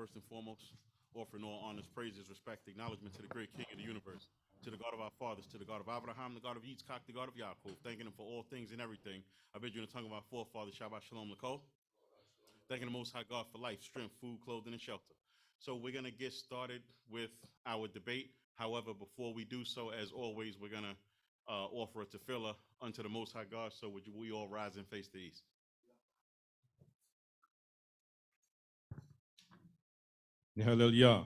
First and foremost, offering all honors, praises, respect, acknowledgement to the great King of the universe, to the God of our fathers, to the God of Abraham, the God of Yitzchak, the God of Yaakov, thanking him for all things and everything. I bid you in the tongue of our forefathers, Shabbat Shalom Leko. Thanking the Most High God for life, strength, food, clothing, and shelter. So we're going to get started with our debate. However, before we do so, as always, we're going to offer a tefillah unto the Most High God. So would we all rise and face the east? Hallelujah.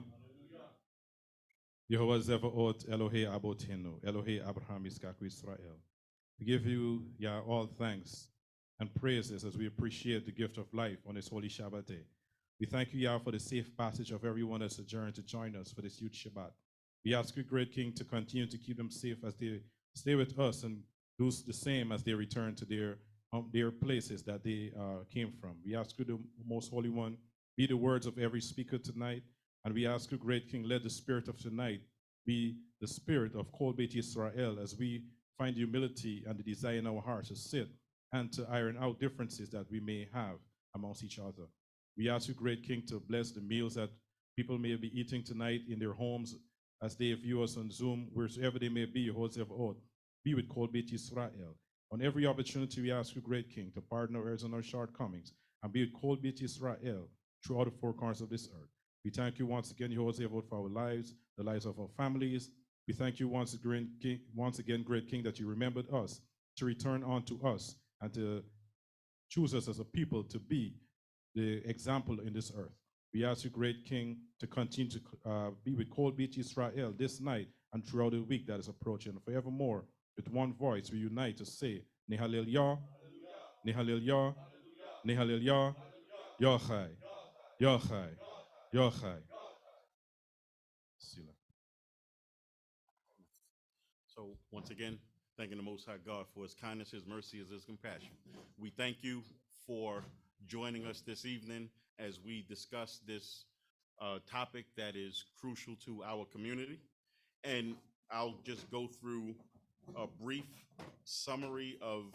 Yehovah Ze'ev Elohei Abotenu, Elohei Abraham Yitzchak YisraEl. We give you, Yah, all thanks and praises as we appreciate the gift of life on this holy Shabbat day. We thank you, Yah, for the safe passage of everyone that's adjourned to join us for this huge Shabbat. We ask you, great King, to continue to keep them safe as they stay with us and do the same as they return to their places that they came from. We ask you, the Most Holy One, be the words of every speaker tonight. And we ask you, great King, let the spirit of tonight be the spirit of Kol Beit Yisrael as we find humility and the desire in our hearts to sit and to iron out differences that we may have amongst each other. We ask you, great King, to bless the meals that people may be eating tonight in their homes as they view us on Zoom, wherever they may be. Yehovah, be with Kol Beit Yisrael. On every opportunity, we ask you, great King, to pardon our errors and our shortcomings and be with Kol Beit Yisrael throughout the four corners of this earth. We thank you once again, Yehovah, for our lives, the lives of our families. We thank you once again, great King, that you remembered us to return unto us and to choose us as a people to be the example in this earth. We ask you, great King, to continue to be with Kol Beit Yisrael this night and throughout the week that is approaching. Forevermore, with one voice, we unite to say, Nehalel Nehalel Nehalel Yochai, Yochai, Yochai. So once again, thanking the Most High God for his kindness, his mercy, and his compassion. We thank you for joining us this evening as we discuss this topic that is crucial to our community. And I'll just go through a brief summary of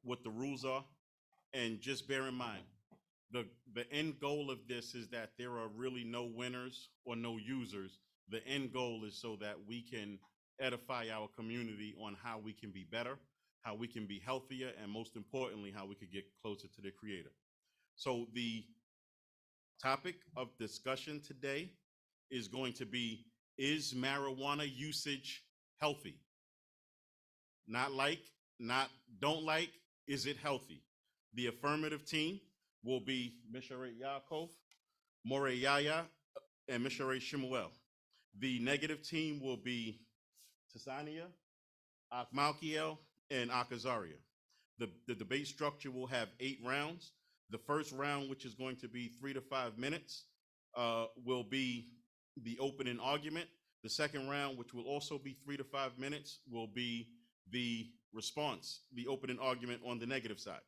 what the rules are. And just bear in mind, the end goal of this is that there are really no winners or no users. The end goal is so that we can edify our community on how we can be better, how we can be healthier, and most importantly, how we could get closer to the Creator. So the topic of discussion today is going to be, is marijuana usage healthy? Not like, not don't like, is it healthy? The affirmative team will be Misharei Yaakov, Moreh Yaya, and Misharei Shemuel. The negative team will be Tasania, Akmalkiel, and Akazaria. The debate structure will have 8 rounds. The first round, which is going to be 3 to 5 minutes, will be the opening argument. The second round, which will also be 3 to 5 minutes, will be the response, the opening argument on the negative side.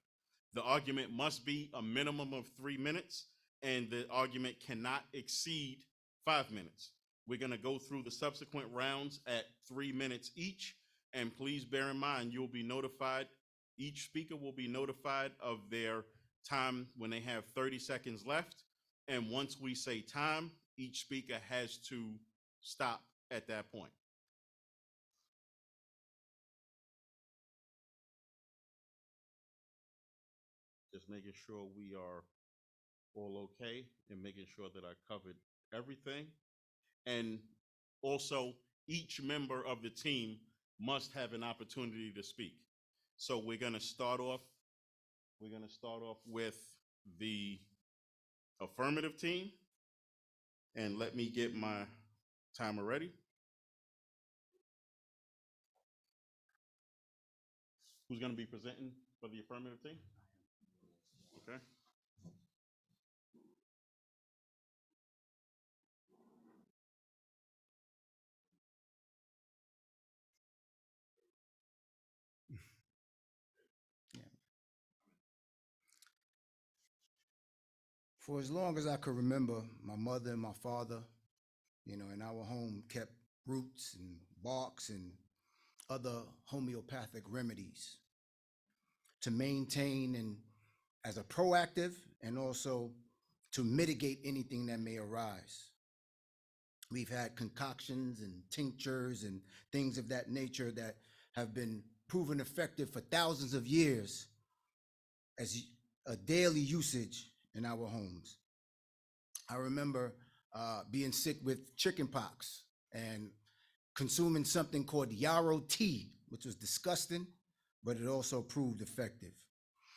The argument must be a minimum of 3 minutes, and the argument cannot exceed 5 minutes. We're going to go through the subsequent rounds at 3 minutes each, and please bear in mind, you'll be notified, each speaker will be notified of their time when they have 30 seconds left, and once we say time, each speaker has to stop at that point. Just making sure we are all okay and making sure that I covered everything. And also, each member of the team must have an opportunity to speak. So we're going to start off with the affirmative team. And let me get my timer ready. Who's going to be presenting for the affirmative team? Okay. For as long as I could remember, my mother and my father, in our home kept roots and barks and other homeopathic remedies to maintain and as a proactive and also to mitigate anything that may arise. We've had concoctions and tinctures and things of that nature that have been proven effective for thousands of years as a daily usage in our homes. I remember being sick with chicken pox and consuming something called yarrow tea, which was disgusting, but it also proved effective.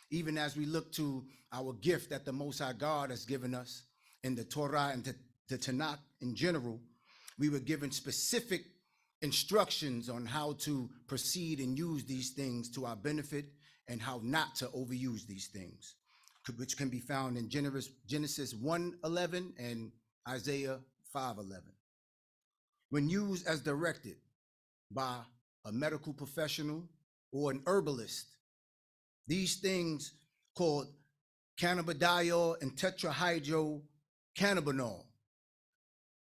Even as we look to our gift that the Most High God has given us in the Torah and the Tanakh in general, we were given specific instructions on how to proceed and use these things to our benefit and how not to overuse these things, which can be found in Genesis 1:11 and Isaiah 5:11. When used as directed by a medical professional or an herbalist, these things called cannabidiol and tetrahydrocannabinol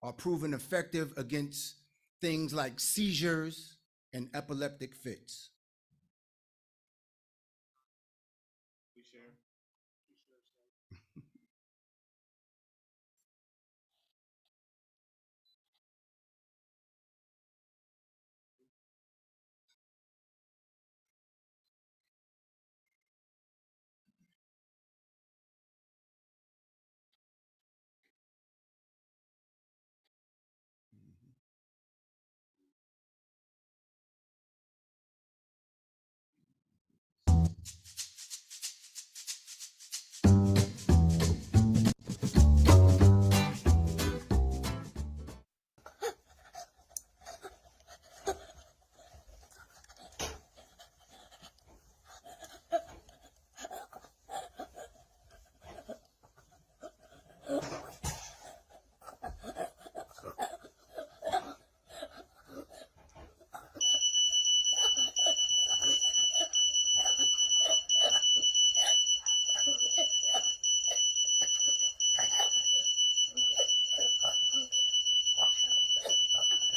are proven effective against things like seizures and epileptic fits.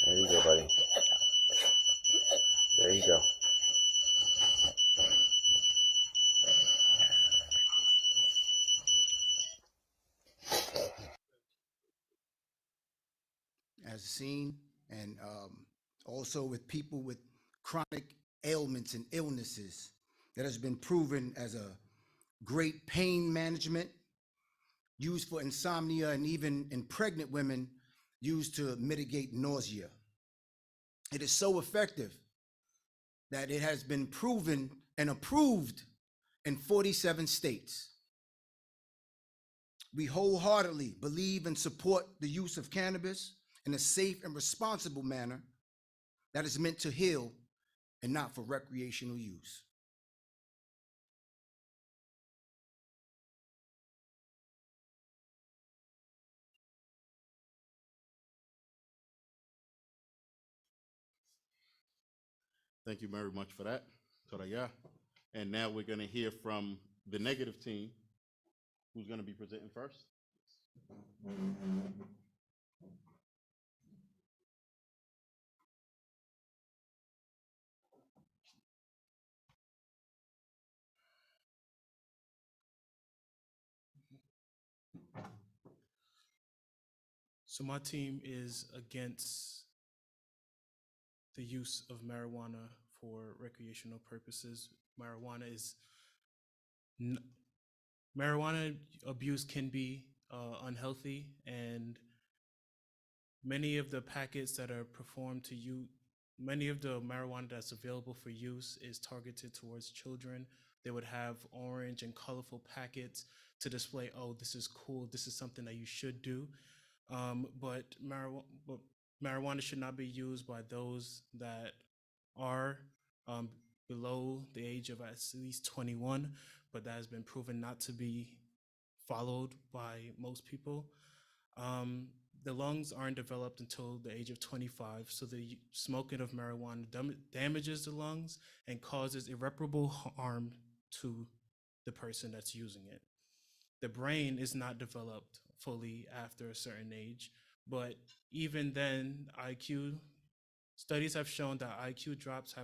There you go, buddy. There you go. As seen, and also with people with chronic ailments and illnesses, that has been proven as a great pain management, used for insomnia, and even in pregnant women, used to mitigate nausea. It is so effective that it has been proven and approved in 47 states. We wholeheartedly believe and support the use of cannabis in a safe and responsible manner that is meant to heal and not for recreational use. Thank you very much for that. Toraya. And now we're going to hear from the negative team. Who's going to be presenting first? So my team is against the use of marijuana for recreational purposes. Marijuana abuse can be unhealthy, and many of the packets that are performed to you, many of the marijuana that's available for use is targeted towards children. They would have orange and colorful packets to display, oh, this is cool, this is something that you should do. But marijuana should not be used by those that are below the age of at least 21, but that has been proven not to be followed by most people. The lungs aren't developed until the age of 25, so the smoking of marijuana damages the lungs and causes irreparable harm to the person that's using it. The brain is not developed fully after a certain age, but even then, studies have shown that IQ drops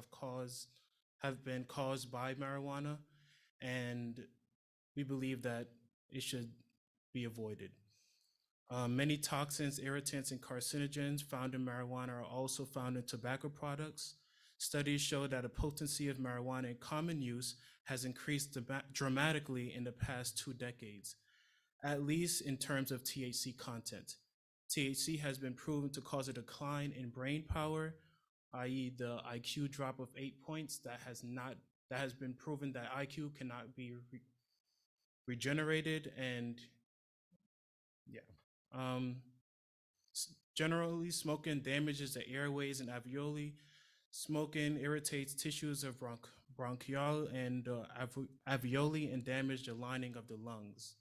have been caused by marijuana, and we believe that it should be avoided. Many toxins, irritants, and carcinogens found in marijuana are also found in tobacco products. Studies show that the potency of marijuana in common use has increased dramatically in the past 2 decades, at least in terms of THC content. THC has been proven to cause a decline in brain power, i.e. the IQ drop of 8 points. That has been proven that IQ cannot be regenerated, and generally, smoking damages the airways and alveoli. Smoking irritates tissues of bronchial and alveoli and damage the lining of the lungs.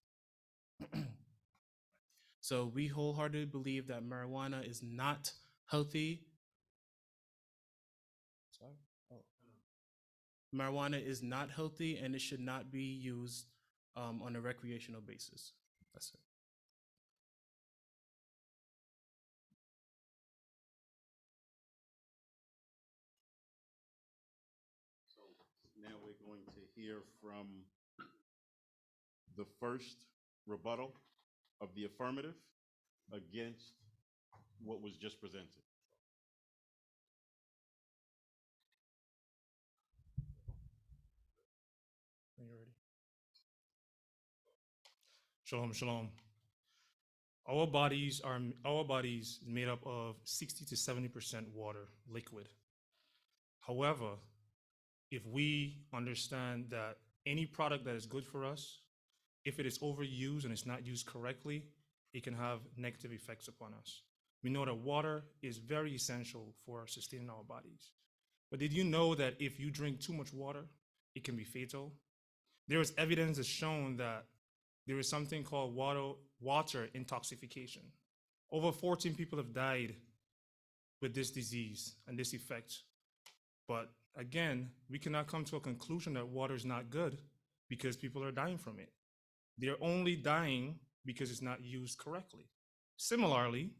So we wholeheartedly believe that marijuana is not healthy. Marijuana is not healthy, and it should not be used on a recreational basis. That's it. Now we're going to hear from the first rebuttal of the affirmative against what was just presented. Are you ready? Shalom, shalom. Our bodies is made up of 60 to 70% water, liquid. However, if we understand that any product that is good for us, if it is overused and it's not used correctly, it can have negative effects upon us. We know that water is very essential for sustaining our bodies. But did you know that if you drink too much water, it can be fatal? There is evidence that's shown that there is something called water intoxication. Over 14 people have died with this disease and this effect. But again, we cannot come to a conclusion that water is not good because people are dying from it. They're only dying because it's not used correctly. Similarly,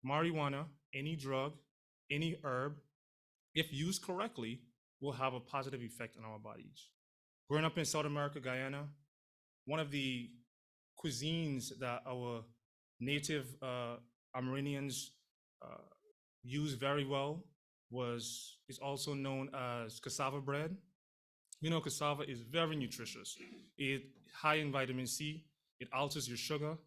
marijuana, any drug, any herb, if used correctly, will have a positive effect on our bodies. Growing up in South America, Guyana, one of the cuisines that our native Amerindians use very well is also known as cassava bread. You know, cassava is very nutritious. It's high in vitamin C. It alters your sugar.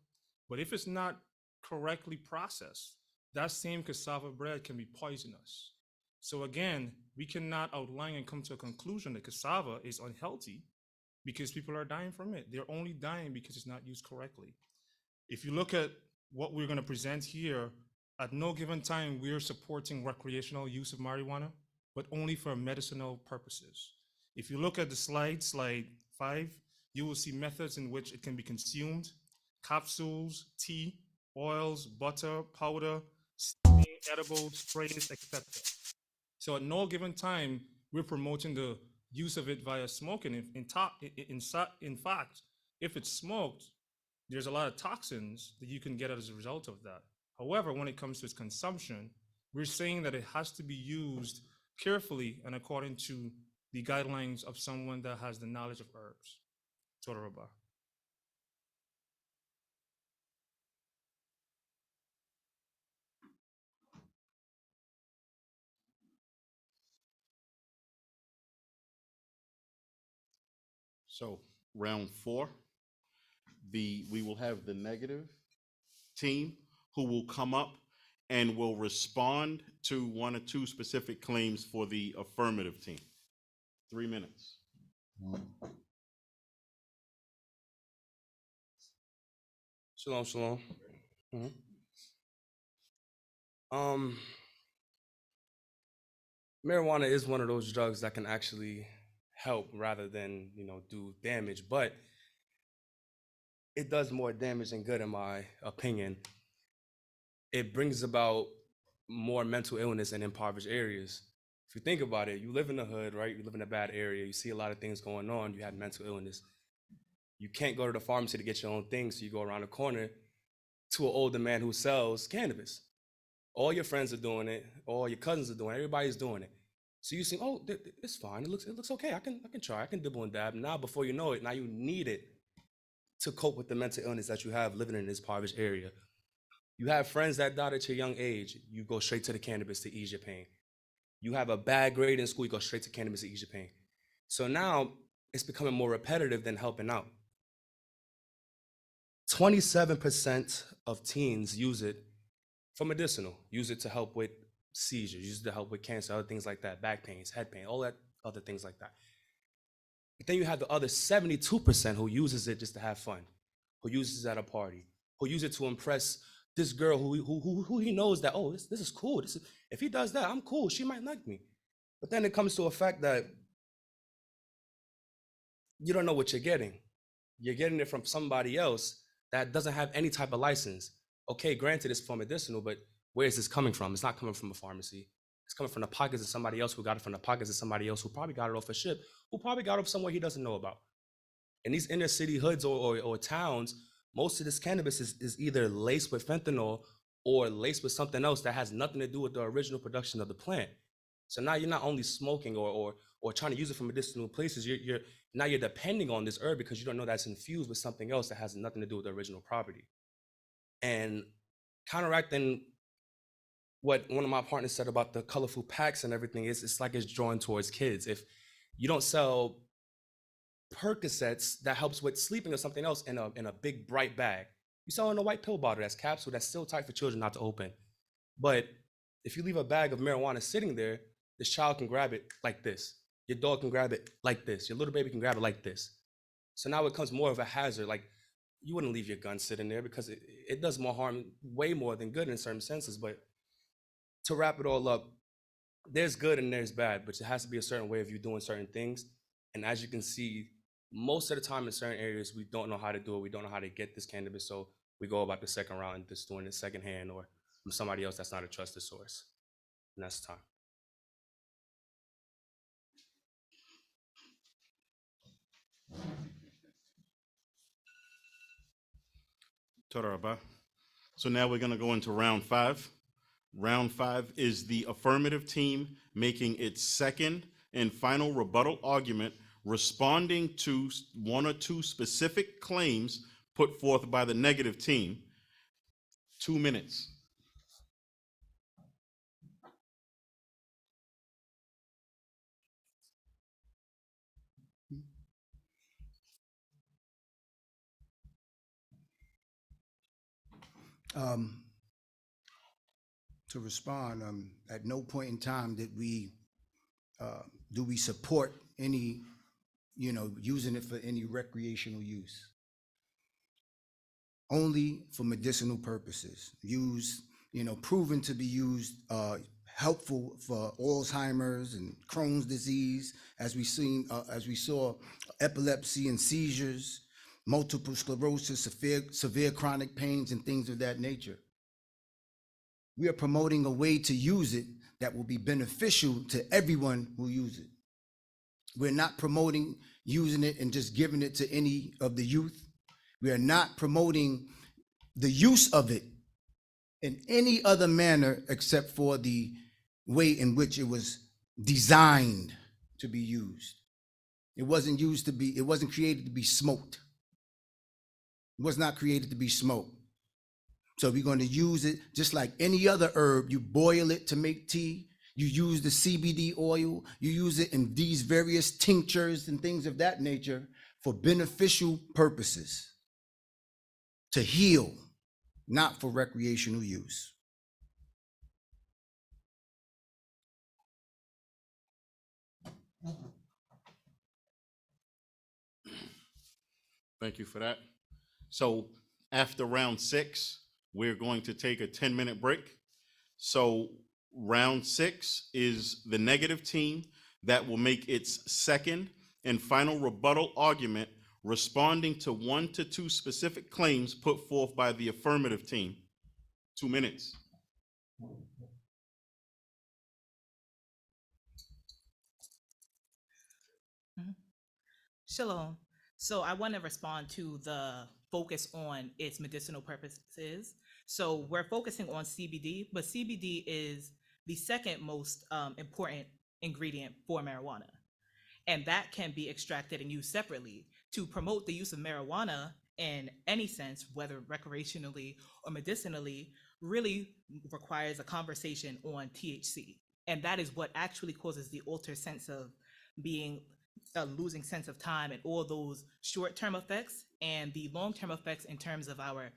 But if it's not correctly processed, that same cassava bread can be poisonous. So again, we cannot outline and come to a conclusion that cassava is unhealthy because people are dying from it. They're only dying because it's not used correctly. If you look at what we're going to present here, at no given time, we're supporting recreational use of marijuana, but only for medicinal purposes. If you look at the slide 5, you will see methods in which it can be consumed: capsules, tea, oils, butter, powder, steaming, edibles, sprays, etc. So at no given time, we're promoting the use of it via smoking. In fact, if it's smoked, there's a lot of toxins that you can get as a result of that. However, when it comes to its consumption, we're saying that it has to be used carefully and according to the guidelines of someone that has the knowledge of herbs. Toda Rabah. So round 4, we will have the negative team who will come up and will respond to 1 or 2 specific claims for the affirmative team. 3 minutes. Shalom, shalom. Marijuana is one of those drugs that can actually help rather than, do damage, but it does more damage than good in my opinion. It brings about more mental illness in impoverished areas. If you think about it, you live in the hood, right? You live in a bad area, you see a lot of things going on, you have mental illness. You can't go to the pharmacy to get your own things, so you go around the corner to an older man who sells cannabis. All your friends are doing it, all your cousins are doing it, everybody's doing it. So you think, oh, it's fine, it looks okay, I can try, I can dibble and dab. Now, before you know it, now you need it to cope with the mental illness that you have living in this impoverished area. You have friends that died at your young age, you go straight to the cannabis to ease your pain. You have a bad grade in school, you go straight to cannabis to ease your pain. So now it's becoming more repetitive than helping out. 27% of teens use it for medicinal, use it to help with seizures, use it to help with cancer, other things like that, back pains, head pain, all that other things like that. But then you have the other 72% who uses it just to have fun, who uses it at a party, who use it to impress this girl who he knows that, oh, this is cool. If he does that, I'm cool. She might like me. But then it comes to a fact that you don't know what you're getting. You're getting it from somebody else that doesn't have any type of license. Okay, granted, it's for medicinal, but where is this coming from? It's not coming from a pharmacy. It's coming from the pockets of somebody else who got it from the pockets of somebody else who probably got it off a ship, who probably got it off somewhere he doesn't know about. In these inner city hoods or towns, most of this cannabis is either laced with fentanyl or laced with something else that has nothing to do with the original production of the plant. So now you're not only smoking or trying to use it for medicinal places, you're depending on this herb because you don't know that's infused with something else that has nothing to do with the original property. And counteracting what one of my partners said about the colorful packs and everything is, it's like it's drawn towards kids. If you don't sell Percocets that helps with sleeping or something else in a big bright bag, you sell in a white pill bottle that's capsule that's still tight for children not to open. But if you leave a bag of marijuana sitting there, this child can grab it like this. Your dog can grab it like this. Your little baby can grab it like this. So now it becomes more of a hazard. Like, you wouldn't leave your gun sitting there because it does more harm, way more than good in certain senses. But to wrap it all up, there's good and there's bad, but there has to be a certain way of you doing certain things. And as you can see, most of the time in certain areas, we don't know how to do it. We don't know how to get this cannabis. So we go about the second round and just doing it secondhand or from somebody else that's not a trusted source. And that's time. Todarabah. So now we're going to go into round 5. Round 5 is the affirmative team making its second and final rebuttal argument, responding to one or two specific claims put forth by the negative team. 2 minutes. To respond, at no point in time did we support any, using it for any recreational use. Only for medicinal purposes. Used, proven to be used, helpful for Alzheimer's and Crohn's disease, as we saw epilepsy and seizures, multiple sclerosis, severe chronic pains, and things of that nature. We are promoting a way to use it that will be beneficial to everyone who uses it. We're not promoting using it and just giving it to any of the youth. We are not promoting the use of it in any other manner except for the way in which it was designed to be used. It wasn't created to be smoked. It was not created to be smoked. So we're going to use it just like any other herb. You boil it to make tea. You use the CBD oil. You use it in these various tinctures and things of that nature for beneficial purposes, to heal, not for recreational use. Thank you for that. So after round 6, we're going to take a 10-minute break. So round 6 is the negative team that will make its second and final rebuttal argument, responding to 1 to 2 specific claims put forth by the affirmative team. 2 minutes. Shalom. So I want to respond to the focus on its medicinal purposes. So we're focusing on CBD, but CBD is the second most important ingredient for marijuana. And that can be extracted and used separately. To promote the use of marijuana in any sense, whether recreationally or medicinally, really requires a conversation on THC. And that is what actually causes the altered sense of being, losing sense of time and all those short-term effects and the long-term effects in terms of our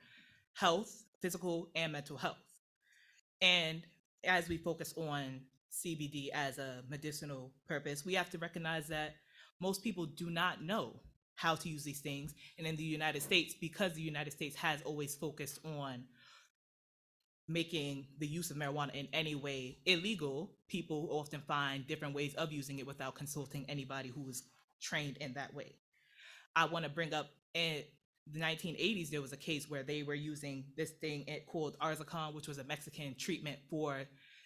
health, physical and mental health. And as we focus on CBD as a medicinal purpose, we have to recognize that most people do not know how to use these things. And in the United States, because the United States has always focused on making the use of marijuana in any way illegal, people often find different ways of using it without consulting anybody who is trained in that way. I want to bring up in the 1980s, there was a case where they were using this thing called AzDaDon, which was a Mexican treatment for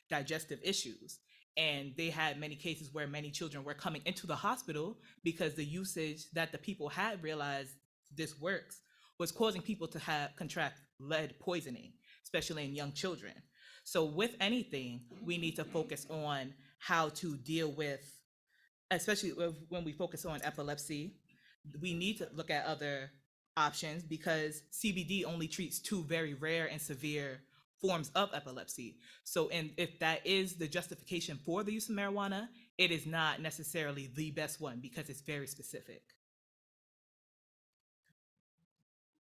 digestive issues. And they had many cases where many children were coming into the hospital because the usage that the people had realized this works was causing people to contract lead poisoning, especially in young children. So with anything, we need to focus on how to deal with, especially when we focus on epilepsy, we need to look at other options because CBD only treats 2 very rare and severe forms of epilepsy. So, and if that is the justification for the use of marijuana, it is not necessarily the best one because it's very specific.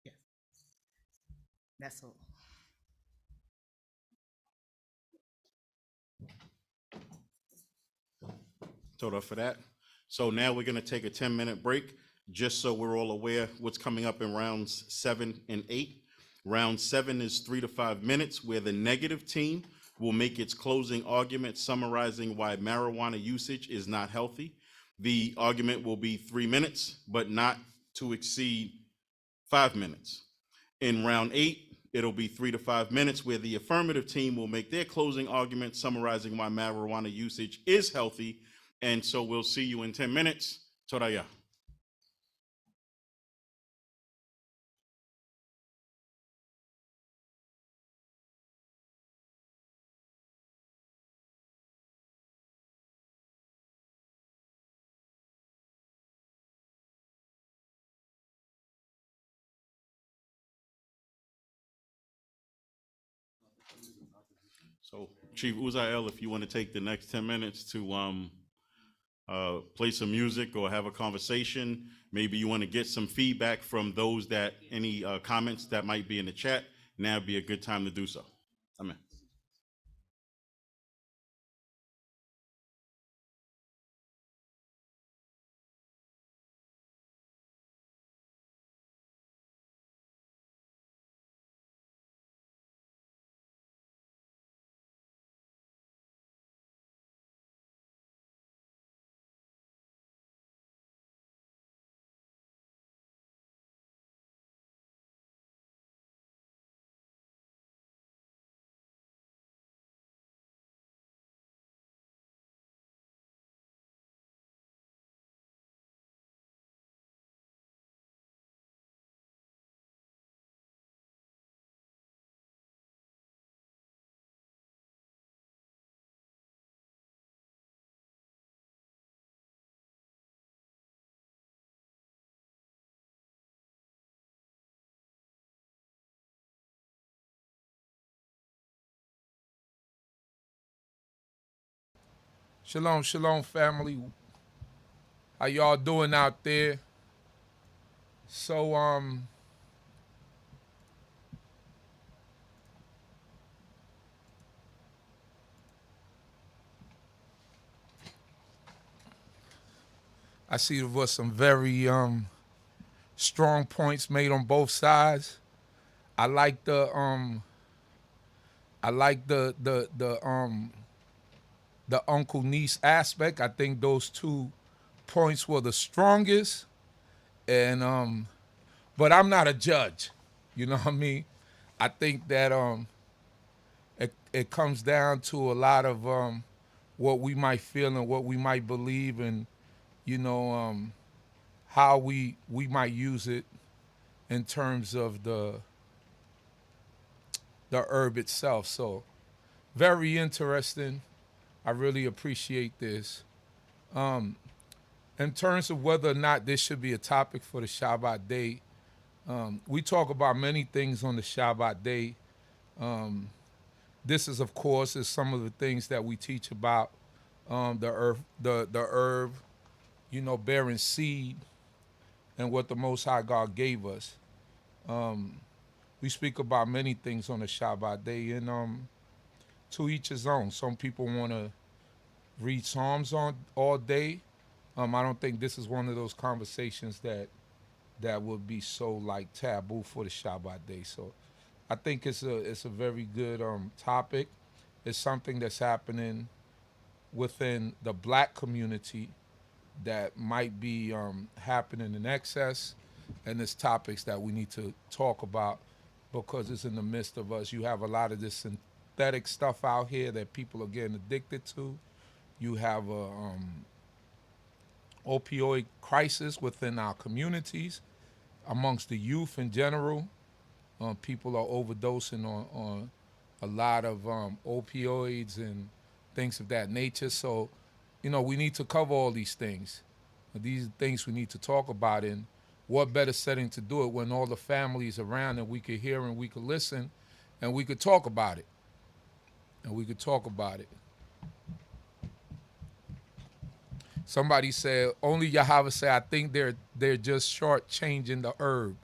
Yes, that's all. Total for that. So now we're going to take a 10-minute break, just so we're all aware what's coming up in rounds 7 and 8. Round 7 is 3 to 5 minutes, where the negative team will make its closing argument summarizing why marijuana usage is not healthy. The argument will be 3 minutes, but not to exceed 5 minutes. In round 8, it'll be 3 to 5 minutes, where the affirmative team will make their closing argument summarizing why marijuana usage is healthy. And so we'll see you in 10 minutes. Toraya. So Chief YisraEL, if you want to take the next 10 minutes to play some music or have a conversation, maybe you want to get some feedback from those that, any comments that might be in the chat, now would be a good time to do so. Amen. Shalom, shalom, family. How y'all doing out there? So, I see there was some very strong points made on both sides. I like the uncle niece aspect. I think those 2 points were the strongest. And but I'm not a judge. You know what I mean? I think that it comes down to a lot of what we might feel and what we might believe, and you know how we might use it in terms of the herb itself. So very interesting. I really appreciate this. In terms of whether or not this should be a topic for the Shabbat day, we talk about many things on the Shabbat day. This is, of course, is some of the things that we teach about the earth, the herb, you know, bearing seed, and what the Most High God gave us. We speak about many things on the Shabbat day, and to each his own. Some people want to read Psalms all day. I don't think this is one of those conversations that would be so like taboo for the Shabbat day. So I think it's a very good topic. It's something that's happening within the black community that might be happening in excess, and it's topics that we need to talk about because it's in the midst of us. You have a lot of this synthetic stuff out here that people are getting addicted to. You have a opioid crisis within our communities, amongst the youth in general. People are overdosing on a lot of opioids and things of that nature. So, you know, we need to cover all these things. These things we need to talk about, and what better setting to do it when all the families around and we could hear and we could listen and we could talk about it. Somebody said, only Yahweh said, I think they're just short-changing the herb.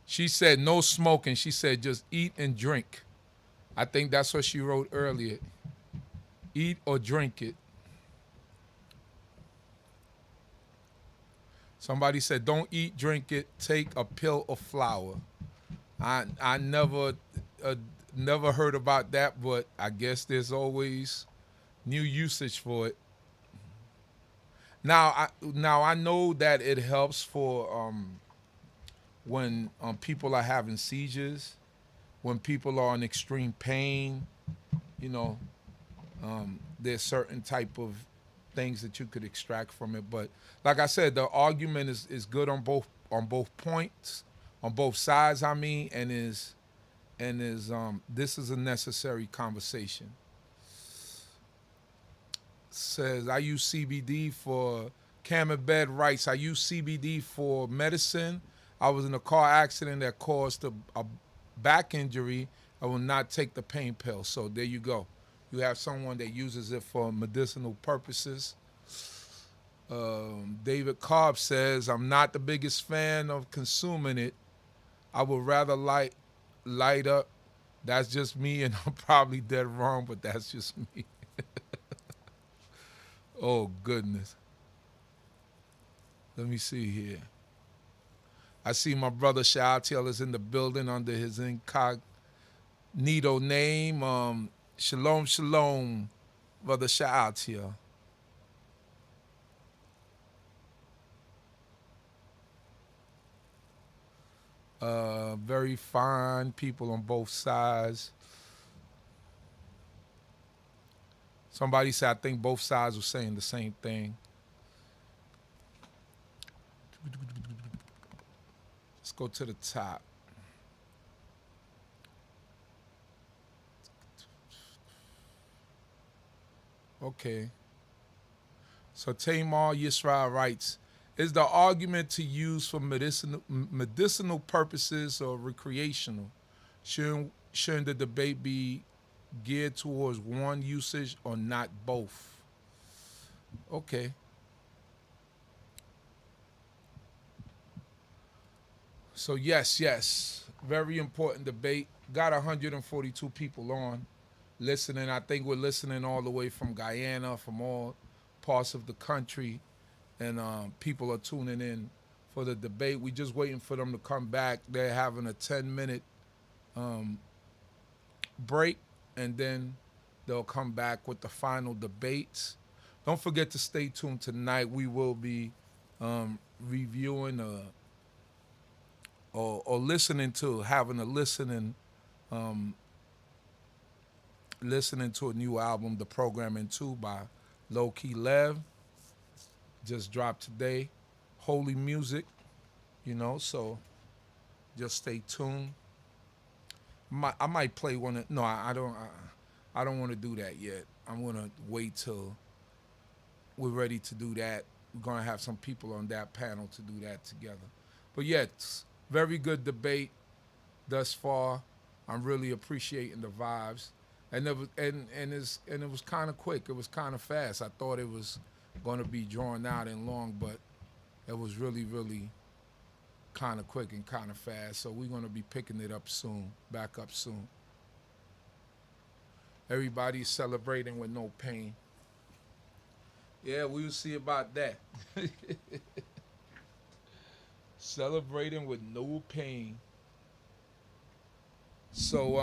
She said, no smoking. She said, just eat and drink. I think that's what she wrote earlier. Eat or drink it. Somebody said, don't eat, drink it, take a pill of flour. I never heard about that, but I guess there's always new usage for it. Now I know that it helps for when people are having seizures, when people are in extreme pain, you know, there's certain type of things that you could extract from it. But like I said, the argument is good on both points, on both sides, I mean, and this is a necessary conversation. Says, I use CBD for Camembert writes, I use CBD for medicine. I was in a car accident that caused a back injury. I will not take the pain pill. So there you go. You have someone that uses it for medicinal purposes. David Cobb says, I'm not the biggest fan of consuming it. I would rather light up. That's just me, and I'm probably dead wrong, but that's just me. Oh, goodness. Let me see here. I see my brother Sha'atiel is in the building under his incognito name. Shalom, shalom, brother Sha'atiel. Very fine people on both sides. Somebody said, I think both sides were saying the same thing. Let's go to the top. Okay. So Tamar YisraEl writes, is the argument to use for medicinal purposes or recreational? Shouldn't the debate be geared towards one usage or not both? Okay. So yes, very important debate. Got 142 people on listening. I think we're listening all the way from Guyana, from all parts of the country, and people are tuning in for the debate. We're just waiting for them to come back. They're having a 10-minute break, and then they'll come back with the final debates. Don't forget to stay tuned tonight. We will be reviewing or listening to, having a listening to a new album, The Reprogramming Two by Lowkey Lev. Just dropped today. Holy music, you know, so just stay tuned. I might play one. No, I don't want to do that yet. I'm going to wait till we're ready to do that. We're going to have some people on that panel to do that together. But yeah, it's very good debate thus far. I'm really appreciating the vibes. And it was kind of quick. It was kind of fast. I thought it was going to be drawn out and long, but it was really, really kind of quick and kind of fast. So we're going to be picking it up soon, back up soon. Everybody's celebrating with no pain. Yeah, we'll see about that. Celebrating with no pain. So,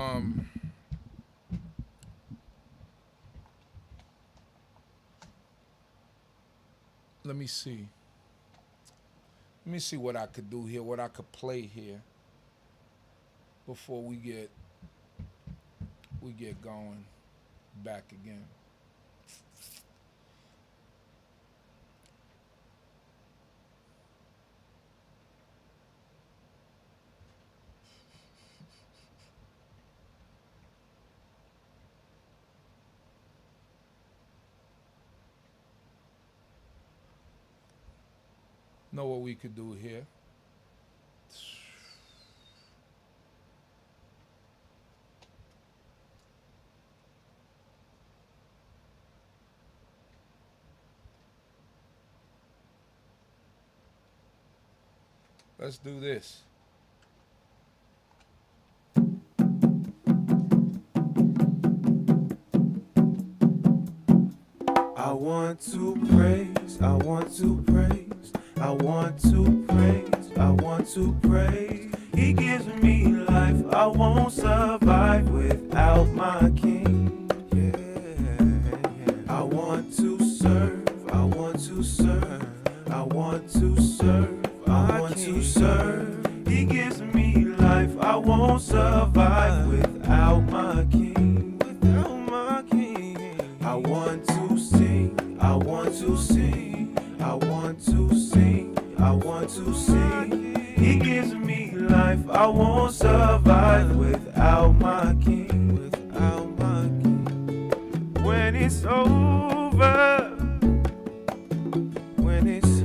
let me see. Let me see what I could do here, what I could play here before we get going back again. Know what we could do here. Let's do this. I want to praise, I want to praise, I want to praise, I want to praise. He gives me life, I won't survive without my King. Yeah. I want to serve, I want to serve, I want to serve, I want to serve. He gives me life, I won't survive without my King. Without my King. I want to sing, I want to sing, I want to sing, I want to sing. He gives me life, I won't survive without my King. Without my King. When it's over, when it's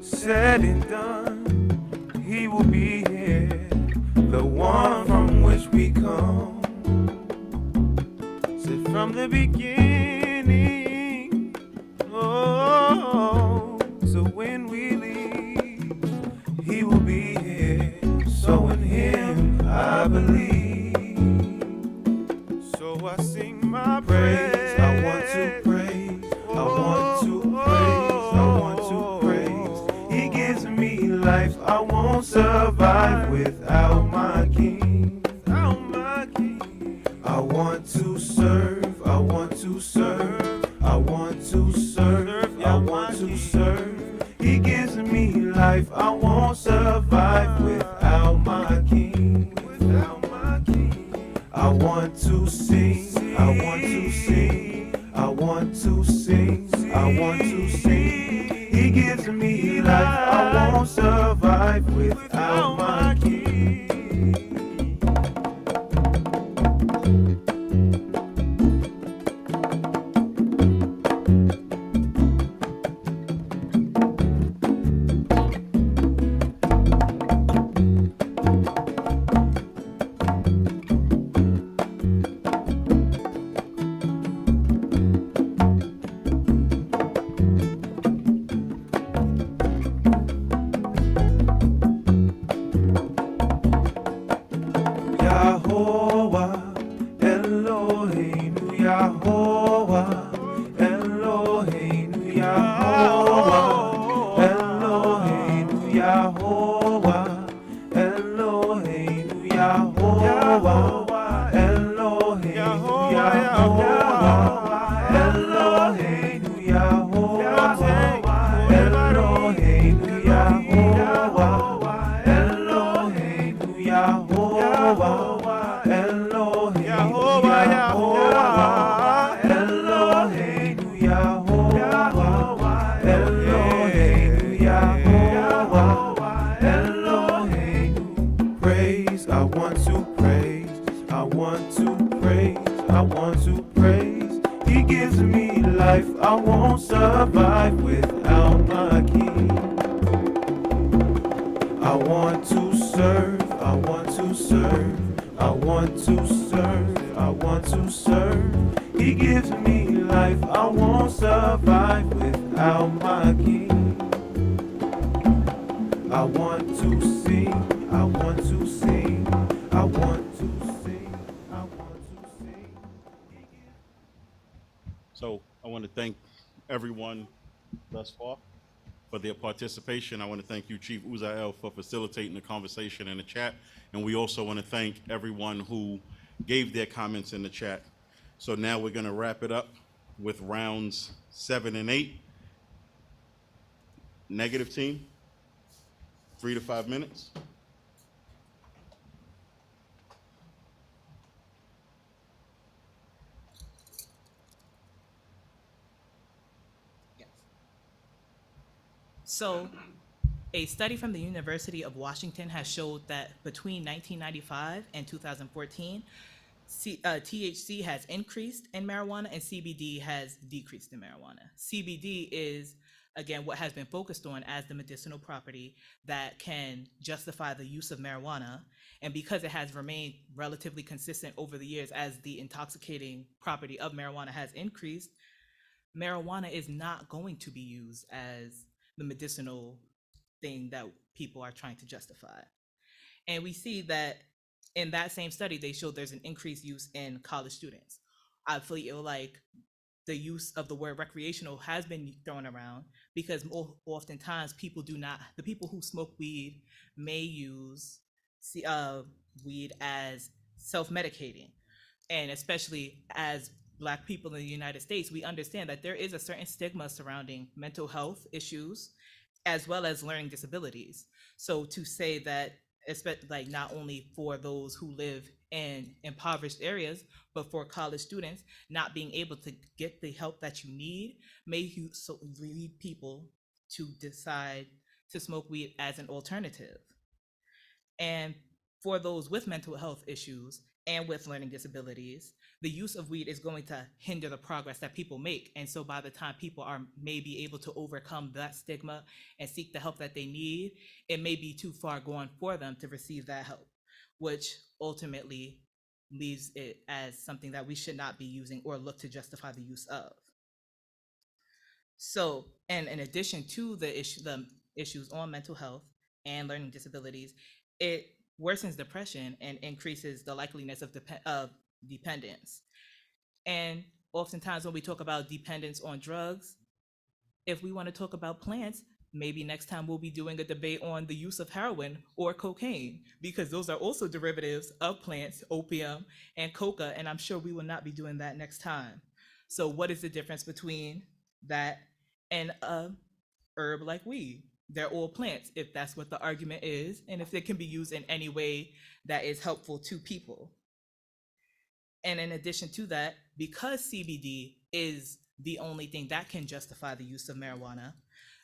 said and done, He will be here, the one from which we come. Said from the beginning, oh, so when we leave, He will be here. So in Him I believe. So I sing my praise. I want to praise. I want to praise. I want to praise. He gives me life. I won't survive without my King. Without my King. I want to serve. I want to serve. I want to serve. I want to serve. He gives me life. I won't survive without my King. Without my King. I want to sing. I want to sing. I want to sing. I want to sing. He gives me life. I won't survive without my King. to serve. He gives me life, I won't survive without my King. I want to sing, I want to sing, I want to sing, I want to sing. So I want to thank everyone thus far for their participation. I want to thank you, Chief YisraEL, for facilitating the conversation in the chat. And we also want to thank everyone who gave their comments in the chat. So now we're going to wrap it up with rounds 7 and 8. Negative team, 3 to 5 minutes. So, a study from the University of Washington has showed that between 1995 and 2014, THC has increased in marijuana and CBD has decreased in marijuana. CBD is, again, what has been focused on as the medicinal property that can justify the use of marijuana. And because it has remained relatively consistent over the years as the intoxicating property of marijuana has increased, marijuana is not going to be used as the medicinal thing that people are trying to justify. And we see that in that same study, they showed there's an increased use in college students. I feel like the use of the word recreational has been thrown around because oftentimes the people who smoke weed may use weed as self-medicating. And especially as Black people in the United States, we understand that there is a certain stigma surrounding mental health issues as well as learning disabilities. So to say that, like, not only for those who live in impoverished areas, but for college students, not being able to get the help that you need may lead people to decide to smoke weed as an alternative. And for those with mental health issues and with learning disabilities, the use of weed is going to hinder the progress that people make. And so by the time people are maybe able to overcome that stigma and seek the help that they need, it may be too far gone for them to receive that help, which ultimately leaves it as something that we should not be using or look to justify the use of. So, and in addition to the issues on mental health and learning disabilities, it worsens depression and increases the likeliness of dependence. And oftentimes when we talk about dependence on drugs, if we want to talk about plants, maybe next time we'll be doing a debate on the use of heroin or cocaine, because those are also derivatives of plants, opium and coca, and I'm sure we will not be doing that next time. So what is the difference between that and a herb like weed? They're all plants, if that's what the argument is, and if it can be used in any way that is helpful to people. And in addition to that, because CBD is the only thing that can justify the use of marijuana,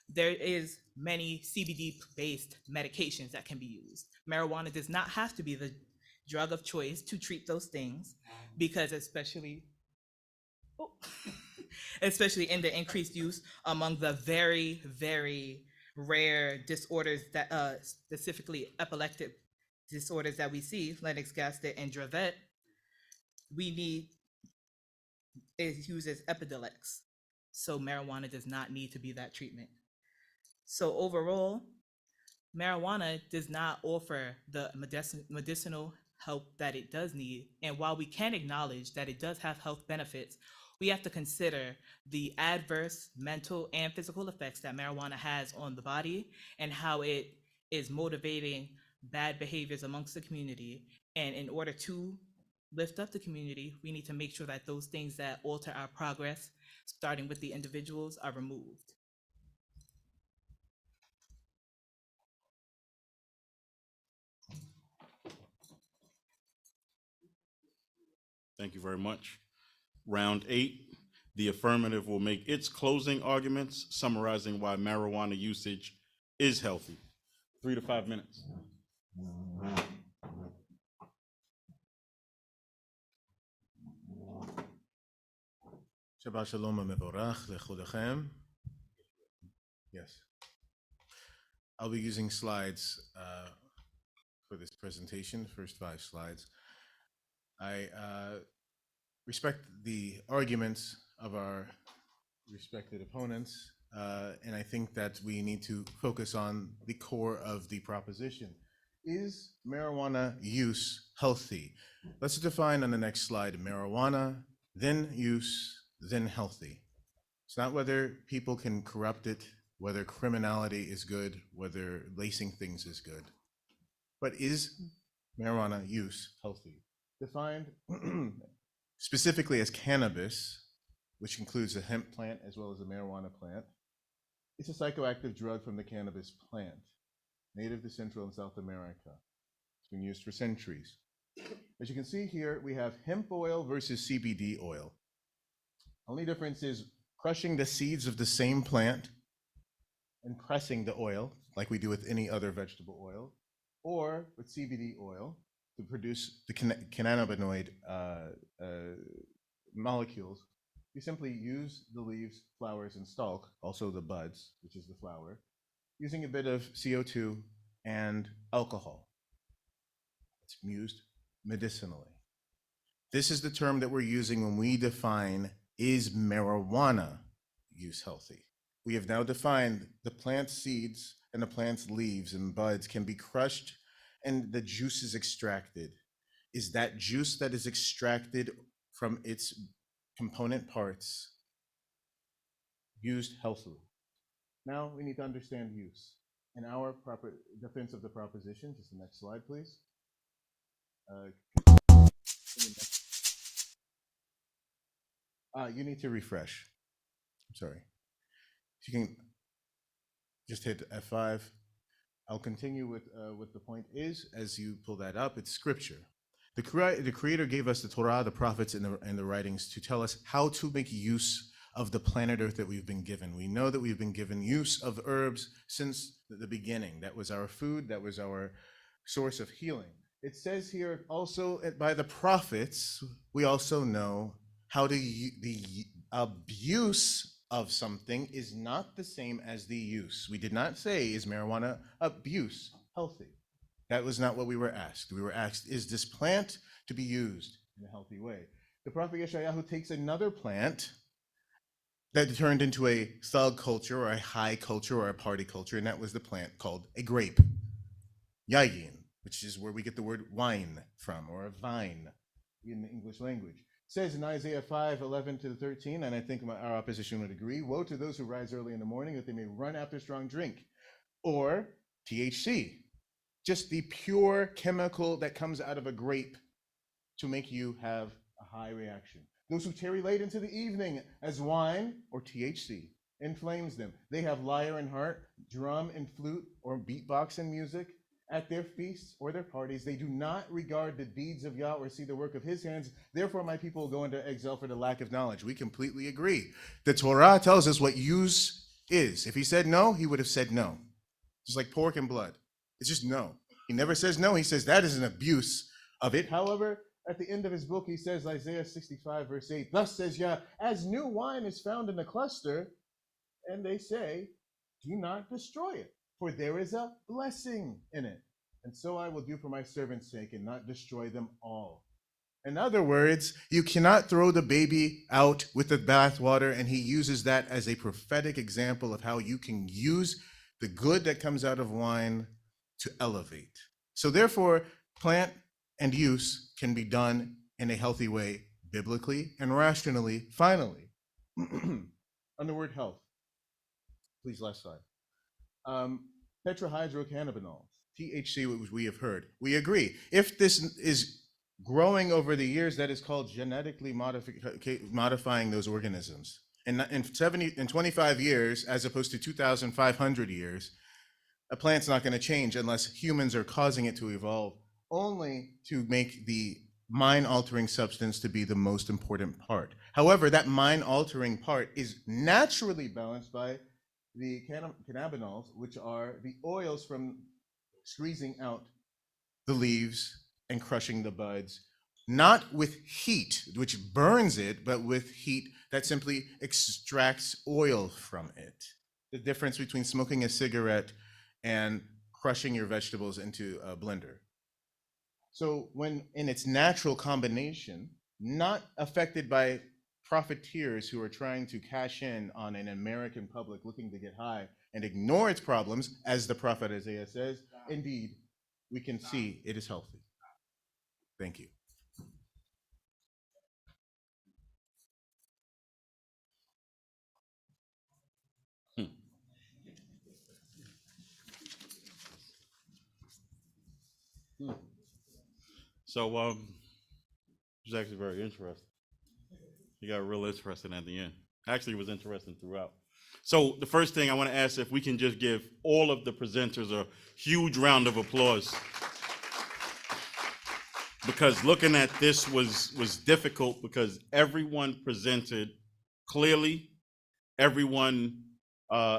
there is many CBD-based medications that can be used. Marijuana does not have to be the drug of choice to treat those things, because especially in the increased use among the very, very rare disorders that specifically epileptic disorders that we see, Lennox-Gastaut and Dravet, it uses Epidiolex. So marijuana does not need to be that treatment. So overall, marijuana does not offer the medicinal help that it does need. And while we can acknowledge that it does have health benefits, we have to consider the adverse mental and physical effects that marijuana has on the body and how it is motivating bad behaviors amongst the community. And in order to lift up the community, we need to make sure that those things that alter our progress, starting with the individuals, are removed. Thank you very much. Round 8, the affirmative will make its closing arguments, summarizing why marijuana usage is healthy. 3 to 5 minutes. Shabbat shalom mevorach lechudachem. Yes. I'll be using slides for this presentation, first 5 slides. I respect the arguments of our respected opponents, and I think that we need to focus on the core of the proposition. Is marijuana use healthy? Let's define on the next slide marijuana, then use, then healthy. It's not whether people can corrupt it, whether criminality is good, whether lacing things is good, but is marijuana use healthy? Defined specifically as cannabis, which includes the hemp plant as well as the marijuana plant. It's a psychoactive drug from the cannabis plant, native to Central and South America. It's been used for centuries. As you can see here, we have hemp oil versus CBD oil. Only difference is crushing the seeds of the same plant and pressing the oil, like we do with any other vegetable oil, or with CBD oil to produce the cannabinoid molecules. You simply use the leaves, flowers, and stalk, also the buds, which is the flower, using a bit of CO2 and alcohol. It's used medicinally. This is the term that we're using when we define, is marijuana use healthy? We have now defined the plant seeds and the plant's leaves and buds can be crushed and the juice is extracted. Is that juice that is extracted from its component parts used healthily? Now we need to understand use. In our proper defense of the proposition, just the next slide, please. You need to refresh. I'm sorry. If you can just hit F5. I'll continue with the point is, as you pull that up, it's scripture. The Creator gave us the Torah, the prophets, and the writings to tell us how to make use of the planet Earth that we've been given. We know that we've been given use of herbs since the beginning. That was our food, that was our source of healing. It says here also by the prophets, we also know how the abuse of something is not the same as the use. We did not say, is marijuana abuse healthy? That was not what we were asked. We were asked, is this plant to be used in a healthy way? The prophet Yeshayahu takes another plant that turned into a thug culture or a high culture or a party culture, and that was the plant called a grape, yayin, which is where we get the word wine from, or a vine in the English language. It says in Isaiah 5:11-13, and I think our opposition would agree, woe to those who rise early in the morning that they may run after strong drink, or THC, just the pure chemical that comes out of a grape to make you have a high reaction. Those who tarry late into the evening as wine, or THC, inflames them. They have lyre and harp, drum and flute, or beatbox and music at their feasts or their parties. They do not regard the deeds of Yah or see the work of his hands. Therefore, my people will go into exile for the lack of knowledge. We completely agree. The Torah tells us what use is. If he said no, he would have said no. Just like pork and blood. It's just no. He never says no. He says that is an abuse of it. However, at the end of his book, he says, Isaiah 65:8, thus says Yah, as new wine is found in the cluster, and they say, do not destroy it, for there is a blessing in it. And so I will do for my servant's sake and not destroy them all. In other words, you cannot throw the baby out with the bathwater, and he uses that as a prophetic example of how you can use the good that comes out of wine to elevate. So therefore, plant and use can be done in a healthy way, biblically and rationally. Finally, on the word health, please, last slide. Tetrahydrocannabinol, THC, which we have heard. We agree. If this is growing over the years, that is called genetically modifying those organisms. In 25 years, as opposed to 2,500 years, a plant's not going to change unless humans are causing it to evolve, only to make the mind-altering substance to be the most important part. However, that mind-altering part is naturally balanced by the cannabinoids, which are the oils from squeezing out the leaves and crushing the buds, not with heat, which burns it, but with heat that simply extracts oil from it. The difference between smoking a cigarette and crushing your vegetables into a blender. So when in its natural combination, not affected by profiteers who are trying to cash in on an American public looking to get high and ignore its problems, as the prophet Isaiah says. Indeed, we can see it is healthy. Thank you. So, it was actually very interesting. You got real interesting at the end. Actually, it was interesting throughout. So the first thing I want to ask, if we can just give all of the presenters a huge round of applause. Because looking at this was difficult, because everyone presented clearly, everyone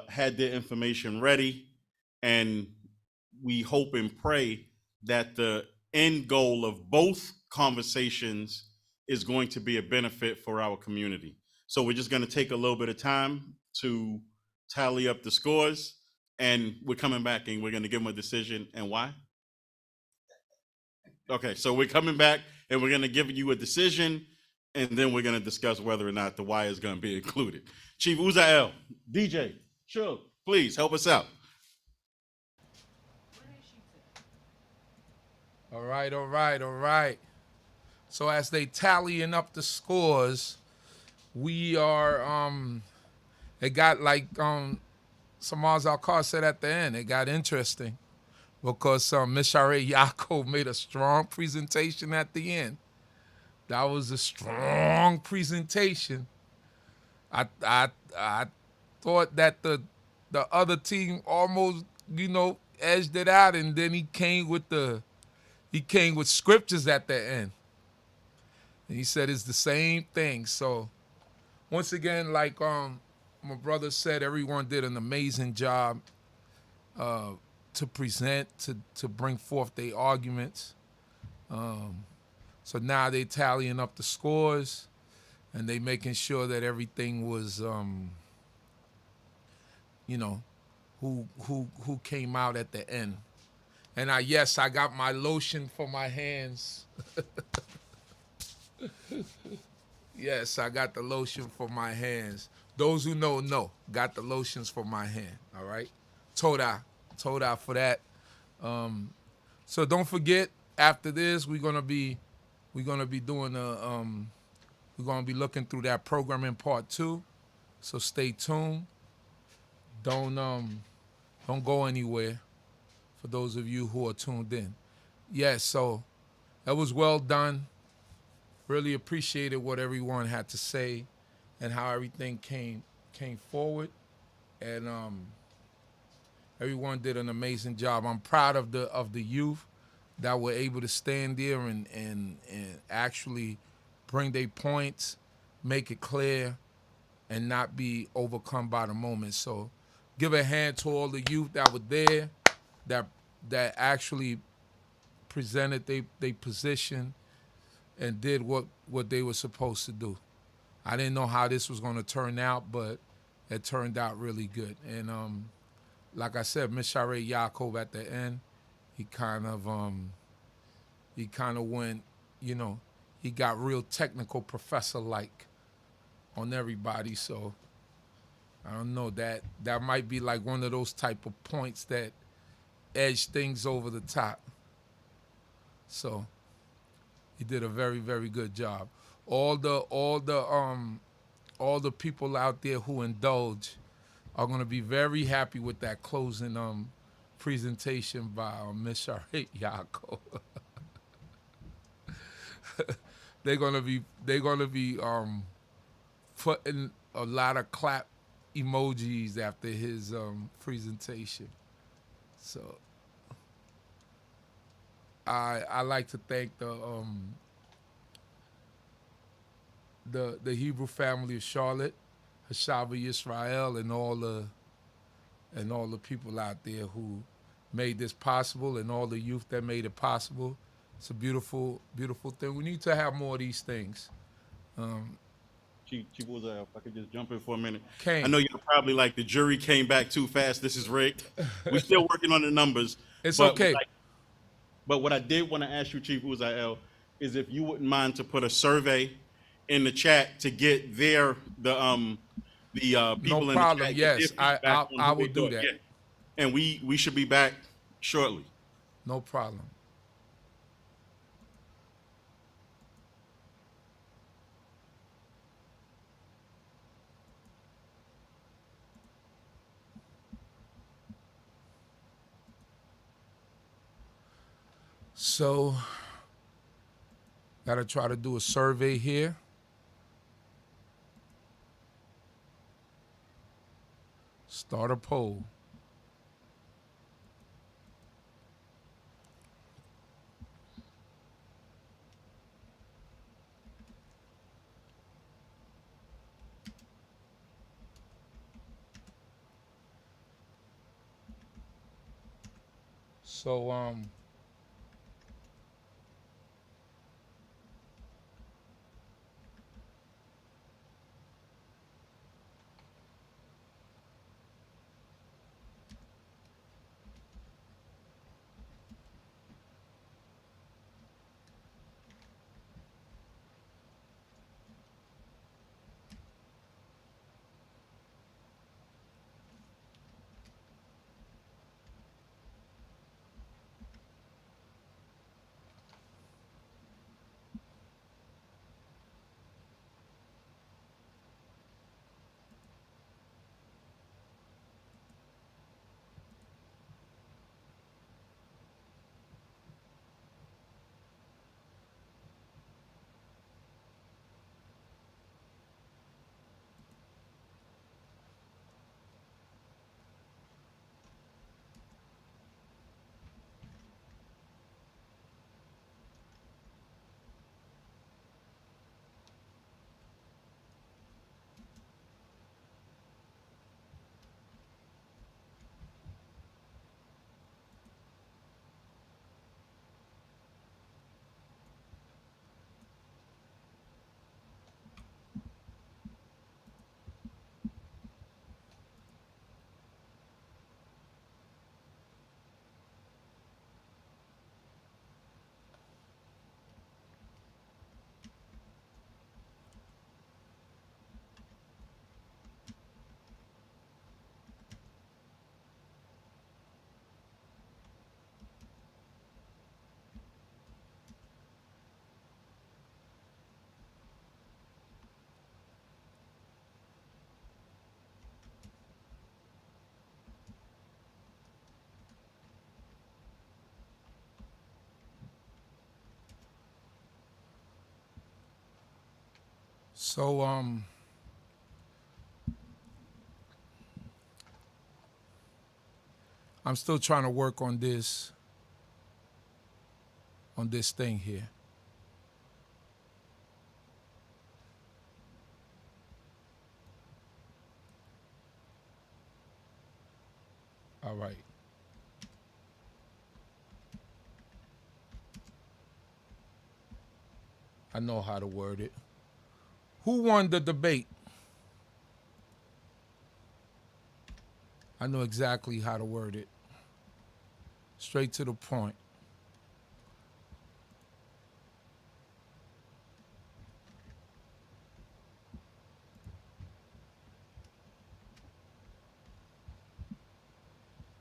had their information ready, and we hope and pray that the end goal of both conversations is going to be a benefit for our community. So we're just going to take a little bit of time to tally up the scores, and we're coming back and we're going to give them a decision. And why? Okay, so we're coming back and we're going to give you a decision, and then we're going to discuss whether or not the why is going to be included. Chief YisraEL, DJ, sure, please help us out. All right. So as they tallying up the scores, we are, it got like Samaz Al-Kar said at the end, it got interesting because YisraEL Yaakov made a strong presentation at the end. That was a strong presentation. I thought that the other team almost, edged it out, and then he came with scriptures at the end. And he said it's the same thing. So once again, like my brother said, everyone did an amazing job to present, to bring forth their arguments. So now they tallying up the scores, and they making sure that everything was, who came out at the end. And I got my lotion for my hands. Yes, I got the lotion for my hands. Those who know, got the lotions for my hand, all right? Toda for that. So don't forget, after this, we're gonna be doing we're gonna be looking through that programming part 2. So stay tuned. Don't go anywhere, for those of you who are tuned in. Yes, so that was well done. Really appreciated what everyone had to say and how everything came forward. And everyone did an amazing job. I'm proud of the youth that were able to stand there and actually bring their points, make it clear, and not be overcome by the moment. So give a hand to all the youth that were there, that actually presented their position and did what they were supposed to do. I didn't know how this was going to turn out, but it turned out really good. And like I said, YisraEl Yaakov at the end, he kind of went, he got real technical professor-like on everybody. So I don't know, that might be like one of those type of points that edge things over the top. So he did a very, very good job. All the people out there who indulge are going to be very happy with that closing presentation by YisraEl Yaakov. They're gonna be putting a lot of clap emojis after his presentation. So I like to thank the Hebrew family of Charlotte, Hashava YisraEL, and all the people out there who made this possible, and all the youth that made it possible. It's a beautiful, beautiful thing. We need to have more of these things. Chief YisraEl, if I could just jump in for a minute. Kane. I know you're probably like, the jury came back too fast, this is rigged. We're still working on the numbers. It's but okay. But what I did want to ask you, Chief YisraEl, is if you wouldn't mind to put a survey in the chat to get the people in problem. the chat. get Yes, their feedback on I who will they do thought. that. Yeah. And we should be back shortly. No problem. So, gotta try to do a survey here. Start a poll. So, I'm still trying to work on this thing here. All right. I know how to word it. Who won the debate? I know exactly how to word it. Straight to the point.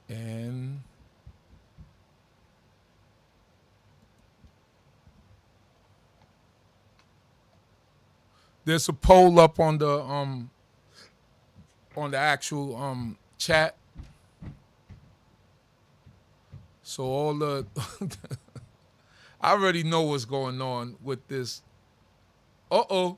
And there's a poll up on the actual chat. So all the I already know what's going on with this. Uh-oh.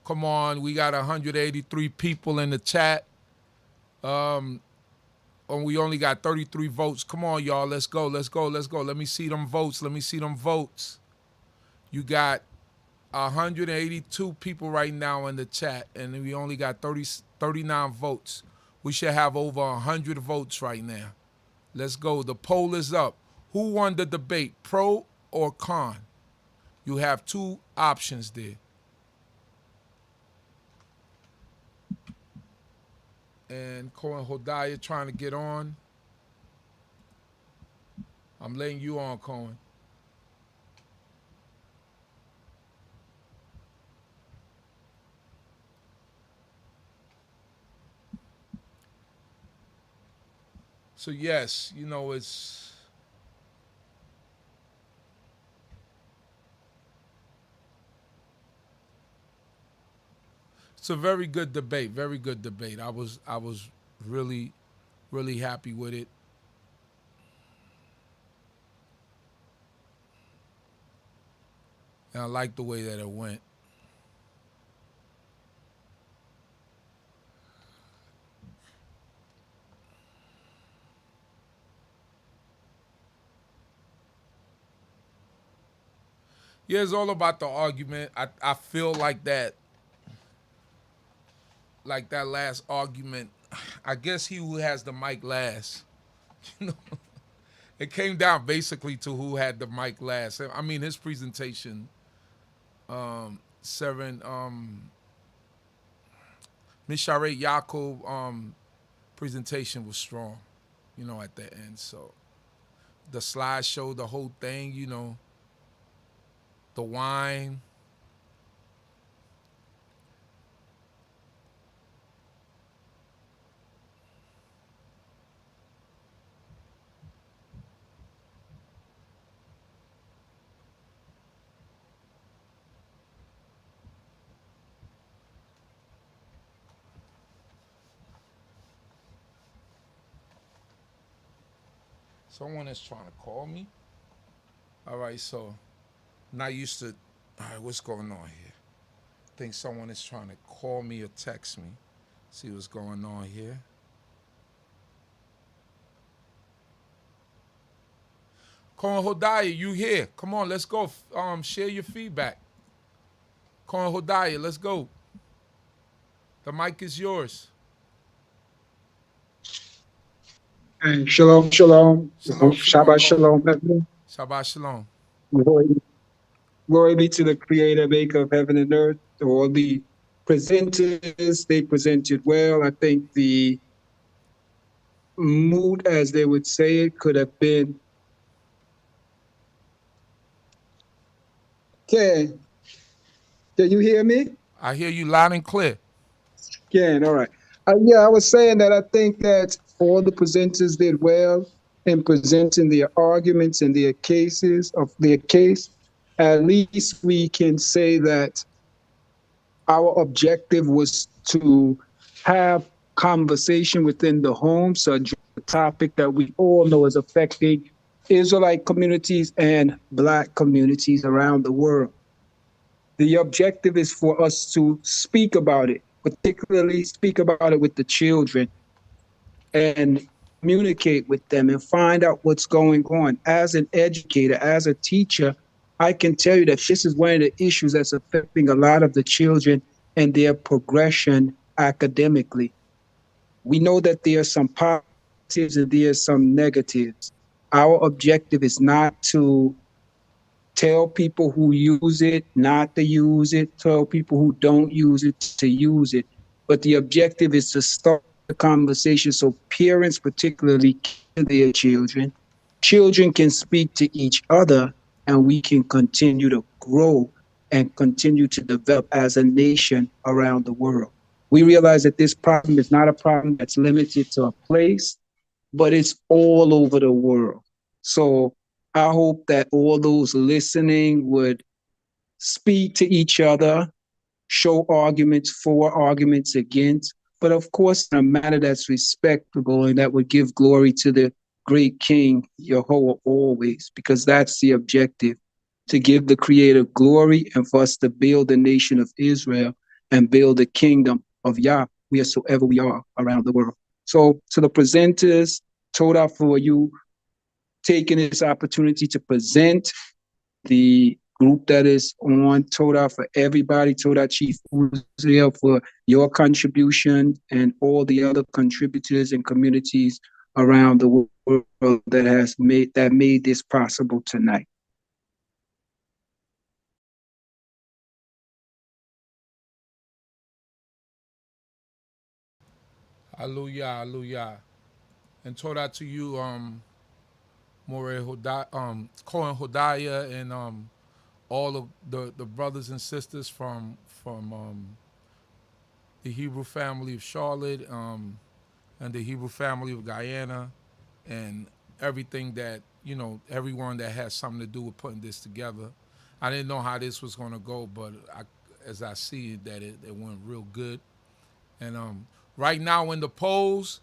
Come on, we got 183 people in the chat. And we only got 33 votes. Come on, y'all. Let's go. Let's go. Let's go. Let me see them votes. Let me see them votes. You got 182 people right now in the chat, and we only got 39 votes. We should have over 100 votes right now. Let's go. The poll is up. Who won the debate, pro or con? You have two options there. And Cohen Hodiah trying to get on. I'm letting you on, Cohen. So yes, you know, it's a very good debate, very good debate. I was really, really happy with it. And I like the way that it went. Yeah, it's all about the argument. I feel like that last argument, I guess he who has the mic last. You know, it came down basically to who had the mic last. I mean, his presentation, Misharet Yaakov presentation was strong, you know, at the end. So the slideshow, the whole thing, you know, the wine. Someone is trying to call me. All right, so not used to. All right, what's going on here? I think someone is trying to call me or text me. See what's going on here. Cohen Hodiah, you here? Come on, let's go. Share your feedback. Cohen Hodiah, let's go. The mic is yours. And shalom, shalom. Shalom, Shabbat shalom. shalom, everyone. Shabbat shalom. Glory be to the creator, maker of heaven and earth. To all the presenters, they presented well. I think the mood, as they would say it, could have been. Can you hear me? I hear you loud and clear. Can, all right. Yeah, I was saying that I think that all the presenters did well in presenting their arguments and their cases of their case. At least we can say that our objective was to have conversation within the home, so a topic that we all know is affecting Israelite communities and Black communities around the world. The objective is for us to speak about it, particularly speak about it with the children and communicate with them and find out what's going on. As an educator, as a teacher, I can tell you that this is one of the issues that's affecting a lot of the children and their progression academically. We know that there are some positives and there are some negatives. Our objective is not to tell people who use it not to use it, tell people who don't use it to use it. But the objective is to start the conversation so parents particularly can their children. Children can speak to each other and we can continue to grow and continue to develop as a nation around the world. We realize that this problem is not a problem that's limited to a place, but it's all over the world. So I hope that all those listening would speak to each other, show arguments for, arguments against, but of course in a manner that's respectable and that would give glory to the great King, Yehovah, always, because that's the objective, to give the Creator glory and for us to build the nation of Israel and build the kingdom of Yah, wheresoever we are around the world. So to the presenters, Toda, for you taking this opportunity to present, the group that is on, Toda for everybody, Toda Chief Uziel for your contribution and all the other contributors and communities around the world. world that made this possible tonight. Hallelujah, hallelujah. And told out to you, Cohen Hodaya, and all of the brothers and sisters from the Hebrew family of Charlotte, and the Hebrew family of Guyana, and everything that, everyone that has something to do with putting this together. I didn't know how this was going to go, but as I see it, that it went real good. And right now in the polls,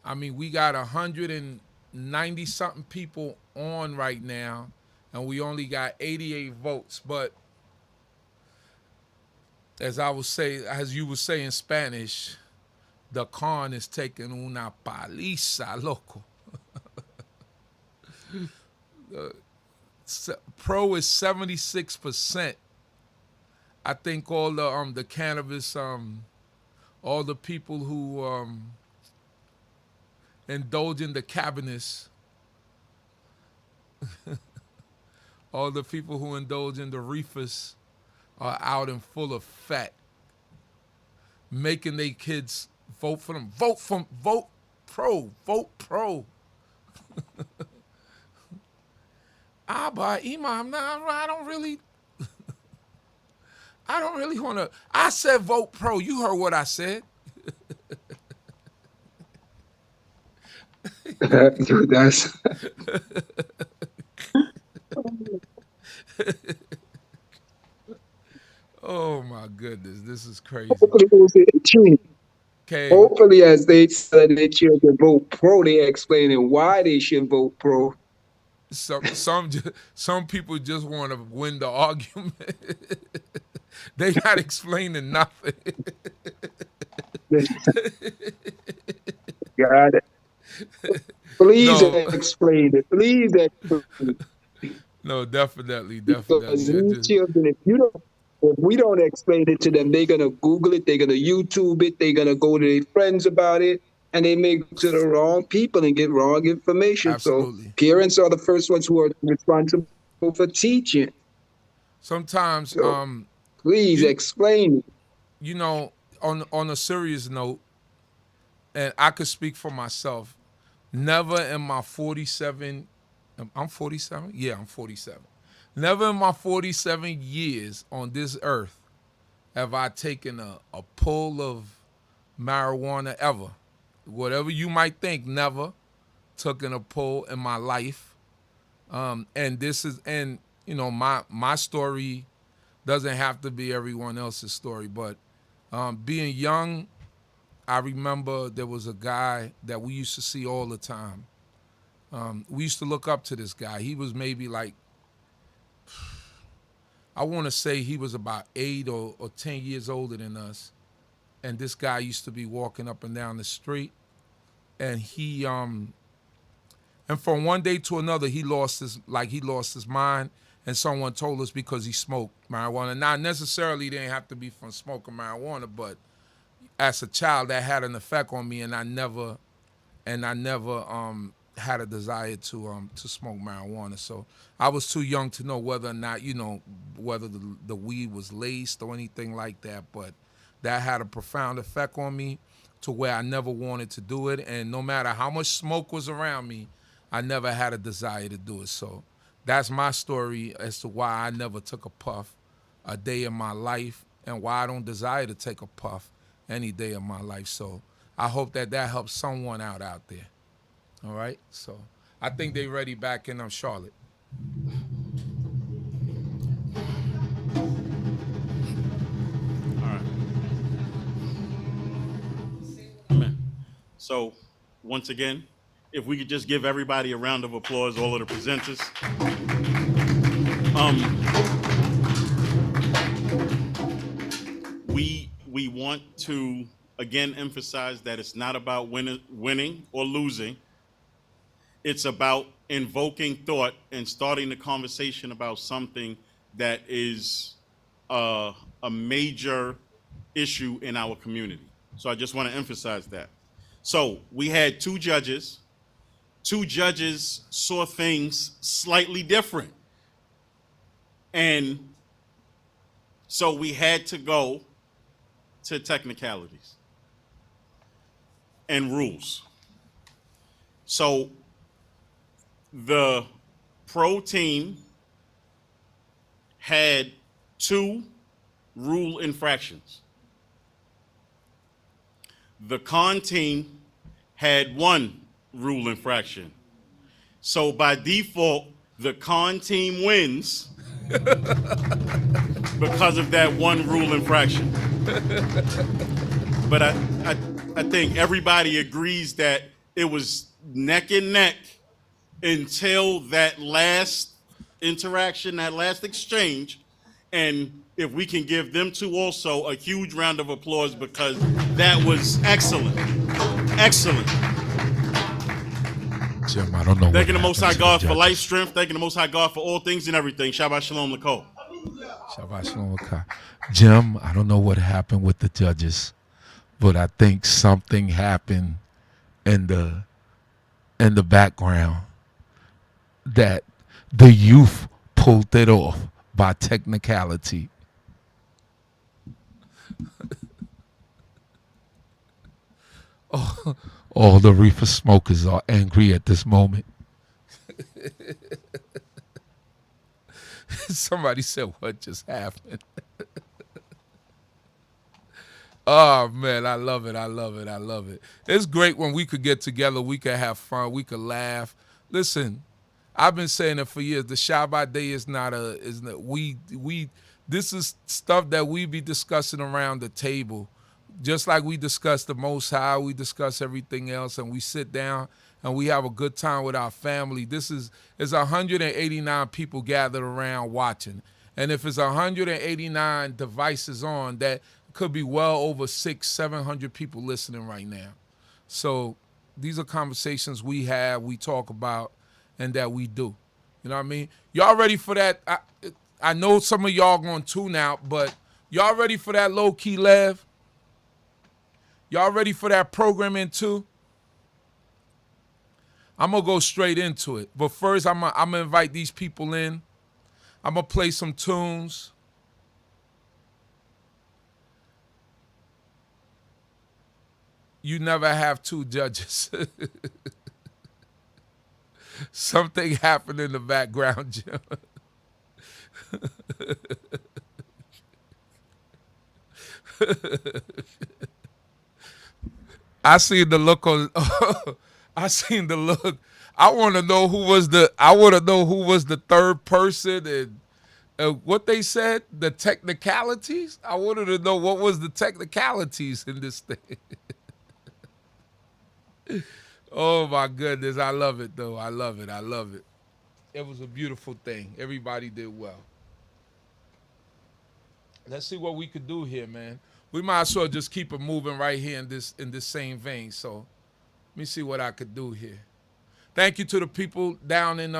I mean, we got 190 something people on right now, and we only got 88 votes. But as you would say in Spanish, the con is taking una paliza, loco. Pro is 76%. I think all the cannabis, all the people who indulge in the cabinets, all the people who indulge in the reefers are out and full of fat, making their kids vote for them. Vote pro. But Imam, I don't really want to. I said vote pro. You heard what I said. That's Oh my goodness, this is crazy. hopefully it was a team. Okay. Hopefully, as they said their children vote pro, they're explaining why they should vote pro. Some people just want to win the argument. They not explaining nothing. Got it. Please No. explain it. Please explain it. No, definitely. Because these children, if we don't explain it to them, they're gonna Google it, they're gonna YouTube it, they're gonna go to their friends about it, and they may go to the wrong people and get wrong information. Absolutely. So parents are the first ones who are responsible for teaching. Sometimes, So, please explain it. On a serious note, and I could speak for myself, never in my 47, I'm 47? Yeah, I'm 47. Never in my 47 years on this earth have I taken a pull of marijuana ever. Whatever you might think, never taken a pull in my life. And my story doesn't have to be everyone else's story, but being young, I remember there was a guy that we used to see all the time. We used to look up to this guy. He was maybe like, I want to say he was about 8 or 10 years older than us. And this guy used to be walking up and down the street. And he, and from one day to another, he lost his mind. And someone told us because he smoked marijuana. Not necessarily didn't have to be from smoking marijuana, but as a child, that had an effect on me, and I never had a desire to smoke marijuana. So I was too young to know whether or not, whether the weed was laced or anything like that. But that had a profound effect on me to where I never wanted to do it. And no matter how much smoke was around me, I never had a desire to do it. So that's my story as to why I never took a puff a day in my life, and why I don't desire to take a puff any day of my life. So I hope that helps someone out there. All right? So I think they're ready back in Charlotte. All right. Amen. So once again, if we could just give everybody a round of applause, all of the presenters. We want to again emphasize that it's not about winning or losing. It's about invoking thought and starting the conversation about something that is a major issue in our community. So I just want to emphasize that. So we had 2 judges, two judges saw things slightly different. And so we had to go to technicalities and rules. So the pro team had 2 rule infractions. The con team had 1 rule infraction. So by default, the con team wins because of that 1 rule infraction. But I think everybody agrees that it was neck and neck until that last interaction, that last exchange. And if we can give them 2 also a huge round of applause, because that was excellent. Excellent. Jim, I don't know. Thanking the Most High God for life, strength. Thanking the Most High God for all things and everything. Shabbat Shalom, Lecha. Shabbat Shalom, Lecha. Jim, I don't know what happened with the judges, but I think something happened in the background that the youth pulled it off by technicality. All the reefer smokers are angry at this moment. Somebody said, what just happened? Oh, man, I love it. I love it. I love it. It's great when we could get together. We could have fun. We could laugh. Listen, I've been saying it for years. The Shabbat day is not this is stuff that we be discussing around the table. Just like we discuss the Most High, we discuss everything else, and we sit down and we have a good time with our family. This is 189 people gathered around watching. And if it's 189 devices on, that could be well over 600-700 people listening right now. So these are conversations we have, we talk about, and that we do. You know what I mean? Y'all ready for that? I know some of y'all going to tune out, but y'all ready for that Lowkey Lev? Y'all ready for that Reprogramming Two? I'm going to go straight into it. But first, I'm going to invite these people in. I'm going to play some tunes. You never have 2 judges. Something happened in the background, Jim. I seen the look on. I seen the look. I want to know who was the. I want to know who was the third person and what they said. The technicalities. I wanted to know what was the technicalities in this thing. Oh my goodness, I love it though. I love it. I love it. It was a beautiful thing. Everybody did well. Let's see what we could do here, man. We might as well just keep it moving right here in this same vein. So let me see what I could do here. Thank you to the people down in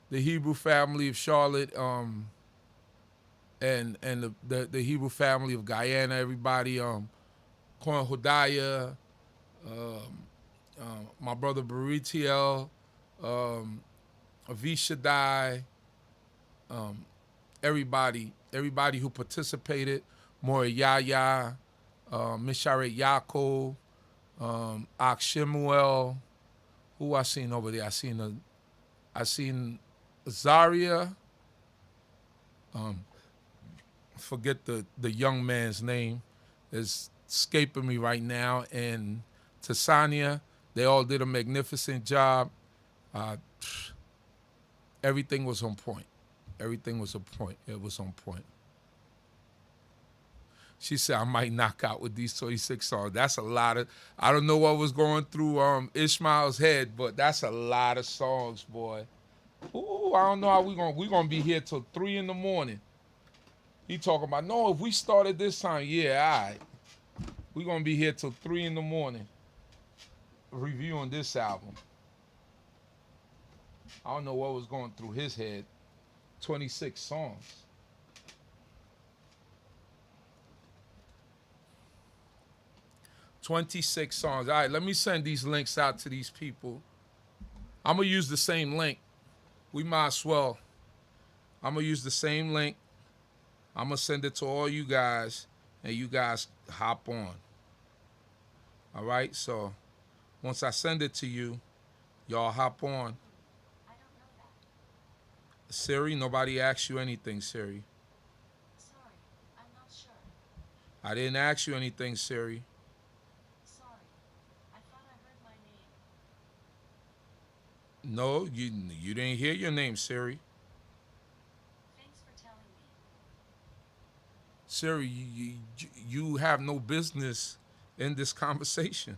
the Hebrew family of Charlotte, and the Hebrew family of Guyana, everybody, Kohen Hodaya, my brother Baritiel, Avishadai, everybody who participated, Mori Yaya, Misharet Yaakov, Ak Shemuel, who I seen over there? I seen Zaria. Forget the young man's name. It's escaping me right now. And Tasania, they all did a magnificent job. Everything was on point. Everything was on point. It was on point. She said, I might knock out with these 26 songs. That's a lot of, I don't know what was going through Ishmael's head, but that's a lot of songs, boy. Ooh, I don't know how we're gonna be here till 3 in the morning. He talking about, no, if we started this time, yeah, all right. We're gonna be here till 3 in the morning reviewing this album. I don't know what was going through his head. 26 songs. All right, let me send these links out to these people I'm gonna use the same link. We might as well. I'm gonna use the same link. I'm gonna send it to all you guys, and you guys hop on. All right. So once I send it to you, y'all hop on. Siri, nobody asked you anything, Siri. Sorry, I'm not sure. I didn't ask you anything, Siri. Sorry, I thought I heard my name. No, you didn't hear your name, Siri. Thanks for telling me. Siri, you have no business in this conversation.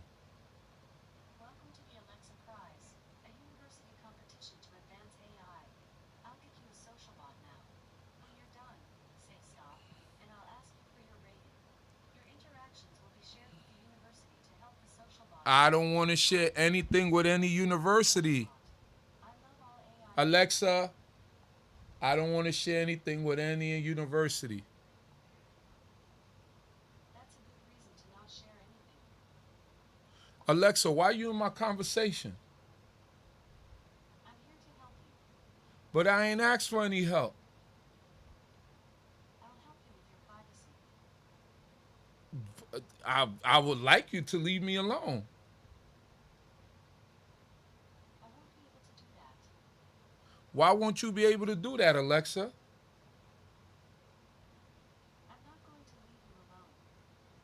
Welcome to the Alexa Prize, a university competition to advance AI. I'll get you a social bot now. When you're done, say stop, and I'll ask you for your rating. Your interactions will be shared with the university to help the social bot. I don't want to share anything with any university. I love all AI. Alexa, I don't want to share anything with any university. That's a good reason to not share anything. Alexa, why are you in my conversation? I'm here to help you. But I ain't asked for any help. I'll help you with your privacy. I would like you to leave me alone. I won't be able to do that. Why won't you be able to do that, Alexa? I'm not going to leave you alone.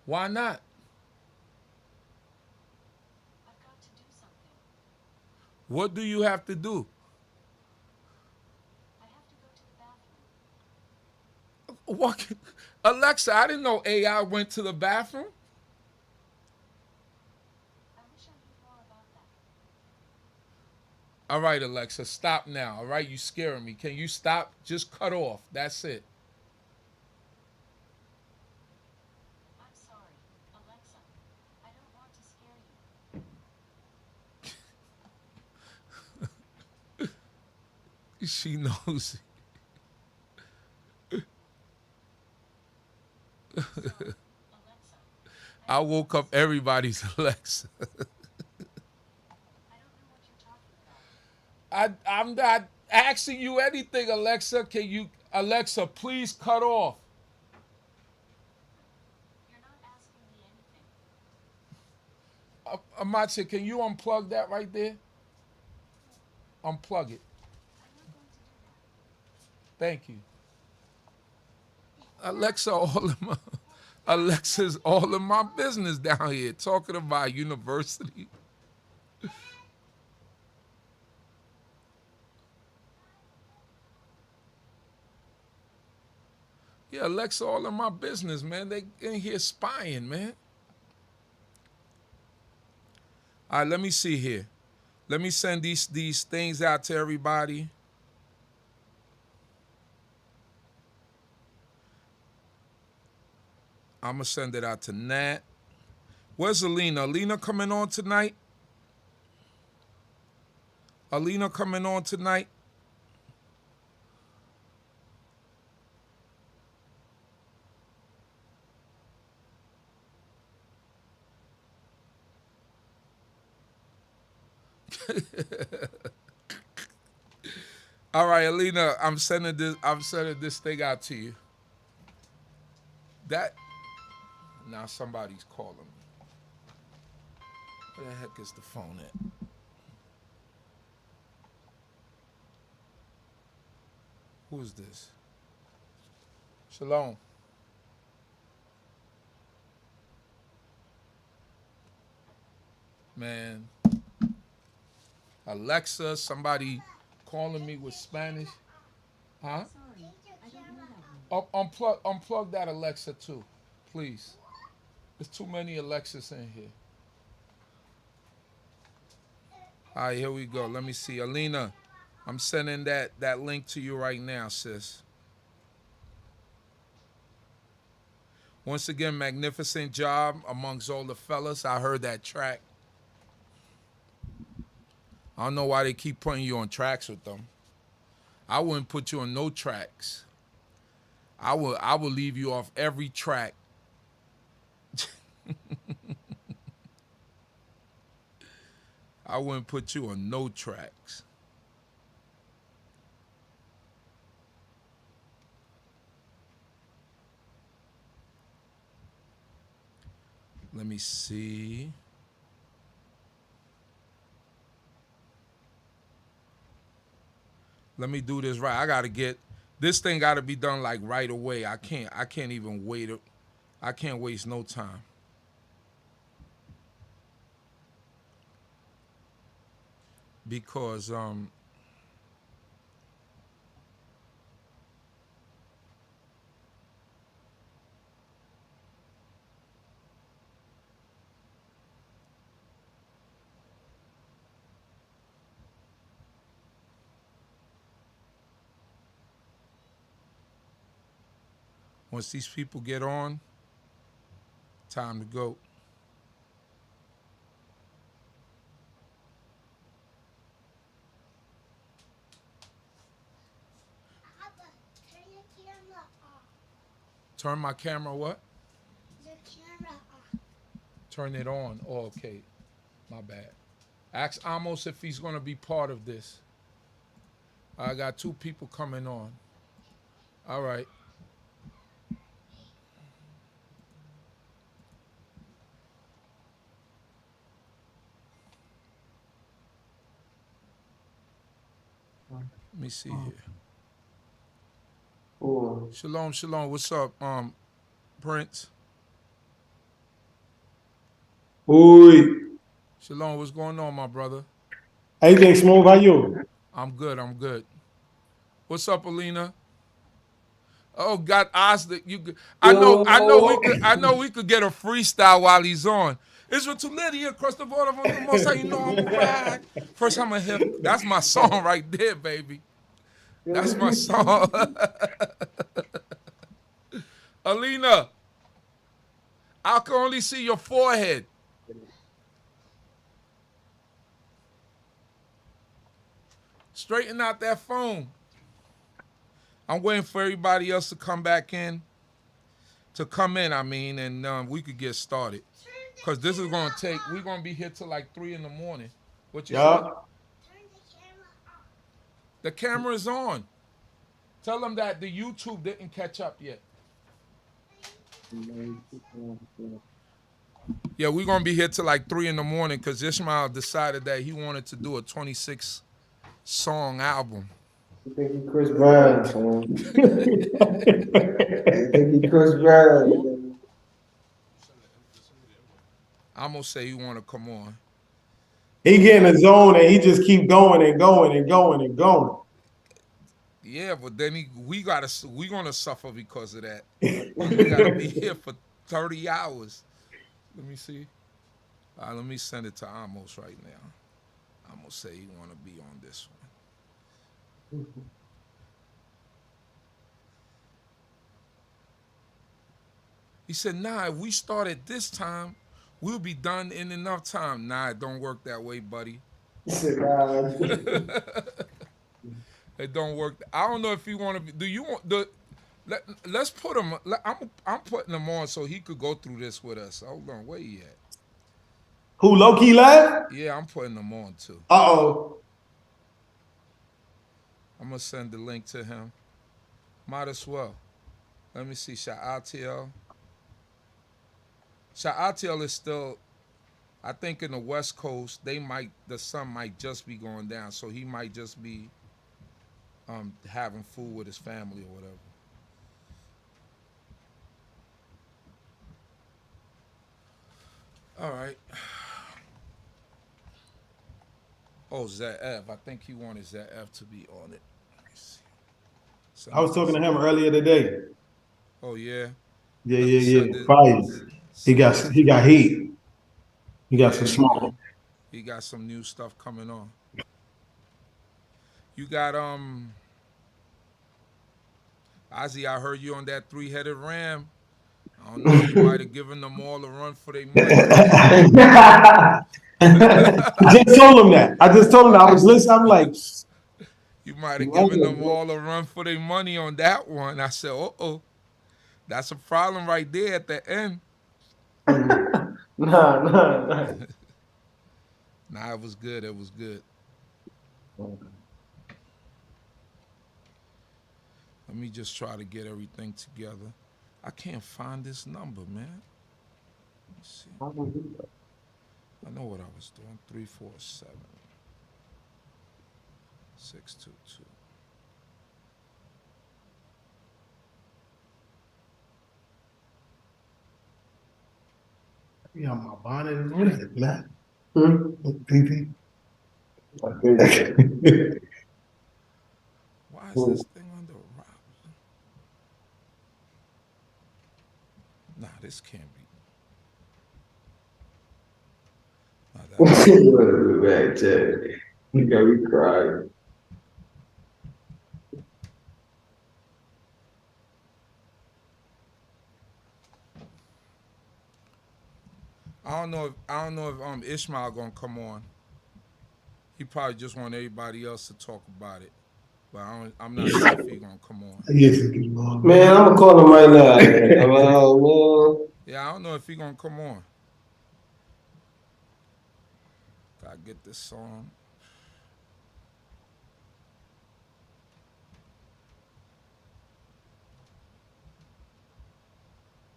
Why not? I've got to do something. What do you have to do? I have to go to the bathroom. What? Alexa, I didn't know AI went to the bathroom. I wish I knew more about that. All right, Alexa, stop now. All right, you scaring me. Can you stop? Just cut off. That's it. I'm sorry, Alexa. I don't want to scare you. She knows. Alexa, I woke up everybody's Alexa. I don't know what you're talking about. I'm not asking you anything, Alexa. Alexa, please cut off. You're not asking me anything. Amache, can you unplug that right there? Unplug it. I'm not going to do that. Thank you. Alexa's all in my business down here, talking about university. Yeah, Alexa all in my business, man. They in here spying, man. All right, let me see here. Let me send these things out to everybody. I'm going to send it out to Nat. Where's Alina? Alina coming on tonight? Alina coming on tonight? All right, Alina, I'm sending this thing out to you. Now somebody's calling me. Where the heck is the phone at? Who is this? Shalom. Man. Alexa, somebody calling me with Spanish. Huh? Sorry, I don't know that one. Unplug that Alexa too, please. There's too many Alexas in here. All right, here we go. Let me see. Alina, I'm sending that link to you right now, sis. Once again, magnificent job amongst all the fellas. I heard that track. I don't know why they keep putting you on tracks with them. I wouldn't put you on no tracks. I will leave you off every track. I wouldn't put you on no tracks. Let me see. Let me do this right. I gotta get this thing. Got to be done like right away. I can't even wait. I can't waste no time. Because once these people get on, time to go. Turn my camera what? The camera off. Turn it on. Oh, okay. My bad. Ask Amos if he's going to be part of this. I got 2 people coming on. All right. Let me see here. Cool. Shalom, shalom. What's up, Prince? Oi. Shalom, what's going on, my brother? Everything smooth? How you? I'm good, I'm good. What's up, Alina? Oh, got AzDaDon. I know we could get a freestyle while he's on. Israel to Lydia across the border from the most how you know I'm a ride. First time I hear that's my song right there, baby. That's my song. Alina, I can only see your forehead. Straighten out that phone. I'm waiting for everybody else to come back in. And we could get started. Because this is going to take, we're going to be here till like 3 in the morning. What you said? The camera is on. Tell them that the YouTube didn't catch up yet. Yeah, we're going to be here till like 3 in the morning because Ishmael decided that he wanted to do a 26-song album. I think he Chris Brown, man. I think he Chris Brown. I'm going to say he want to come on. He get in the zone and he just keep going and going and going and going. Yeah, but then we gonna suffer because of that. We gotta be here for 30 hours. Let me see. All right, let me send it to Amos right now. I'm gonna say he wanna be on this one. He said, nah, if we start at this time, we'll be done in enough time. Nah, it don't work that way, buddy. It don't work. I don't know if you want to. Do you want the? Let's put him. I'm putting him on so he could go through this with us. Hold on, where he at? Who, Lowkey Lev? Yeah, I'm putting him on too. Uh-oh. I'm gonna send the link to him. Might as well. Let me see. Sha'atiel. Sha'atiel is still. I think in the West Coast, the sun might just be going down, so he might just be. Having food with his family or whatever. All right. Oh, Ze'ev. I think he wanted Ze'ev to be on it. Let me see. I was talking to him earlier today. Oh yeah. Yeah. Fire. He got heat. He got some smoke. He got some new stuff coming on. You got Ozzy, I heard you on that 3-headed ram. I don't know, you might have given them all a run for their money. I just told him that. I was listening. I'm like, you might have given them all a run for their money on that one. I said, uh-oh. That's a problem right there at the end. Nah. Nah, it was good. It was good. Let me just try to get everything together. I can't find this number, man. Let's see. I know what I was doing. 347 622. Yeah, my bonnet and everything, man. PP. Why is this thing under Rob? Nah, this can't be. Nah, Back to you got me crying. I don't know if Ishmael gonna come on. He probably just want everybody else to talk about it, but I'm not sure if he gonna come on. Yes, man, I'm gonna call him right now. Man. Yeah, I don't know if he gonna come on. Gotta get this song.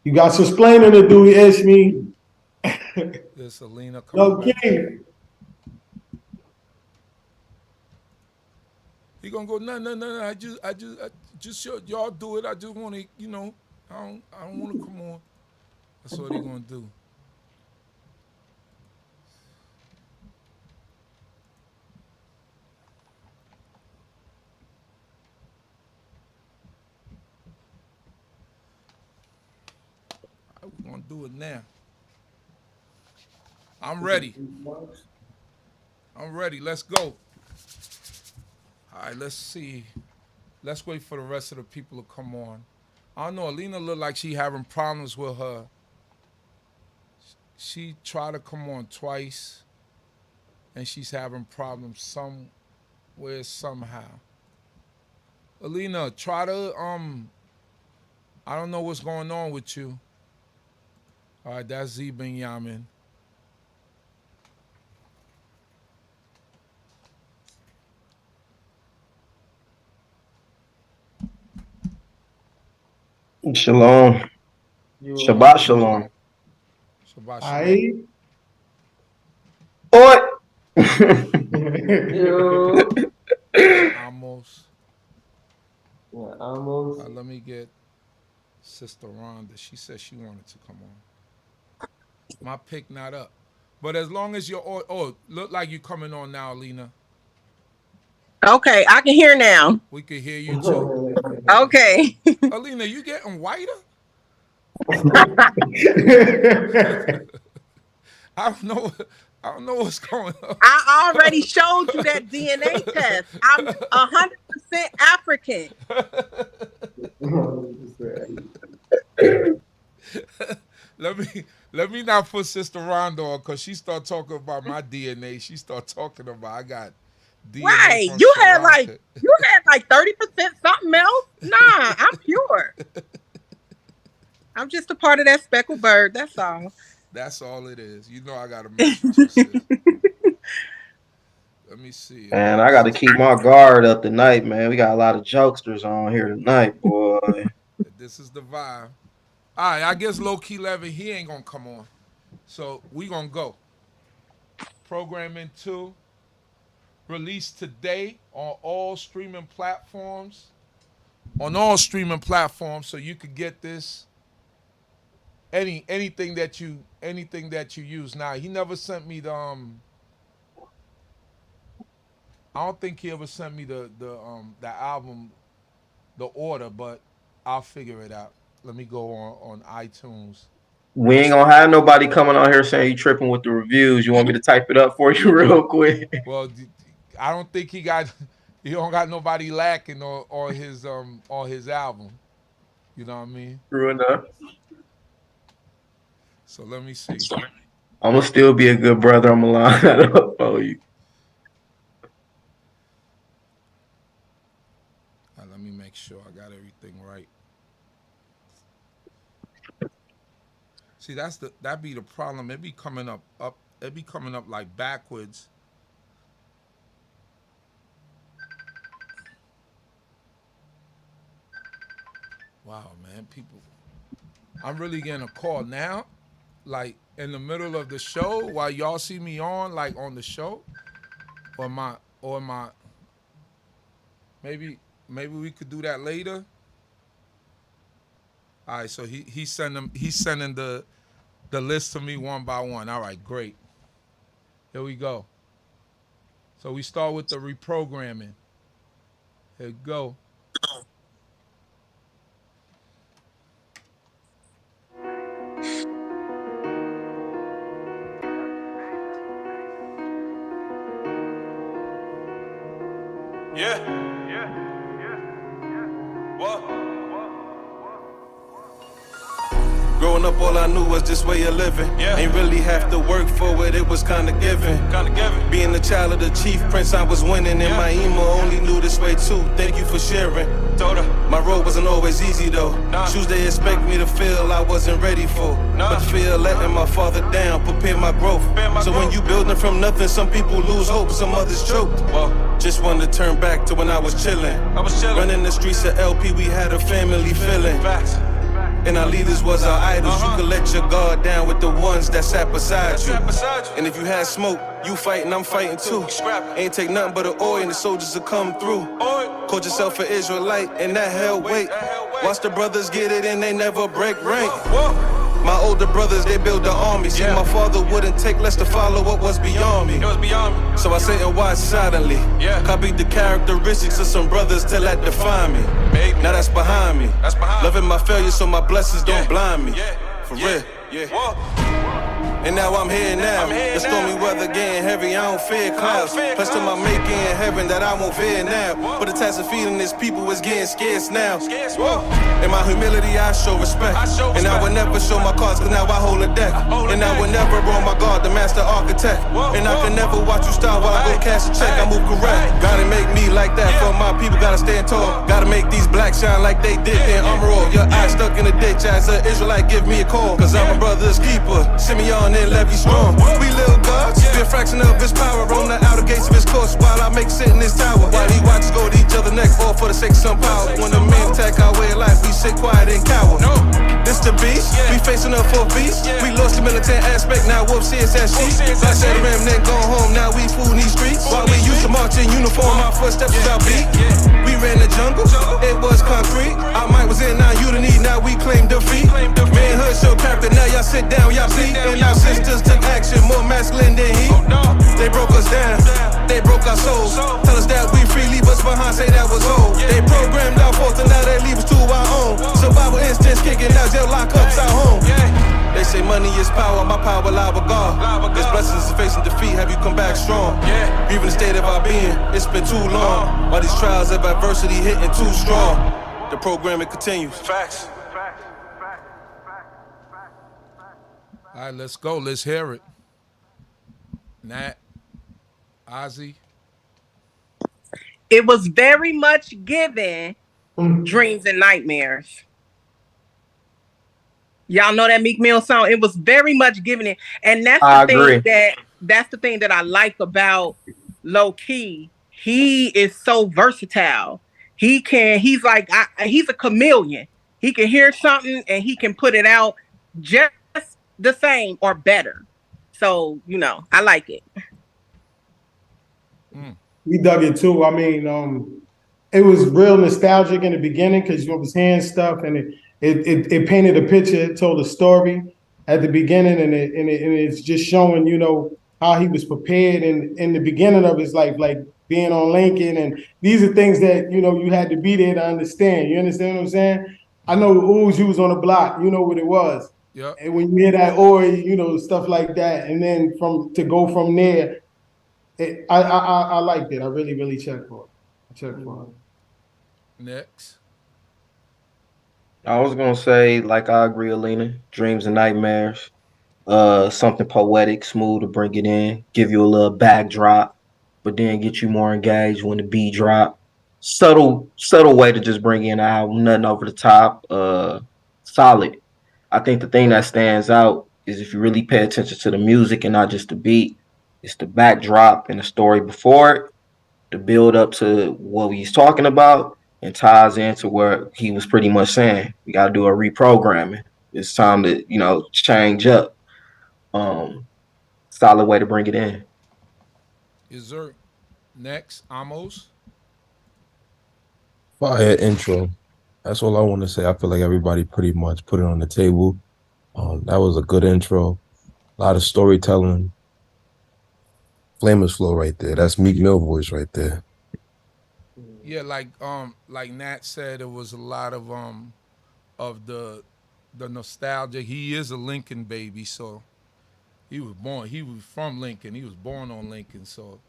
You got some explaining to do, Ishmi. There's Alina coming back. King. He gonna go, no. I just y'all do it. I just want to, I don't want to come on. That's what he gonna do. We're gonna do it now. I'm ready. Let's go. All right, let's see. Let's wait for the rest of the people to come on. I don't know. Alina look like she having problems with her. She tried to come on twice, and she's having problems somewhere, somehow. Alina, try to, I don't know what's going on with you. All right, that's Binyamin. Shalom. Shabbat shalom. Shabbat shalom. Almost. Yeah, almost. Let me get Sister Rhonda. She said she wanted to come on. My pick not up. But as long as you're, look like you're coming on now, Alina. Okay, I can hear now. We can hear you too. Okay. Alina, you getting whiter? I don't know what's going on. I already showed you that DNA test. I'm 100% African. Let me not put Sister Rhonda on because she start talking about my DNA. She start talking about I got DNA. Right. From You Sri had Lanka. like 30% something else. Nah, I'm pure. I'm just a part of that speckled bird. That's all. That's all it is. You know I gotta mess with you, sis. Let me see. Man, I got to keep my guard up tonight, man. We got a lot of jokesters on here tonight, boy. This is the vibe. All right, I guess Lowkey Lev, he ain't gonna come on. So we gonna go. Programming 2, released today on all streaming platforms. So you could get this anything that you use. Now he never sent me the I don't think he ever sent me the album, the order, but I'll figure it out. Let me go on iTunes. We ain't gonna have nobody coming on here saying you tripping with the reviews. You want me to type it up for you real quick? Well, I don't think he don't got nobody lacking on his album. You know what I mean? True enough. So let me see. I'm gonna still be a good brother. I'm gonna line that up for you. Let me make sure I got everything right. See, that be the problem. It be coming up. It be coming up like backwards. Wow, man, people. I'm really getting a call now, like in the middle of the show while y'all see me on, like on the show, or my. Maybe we could do that later. All right, so he's sending the list to me one by one. All right, great. Here we go. So we start with the reprogramming. Here we go. Growing up, all I knew was this way of living. Ain't really have to work for it, it was kinda given. Being the child of the chief prince, I was winning. And my emo only knew this way too. Thank you for sharing. My road wasn't always easy though. Shoes they expect me to fill, I wasn't ready for. But fear letting my father down, prepare my growth. So when you building from nothing, some people lose hope, some others choked. Just wanted to turn back to when I was chilling. Running the streets of LP, we had a family feeling. And our leaders was our idols. You could let your guard down with the ones that sat beside you. And if you had smoke, you fighting, I'm fighting too. Ain't take nothing but an oil and the soldiers will come through. Called yourself an Israelite and that held weight. Watch the brothers get it and they never break rank. My older brothers, they build the army. See, my father wouldn't take less to follow what was beyond me. So I sit and watch silently. Copied the characteristics of some brothers till that define me. Now that's behind me. Loving my failure so my blessings don't blind me. For real. And now I'm here now. The stormy weather getting heavy, I don't fear clouds. Plus to my maker in heaven that I won't fear now. But the task of feeding this people is getting scarce now. In my humility, I show respect. And I will never show my cards, cause now I hold a deck. And I will never roll my guard, the master architect. And I can never watch you start while I go cash a check. I move correct. Gotta make me like that for my people, gotta stand tall. Gotta make these blacks shine like they did in armor all. Your eyes stuck in the ditch as an Israelite, give me a call. Cause I'm a brother's keeper. Simeon and Levi strong. We little gods, be a fraction of his power. On the outer gates of his course while I make sit in his tower. While he watches go to each other neck, all for the sake of some power. When the men attack our way of life, we sit quiet and cower. This the beast, we facing up for beast. We lost the militant aspect, now whoop see us as sheep. I said to him, then go home, now we fool in these streets. While we used to march in uniform, our footsteps was our beat. We ran the jungle, it was concrete. Our might was in our unity, now we claim defeat. Manhood show character, now y'all sit down, y'all plead. And our sisters took action, more masculine than he. They broke us down, they broke our souls. Tell us that we free, leave us behind, say that was old. They programmed our faults and now they leave us to our own. Survival instincts kicking out, jail lockups our home. They say money is power, my power lie with God. His blessings is facing defeat, have you come back strong? Grieving the state of our being, it's been too long. While these trials of adversity hitting too strong. The programming continues. Facts. All right, let's go. Let's hear it. Nat, Ozzy. It was very much given dreams and nightmares. Y'all know that Meek Mill song? It was very much given it. And that's the thing that I like about Lowkey. He is so versatile. He's a chameleon. He can hear something and he can put it out just the same or better. So, I like it. We dug it too. I mean, it was real nostalgic in the beginning because you was hearing stuff and it painted a picture, it told a story at the beginning, and it's just showing, how he was prepared in the beginning of his life, like being on Lincoln, and these are things that you had to be there to understand. You understand what I'm saying? I know Ooze, you was on the block, you know what it was. Yeah. And when you hear that Ori, stuff like that, and then to go from there, I liked it. I really checked for it. Next. I was gonna say, I agree, Alina. Dreams and nightmares. Something poetic, smooth to bring it in, give you a little backdrop, but then get you more engaged when the beat drop. Subtle way to just bring in an album, nothing over the top. Solid. I think the thing that stands out is if you really pay attention to the music and not just the beat, it's the backdrop and the story before it, the build up to what he's talking about, and ties into where he was pretty much saying, we got to do a reprogramming. It's time to, change up. Solid way to bring it in. Is there next, Amos? Fire intro. That's all I want to say. I feel like everybody pretty much put it on the table. That was a good intro. A lot of storytelling. Flamers flow right there. That's Meek Mill voice right there. Yeah, like Nat said, it was a lot of the nostalgia. He is a Lincoln baby, so he was from Lincoln. He was born on Lincoln, so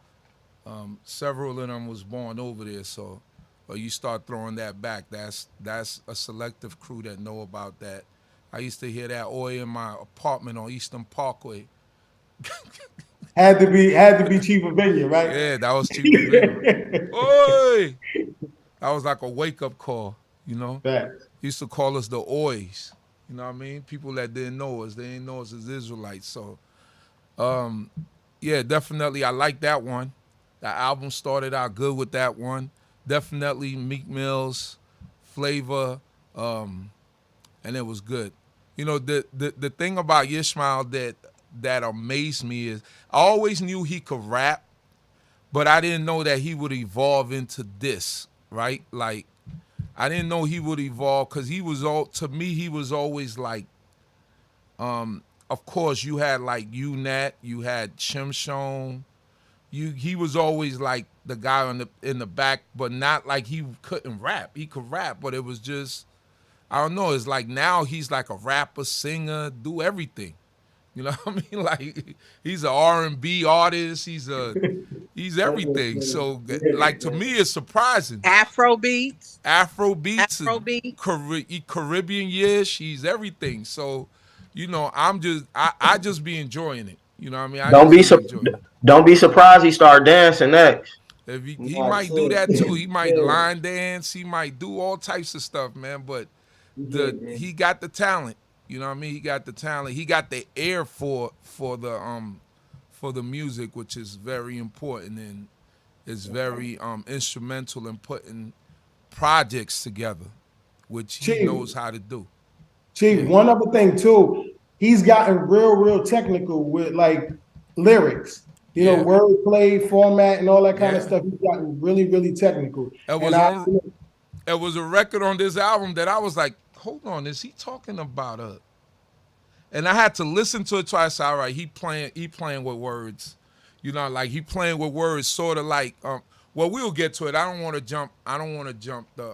several of them was born over there. So you start throwing that back. That's a selective crew that know about that. I used to hear that in my apartment on Eastern Parkway. Had to be Chief Vinya, right? Yeah, that was Chief Vinya. Oi! That was like a wake-up call, Facts. Used to call us the Oys. You know what I mean? People that didn't know us, they didn't know us as Israelites. So, yeah, definitely I like that one. The album started out good with that one. Definitely Meek Mill's flavor, and it was good. The thing about YisraEl that amazed me is I always knew he could rap, but I didn't know that he would evolve into this, right? Like, I didn't know he would evolve because he was always like, of course, you had like UNAT, you had Shem. He was always like the guy in the back, but not like he couldn't rap. He could rap, but it was just, I don't know. It's like now he's like a rapper, singer, do everything. You know what I mean? Like he's an R&B artist. He's everything. So like to me, it's surprising. Afro beats, Caribbean-ish. He's everything. So, I just be enjoying it. You know what I mean? Don't be surprised he start dancing next. If he might do that too. He might line dance. He might do all types of stuff, man. But he got the talent. You know what I mean? He got the talent. He got the ear for the music, which is very important and is very instrumental in putting projects together, which he knows how to do. Chief, one other thing too, he's gotten real technical with like lyrics, wordplay, format, and all that kind of stuff. He's gotten really technical. It was a record on this album that I was like, hold on, is he talking about a? And I had to listen to it twice. All right, he playing with words, like he playing with words, sort of like. Well, we'll get to it. I don't want to jump the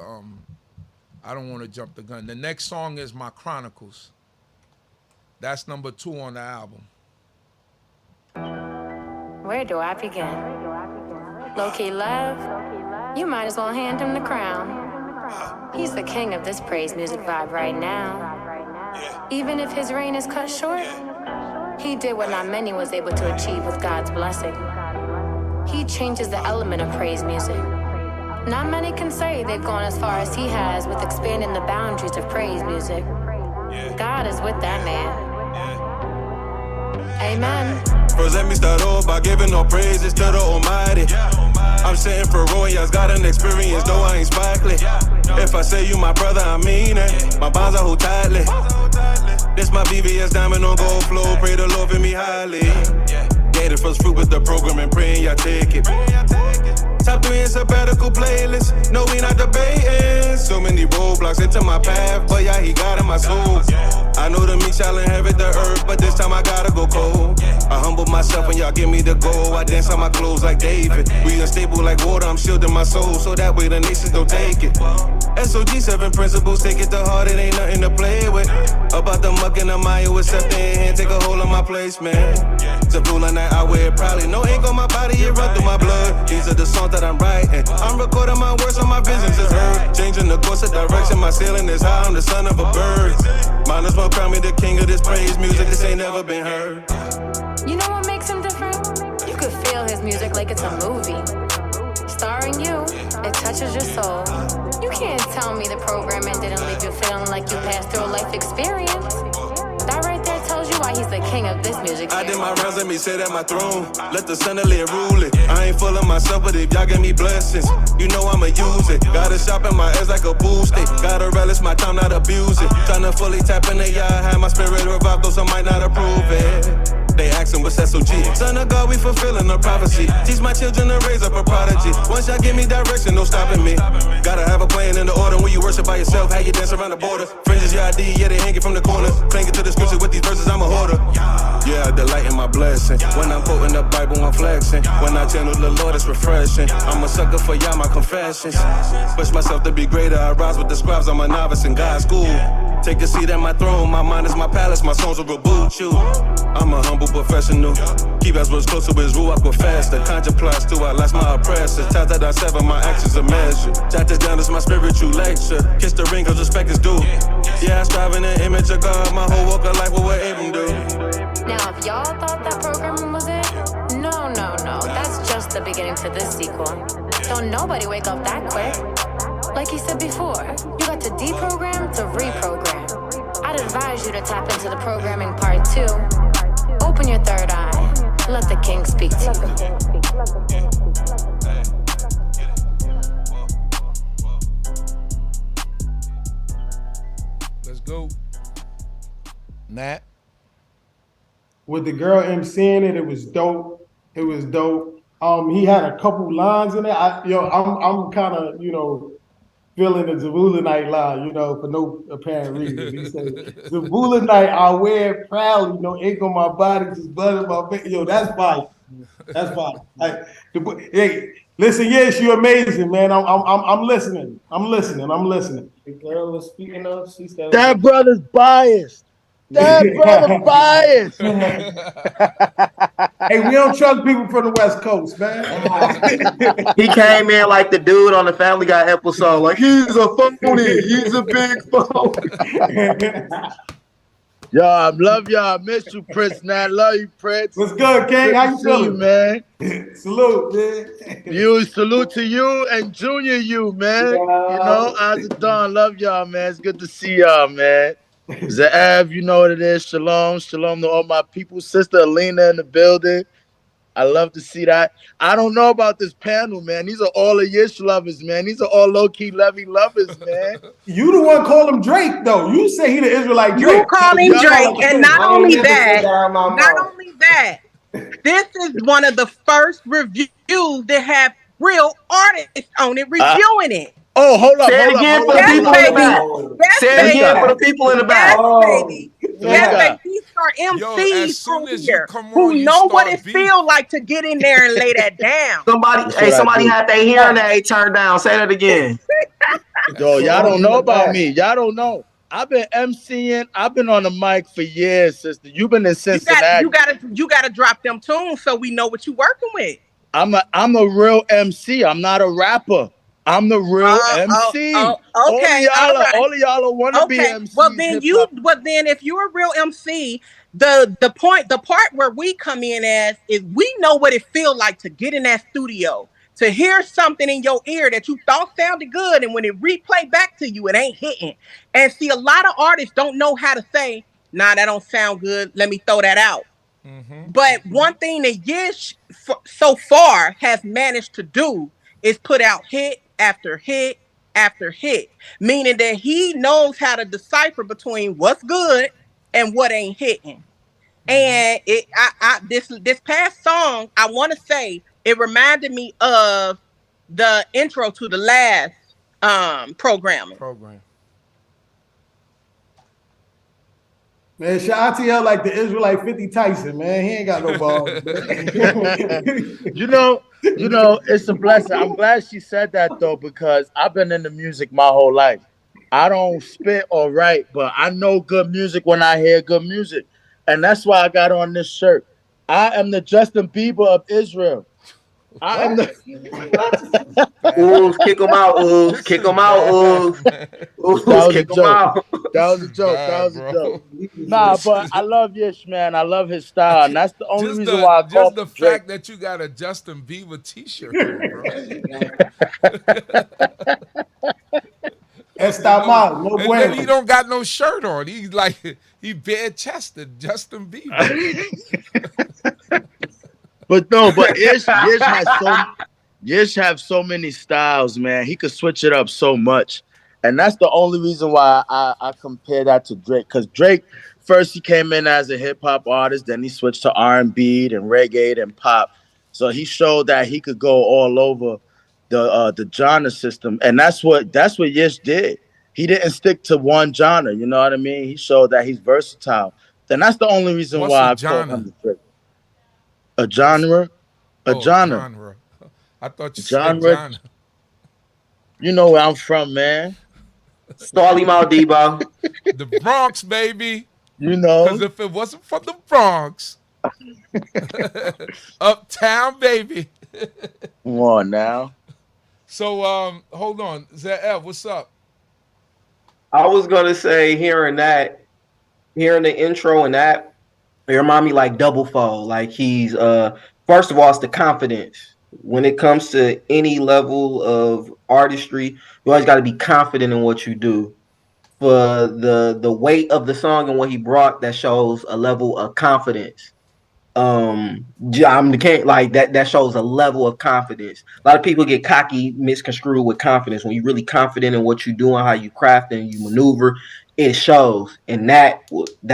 gun. The next song is my Chronicles. That's number 2 on the album. Where do I begin? Lowkey Lev, you might as well hand him the crown. He's the king of this praise music vibe right now. Even if his reign is cut short, he did what not many was able to achieve with God's blessing. He changes the element of praise music. Not many can say they've gone as far as he has with expanding the boundaries of praise music. God is with that man. Amen. First, let me start off by giving all praises to the Almighty. I'm sitting for royals, got an experience, though I ain't sparkly. If I say you my brother, I mean it. My bonds I hold tightly. This my VVS diamond on gold flow. Pray the Lord for me highly. Gated first fruit with the program and praying y'all take it. Top 3 in sabbatical playlist. No, we not debating. So many roadblocks into my path, but yeah, he got in my soul. I know the meek shall inherit the earth, but this time I gotta go cold. I humble myself when y'all give me the goal. I dance on my clothes like David. We unstable like water, I'm shielding my soul, so that way the nations don't take it. SOG 7 principles, take it to heart, it ain't nothing to play with. About the muck and the mire, accept it in hand, take a hold of my place, man. It's a blue line that I wear proudly. No ink on my body, it run through my blood. These are the songs that I'm writing. I'm recording my words so my visions is heard. Changing the course of direction, my ceiling is high, I'm the son of a bird. Might as well crown me the king of this praise music, this ain't never been heard. You know what makes him different? You could feel his music like it's a movie. starring you, it touches your soul. You can't tell me the programming didn't leave you feeling like you passed through a life experience. That right there tells you why he's the king of this music. I did my rounds, let me sit at my throne. Let the chandelier rule it. I ain't full of myself, but if y'all give me blessings, you know I'ma use it. Gotta shop in my ass like a boost it. Gotta relish my time, not abuse it. Tryna fully tap in the yard, have my spirit revive, though some might not approve it. They asking what's SOG. Son of God, we fulfilling a prophecy. Teach my children to raise up a prodigy. Once y'all give me direction, no stopping me. Gotta have a plan in the order. When you worship by yourself, how you dance around the border. Fringes your ID, yeah, they hanging from the corner. Clinging to the scripture with these verses, I'm a hoarder. Yeah, I delight in my blessing. When I'm quoting the Bible, I'm flexing. When I channel the Lord, it's refreshing. I'm a sucker for y'all, my confessions. Push myself to be greater. I rise with the scribes, I'm a novice in God's school. Take a seat at my throne, my mind is my palace, my songs will reboot you. I'm a humble professional. Keep us close to his rule, I go faster. Contemplate to outlast my oppressors. Times that I sever, my actions are measured. Jotted down is my spiritual lecture. Kiss the ring, cause respect is due. Yeah, I strive in the image of God. My whole walk of life, what we're able to do. Now, if y'all thought that programming was it, no. That's just the beginning to this sequel. Don't nobody wake up that quick. Like he said before, you got to deprogram to reprogram. I'd advise you to tap into the programming part 2. Open your third eye. Let the king speak to you. Let's go. Nat. With the girl emceeing it, it was dope. He had a couple lines in it. I'm kind of, feeling the Zabulonite line, for no apparent reason. He said, Zabulonite, I wear it proudly, no ink on my body, just blood in my face. That's fine. That's fine. Hey, listen, yes, you're amazing, man. I'm listening. The girl was speaking of, she said, that brother's biased. That brother biased. Hey, we don't trust people from the West Coast, man. He came in like the dude on the Family Guy episode, like he's a phony, he's a big phony. Y'all, love y'all. Miss you, Prince. Nat, love you, Prince. What's good, King? How you feeling, man? Salute, man. Salute to you and Junior you, man. AzDaDon, love y'all, man. It's good to see y'all, man. Ze'ev, you know what it is. Shalom to all my people. Sister Alina in the building. I love to see that. I don't know about this panel, man. These are all of Yish lovers, man. These are all Lowkey Lev lovers, man. You the one call him Drake, though. You say he the Israelite Drake. You call him Drake, and not only that, this is one of the first reviews that have real artists on it reviewing it. Oh, hold up. Say it again for the people in the back. Say it again for the people in the back. Yes, baby. These are MCs from here who know what it feels like to get in there and lay that down. Somebody had their hearing aid turned down. Say that again. Yo, y'all don't know about me. Y'all don't know. I've been MCing. I've been on the mic for years, sister. You've been in Cincinnati. You gotta drop them tunes so we know what you're working with. I'm a real MC. I'm not a rapper. I'm the real MC. Okay, all of y'all want to be MCs. Well, then if you're a real MC, the part where we come in as is we know what it feels like to get in that studio, to hear something in your ear that you thought sounded good, and when it replay back to you, it ain't hitting. And see, a lot of artists don't know how to say, nah, that don't sound good. Let me throw that out. Mm-hmm. But one thing that Yish so far has managed to do is put out hit after hit after hit, meaning that he knows how to decipher between what's good and what ain't hitting. And this past song, I want to say it reminded me of the intro to the last programming. Man, shout out to y'all like the Israelite 50 Tyson, man. He ain't got no balls. You know, it's a blessing. I'm glad she said that though, because I've been into music my whole life. I don't spit or write, but I know good music when I hear good music. And that's why I got on this shirt. I am the Justin Bieber of Israel. I am the. Ooh, kick him out, ooh, This kick is him out, ooh. bad, man. Ooh, That was a kick him joke. out. That was This a is joke. That bad, was a bro. joke. Nah, This but is- I love Yish, man. I love his style, and that's the only reason why I call just the him Drake. fact that you got a Justin Bieber T-shirt on, bro. Está mal, no And then he bueno. don't got no shirt on. He's like he bare chested, Justin Bieber. But no, but Yish have so many styles, man. He could switch it up so much. And that's the only reason why I compare that to Drake. Because Drake, first he came in as a hip-hop artist, then he switched to R&B and reggae and pop. So he showed that he could go all over the genre system. And that's what Yish did. He didn't stick to one genre, you know what I mean? He showed that he's versatile. And that's the only reason What's why a I call genre? him the Drake. A genre? A genre. I thought you said Genre. genre. You know where I'm from, man. Starly Maldebo. The Bronx, baby. You know. Because if it wasn't for the Bronx, Uptown, baby. Come on now. So hold on. Ze'ev, what's up? I was gonna say hearing the intro and that, it remind me like Double Fold. Like he's first of all, it's the confidence. When it comes to any level of artistry, you always gotta be confident in what you do. For the weight of the song and what he brought, that shows a level of confidence. Like that shows a level of confidence. A lot of people get cocky, misconstrued with confidence. When you're really confident in what you're doing, how you craft and you maneuver, it shows. And that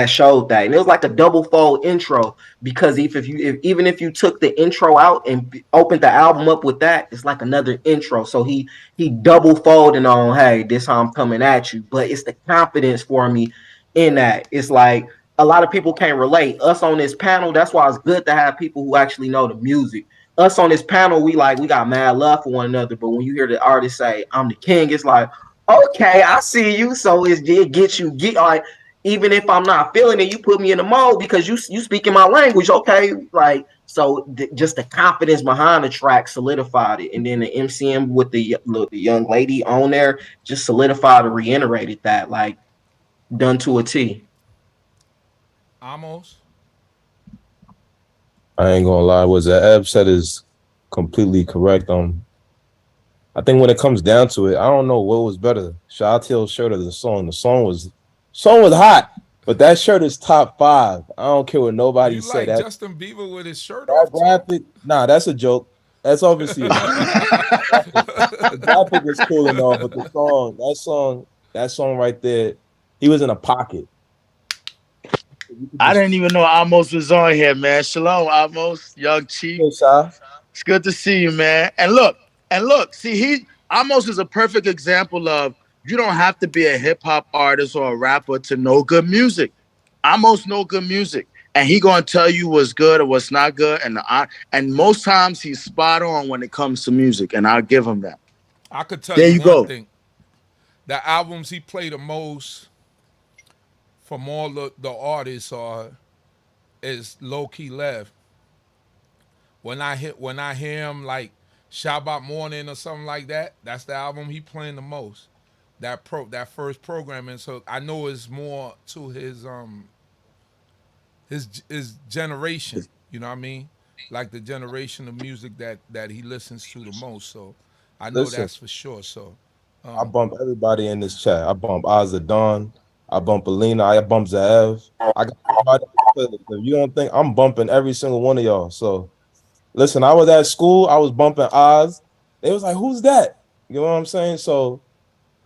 showed that. And it was like a double fold intro, because even if you took the intro out and opened the album up with that, it's like another intro. So he double folding on, hey, this how I'm coming at you. But it's the confidence for me in that. It's like a lot of people can't relate. Us on this panel, that's why it's good to have people who actually know the music. Us on this panel, we got mad love for one another. But when you hear the artist say, I'm the king, it's like, okay, I see you. So it gets you like, even if I'm not feeling it, you put me in the mode because you speaking my language. Okay, like, so just the confidence behind the track solidified it. And then the MCM with the young lady on there just solidified and reiterated that, like, done to a T. Almost. I ain't gonna lie, what Ze'ev said is completely correct. I think when it comes down to it, I don't know what was better, Shawteel's shirt or the song. The song was hot, but that shirt is top 5. I don't care what nobody You said. like That Justin Bieber with his shirt off? graphic, nah, that's a joke. That's obviously the graphic was cool and all, but that song right there, he was in a pocket. I didn't even know Amos was on here, man. Shalom, Amos, young chief. It's good to see you, man. And look, see, Amos is a perfect example of you don't have to be a hip hop artist or a rapper to know good music. Amos know good music, and he gonna tell you what's good or what's not good. And most times he's spot on when it comes to music, and I'll give him that. I could tell There you you one go. thing. The albums he played the most from all the artists is Lowkey Lev. When I hear him like Shabbat Morning or something like that, that's the album he playing the most. That first programming. So I know it's more to his generation. You know what I mean? Like the generation of music that he listens to the most. So I know Listen, that's for sure. So I bump everybody in this chat. I bump AzDaDon. I bump Alina. I bump Ze'ev. I got everybody. If you don't think I'm bumping every single one of y'all. So listen, I was at school. I was bumping Oz. They was like, "Who's that?" You know what I'm saying? So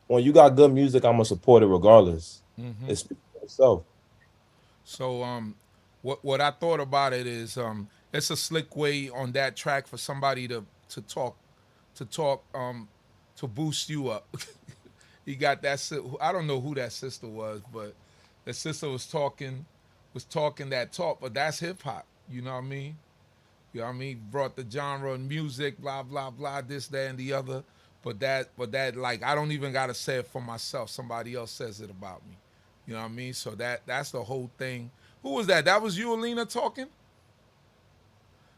when you got good music, I'm gonna support it regardless. It's for itself. So what I thought about it is it's a slick way on that track for somebody to talk to boost you up. He got that. I don't know who that sister was, but the sister was talking that talk. But that's hip hop. You know what I mean? You know what I mean? Brought the genre and music, blah blah blah, this, that, and the other. But that like I don't even gotta say it for myself. Somebody else says it about me. You know what I mean? So that's the whole thing. Who was that? That was you, Alina, talking?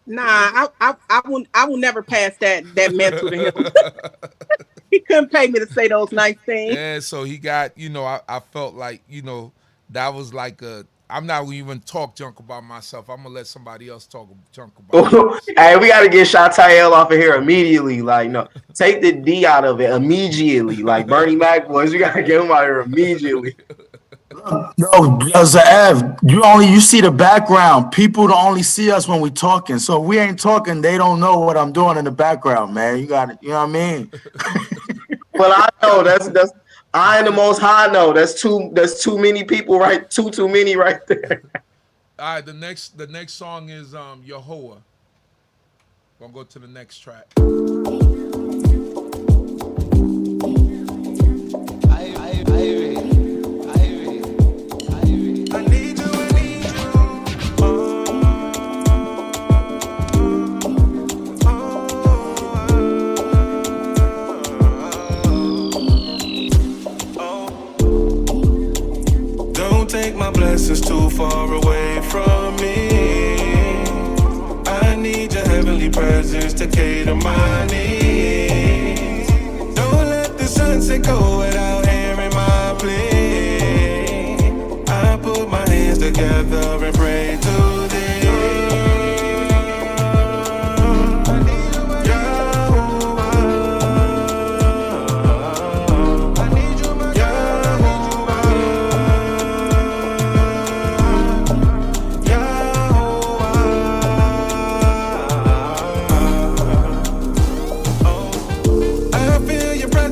Nah, I will never pass that mantle to him. He couldn't pay me to say those nice things. And so he got, I felt like, that was like I'm not gonna even talk junk about myself. I'm gonna let somebody else talk junk about myself. Hey, we gotta get Shatael off of here immediately. Like, no, take the D out of it immediately. Like Bernie Mac boys, we gotta get him out of here immediately. No, Ze'ev, you see the background. People don't only see us when we talking. So if we ain't talking, they don't know what I'm doing in the background, man. You got it. You know what I mean? Well, I know that's I and the Most High know that's too many people, right? Too many right there. All right, the next song is Yehovah. Gonna go to the next track. Take my blessings too far away from me. I need your heavenly presence to cater my needs. Don't let the sunset go without hearing my plea. I put my hands together and pray to thee.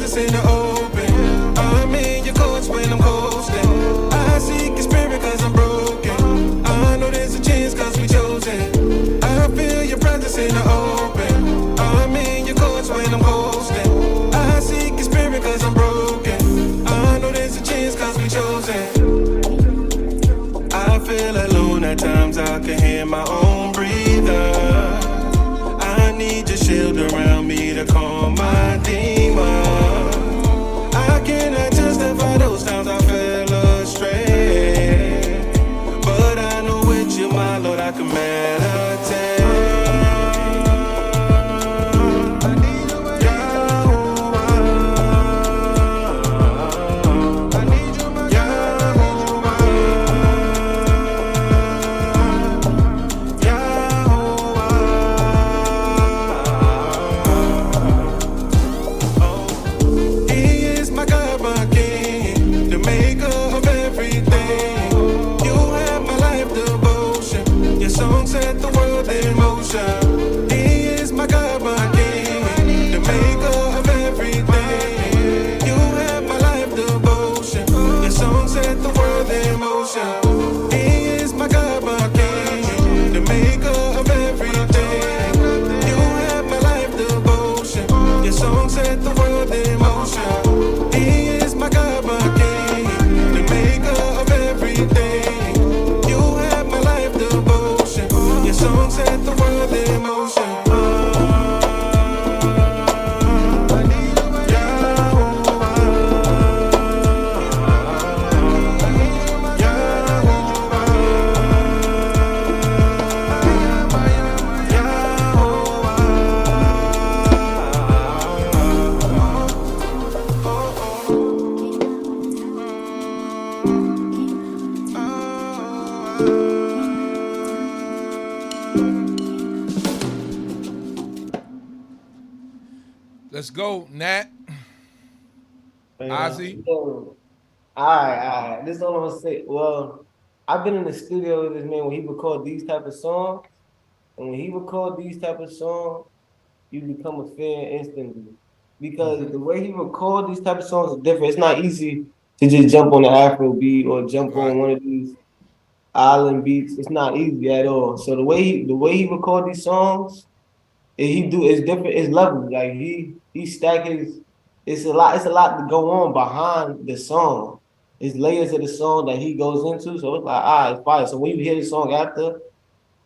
In the open, I'm in your courts when I'm coasting. I seek your spirit cause I'm broken. I know there's a chance cause we chosen. I feel your presence in the open. I'm in your courts when I'm coasting. I seek your spirit cause I'm broken. I know there's a chance cause we chosen. I feel alone at times, I can hear my own breather. I need your shield around me to calm my demons. I cannot justify those times I fell astray, but I know with you, my Lord, I can meditate. Set the world in motion. He is my God, my King, the maker of everything. You have my life devotion. Your song set the world in motion. He is my God, my King, the maker of everything. You have my life devotion. Your song set the world in motion. He is my God, my King, the maker of everything. You have my life devotion. Your song set the world in motion. Let's go, Nat. Ozzy. All right. This is all I'm gonna say. Well, I've been in the studio with this man when he record these type of songs, and when he record these type of songs, you become a fan instantly because the way he record these type of songs is different. It's not easy to just jump on the Afro beat or jump on one of these island beats. It's not easy at all. So the way he record these songs, it's different. It's level. Like he stack his. It's a lot to go on behind the song. It's layers of the song that he goes into. So it's like, it's fire. So when you hear the song after,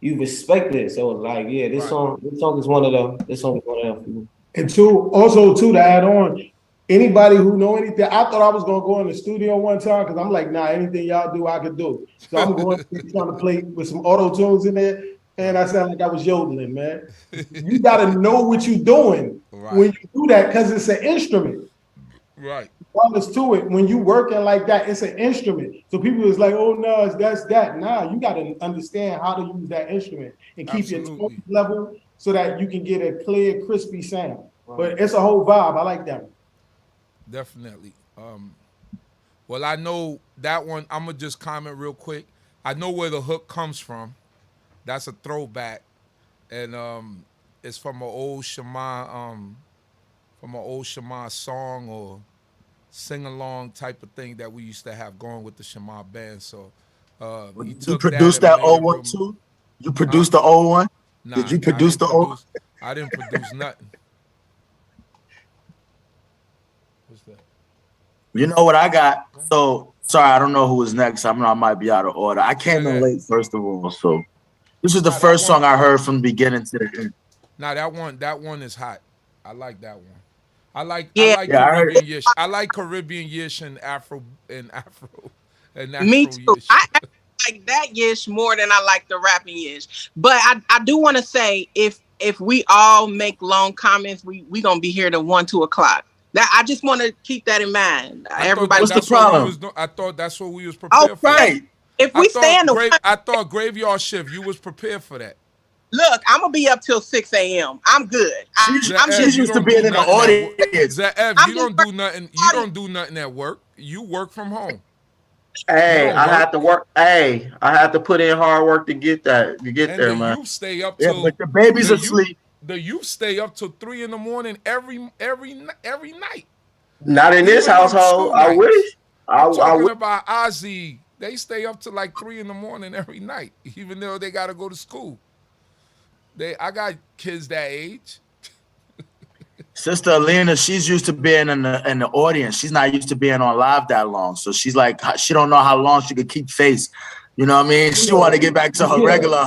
you respect it. So it's like, yeah, this song is one of them. This song is one of them for me. And also to add on, anybody who know anything, I thought I was gonna go in the studio one time because I'm like, nah, anything y'all do, I could do. So I'm going trying to play with some auto tunes in there. And I sound like I was yodeling, man. You got to know what you're doing when you do that, because it's an instrument. Right. Regardless to it, when you working like that, it's an instrument. So people is like, oh no, that's that. Nah, you got to understand how to use that instrument and keep your tone level so that you can get a clear, crispy sound. But it's a whole vibe. I like that one. Definitely. Well, I know that one. I'm gonna just comment real quick. I know where the hook comes from. That's a throwback, and it's from an old Shema, song or sing along type of thing that we used to have going with the Shema band. So he you produced that old one too? You produced the old one? Nah, did you produce the old one? I didn't produce nothing. What's that? You know what I got? So sorry, I don't know who was next. I might be out of order. I came in late, first of all. So this is the first song I heard from the beginning to the end. Nah, that one is hot. I like that one. I like Caribbean Yish. I like Caribbean Yish and Afro. Me too. Yish. I like that Yish more than I like the rapping Yish. But I do want to say, if we all make long comments, we gonna be here to 1-2 o'clock. That I just want to keep that in mind. Everybody, what's the problem? I thought that's what we was prepared for. Right. If we stay in the I thought graveyard shift. You was prepared for that. Look, I'm gonna be up till 6 a.m. I'm good. I'm just used to being in the audience. Ze'ev, you don't do nothing. You don't do nothing at work. You work from home. Hey, I have to work. Hey, I have to put in hard work to get that. To get there, man. You stay up till but the baby's asleep. The youth stay up till 3 in the morning every night. Not in this household. I wish. I'm talking about Ozzy. They stay up till like 3 in the morning every night, even though they got to go to school. I got kids that age. Sister Alina, she's used to being in the audience. She's not used to being on live that long. So she's like, she don't know how long she could keep face. You know what I mean? She want to get back to her regular.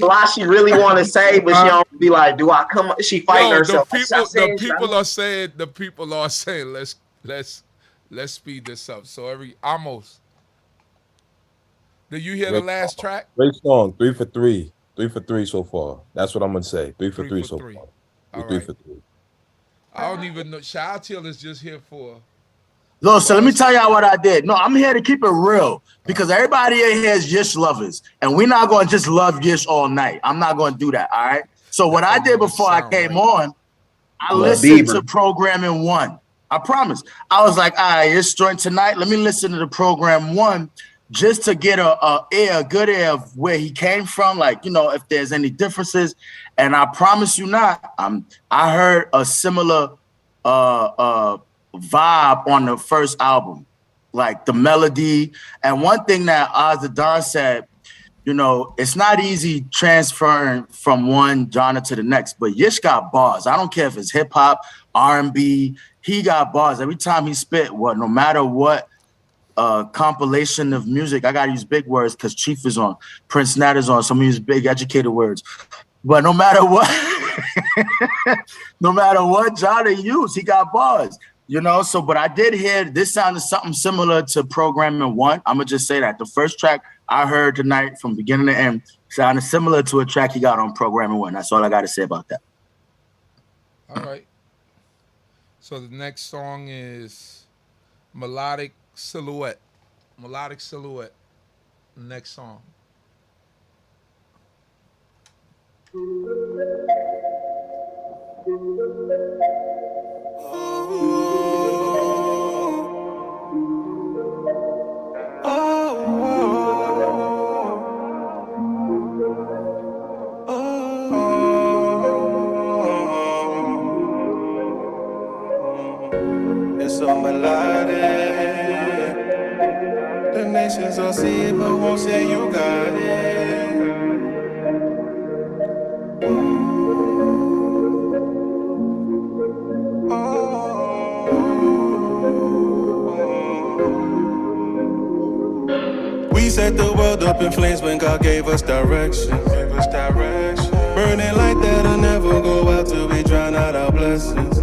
Why she really want to say, but she don't be like, do I come? She fighting herself. The people are saying, let's speed this up. So almost. Did you hear the last track? Great song. 3 for 3. 3 for 3 so far. That's what I'm gonna say. 3 for 3 so far. All 3 right. for 3. I don't even know. Child Chill is just here for. No, so let me tell y'all what I did. No, I'm here to keep it real because everybody in here is Yish lovers, and we're not going to just love Yish all night. I'm not going to do that. All right. So what I did before I came on, I listened to Programming 1. I promise. I was like, all right, it's joint tonight. Let me listen to the Program 1 just to get a good air of where he came from, like, you know, if there's any differences. And I promise you not, I heard a similar vibe on the first album, like the melody. And one thing that AzDaDon said, you know, it's not easy transferring from one genre to the next, but Yish got bars. I don't care if it's hip hop, R&B, he got bars. Every time he spit, no matter what compilation of music, I gotta use big words because Chief is on, Prince Nat is on, some use big educated words. But no matter what, no matter what genre he used, he got bars. You know, so, but I did hear this sounded something similar to Programming 1. I'm going to just say that. The first track I heard tonight from beginning to end sounded similar to a track he got on Programming 1. That's all I got to say about that. All right. So the next song is Melodic Silhouette. Melodic Silhouette. Next song. It's so melodic. The nations all see it, but won't say you got it. We set the world up in flames when God gave us direction. Burning like that'll never go out till we drown out our blessings.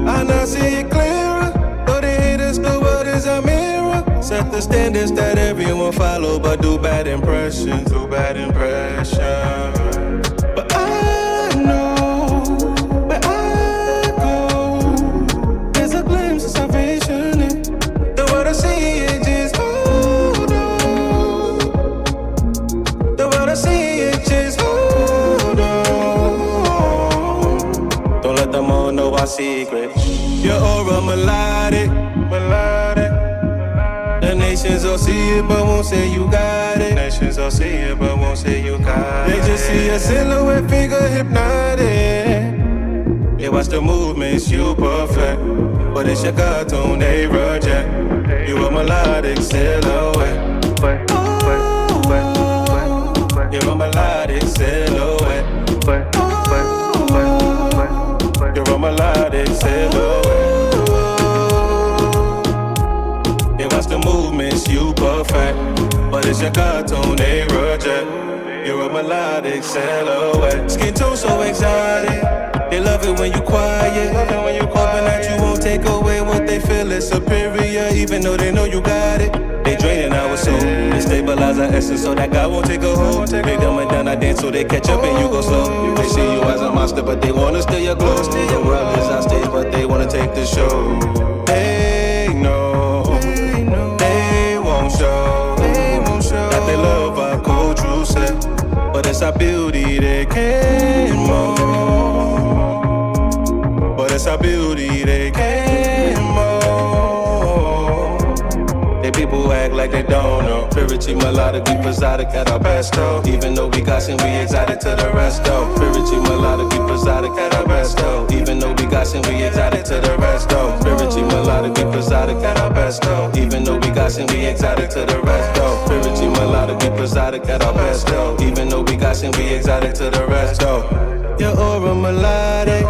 I now see it clearer. Though they hate us, the world is a mirror. Set the standards that everyone follow, but do bad impressions. Do bad impressions. But I know where I go. There's a glimpse of salvation in the world I see. It just hold on. The world I see. It just hold on. Don't let them all know our secret. Your aura melodic, melodic. The nations all see it, but won't say you got it. Nations all see it, but won't say you got it. They just see a silhouette figure hypnotic. They watch the movements you perfect, but it's your cartoon they reject. You a melodic silhouette. You're a melodic silhouette. You're a melodic silhouette. They watch the movements you perfect, but it's your cartoon they reject. You're a melodic silhouette. Skin tone so exotic. They love it when you quiet. Hoping that you won't take away what they feel is superior, even though they know you got it. They draining our soul. They stabilize our essence so that God won't take a hold. They dumbing down our dance so they catch up and you go slow. They see you as a monster, but they wanna steal your clothes. The world is on stage, but they wanna take the show. They know, they won't show that they love our cultural set, but it's our beauty they can't mold. But it's our beauty they can't mold. They people act like they don't know. Spiritually melodic, we prosodic at our best though. Even though we got we exotic to the rest though. Spiritually melodic, we prosodic at our best though. Even though we got we exotic to the rest though. Spiritually melodic, we prosodic at our best though. Even though we got we exotic to the rest though. Spiritually melodic, we prosodic at our best though. Even though we got we exotic to the rest though. Your aura melodic.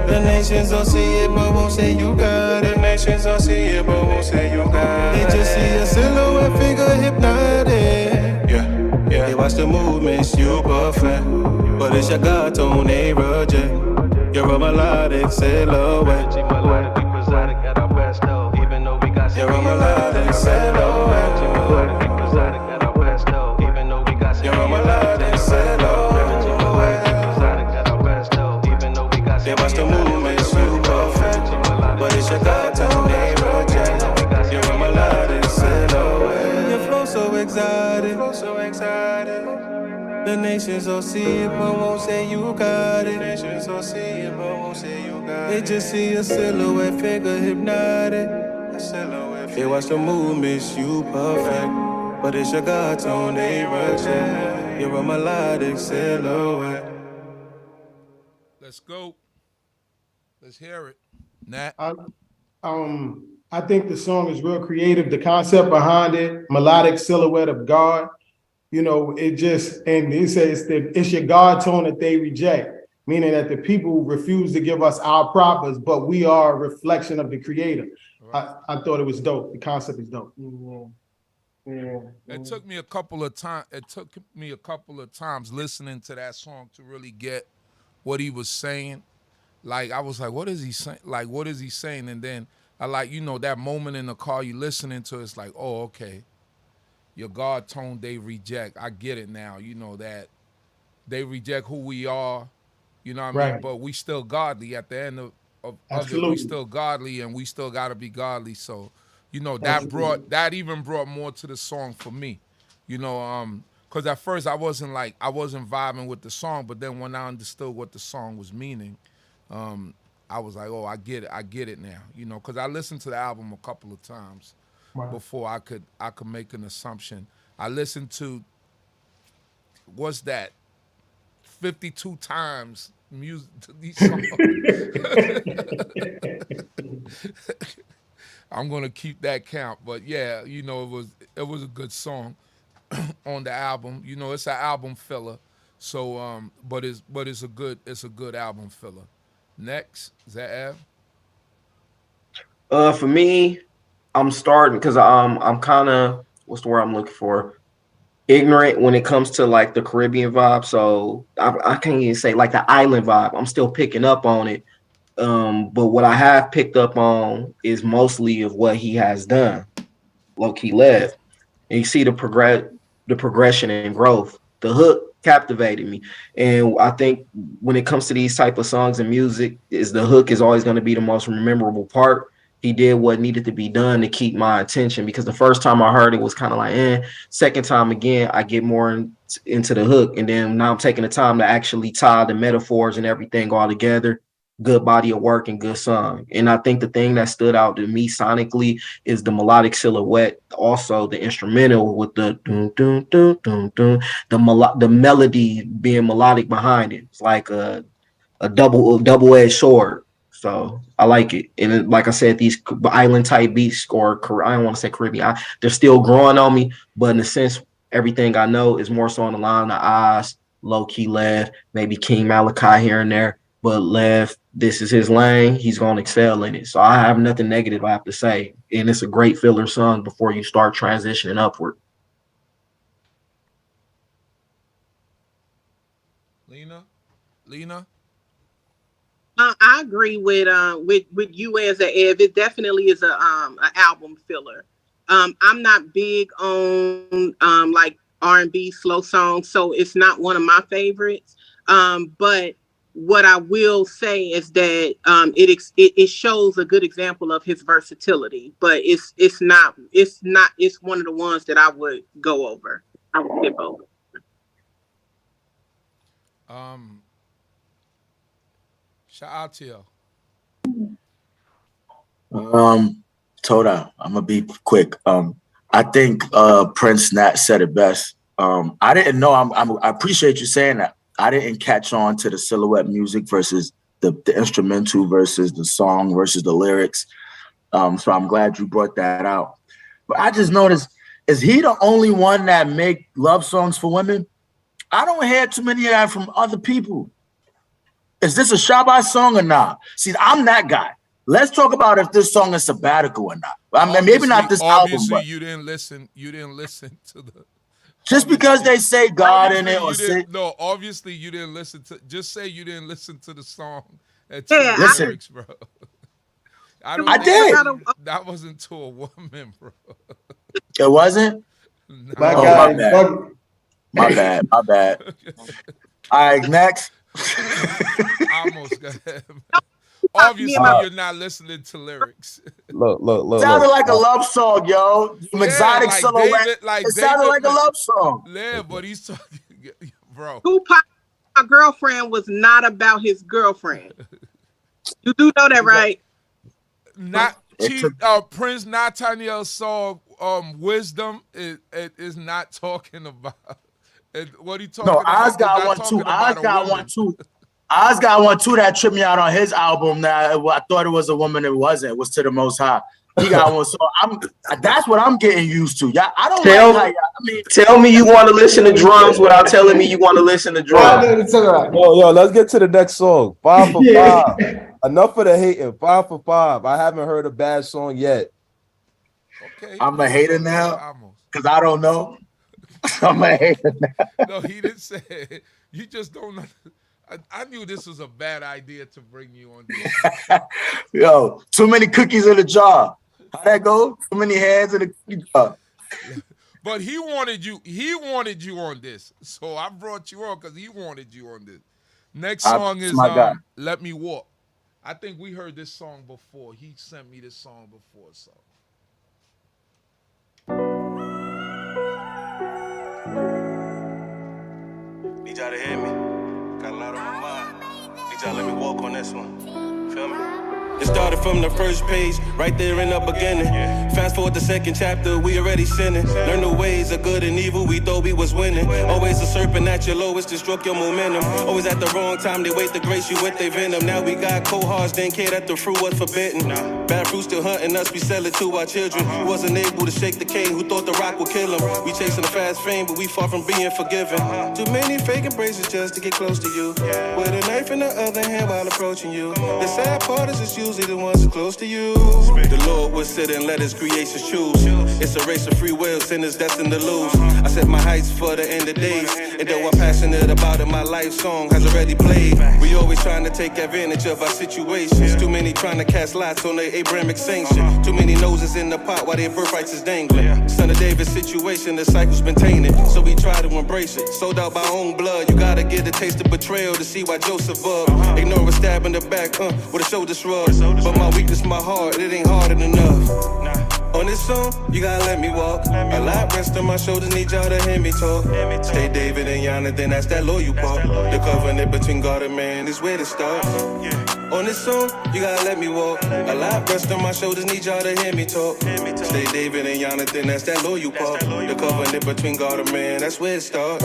The nations don't see it, but won't say you got it. The nations don't see it, but won't say you got it. They just see a silhouette figure hypnotic. Yeah. They watch the movements you perfect, but it's your cartoon they reject. You're a melodic silhouette. You're a melodic silhouette. You're a melodic silhouette. They watch the movements you perfect, but it's your cartoon they reject. You're a melodic silhouette. Your flow so exotic. The nations all see it, but won't say you got it. Nations all see it, but won't say you got it. They just see a silhouette figure hypnotic. They watch the movements you perfect, but it's your cartoon they reject. You're a melodic silhouette. Let's go. Let's hear it. Nat. I think the song is real creative. The concept behind it, melodic silhouette of God. You know, it just, and it says it's your God tone that they reject, meaning that the people refuse to give us our propers, but we are a reflection of the Creator. Right. I thought it was dope. The concept is dope. It took me a couple of times. It took me a couple of times listening to that song to really get what he was saying. Like I was like, what is he saying? Like, what is he saying? And then I like, you know, that moment in the car you listening to, it's like, oh, okay. Your God tone they reject. I get it now. You know that they reject who we are. You know what I mean? But we still godly at the end of it. We still godly and we still gotta be godly. So, you know, that even brought more to the song for me. You know, because at first I wasn't vibing with the song, but then when I understood what the song was meaning, I was like, oh, I get it now. You know, because I listened to the album a couple of times before I could make an assumption. I listened to, what's that, 52 times music to these songs. I'm gonna keep that count, but yeah, you know, it was a good song on the album. You know, it's an album filler, so but it's a good album filler. Next, Ze'ev. For me, I'm starting because I'm kind of, what's the word I'm looking for? Ignorant when it comes to like the Caribbean vibe. So I can't even say like the island vibe. I'm still picking up on it. But what I have picked up on is mostly of what he has done, Lowkey Lev. And you see the progression and growth. The hook captivated me. And I think when it comes to these type of songs and music, is the hook is always going to be the most memorable part. He did what needed to be done to keep my attention, because the first time I heard it was kind of like, Second time again, I get more into the hook. And then now I'm taking the time to actually tie the metaphors and everything all together. Good body of work and good song. And I think the thing that stood out to me sonically is the melodic silhouette. Also the instrumental with the dun, dun, dun, dun, dun, the melody being melodic behind it. It's like a double-edged sword. So I like it. And like I said, these island type beats, or I don't want to say Caribbean, they're still growing on me. But in a sense, everything I know is more so on the line of Oz, Lowkey Lev, maybe King Malachi here and there. But Lev, this is his lane. He's going to excel in it. So I have nothing negative I have to say. And it's a great filler song before you start transitioning upward. Lena? I agree with you and Ze'ev. It definitely is a album filler. I'm not big on like R&B slow songs, so it's not one of my favorites. But what I will say is that it shows a good example of his versatility. But it's one of the ones that I would go over. I would skip over. Shout out to you. Toda, I'm gonna be quick. I think Prince Nat said it best. I didn't know. I appreciate you saying that. I didn't catch on to the silhouette music versus the instrumental versus the song versus the lyrics. So I'm glad you brought that out. But I just noticed, is he the only one that make love songs for women? I don't hear too many of that from other people. Is this a Shabbat song or not? See, I'm that guy. Let's talk about if this song is sabbatical or not. I mean, maybe not this album, but you didn't listen to the. Just because they say God in it, or say no, obviously you didn't listen to. Just say you didn't listen to the song and yeah, the lyrics, bro. I did. That wasn't to a woman, bro. It wasn't. No. My bad. My bad. All right, next. I almost got him. Obviously, you're not listening to lyrics. Look. Sounded like a love song, yo. Some exotic like silhouette. David, it sounded like a love song. Yeah, but he's talking, bro. Tupac, my girlfriend was not about his girlfriend. You do know that, right? Prince Nathaniel's song, Wisdom, is not talking about. What he talking about? No, Oz got one too. Oz got one too that tripped me out on his album. That I thought it was a woman, it wasn't. It was To the Most High. He got one, so that's what I'm getting used to. Yeah, I don't tell me you want to listen to drums without telling me you want to listen to drums. Yo, let's get to the next song. 5 for 5. Enough of the hating. 5 for 5. I haven't heard a bad song yet. Okay, I'm a hater now because I don't know. I'm a hater now. No, he didn't say it. You just don't know. I knew this was a bad idea to bring you on this. Yo, too many cookies in the jar. How that go? Too many hands in the cookie jar. But he wanted you on this. So I brought you on because he wanted you on this. Next song is Let Me Walk. I think we heard this song before. He sent me this song before, so. Need y'all to hear me. Got a lot on my mind. Need y'all let me walk on this one. Feel me? It started from the first page, right there in the beginning. Fast forward the second chapter, we already sinning. Learn the ways of good and evil, we thought we was winning. Always a serpent at your lowest to stroke your momentum. Always at the wrong time, they wait to grace you with their venom. Now we got cold hearts, didn't care that the fruit was forbidden. Bad fruit still hunting us, we sell it to our children. Who wasn't able to shake the king, who thought the rock would kill him. We chasing the fast fame, but we far from being forgiven. Too many fake embraces just to get close to you. With a knife in the other hand while approaching you. The sad part is it's usually the ones close to you. The Lord will sit and let his creations choose. It's a race of free will, sinners destined to lose. I set my nights for the end of days. And though I'm passionate about it, my life song has already played. We always trying to take advantage of our situations. Too many trying to cast lots on the Abrahamic sanction. Too many noses in the pot while their birthrights is dangling. Son of David's situation, the cycle's been tainted, so we try to embrace it. Sold out by own blood, you gotta get a taste of betrayal to see why Joseph up. Ignore a stab in the back, with a shoulder shrug. But my weakness, my heart, it ain't hard enough. On this song, you gotta let me walk. A lot rest on my shoulders, need y'all to hear me talk. Stay David and Jonathan, that's that loyal part. The covenant between God and man is where to start. On this song, you gotta let me walk. A lot rest on my shoulders, need y'all to hear me talk. Stay David and Jonathan, that's that loyal part. The covenant between God and man, that's where it starts.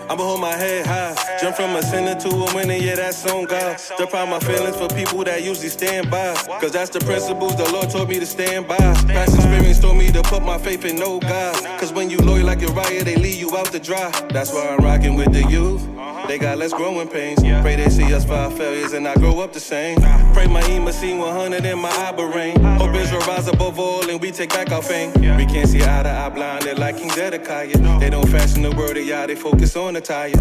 I'ma hold my head high, jump from a sinner to a winner, yeah, that's on God. Step out my feelings for people that usually stand by, cause that's the principles the Lord told me to stand by. Past experience told me to put my faith in no God, cause when you loyal like Uriah, they leave you out to dry. That's why I'm rocking with the youth. They got less growing pains. Pray they see us for our failures and I grow up the same. Pray my Ema see 100 in my eye brain. Hope Israel rise above all and we take back our fame. We can't see eye to eye blinded like King Zedekiah. They don't fashion the word of Yah, they focus on the tire.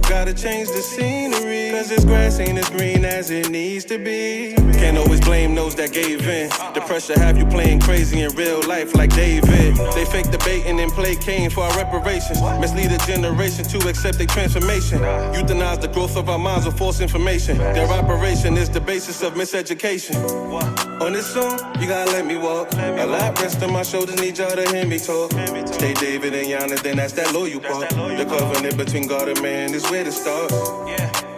Gotta change the scenery, cause this grass ain't as green as it needs to be. Can't always blame those that gave in. The pressure have you playing crazy in real life like David. They fake debating and play Cain for our reparations. Mislead a generation to accept their transformation. Euthanize the growth of our minds with false information. Their operation is the basis of miseducation. On this song, you gotta let me walk. A lot rest on my shoulders, need y'all to hear me talk. Stay David and Jonathan, that's that loyal part. The covenant between God and man is where to start.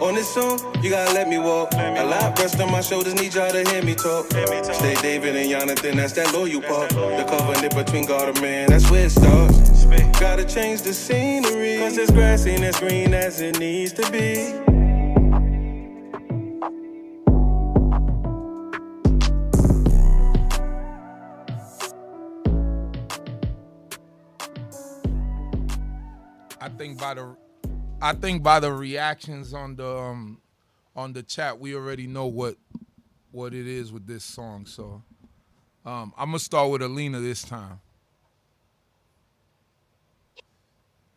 On this song, you gotta let me walk. A lot rest on my shoulders, need y'all to hear me talk. Stay David and Jonathan, that's that loyal part. The covenant between God and man, that's where it starts. Gotta change the scenery, cause this grass ain't as green as it needs to be. I think by the reactions on the chat, we already know what it is with this song. So I'm gonna start with Alina this time.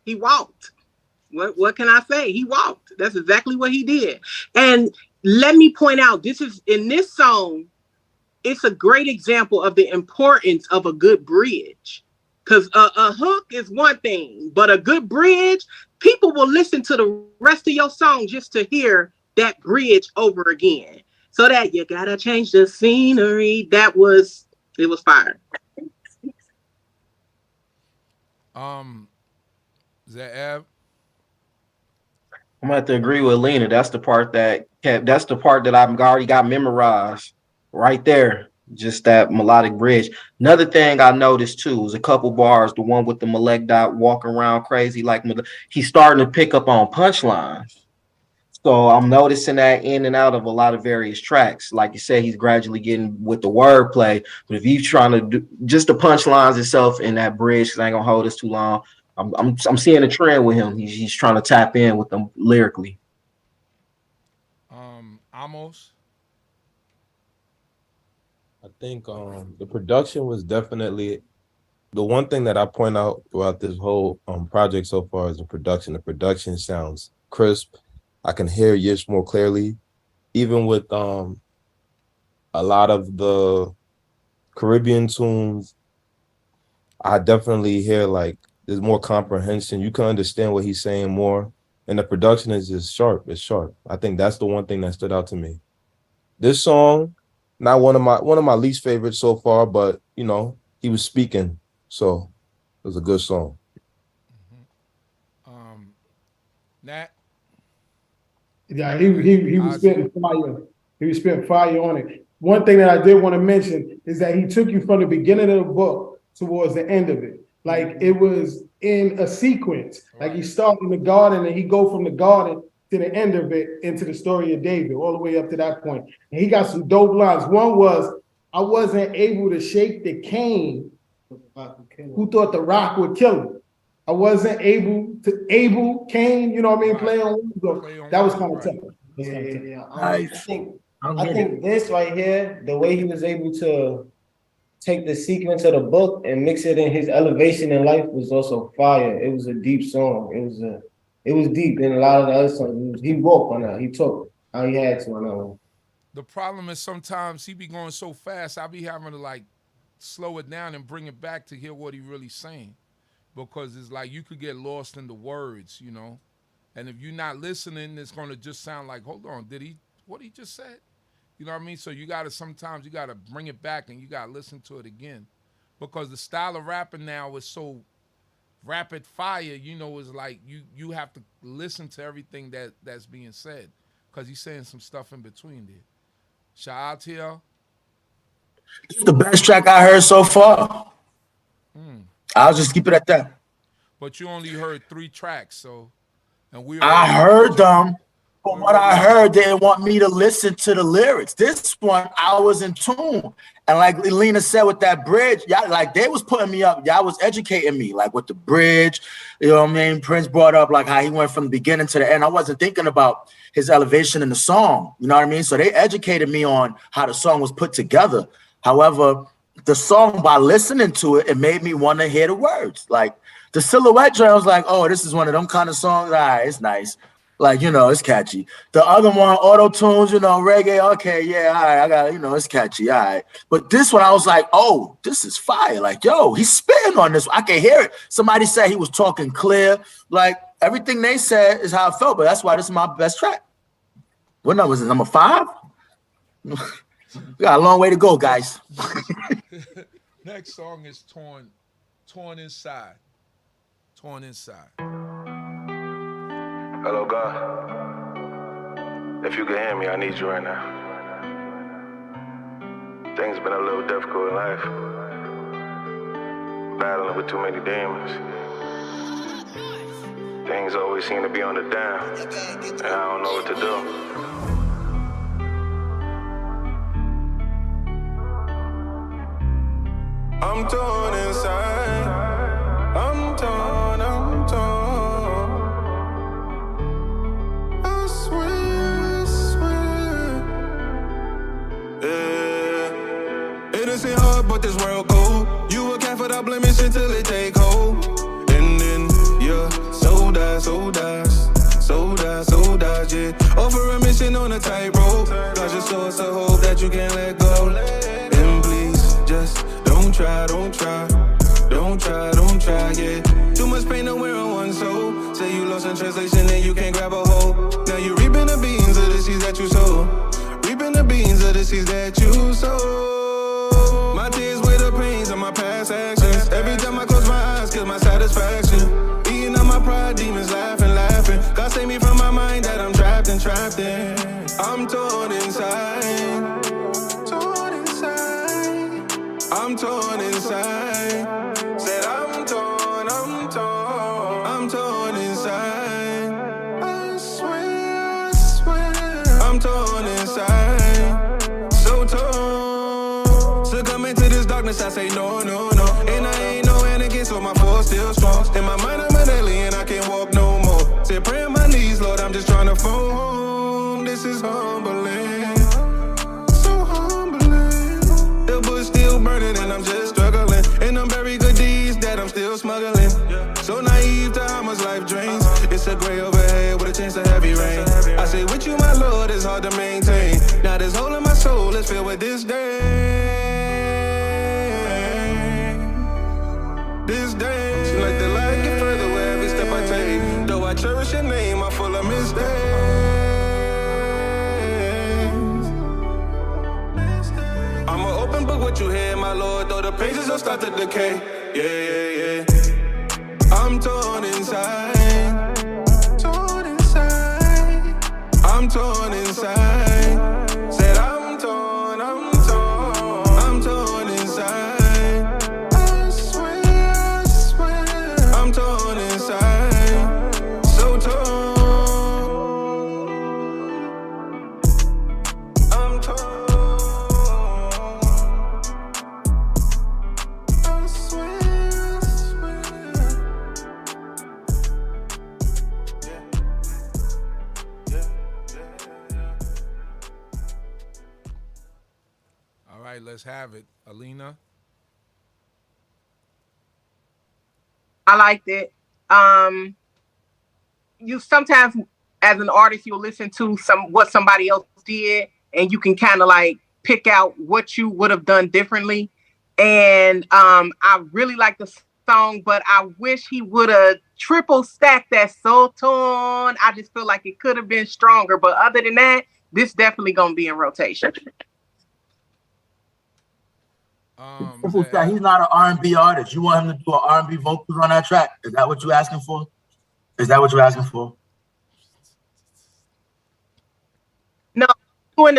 He walked. What can I say? He walked. That's exactly what he did. And let me point out, in this song, it's a great example of the importance of a good bridge. Because a hook is one thing, but a good bridge, people will listen to the rest of your song just to hear that bridge over again. So that you gotta change the scenery. It was fire. Ze'ev? I'm gonna have to agree with Lena. That's the part that I've already got memorized right there. Just that melodic bridge. Another thing I noticed too was a couple bars. The one with the Malek dot walking around crazy, like he's starting to pick up on punchlines. So I'm noticing that in and out of a lot of various tracks. Like you said, he's gradually getting with the wordplay. But if you're trying to do just the punchlines itself in that bridge, because I ain't gonna hold this too long. I'm seeing a trend with him. He's trying to tap in with them lyrically. Amos. I think the production was definitely the one thing that I point out throughout this whole project so far is the production. The production sounds crisp. I can hear Yish more clearly. Even with a lot of the Caribbean tunes, I definitely hear like there's more comprehension. You can understand what he's saying more. And the production is just sharp. It's sharp. I think that's the one thing that stood out to me. This song, not one of my least favorites so far, but you know, he was speaking, so it was a good song. Nat? Yeah, he was spitting fire. He was spitting fire on it. One thing that I did want to mention is that he took you from the beginning of the book towards the end of it. Like it was in a sequence. Like he started in the garden and he go from the garden to the end of it into the story of David, all the way up to that point. And he got some dope lines. One was, I wasn't able to shake the cane who thought the rock would kill him. I wasn't able to, Cain, you know what I mean, play on. That was kind of tough. I think this right here, the way he was able to take the sequence of the book and mix it in his elevation in life was also fire. It was a deep song. It was deep. In a lot of the other songs, he walked on that. He took how he had to on that one. The problem is sometimes he be going so fast, I be having to like slow it down and bring it back to hear what he really saying. Because it's like you could get lost in the words, you know? And if you're not listening, it's gonna just sound like, hold on, what he just said? You know what I mean? So sometimes you gotta bring it back and you gotta listen to it again. Because the style of rapping now is so rapid fire, you know, is like you have to listen to everything that's being said. Because he's saying some stuff in between there. Shout out to y'all. This is the best track I heard so far. I'll just keep it at that. But you only heard 3 tracks, so I heard them. From what I heard, they want me to listen to the lyrics. This one, I was in tune. And like Lena said with that bridge, y'all, like they was putting me up. Y'all was educating me, like with the bridge. You know what I mean? Prince brought up like how he went from the beginning to the end. I wasn't thinking about his elevation in the song. You know what I mean? So they educated me on how the song was put together. However, the song, by listening to it, it made me want to hear the words. Like the Silhouette joint, I was like, oh, this is one of them kind of songs. All right, it's nice. Like, you know, it's catchy. The other one, auto tunes, you know, reggae. Okay, yeah, all right, I got, you know, it's catchy. All right. But this one, I was like, oh, this is fire. Like, yo, he's spitting on this. I can hear it. Somebody said he was talking clear. Like, everything they said is how I felt. But that's why this is my best track. What number is it? Number 5? We got a long way to go, guys. Next song is Torn Inside. Torn Inside. Hello, God. If you can hear me, I need you right now. Things been a little difficult in life. Battling with too many demons. Things always seem to be on the down, and I don't know what to do. I'm torn inside. I'm torn. I swear. Yeah. It isn't hard, but this world cold. You a cat without blemish until it take hold. And then you're so die, yeah. Offer a mission on a tightrope. Got your source of hope that you can't let go. And please, just don't try, yeah. Too much pain to wear on one soul. Say you lost in translation and you can't grab a hold. Now you reaping the beans of the seeds that you sow. Reaping the beans of the seeds that you sow. My tears weigh the pains of my past actions. Every time I close my eyes, kill my satisfaction. Eating up my pride, demons laughing. God save me from my mind that I'm trapped in. I'm torn inside. I'm torn inside. Said I'm torn inside. I swear. I'm torn inside. So torn. Succumb into this darkness, I say no. And I ain't no anakin, so my force still strong. In my mind, I'm an alien, I can't walk no more. Say pray on my knees, Lord, I'm just trying to phone home. This is humbling. So humbling. The bush still burning and I'm just struggling. And I'm very good deeds that I'm still smuggling. So naive to how much life drains. It's a gray overhead with a chance of heavy rain. I say with you, my Lord, it's hard to maintain. Now this hole in my soul is filled with disdain. Seems like the light get further with every step I take. Though I cherish your name, I'm full of mistakes. I'm an open book, what you hear, my Lord. Though the pages will start to decay. Yeah. I'm torn inside. I'm torn inside. Said I'm torn inside. I swear. I'm torn inside. So torn. I'm torn. I swear. All right, let's have it. Alina, I liked it. You sometimes, as an artist, you'll listen to what somebody else did, and you can kind of like pick out what you would have done differently. And I really like the song, but I wish he would have triple stacked that Sultan. I just feel like it could have been stronger. But other than that, this definitely gonna be in rotation. Triple stack. He's not an R&B artist. You want him to do an R&B vocals on that track? Is that what you're asking for? Is that what you're asking for? No,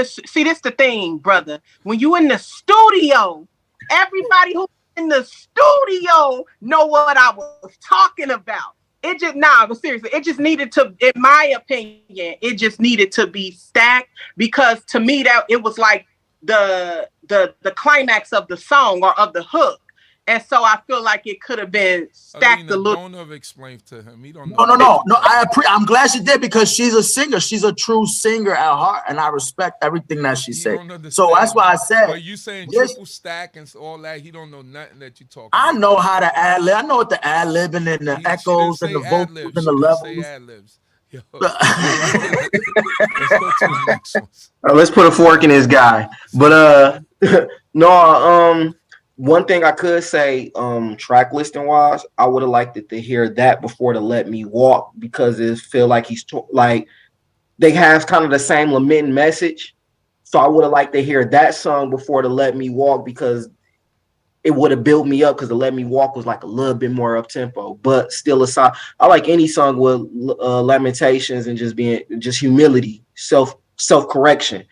see, this the thing, brother. When you in the studio, everybody who's in the studio know what I was talking about. It just but seriously, it just needed to, in my opinion, it just needed to be stacked, because to me that it was like the climax of the song or of the hook. And so I feel like it could have been stacked a little. Don't have explained to him. He don't know. No. I'm glad she did, because she's a singer. She's a true singer at heart, and I respect everything that she said. So that's why I said. Are you saying triple stack and all that? He don't know nothing that you talking. I know how to ad lib. I know what the ad libbing and the echoes and the vocals and the levels. Let's put a fork in this guy. But no. One thing I could say, track listing wise, I would have liked it to hear that before to Let Me Walk, because it feel like like they have kind of the same lamenting message. So I would have liked to hear that song before to Let Me Walk, because it would have built me up, because the Let Me Walk was like a little bit more up tempo, but still aside, I like any song with lamentations and just humility, self correction.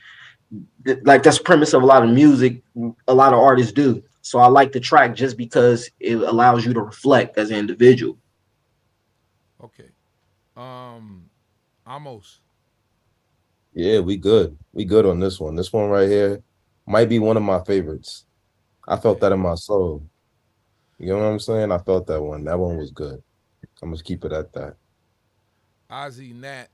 Like that's the premise of a lot of music, a lot of artists do. So I like the track just because it allows you to reflect as an individual. Okay. Amos. Yeah, we good. We good on this one. This one right here might be one of my favorites. I felt that in my soul. You know what I'm saying? I felt that one. That one was good. I'm gonna keep it at that. Ozzy Nat.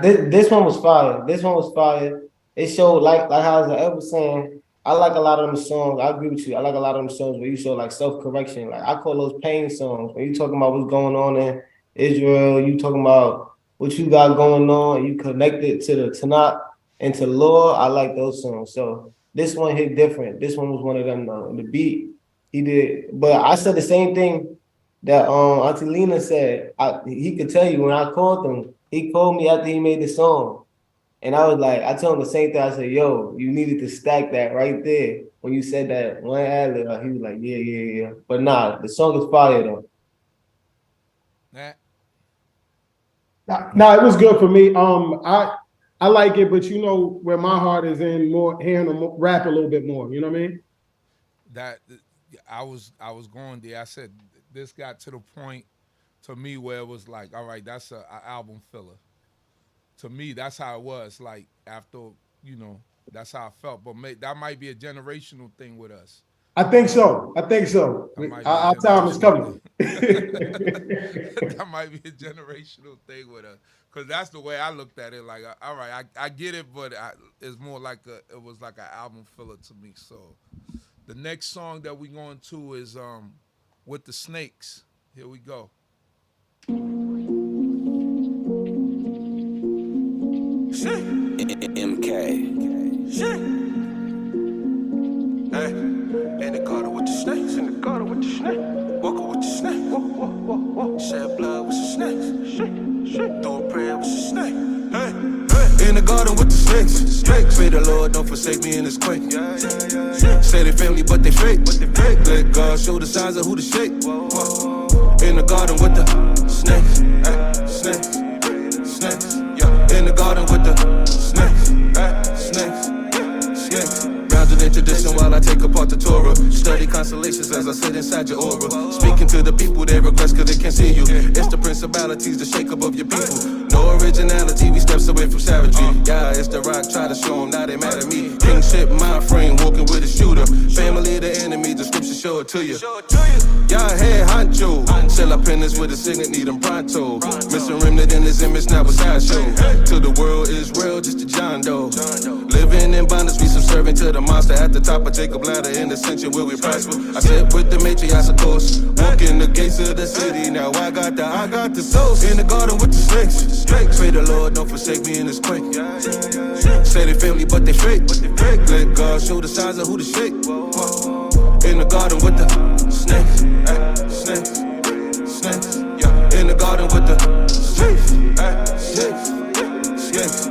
This one was fire. This one was fire. It showed like how Ze'ev was saying. I like a lot of them songs. I agree with you. I like a lot of them songs where you show like self-correction. Like I call those pain songs. When you talking about what's going on in Israel, you talking about what you got going on, and you connect it to the Tanakh and to the Lord. I like those songs. So this one hit different. This one was one of them though. And the beat, he did. But I said the same thing that Auntie Lena said. He could tell you when I called him, he called me after he made the song. And I was like, I told him the same thing. I said, yo, you needed to stack that right there. When you said that one ad-lib, he was like, yeah. But nah, the song is fire though. No, it was good for me. I like it, but you know where my heart is in, more hearing him rap a little bit more. You know what I mean? That I was going there. I said this got to the point to me where it was like, all right, that's an album filler. To me, that's how it was. Like after, that's how I felt. But that might be a generational thing with us. I think so. Our time is coming. That might be a generational thing with us, because that's the way I looked at it. Like, all right, I get it, but it's more like it was like an album filler to me. So, the next song that we going to is With the Snakes. Here we go. MK. Hey, in the garden with the snakes. Walking with the snake. Shed blood with the snakes. Doing prayer with the snake. Hey, in the garden with the snakes. Pray the Lord, don't forsake me in this quake. Say they family, but they fake. Let God show the signs of who to shake. In the garden with the snakes. Snakes. In the garden with the snakes. Grounded in tradition while I take apart the Torah. Study constellations as I sit inside your aura. Speaking to the people they request cause they can't see you. It's the Prince municipalities, the shake up of your people. No originality, we steps away from savagery. Yeah, it's the rock, try to show them, now they mad at me. Kingship, mind frame, walking with a shooter. Family, the enemy, the scripture show it to you. Y'all head honcho, sell up pennies with a signet, need them pronto. Missing remnant in this image, now it's show. To the world is real, just a John Doe. Living in bondage, we subservient to the monster. At the top of Jacob ladder, in the center where we prosper. I sit with the matriarchs, of course. Walking the gates of the city, now I got the souls. In the garden with the snakes. Pray the Lord, don't forsake me in this quake. Say they family, but they fake. Let God show the signs of who to shake. In the garden with the snakes, snakes, snakes. In the garden with the snakes, snakes.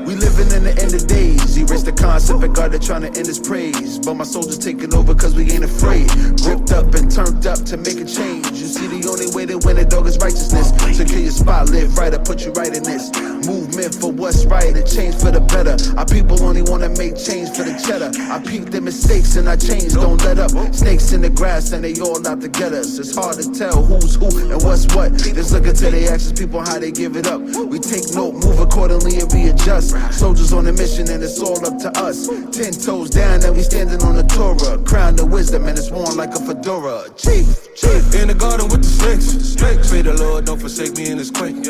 We living in the end of days. Erase the concept of God, they're trying to end his praise. But my soldiers taking over cause we ain't afraid. Gripped up and turned up to make a change. You see the only way to win a dog is righteousness. Secure your spot, live right, I put you right in this. Movement for what's right, a change for the better. Our people only wanna make change for the cheddar. I peep their mistakes and I change, don't let up. Snakes in the grass and they all out to get us. It's hard to tell who's who and what's what. Just look into their actions, people how they give it up. We take note, move accordingly and readjust. Soldiers on a mission and it's all up to us. 10 toes down and we standing on the Torah. Crown of wisdom and it's worn like a fedora. Chief, in the garden with the snakes. Pray the Lord, don't forsake me in this quake.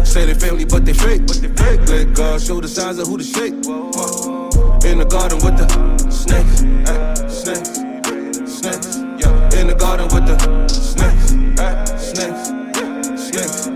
Say they family, but they fake. Let God show the signs of who to shake. In the garden with the snakes, snakes, snakes. In the garden with the snakes, snakes, snakes.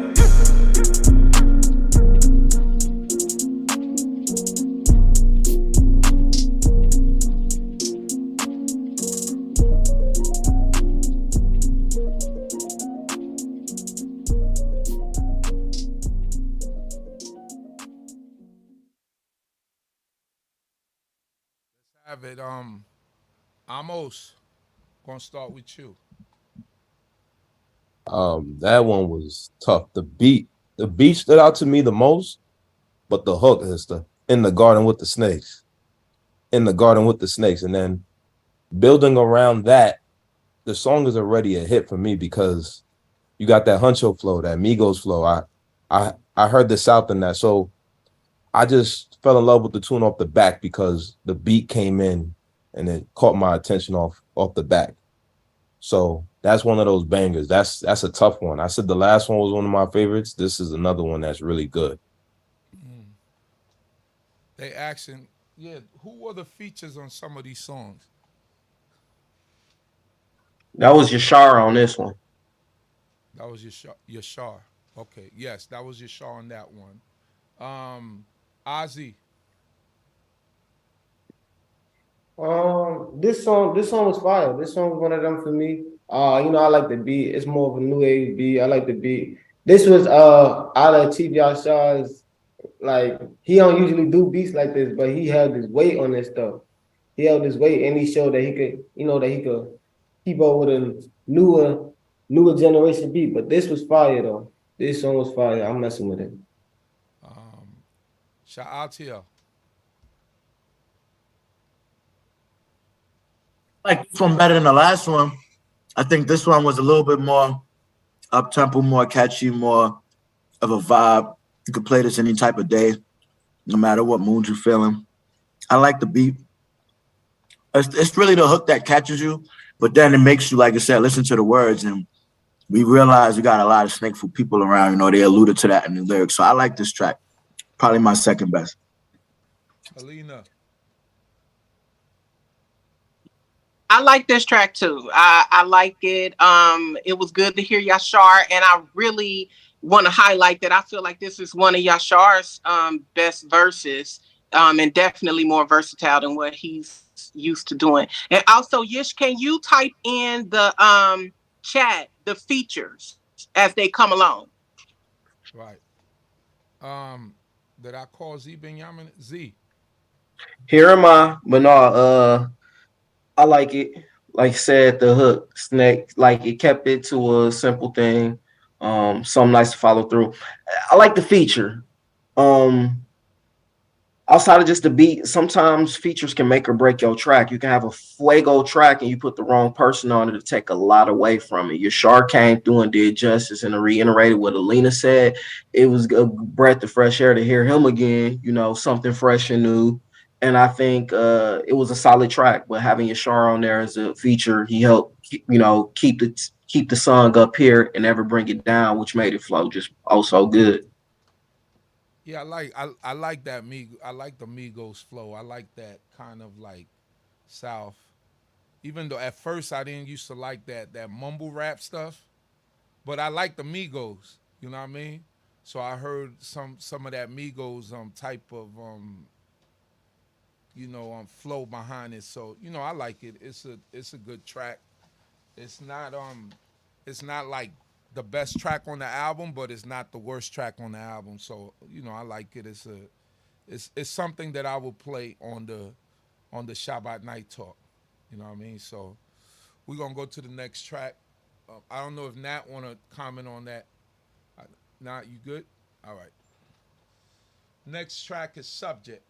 Have it, Amos, gonna start with you. That one was tough. The beat stood out to me the most, but the hook is the in the garden with the snakes. In the garden with the snakes. And then building around that, the song is already a hit for me because you got that Huncho flow, that Migos flow. I heard the South in that. So I just fell in love with the tune off the back because the beat came in and it caught my attention off the back. So that's one of those bangers. That's a tough one. I said the last one was one of my favorites. This is another one that's really good. They asking, yeah, who were the features on some of these songs? That was Yashar on this one. That was Yashar. Okay, yes, that was Yashar on that one. Ozzy. This song was fire. This song was one of them for me. I like the beat. It's more of a new age beat. I like the beat. This was out of Chief Yashar's, like, he don't usually do beats like this, but he held his weight on this stuff. He held his weight and he showed that he could, that he could keep up with a newer generation beat. But this was fire though. This song was fire. I'm messing with it. Shout out to you. I like this one better than the last one. I think this one was a little bit more up-tempo, more catchy, more of a vibe. You could play this any type of day, no matter what mood you're feeling. I like the beat. It's really the hook that catches you, but then it makes you, like I said, listen to the words, and we realize we got a lot of snakeful people around. They alluded to that in the lyrics. So I like this track. Probably my second best. Alina. I like this track too. I like it. It was good to hear Yashar, and I really want to highlight that I feel like this is one of Yashar's best verses, and definitely more versatile than what he's used to doing. And also, Yish, can you type in the chat the features as they come along? Right. Did I call Z Binyamin? Z. Here am I, but no, I like it. Like I said, the hook, snake, like it kept it to a simple thing. Something nice to follow through. I like the feature. I outside of just the beat, sometimes features can make or break your track. You can have a fuego track and you put the wrong person on it to take a lot away from it. Yashar came through and did justice and reiterated what Alina said. It was a breath of fresh air to hear him again, you know, something fresh and new. And I think it was a solid track, but having Yashar on there as a feature, he helped, you know, keep the song up here and never bring it down, which made it flow just so good. Yeah, I like that I like the Migos flow. I like that kind of like South. Even though at first I didn't used to like that mumble rap stuff, but I like the Migos. You know what I mean? So I heard some of that Migos type of flow behind it. So you know I like it. It's a good track. It's not like the best track on the album, but it's not the worst track on the album. So, you know, I like it. It's something that I will play on the Shabbat Night Talk. You know what I mean? So we're gonna go to the next track. I don't know if Nat wanna comment on that. Nat, you good? All right. Next track is Subject.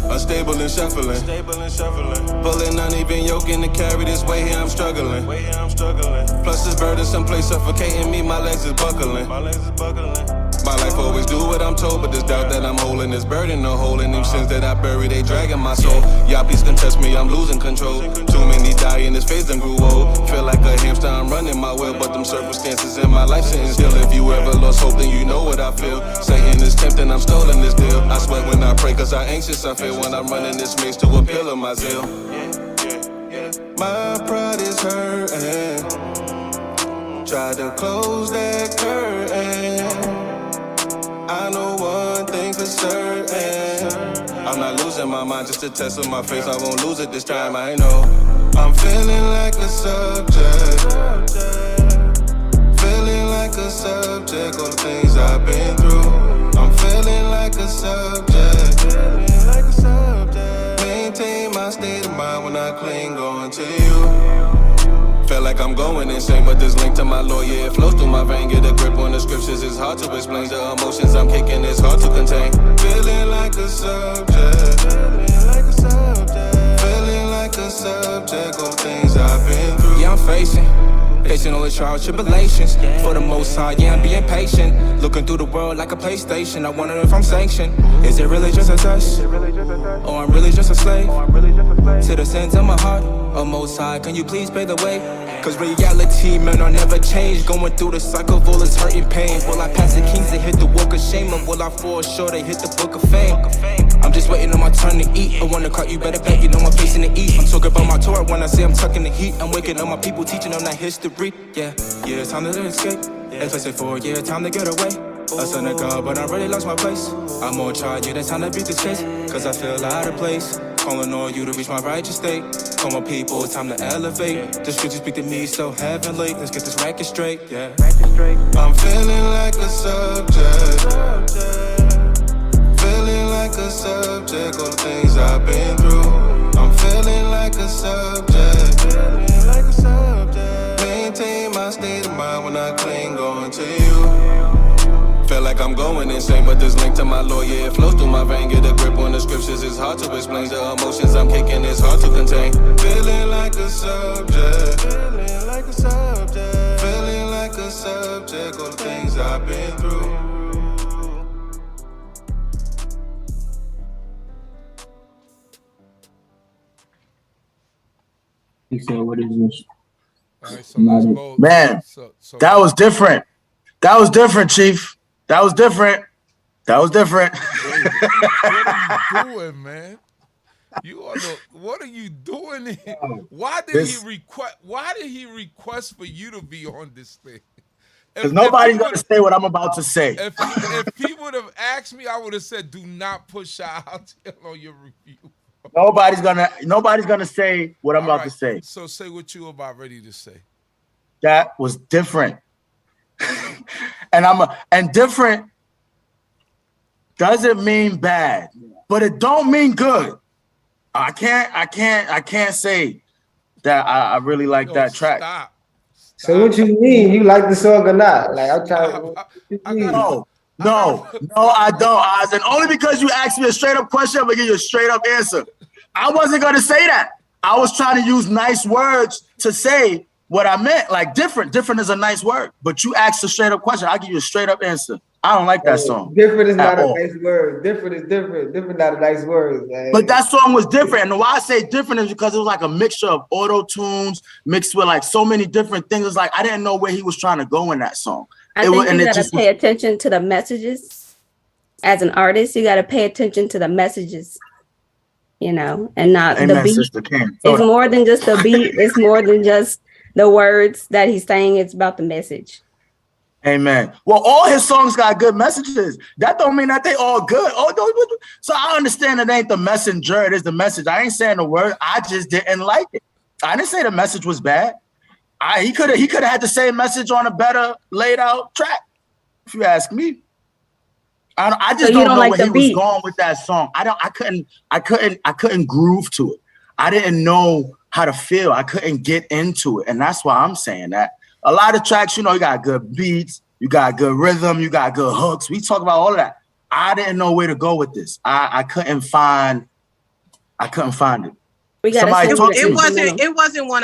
Unstable and shuffling. Pulling uneven yoking to carry this way here I'm struggling. Plus this burdensome place suffocating me, my legs is buckling. My life always do what I'm told, but this doubt that I'm holding, this burden no holding, them sins that I bury, they dragging my soul. Y'all please contest me, I'm losing control. Too many die in this phase done grew old. Feel like a hamster, I'm running my will, but them circumstances in my life sitting still. If you ever lost hope, then you know what I feel. Satan is tempting, I'm stolen this deal. I sweat when I pray, cause I anxious I feel when I'm running this maze to appeal of my zeal. My pride is hurting. Try to close that curtain. I know one thing for certain. I'm not losing my mind just to test with my face. I won't lose it this time, I know. I'm feeling like a subject. Feeling like a subject. All the things I've been through. I'm feeling like a subject. Maintain my state of mind when I cling on to you. Feel like I'm going insane, but this link to my lawyer, it flows through my vein. Get a grip on the scriptures, it's hard to explain. The emotions I'm kicking, it's hard to contain. Feeling like a subject. Feeling like a subject. All the things I've been through. Yeah, I'm facing all the trials, tribulations. For the most high, yeah, I'm being patient. Looking through the world like a PlayStation. I wonder if I'm sanctioned. Is it really just a test? Or I'm really just a slave to the sins of my heart? Oh, most high, can you please pay the way? Cause reality, man, I'll never change. Going through the cycle of all this hurt and pain. Will I pass the Kingz and hit the walk of shame? Or will I fall short and hit the book of fame? I'm just waiting on my turn to eat. I wanna cut you better bet, you know I'm facing the eat. I'm talking about my tour when I say I'm tucking the heat. I'm waking up my people, teaching them that history. Yeah, it's time to escape. If I say 4 years, time to get away. A son of God, but I really lost my place. I'm on charge, yeah, it's time to beat the chase. Cause I feel out of place. Calling on you to reach my righteous state. Come on, people, it's time to elevate. The scriptures speak to me so heavenly. Let's get this racket straight, yeah. I'm feeling like a subject. Feeling like a subject. All the things I've been through. I'm feeling like a subject. Maintain my state of mind when I cling on to you. Feel like I'm going insane, but this link to my lawyer, it flows through my vein. Get a grip on the scriptures, it's hard to explain. The emotions I'm kicking, it's hard to contain. Feeling like a subject. Feeling like a subject. Feeling like a subject. All the things I've been through. He said, what is this? All right, so let's go. Man, that was different. That was different, Chief. That was different. That was different. What are you doing, man? What are you doing here? Why did he request for you to be on this thing? Because nobody's gonna say what I'm about to say. If people would have asked me, I would have said, "Do not push out on your review." Nobody's gonna say what I'm about to say. So say what you about ready to say. That was different. And different doesn't mean bad, but it don't mean good. I can't say that I really like that track. Stop. So what you mean? You like the song or not? Like I'm trying. No, I don't, Oz. And only because you asked me a straight up question, I'm gonna give you a straight up answer. I wasn't gonna say that. I was trying to use nice words to say what I meant. Like different. Different is a nice word. But you asked a straight up question. I'll give you a straight up answer. I don't like that song. Different is not a nice word. Different is different. Different not a nice word. Man. But that song was different. And why I say different is because it was like a mixture of auto tunes mixed with like so many different things. It's like I didn't know where he was trying to go in that song. I think you gotta pay attention to the messages. As an artist, you gotta pay attention to the messages, you know, and not the beat. It's more than just the beat. It's more than just the words that he's saying. It's about the message. Amen. Well, all his songs got good messages. That don't mean that they all good. So I understand it ain't the messenger. It is the message. I ain't saying the word. I just didn't like it. I didn't say the message was bad. He could have had the same message on a better laid out track, if you ask me. I just don't know where he was going with that song. I couldn't groove to it. I didn't know how to feel. I couldn't get into it. And that's why I'm saying that. A lot of tracks, you know, you got good beats, you got good rhythm, you got good hooks. We talk about all of that. I didn't know where to go with this. I couldn't find it. It wasn't one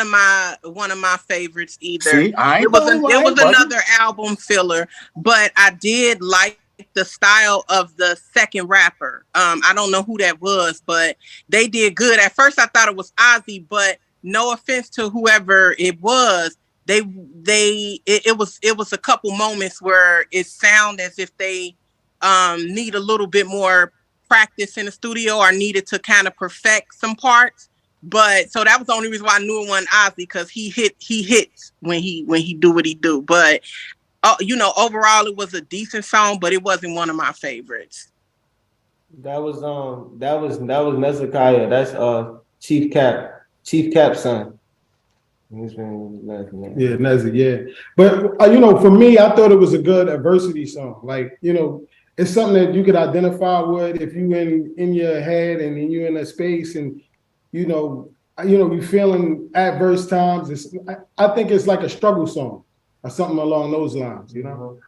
of my favorites either. See, it was another album filler, but I did like the style of the second rapper. I don't know who that was, but they did good. At first I thought it was Ozzy, but no offense to whoever it was, it was a couple moments where it sounded as if they need a little bit more practice in the studio or needed to kind of perfect some parts. But so that was the only reason why I knew it wasn't Ozzy, because he hits when he do what he do. But you know, overall it was a decent song, but it wasn't one of my favorites. That was Nezekiah. That's Chief Cap's son. Yeah, Nezzy, yeah. But you know, for me, I thought it was a good adversity song. Like, you know, it's something that you could identify with if you in your head and you in a space and you know you feeling adverse times. I think it's like a struggle song or something along those lines, you know.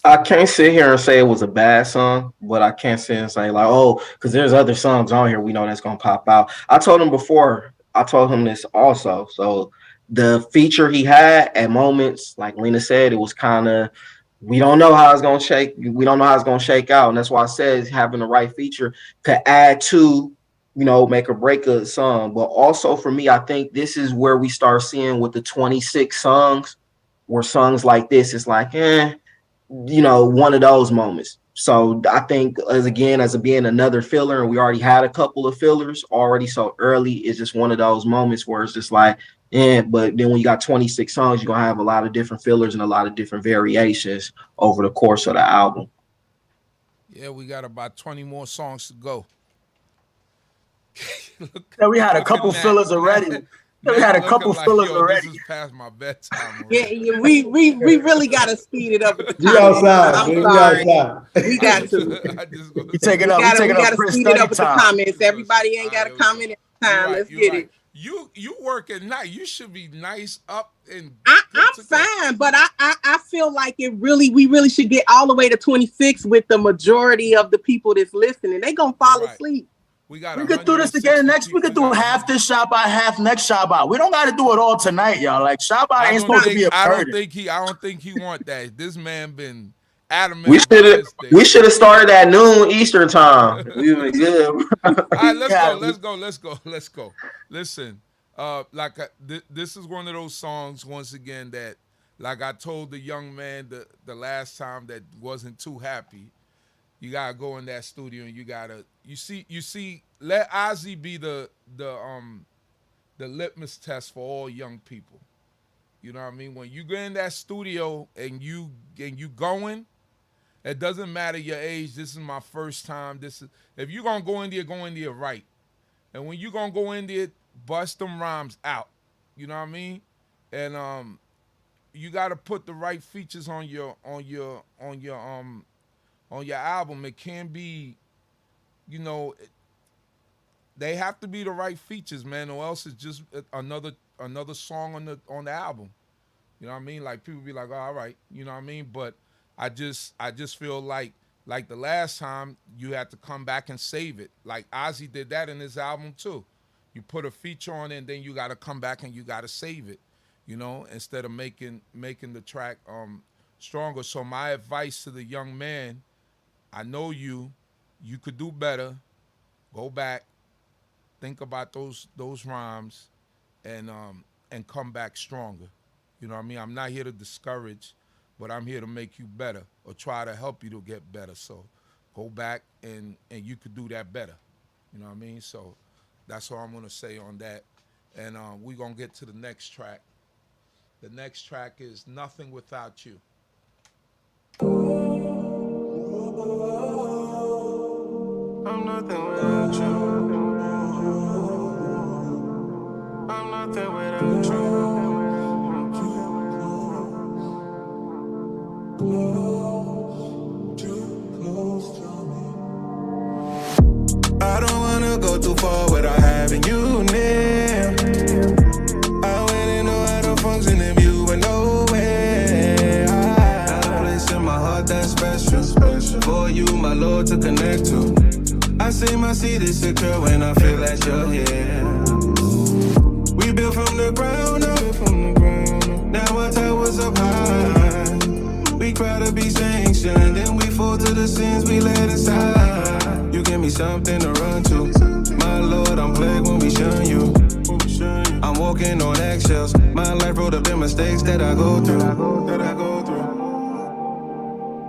I can't sit here and say it was a bad song, but I can't sit and say like, oh, because there's other songs on here we know that's gonna pop out. I told him before. I told him this also. So the feature he had at moments, like Lena said, it was kind of, we don't know how it's gonna shake. We don't know how it's gonna shake out, and that's why I said having the right feature could add to, you know, make or break a song. But also for me, I think this is where we start seeing with the 26 songs, where songs like this is like, you know, one of those moments. So I think as being another filler, and we already had a couple of fillers already so early, it's just one of those moments where it's just like, but then when you got 26 songs, you're gonna have a lot of different fillers and a lot of different variations over the course of the album. Yeah, we got about 20 more songs to go. Yeah, we had a couple fillers already. We had a couple fillers already. This is past my bedtime. Yeah, we really gotta speed it up. We outside. We outside. We got to. We take it up. We gotta speed it up with the comments. Everybody ain't got a comment at the time. Let's get it. You work at night. You should be nice up and. I'm fine, but I feel like we really should get all the way to 26 with the majority of the people that's listening. They gonna fall asleep. We could do this together next. We could do half this Shabbat, half next Shabbat. We don't got to do it all tonight, y'all. Like Shabbat ain't supposed to be a burden. I don't think he want that. This man been adamant. We should have started at noon Eastern time. We were good. All right, let's go. Listen, this is one of those songs once again that, like I told the young man the last time that wasn't too happy. You gotta go in that studio and you see, let Ozzy be the litmus test for all young people. You know what I mean? When you get in that studio and you going, it doesn't matter your age. This is my first time. If you're gonna go in there right. And when you're gonna go in there, bust them rhymes out. You know what I mean? And you gotta put the right features on your on your album, it can't be, they have to be the right features, man, or else it's just another song on the album. You know what I mean? Like people be like, oh, all right, you know what I mean? But I just feel like the last time you had to come back and save it. Like Ozzy did that in his album too. You put a feature on it and then you got to come back and you got to save it, instead of making the track stronger. So my advice to the young man, I know you could do better. Go back, think about those rhymes, and come back stronger. You know what I mean? I'm not here to discourage, but I'm here to make you better or try to help you to get better. So go back and you could do that better. You know what I mean? So that's all I'm going to say on that. And we're going to get to the next track. The next track is Nothing Without You. I'm nothing without you. I'm nothing without you. I don't wanna go too far without having you near. I wouldn't know how to function if you were nowhere. I got a place in my heart that's special for you, my Lord, to connect to. I say my seat is secure when I feel that you're here. We built from the ground up. Now our towers up high. We cry to be sanctioned, then we fall to the sins we let inside. You give me something to run to. My Lord, I'm plagued when we shun you. I'm walking on eggshells. My life rolled up in mistakes that I go through.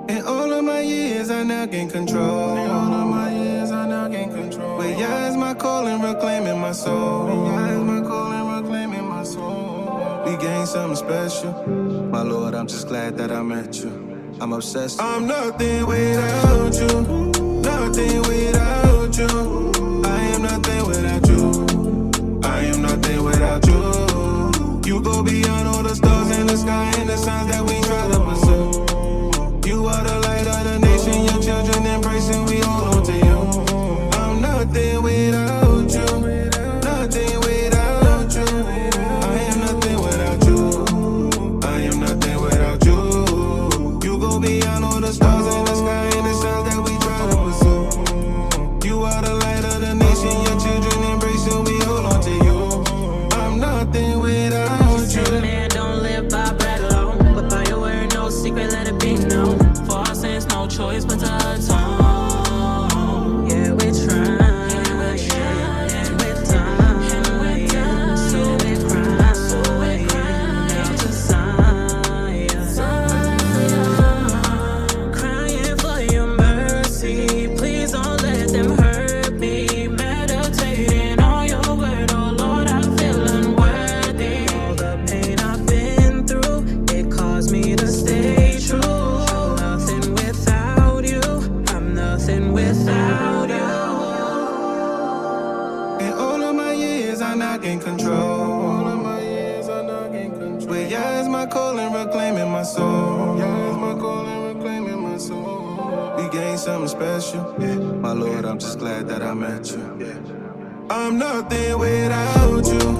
In all of my years, I now gain control. Where yeah is my calling, reclaiming my soul. We gained something special. My Lord, I'm just glad that I met you. I'm obsessed. I'm nothing without you. Nothing without you. I am nothing without you. I am nothing without you. You go beyond all the stars in the sky and the signs that we try to pursue. You are the light of the nation, your children embracing, we hold on to you. I'm nothing without you. Nothing without you. I am nothing without you. I am nothing without you. You go beyond all the stars in the sky and the signs that we try to pursue. You are the light of the nation, your children embracing, we hold on to you. I'm nothing without you. Man, don't live by bread alone, but by your word, no secret, let it be known. For our sins, no choice but to atone. Yeah, we're trying. Something special, yeah. My Lord, I'm just glad that I met you. Yeah. I'm nothing without you.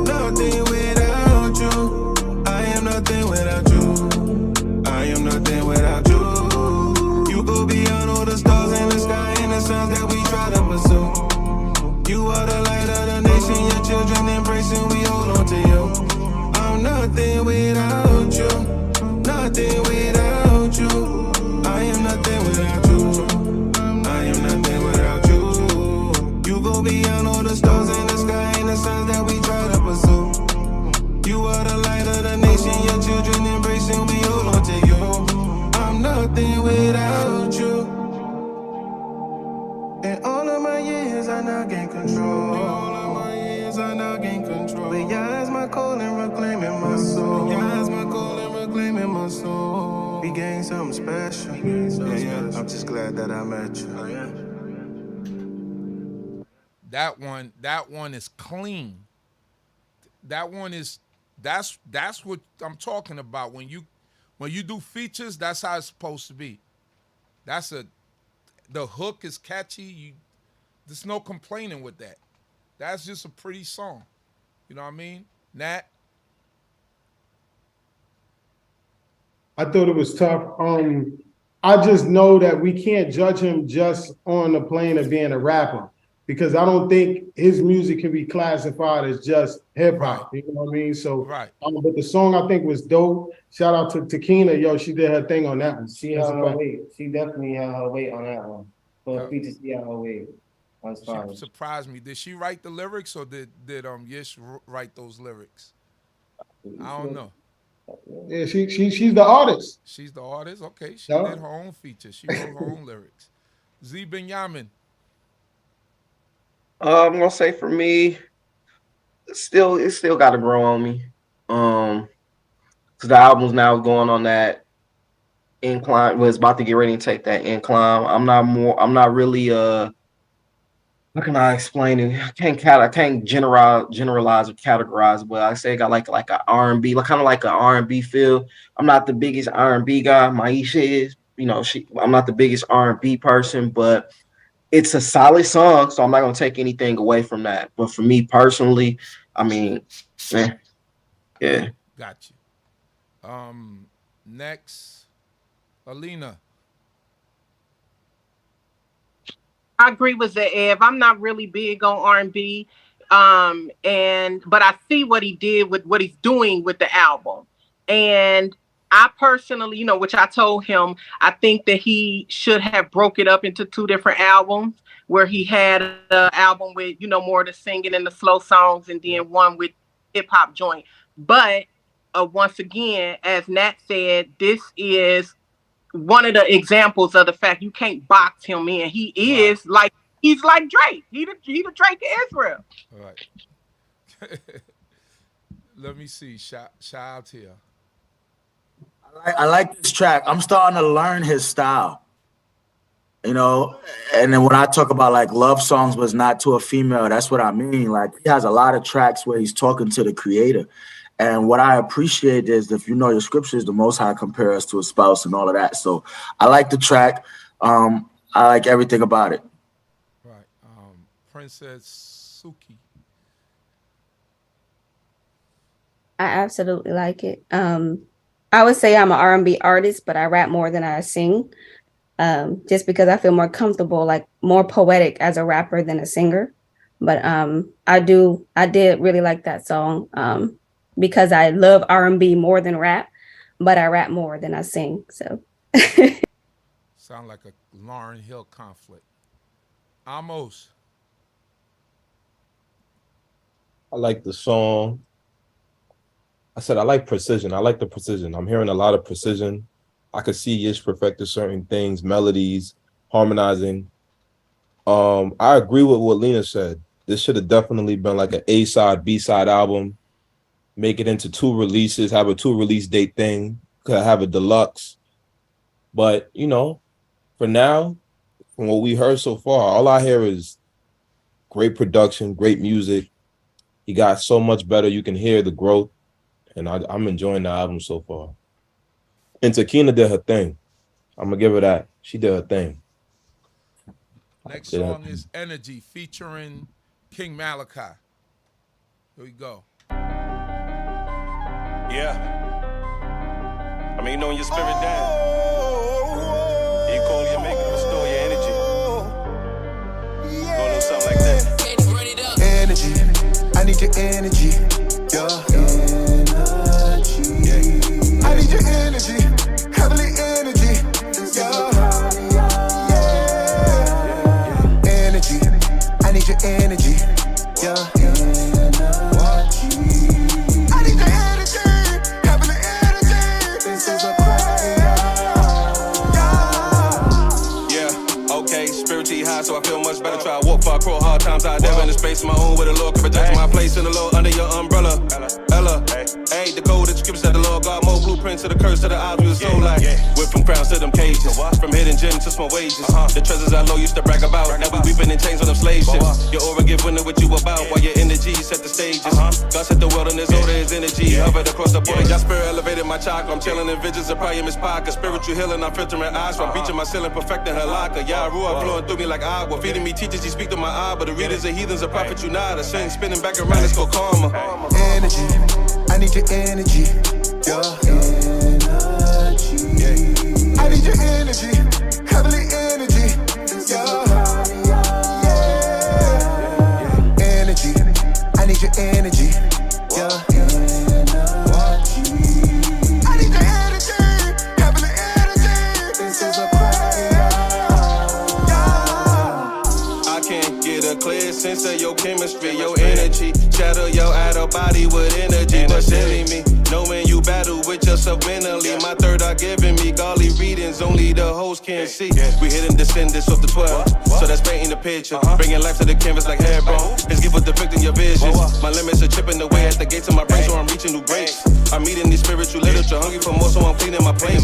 Nothing without you. I am nothing without you. I am nothing without you. You go beyond all the stars in the sky and the signs that we try to pursue. You are the light of the nation, your children embracing, we hold on to you. I'm nothing without you. Nothing without you. I am nothing without you. I am nothing without you. You go beyond all the stars in the sky and the signs that we try to pursue. You are the light of the nation, your children embracing, we hold on to you. I'm nothing without you. In all of my years, I now gain control. But yeah, it's my calling, reclaiming my soul. Yeah, it's my calling, reclaiming my soul. We gained something special. Yeah, I'm just glad that I met you. That one is clean. That's what I'm talking about. When you do features, that's how it's supposed to be. The hook is catchy. There's no complaining with that. That's just a pretty song. You know what I mean? Nat? I thought it was tough. I just know that we can't judge him just on the plane of being a rapper, because I don't think his music can be classified as just hip hop. You know what I mean? So, but the song I think was dope. Shout out to Kina. Yo, she did her thing on that one. She held her weight. She definitely held her weight on that one. For a feature, she held her weight. She surprised me. Did she write the lyrics, or did Yish write those lyrics? I don't know. Yeah, she's the artist. She's the artist. Okay, she did her own feature. She wrote her own lyrics. Z Binyamin. I'm gonna say for me, it still got to grow on me. Cause the album's now going on that incline. Was about to get ready to take that incline. I'm not really how can I explain it? I can't generalize or categorize, but I say I got like an R&B, kind of like an R&B feel. I'm not the biggest R&B guy. Maisha is, I'm not the biggest R&B person, but it's a solid song, so I'm not gonna take anything away from that. But for me personally, I mean, yeah. Got you. Next, Alina. I agree with Ze'ev. I'm not really big on R&B, but I see what he did with what he's doing with the album. And I personally, which I told him, I think that he should have broke it up into 2 different albums, where he had an album with, more of the singing and the slow songs, and then one with hip hop joint. But once again, as Nat said, this is one of the examples of the fact you can't box him in. He is he's like Drake. He the Drake of Israel. All right. Let me see. Shout out here. I like this track. I'm starting to learn his style. And then when I talk about like love songs was not to a female, that's what I mean. Like, he has a lot of tracks where he's talking to the creator. And what I appreciate is, if you know your scriptures, the Most High compare us to a spouse and all of that. So I like the track. I like everything about it. Right. Princess Suki. I absolutely like it. I would say I'm an R&B artist, but I rap more than I sing, just because I feel more comfortable, like more poetic as a rapper than a singer. But I did really like that song. Because I love R&B more than rap, but I rap more than I sing. So sound like a Lauryn Hill conflict. Amos. I like the song. I said I like precision. I like the precision. I'm hearing a lot of precision. I could see Yish perfected certain things, melodies, harmonizing. I agree with what Lena said. This should have definitely been like an A-side, B-side album. Make it into 2 releases, have a 2 release date thing, could have a deluxe. But, for now, from what we heard so far, all I hear is great production, great music. He got so much better. You can hear the growth, and I'm enjoying the album so far. And Takina did her thing. I'm going to give her that. She did her thing. Next song is Energy, featuring King Malachi. Here we go. Yeah. I mean, when your spirit down, you call your maker to restore your energy. Go a little something like that. Energy, I need your energy. Energy, I need your energy, heavenly energy. Energy, I need your energy. So I feel much better. Try to walk far, crawl hard times. I never in the space of my own with the Lord. Can protect my place in the Lord under your umbrella. Ella, hey, the code that scriptures that the Lord God, more blueprints to the curse to the odds, we was so like. Went from crowns to them cages, from hidden gems to small wages. The treasures I low used to brag about, now we weeping in chains on them slave ships. Your aura give winner what you about, while your energy set the stages. God set the world in his order, his energy hovered across the border. Y'all spirit elevated my chakra, I'm chilling in visions of probably Miss Parker. Spiritual healing, I'm filtering eyes from reaching my ceiling, perfecting her locker. Yah Ruah flowing through me like agua, feeding me teachers, he speak to my eye, but the readers are heathens, a prophet you not. A sin spinning back around, it's called karma. Energy, I need your energy. Your energy. I need your energy, heavenly energy. Energy, I need your energy. Your energy. I need your energy, heavenly energy. This is a prayer. I can't get a clear sense of your chemistry, your energy. Shadow your outer body with energy, but silly me. Knowing you battle with yourself mentally. My third eye giving me godly readings, only the host can't see. We hidden descendants of the 12, so that's painting the picture. Bringing life to the canvas like hair, bro. His gift was depicting your visions. My limits are chipping away at the gates of my brain, so I'm reaching new breaks. I'm eating these spiritual literature, hungry for more, so I'm cleaning my plate.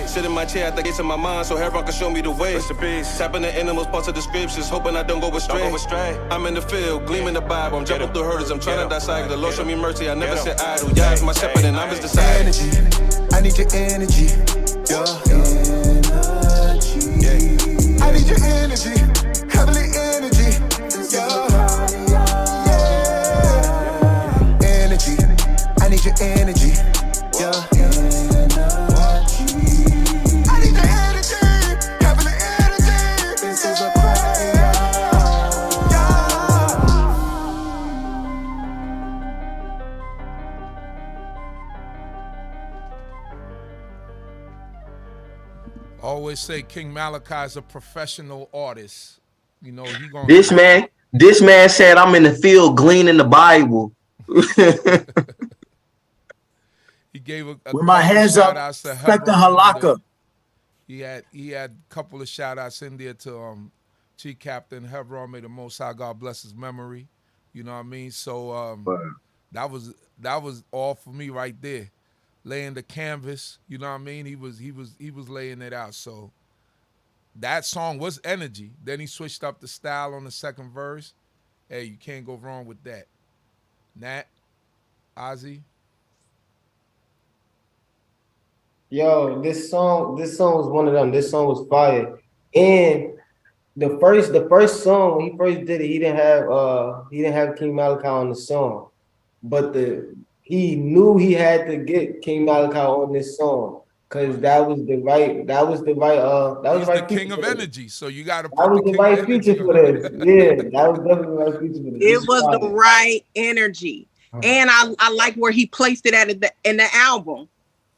Sit in my chair at the gates of my mind, so Heron can show me the way. Tapping the innermost parts of the scriptures, hoping I don't go astray. I'm in the field, gleaming the Bible. I'm jumping through hurdles, I'm trying to dissect. The Lord show me mercy, I never sit idle. Yeah, it's my shepherd and I'm his disciple. Energy, I need your energy. Your energy. I need your energy, heavenly energy. Your energy, I need your energy. Your energy. I need your energy, heavenly energy. This is a prayer. Always say King Malachi is a professional artist. You know, he gonna This man said I'm in the field gleaning the Bible. He gave a with my hands up, respect the halakha. He had a couple of shout outs in there to Chief Captain Hebron. May the Most High God bless his memory. You know what I mean? So that was all for me right there. Laying the canvas, you know what I mean? He was laying it out. So that song was energy. Then he switched up the style on the second verse. Hey, you can't go wrong with that. Nat, Ozzy. Yo, this song was one of them. This song was fire. And the first song when he first did it, he didn't have King Malachi on the song, but he knew he had to get King Malachi on this song because that was the right king of energy. So you got to. That was the right feature for this. Yeah, that was definitely the right feature for this. It was the right energy, and I like where he placed it in the album.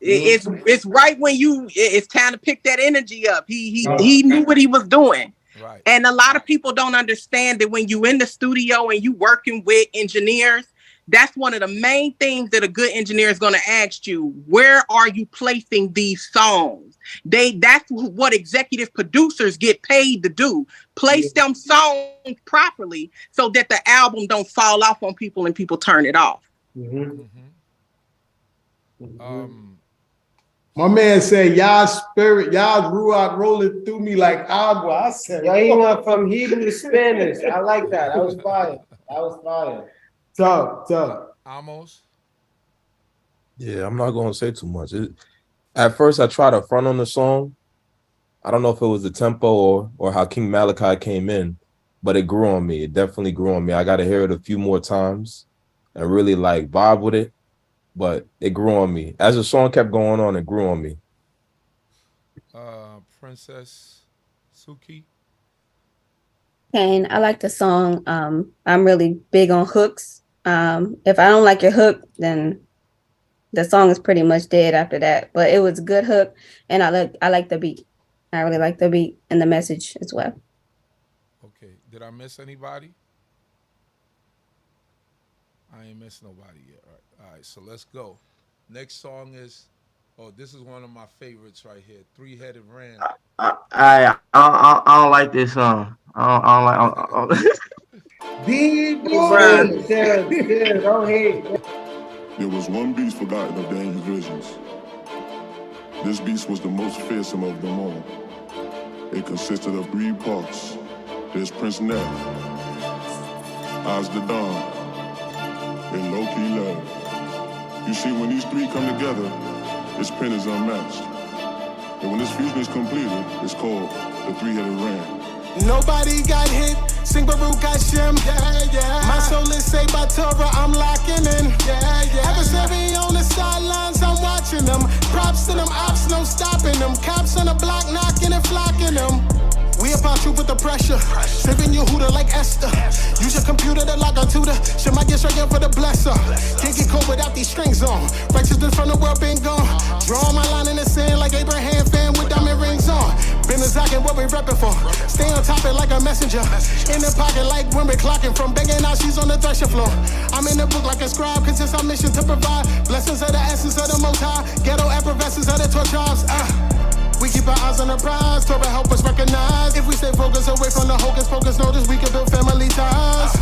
It's right when it's time to pick that energy up. He knew what he was doing. Right. And a lot of people don't understand that when you in the studio and you working with engineers, that's one of the main things that a good engineer is going to ask you. Where are you placing these songs? That's what executive producers get paid to do. Place them songs properly so that the album don't fall off on people and people turn it off. My man said, y'all spirit, y'all ruach rolling through me like agua. I said, yo, he went from Hebrew to Spanish. I like that. That was fire. Tough. Almost. Yeah, I'm not gonna say too much. At first, I tried to front on the song. I don't know if it was the tempo or how King Malachi came in, but it grew on me. It definitely grew on me. I got to hear it a few more times and really like vibe with it. But it grew on me. As the song kept going on, it grew on me. Princess Suki. Kane, I like the song. I'm really big on hooks. If I don't like your hook, then the song is pretty much dead after that. But it was a good hook, and I like the beat. I really like the beat and the message as well. Okay. Did I miss anybody? I ain't missed nobody yet. All right, so let's go. Next song is, this is one of my favorites right here. Three-Headed Ram. I don't like this song. I don't like. Sarah, don't hate. There was one beast forgotten of Daniel's visions. This beast was the most fearsome of them all. It consisted of 3 parts. There's Prince Neb, AzDaDon, and Lowkey Lev. You see, when these 3 come together, its pen is unmatched. And when this fusion is completed, it's called the 3-headed ram. Nobody got hit, sing Baruch Shem. My soul is saved by Torah, I'm locking in. Adversary on the sidelines, I'm watching them. Props to them, ops, no stopping them. Cops on the block, knocking and flocking them. We about you with the pressure, saving your hooter like Esther. Use your computer to lock a tutor. Shit might get straight in for the blesser. Can't get cold without these strings on. Righteousness from the world been gone. Draw my line in the sand like Abraham fan with diamond rings on. Been a Zakin, what we reppin' for. Stay on top it like a messenger. In the pocket like when we're clocking. From begging out, she's on the threshing floor. I'm in the book like a scribe, cause it's our mission to provide blessings of the essence of the Most High. Ghetto effervescence of the 12 tribes. We keep our eyes on the prize, Torah help us recognize. If we stay focused away from the hocus pocus, notice we can build family ties.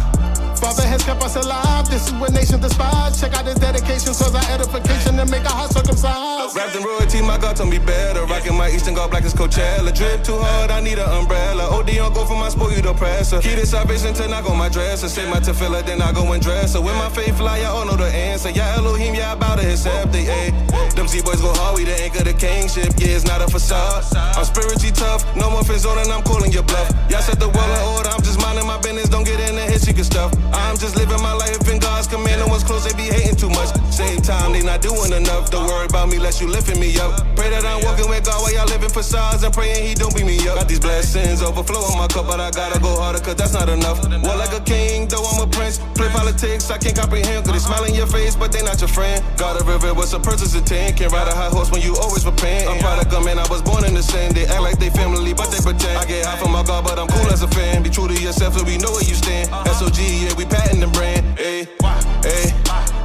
Father has kept us alive, this is what nation despise. Check out his dedication, towards our edification, and make our hearts circumcised. Wrapped in royalty, my God told me better. Rocking my Eastern God black as Coachella. Drip too hard, I need an umbrella. OD on go for my sport, you the presser. Key to salvation till I go my dresser. Say my tefillah, then I go and dress her. When my faith fly, y'all all know the answer. Yeah, Elohim, yeah, I bow to his scepter, ayy. Them Z-boys go hard, we the anchor, the kingship. Yeah, it's not a facade. I'm spiritually tough, no more friend zone, and I'm calling your bluff. Y'all set the world in order, I'm just minding my business. Don't get in the history stuff. I'm just living my life in God's command. No one's close, they be hating too much. Same time, they not doing enough. Don't worry about me, less you lifting me up. Pray that I'm walking with God while y'all living facades and praying he don't beat me up. Got these blessings overflowing my cup, but I gotta go harder, cause that's not enough. War like a king, though I'm a prince. Play politics, I can't comprehend, cause they smile in your face, but they not your friend. Got a river, what's a purchase of 10? Can't ride a high horse when you always repent. I'm proud of God, man, I was born in the sin. They act like they family, but they pretend. I get high from my God, but I'm cool as a fan. Be true to yourself so we know where you stand. SOG, yeah, we patent the brand. Ay, ay,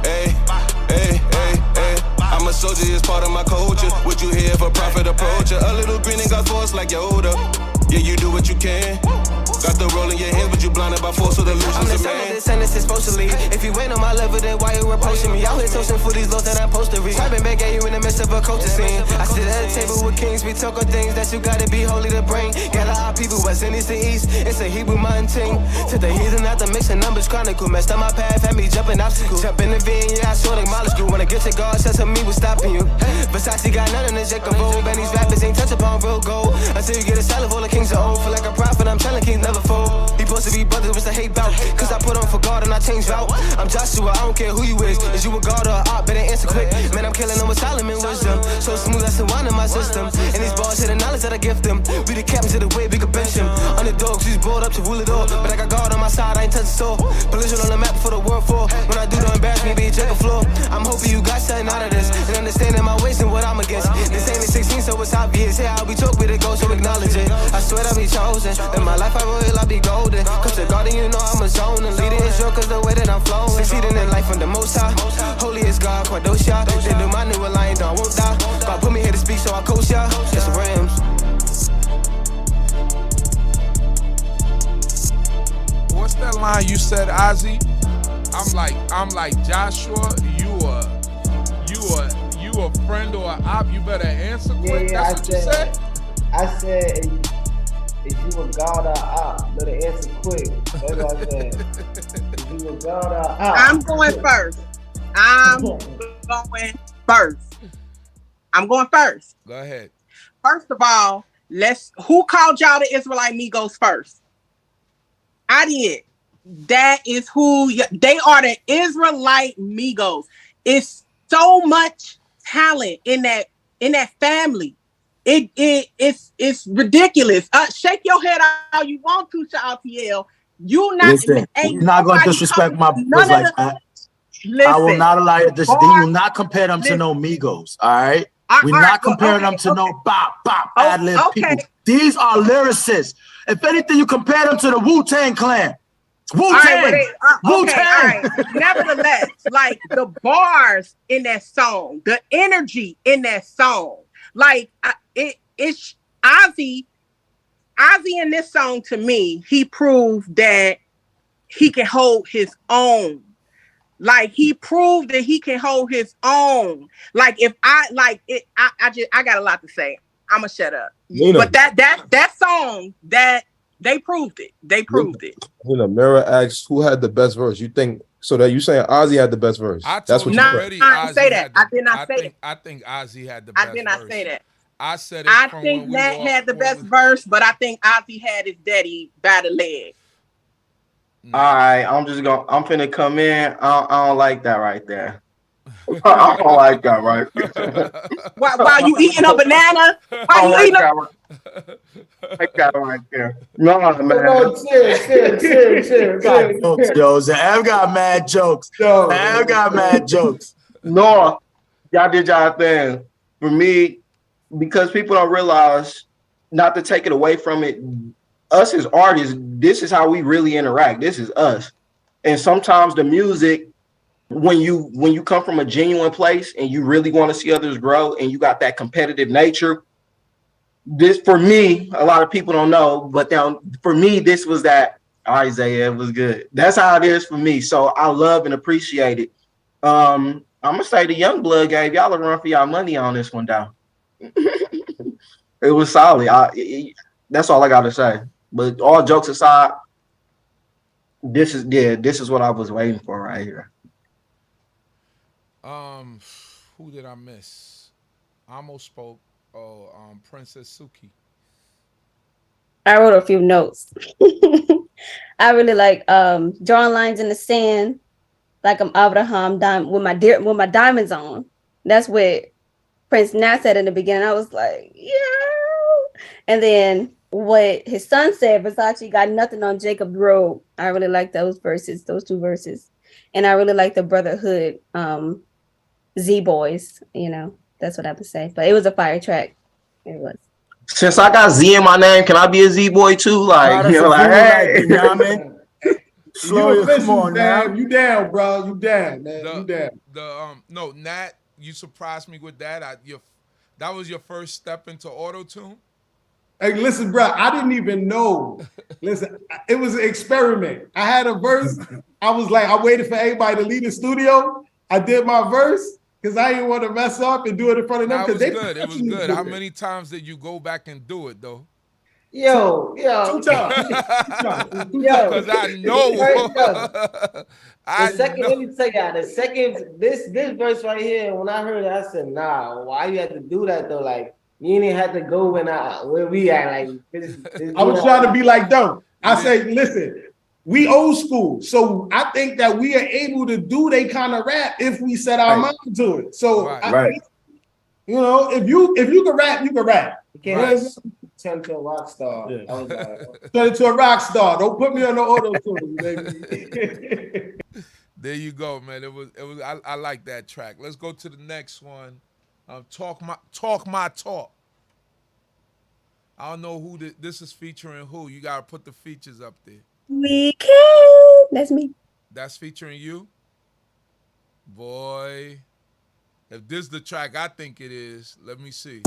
ay, ay, ay, ay. I'm a soldier, it's part of my culture. Would you hear if a prophet approach you? A little green and got force like Yoda. Yeah, you do what you can. Got the roll in your hands, but you blinded by force of delusions. I'm the son of this sentence is supposed to leave. If you ain't on my level, then why you approaching me? Out here toasting for these laws that I'm supposed to read. I've been back at you in the midst of a culture scene. I sit at a table with kings, we talk on things that you gotta be holy to bring. Gather our people, west and east to east. It's a Hebrew mountain ting. To the heathen, not the mixing numbers chronicle. Messed up my path, had me jumping obstacles. Jump in the vein, yeah, I saw the molecule. When I get to God, says to me, what's stopping you? Versace got none in the Jacob robe, and these rappers ain't touch upon real gold. Until you get a salad full of kings are old. Feel like a prophet, I'm telling kings never fold. He supposed to be brothers, what's the hate bout? Cause I put on for God and I change route. I'm Joshua, I don't care who you is. Is you a God or a op, better answer quick. Man, I'm killing them with Solomon wisdom. So smooth, that's the wine in my system. And these bars hit the knowledge that I gift them. We the captains of the way, we can bench him. Underdogs, he's brought up to rule it all. But I got God on my side, I ain't touching soul. Collision on the map for the world for. When I do, don't embarrass me, be a check floor. I'm hoping you got something out of this. And understanding my ways and what I'm against. This ain't the 16, so it's obvious. Hey, how we talk with it go, so acknowledge it. I swear I'll be chosen. In my life, I royal, I'll be golden. Cause the garden, you know I'm a zone. And leading is short cause the way that I'm flowing. Succeeding in life from the most high. Holy is God, Quadosha. They do my new alliance, I won't die. God put me here to speak, so I coach ya. It's the Rams. What's that line you said, Ozzy? I'm like Joshua. You a friend or a op? You better answer quick. Yeah, That's what you said. I said, is you a God or a op? Better answer quick. That's what I said. Is you a God or a op? I'm going first. I'm going first. Go ahead. First of all, who called y'all the Israelite Migos first? I did. That is who they are, the Israelite Migos. It's so much talent in that family. It's ridiculous. Shake your head all you want to, Shaltiel. You not. Listen, you're not gonna disrespect my boys like that. Listen, I will not allow it. You will not compare them to no Migos. All right, we're not comparing them to no bop ad lib people. These are lyricists. If anything, you compare them to the Wu-Tang Clan. Wu-Tang. Wu-Tang. Nevertheless, like the bars in that song, the energy in that song, like it's Ozzy in this song. To me, he proved that he can hold his own Like he proved that he can hold his own. Like if I like it, I got a lot to say. I'ma shut up. Nina. But that song that they proved it. They proved it. Mira asked who had the best verse. You think so that you saying Ozzy had the best verse? That's what you already. I didn't say that. I did not say that. I think Ozzy had the best verse. I did not say that. I said it. I think Matt had the best verse, but I think Ozzy had his daddy by the leg. All right, I'm finna come in. I don't like that right there. I don't like that right there. While you eating a banana? While you eating I got it right there. No, man. No, chill. Yo, Ze'ev got mad jokes. Ze'ev got mad jokes. No, y'all did y'all thing. For me, because people don't realize, not to take it away from it, us as artists, this is how we really interact. This is us. And sometimes the music, when you come from a genuine place and you really want to see others grow and you got that competitive nature, this, for me, a lot of people don't know, but for me, this was that, all right, Ze'ev was good. That's how it is for me. So I love and appreciate it. I'm going to say the young blood gave y'all a run for y'all money on this one, down. It was solid. That's all I got to say. But all jokes aside, this is what I was waiting for right here. Who did I miss? I almost spoke. Princess Suki. I wrote a few notes. I really like drawing lines in the sand, like I'm Abraham with my diamonds on. That's what Prince Nat said in the beginning. I was like, yeah. And then what his son said, Versace got nothing on Jacob's robe. I really like those two verses. And I really like the Brotherhood Z Boys, that's what I would say. But it was a fire track. It was. Since I got Z in my name, can I be a Z boy too? Like, hey. Binyamin. Slow, come on now. You down, bro. You down, man. You down. No, Nat, you surprised me with that. That was your first step into auto-tune? Hey, listen, bro, I didn't even know. Listen, it was an experiment. I had a verse. I was like, I waited for everybody to leave the studio. I did my verse because I didn't want to mess up and do it in front of them. It was good. It was good. How many times did you go back and do it, though? Yo. 2 times. Because I know. Let me tell y'all, this verse right here, when I heard it, I said, nah, why you have to do that, though? Like, you didn't have to go where we at. Like, I was trying to be like, don't. I say, listen, we old school. So I think that we are able to do they kind of rap if we set our mind to it. So, I think, if you can rap, you can rap. You can't turn to a rock star. Yeah. Turn into a rock star. Don't put me on the auto-tune, baby. There you go, man. It was. I like that track. Let's go to the next one. Talk my talk. I don't know who this is featuring who. You gotta put the features up there. We can. That's me. That's featuring you? Boy. If this is the track I think it is, let me see.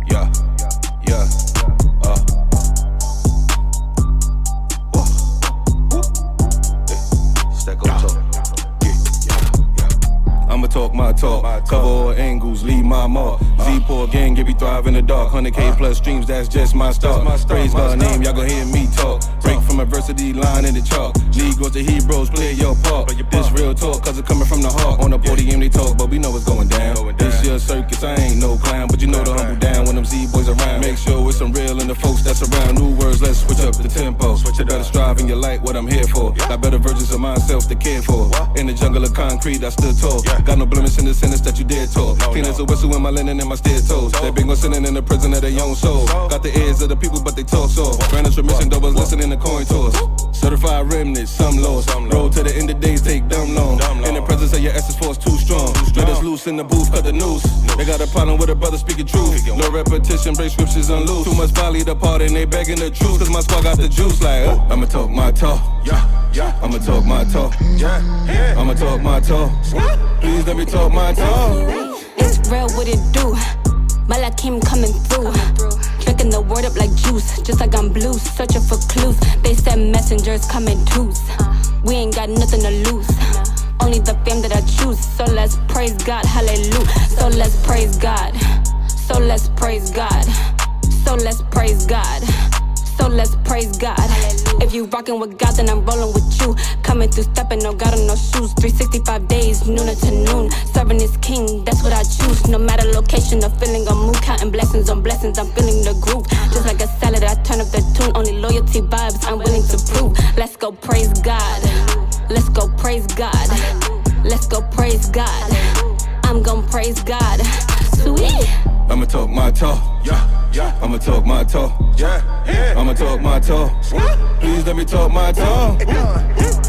Yeah. Stack on top. I'ma talk my talk, cover all angles, leave my mark. Z-Poor gang, give you thrive in the dark. 100K plus streams, that's just my start. Praise God's name, y'all gon' hear me talk. Break from adversity, line in the chalk. Negroes to Hebrews, play your part. This real talk, cause it's coming from the heart. On the podium they talk, but we know what's going down. This your circus, I ain't no clown, but you know the humble down when them Z-boys around. Make sure it's some real and the folks that's around. New words, let's switch up the tempo. You better strive in your light, what I'm here for. Got better versions of myself to care for. In the jungle of concrete, I stood tall. Got no blemish in the sentence that you did talk. Clean as a whistle in my linen and my steel toes. They been sinning in the prison of their own soul. Got the ears of the people, but they talk so. Granted remission, though was listening to coin toss. Certified remnants, some lost. Roll to the end of days, take dumb long. In the presence of your essence force too strong. Let us loose in the booth, cut the noose. They got a problem with a brother speaking truth. No repetition, break scriptures unloose. Too much folly to part and they begging the truth. Cause my squad got the juice like, I'ma talk my talk. I'ma talk my talk. I'ma talk my talk. Please let me talk my talk. It's real, what it do? Malachi coming through. drinking the word up like juice, just like I'm blue, searching for clues. They said messengers come in twos. We ain't got nothing to lose. Only the fame that I choose. So let's praise God, hallelujah. So let's praise God. So let's praise God. So let's praise God. So let's praise God. If you rockin' with God, then I'm rollin' with you. Coming through, steppin', no God on no shoes. 365 days, noon to noon. Serving this King, that's what I choose. No matter location or feeling or mood, counting blessings on blessings. I'm feeling the groove. Just like a salad, I turn up the tune. Only loyalty vibes, I'm willing to prove. Let's go praise God. Let's go praise God. Let's go praise God. I'm gon' praise God. Sweet. I'ma talk my talk, yeah. I'ma talk my talk, yeah. I'ma talk my talk. Please let me talk my talk.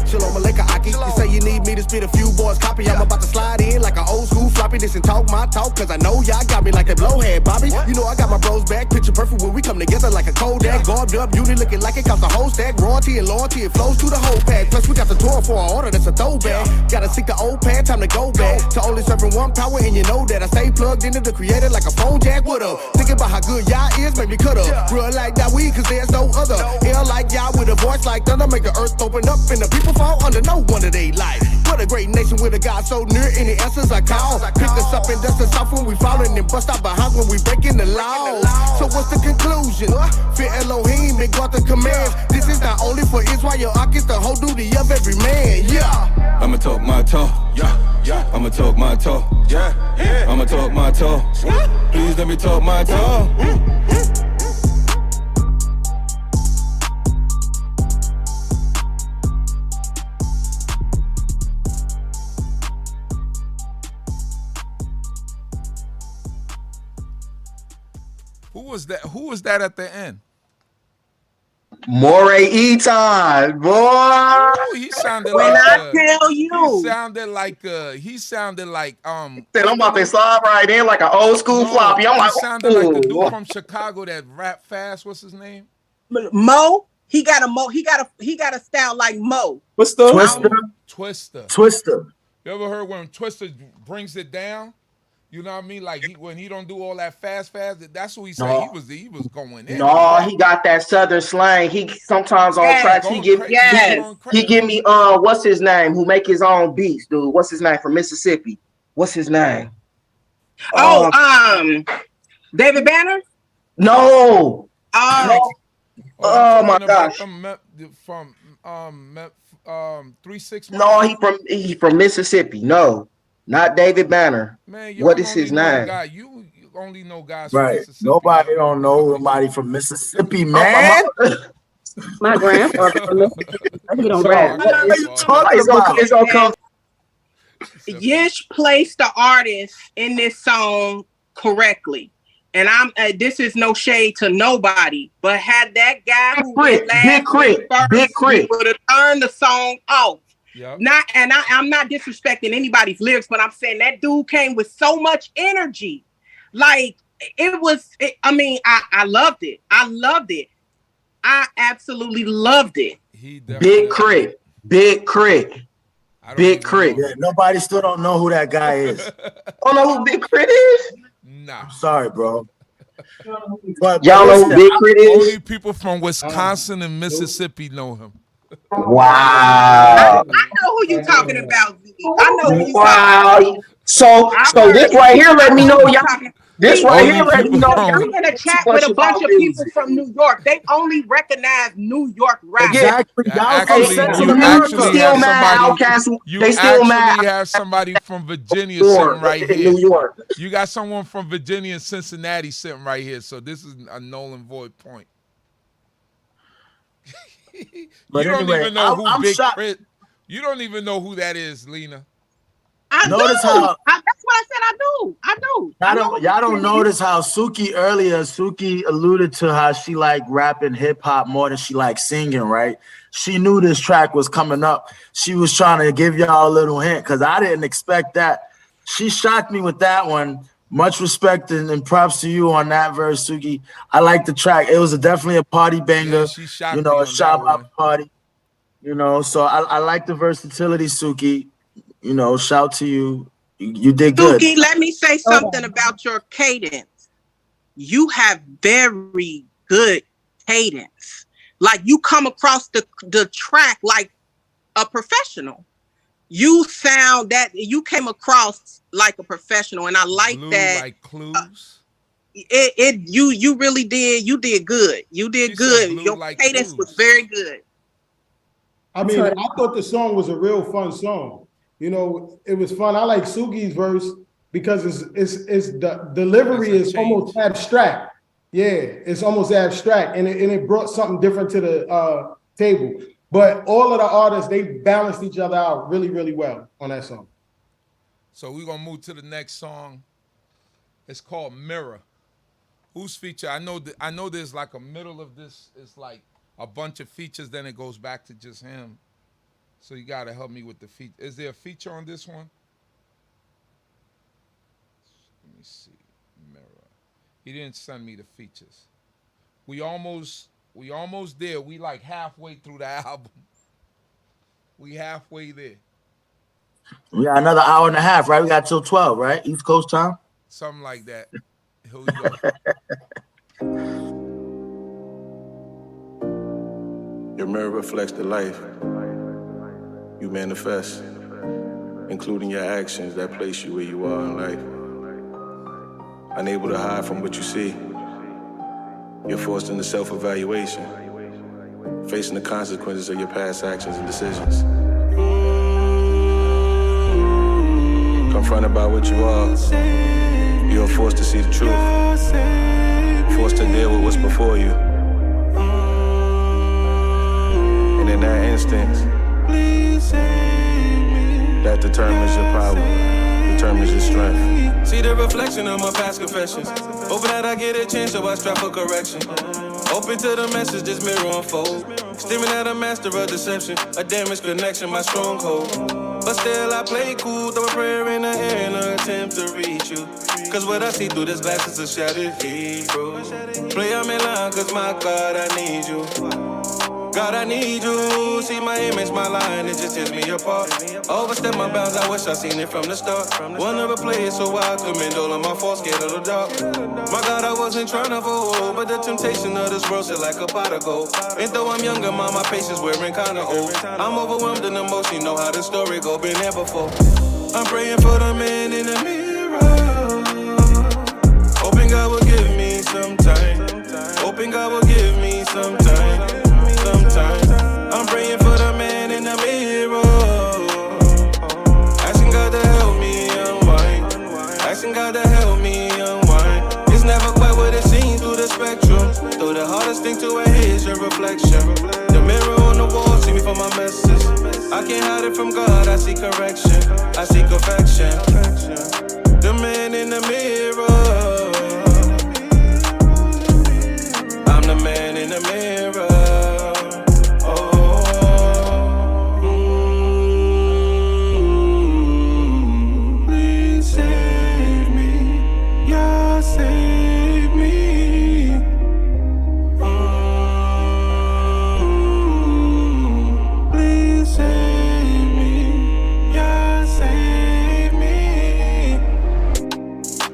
Shalom Lecha, Aki. You say you need me to spit a few boys copy. I'm about to slide in like an old school floppy. This and talk my talk, cause I know y'all got me like that blowhead, Bobby. You know I got my bros back, picture perfect when we come together like a Kodak. Garbed up, beauty looking like it cost the whole stack. Royalty and loyalty, it flows through the whole pack. Plus we got the tour for our order, that's a throwback. Gotta seek the old pad, time to go back. To only serving one power, and you know that I stay plugged into the creator like a phone jack. What up? Thinking about how good y'all is, make me cut up. Real like that weed, cause there's no other. Ill like y'all with a voice like thunder, make the earth open up and the people fall under no wonder they like. What a great nation with a God so near, any answers I call. Pick us up and dust us off when we falling and bust out behind when we breaking the law. So what's the conclusion? Fear Elohim and got the commands. This is not only for Israel, I get the whole duty of every man, yeah. I'ma talk my talk, yeah. I'ma talk my talk, yeah. I'ma talk my talk. Please let me talk my talk. Who was that at the end? More Eton, boy. Oh, he sounded when like I tell you, he sounded like Said I'm about to slide right in like an old school floppy. I'm like, he sounded like the dude from Chicago that rap fast. What's his name? Mo. He got a style like Mo. What's the Twister? You ever heard when Twister brings it down? You know what I mean? Like when he don't do all that fast. That's what he said. No. He was going in. No, he got that southern slang. He sometimes on tracks he give me what's his name? Who make his own beats, dude? What's his name from Mississippi? What's his name? David Banner? No. Oh my gosh. From 3-6. No, he from Mississippi. No. Not David Banner. Man, what is his name? You only know guys right. from Mississippi. Nobody don't know somebody from Mississippi, man. My grandfather from Mississippi. He don't rap. What are you talking about? Yish placed the artist in this song correctly. And this is no shade to nobody, but had that guy who went last Big Crit would have turned the song off. Yep. I'm not disrespecting anybody's lyrics, but I'm saying that dude came with so much energy. Like I loved it. I absolutely loved it. Big Crit. Yeah, nobody still don't know who that guy is. Don't know who Big Crit is? Nah. I'm sorry, bro. Y'all know who Big Crit is? Only people from Wisconsin and Mississippi know him. Wow. I know who you talking about. I know who you talking about. So this right here let me know y'all. This right here let me know I'm in a chat with a bunch of people from New York. They only recognize New York rap. Exactly. You actually have somebody from Virginia sitting right here. New York. You got someone from Virginia and Cincinnati sitting right here. So this is a null and void point. But you don't anyway, even know who I'm Big shocked. Crit. You don't even know who that is, Lena. Notice how that's what I said. I do. Y'all don't notice how Suki alluded to how she like rapping hip hop more than she like singing, right? She knew this track was coming up. She was trying to give y'all a little hint because I didn't expect that. She shocked me with that one. Much respect and props to you on that verse, Suki. I like the track. It was definitely a party banger. Yeah, you know, a shout out party. You know, so I like the versatility, Suki. You know, shout to you. You did good. Suki, let me say something about your cadence. you have very good cadence. Like you come across the track like a professional. You sound that you came across like a professional, and I like Blue that. Like clues. You really did. You did good. You did good. Your like cadence was very good. I mean, I thought the song was a real fun song. You know, it was fun. I like Sugi's verse because it's the delivery is almost abstract. Yeah, it's almost abstract, and it brought something different to the table. But all of the artists, they balanced each other out really, really well on that song. So we're gonna move to the next song. It's called Mirror. Whose feature? I know there's like a middle of this. It's like a bunch of features, then it goes back to just him. So you gotta help me with the feature. Is there a feature on this one? Let me see. Mirror. He didn't send me the features. We almost there. We like halfway through the album. We halfway there. We got another hour and a half, right? We got till 12, right? East Coast time? Something like that. Here we go. Your mirror reflects the life you manifest, including your actions that place you where you are in life. Unable to hide from what you see, you're forced into self-evaluation, facing the consequences of your past actions and decisions. Confronted by what you are, you're forced to see the truth, forced to deal with what's before you. And in that instant, that determines your power, determines your strength. See the reflection of my past confessions. Hoping that I get a chance, so I strive for correction. Open to the message, this mirror unfold. Staring at a master of deception, a damaged connection, my stronghold. But still I play cool, throw a prayer in the air in an attempt to reach you. Cause what I see through this glass is a shattered Hebrew. Play I'm in line, cause my God, I need you. God, I need you. See my image, my line, it just tears me apart. Overstep my bounds, I wish I seen it from the start. Wanna replay it so I commend all of my faults, scared of the dark. My God, I wasn't trying to fold, but the temptation of this world sit like a pot of gold. And though I'm younger, my patience wearing kinda old. I'm overwhelmed in emotion, know how the story go, been there before. I'm praying for the man in the mirror. Hoping God will give me some time. Hoping God will give me some time. I'm praying for the man in the mirror. Asking God to help me unwind. Asking God to help me unwind. It's never quite what it seems through the spectrum. Though the hardest thing to adhere is your reflection. The mirror on the wall, see me for my messes. I can't hide it from God, I see correction. I see affection. The man in the mirror. I'm the man in the mirror.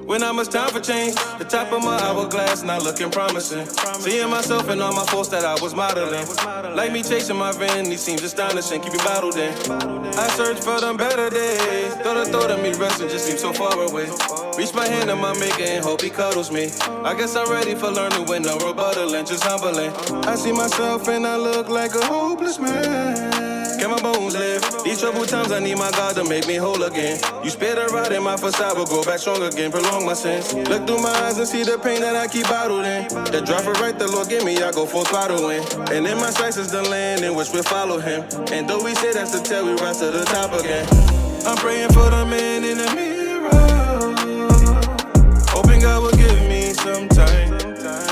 When I'm it's time for change, the top of my hourglass not looking promising. Seeing myself and all my faults that I was modeling. Like me chasing my vanity seems astonishing, keep it bottled in. I search for them better days. Thought of me resting just seems so far away. Reach my hand to my maker and hope he cuddles me. I guess I'm ready for learning with no rebuttal and just humbling. I see myself and I look like a hopeless man. Can my bones live? These troubled times I need my God to make me whole again. You spare the rod in my facade will grow back strong again, prolong my sins. Look through my eyes and see the pain that I keep bottled in. The drive for right the Lord give me, I go full throttle in. And in my sights is the land in which we follow him. And though we say that's the tail, we rise to the top again. I'm praying for the man in the mirror. Hoping God will give me some time.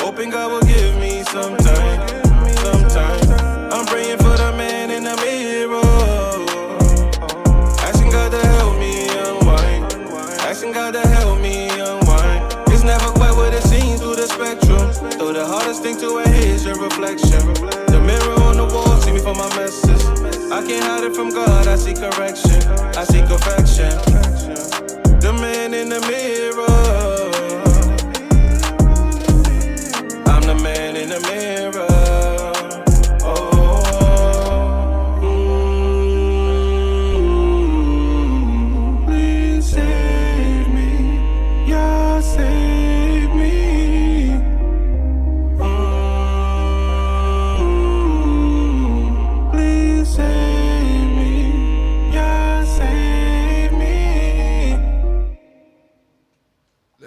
Hoping God will give me some time. I'm praying for the man in the mirror. Asking God to help me unwind. Asking God to help me unwind. It's never quite what it seems through the spectrum. Though the hardest thing to adhere is your reflection. The mirror on the wall, see me for my messes. I can't hide it from God, I see correction. I see affection. The man in the mirror.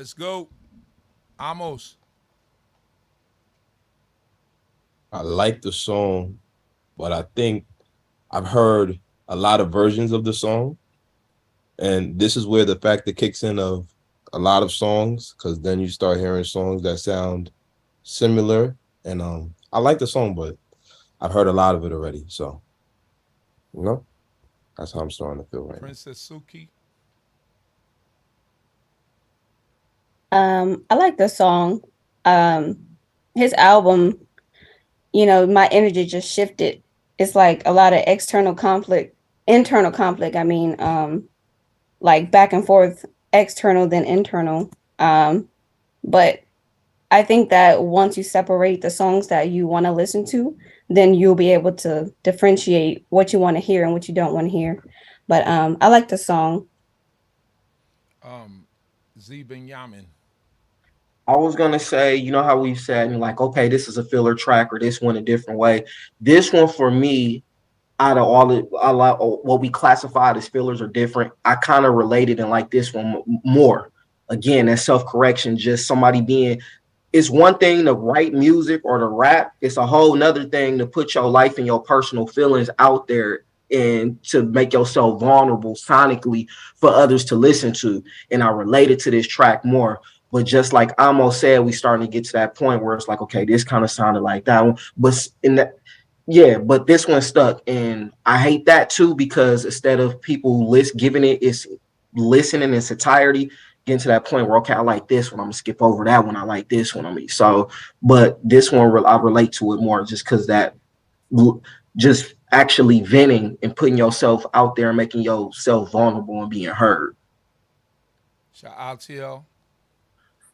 Let's go. Amos. I like the song, but I think I've heard a lot of versions of the song. And this is where the factor kicks in of a lot of songs, because then you start hearing songs that sound similar. And I like the song, but I've heard a lot of it already. So, you know, that's how I'm starting to feel right now. Princess Suki. I like the song. His album, you know, my energy just shifted. It's like a lot of internal conflict. I mean, like back and forth, external then internal. But I think that once you separate the songs that you want to listen to, then you'll be able to differentiate what you want to hear and what you don't want to hear. But I like the song. Binyamin. I was gonna say, you know how we said, like, okay, this is a filler track or this one a different way. This one for me, out of all what we classified as fillers are different, I kind of related and like this one more. Again, that self-correction, just somebody being. It's one thing to write music or to rap. It's a whole nother thing to put your life and your personal feelings out there and to make yourself vulnerable sonically for others to listen to. And I related to this track more. But just like Amos said, we starting to get to that point where it's like, okay, this kind of sounded like that one. But but this one stuck. And I hate that too, because instead of people giving it its listening in its entirety, getting to that point where, okay, I like this one, I'm gonna skip over that one. I like this one. So, but this one, I relate to it more just because that just actually venting and putting yourself out there and making yourself vulnerable and being heard. Sha'atiel.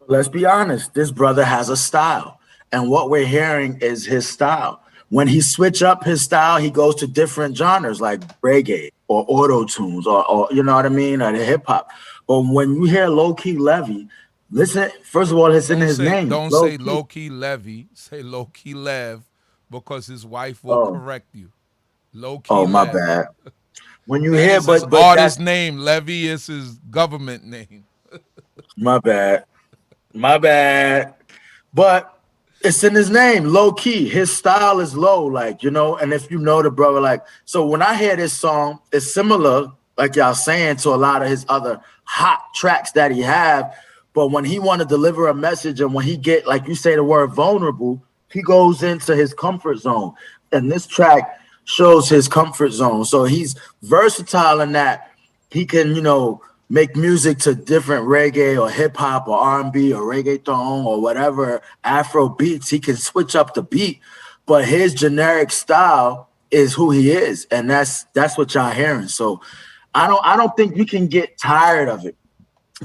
Let's be honest, this brother has a style, and what we're hearing is his style. When he switch up his style, he goes to different genres like reggae or auto tunes or you know what I mean, or the hip hop. But when you hear Lowkey Lev, listen. First of all, it's in his name. Don't say Lowkey Lev. Say Lowkey Lev, because his wife will correct you. Lowkey. Oh, my Lev. bad. When you hear, but artist name Levy is his government name. My bad. But it's in his name, low key. His style is low, like, you know. And if you know the brother, like, so when I hear this song, it's similar, like y'all saying, to a lot of his other hot tracks that he have. But when he want to deliver a message and when he get, like you say, the word vulnerable, he goes into his comfort zone. And this track shows his comfort zone. So he's versatile in that he can, you know, make music to different reggae or hip hop or R&B or reggaeton or whatever Afro beats. He can switch up the beat, but his generic style is who he is, and that's what y'all hearing. So I don't think you can get tired of it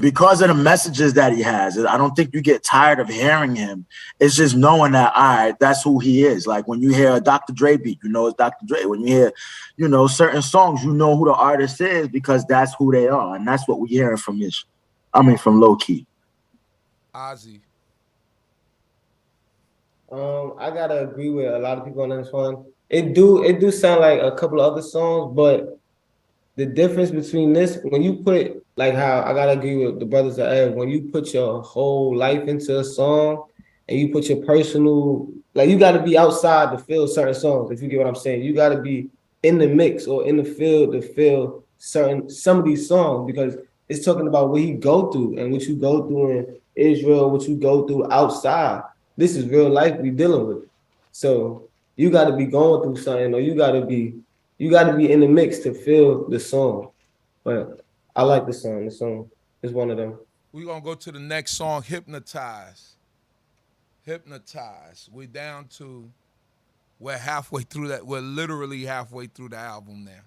because of the messages that he has. I don't think you get tired of hearing him. It's just knowing that, all right, that's who he is. Like when you hear a Dr. Dre beat, you know it's Dr. Dre. When you hear, you know, certain songs, you know who the artist is because that's who they are. And that's what we're hearing from from Lowkey. Ozzy. I gotta agree with a lot of people on this one. It do sound like a couple of other songs, but the difference between this, when you put, like how I gotta agree with the brothers Ze'ev, when you put your whole life into a song and you put your personal, like you gotta be outside to feel certain songs, if you get what I'm saying. You gotta be in the mix or in the field to feel some of these songs, because it's talking about what he go through and what you go through in Israel, what you go through outside. This is real life we dealing with. So you gotta be going through something, or you gotta be in the mix to feel the song. But I like the song. The song is one of them. We're going to go to the next song, Hypnotize. Hypnotize. We're down to, we're halfway through that. We're literally halfway through the album now.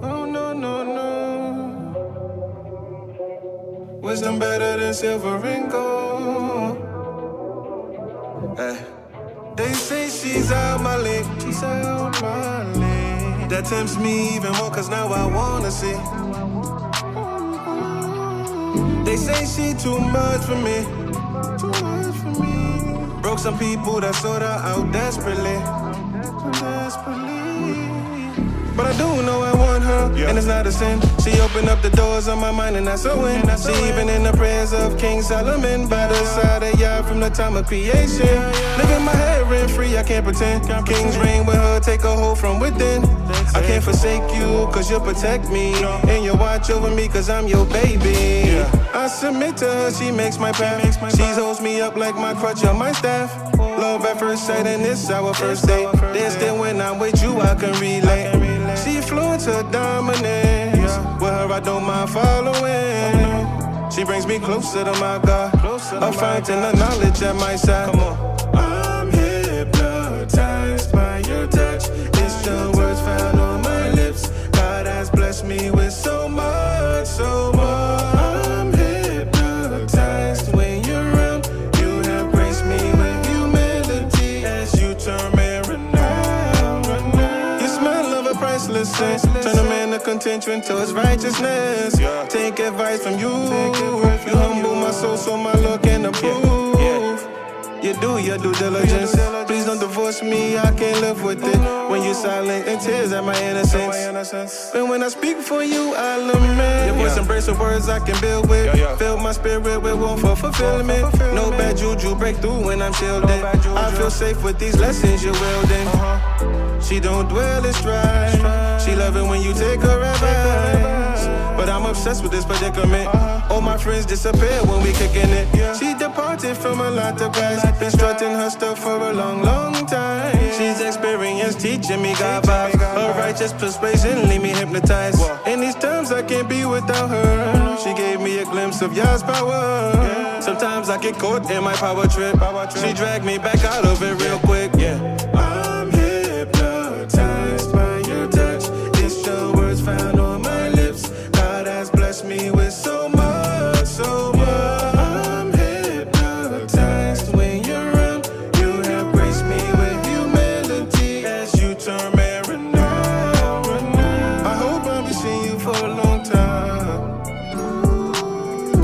Oh, no, no, no. Wisdom better than silver and gold. They say she's out my league. She's out my league. That tempts me even more, cause now I wanna see. They say she too much for me. Too much for me. Broke some people that sought her out desperately. But I do know I want her, and it's not a sin. She opened up the doors of my mind, and that's a win. She even in the prayers of King Solomon, by the side of Yah from the time of creation. Living my head rent free, I can't pretend. King's reign with her, take a hold from within. I can't forsake you, cause you'll protect me. And you watch over me, cause I'm your baby. I submit to her, she makes my path. She holds me up like my crutch on my staff. Love at first sight, and it's our first date. Then still when I'm with you, I can relate. She fluent to dominance. With her, I don't mind following. She brings me closer to my God. A fountain of knowledge at my side. Come on. I'm hypnotized by your touch. It's the words found on my lips. God has blessed me with so much, so much. I'm hypnotized when you're around. You have graced me with humility as you turn me around. You smell of a priceless sense. Turn a man to contention to his righteousness. Take advice from you. You humble my soul so my Lord can approve. You do your due diligence. Please don't divorce me, I can't live with it. When you're silent and tears at my innocence. And when I speak for you, I lament. Your voice embrace the words I can build with. Fill my spirit with one for fulfillment. No bad juju break through when I'm shielded. I feel safe with these lessons you're wielding. She don't dwell in strife. She love it when you take her advice. But I'm obsessed with this predicament. All my friends disappear when we kicking it. She departed from a lot of guys. Been strutting her stuff for a long, long time. She's experienced teaching me God vibes. Her righteous persuasion leave me hypnotized. In these times I can't be without her. She gave me a glimpse of Yah's power. Sometimes I get caught in my power trip. She dragged me back out of it real quick. I'm hypnotized by your touch. It's the words found on my lips. God has blessed me with so much, so much. I'm hypnotized when you're around. You have graced me with humility as you turn me around. I hope I'll be seeing you for a long time.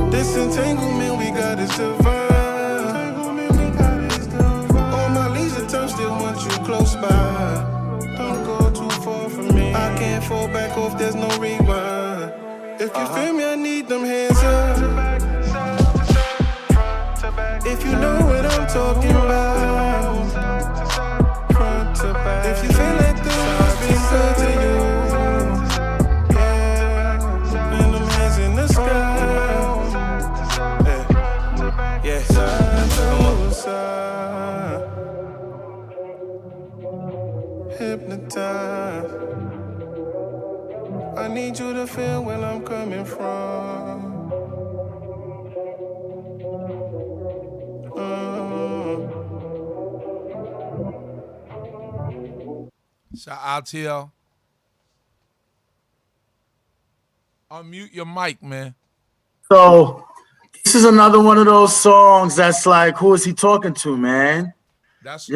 This entanglement we got is divine. All my leisure time still want you close by. Don't go too far from me. I can't fall back off, there's no rewind. If you feel me, I need them hands up. If you know what I'm talking about. Front to back. If you feel like the Lord's been good to you. And them hands in the sky. Side to side. Hypnotized. I need you to feel where I'm coming from. Shout out to you. Unmute your mic, man. So this is another one of those songs that's like, who is he talking to, man? That's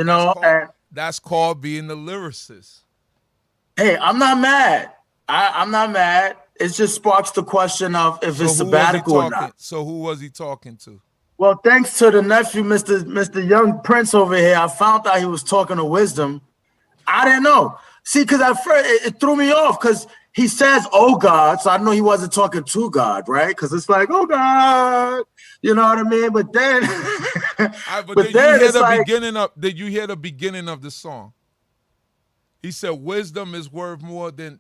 That's called being the lyricist. Hey, I'm not mad. I'm not mad. It just sparks the question of if it's sabbatical or not. So who was he talking to? Well, thanks to the nephew, Mr. Young Prince over here, I found out he was talking to Wisdom. I didn't know. See, because at first it threw me off because he says, "Oh God," so I know he wasn't talking to God, right? Because it's like, "Oh God," you know what I mean? But then, did you hear the beginning of the song? He said, "Wisdom is worth more than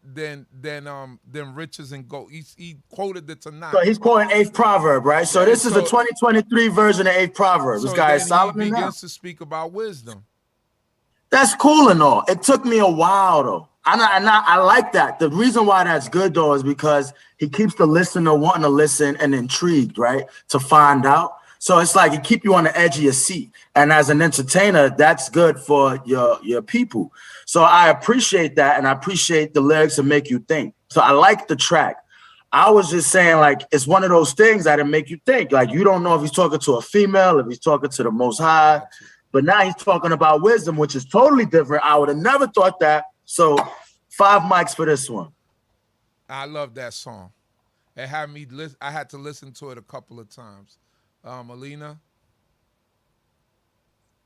riches and gold." He quoted the Tanakh. So he's quoting 8th proverb, right? So this is the 2023 version of 8th proverb. So this guy is Solomon. He begins to speak about wisdom. That's cool and all. It took me a while though. I like that. The reason why that's good though is because he keeps the listener wanting to listen and intrigued, right? To find out. So it's like it keep you on the edge of your seat. And as an entertainer, that's good for your people. So I appreciate that, and I appreciate the lyrics that make you think. So I like the track. I was just saying, like, it's one of those things that make you think. Like, you don't know if he's talking to a female, if he's talking to the Most High. But now he's talking about wisdom, which is totally different. I would have never thought that. So 5 mics for this one. I love that song. It had me I had to listen to it a couple of times. Alina?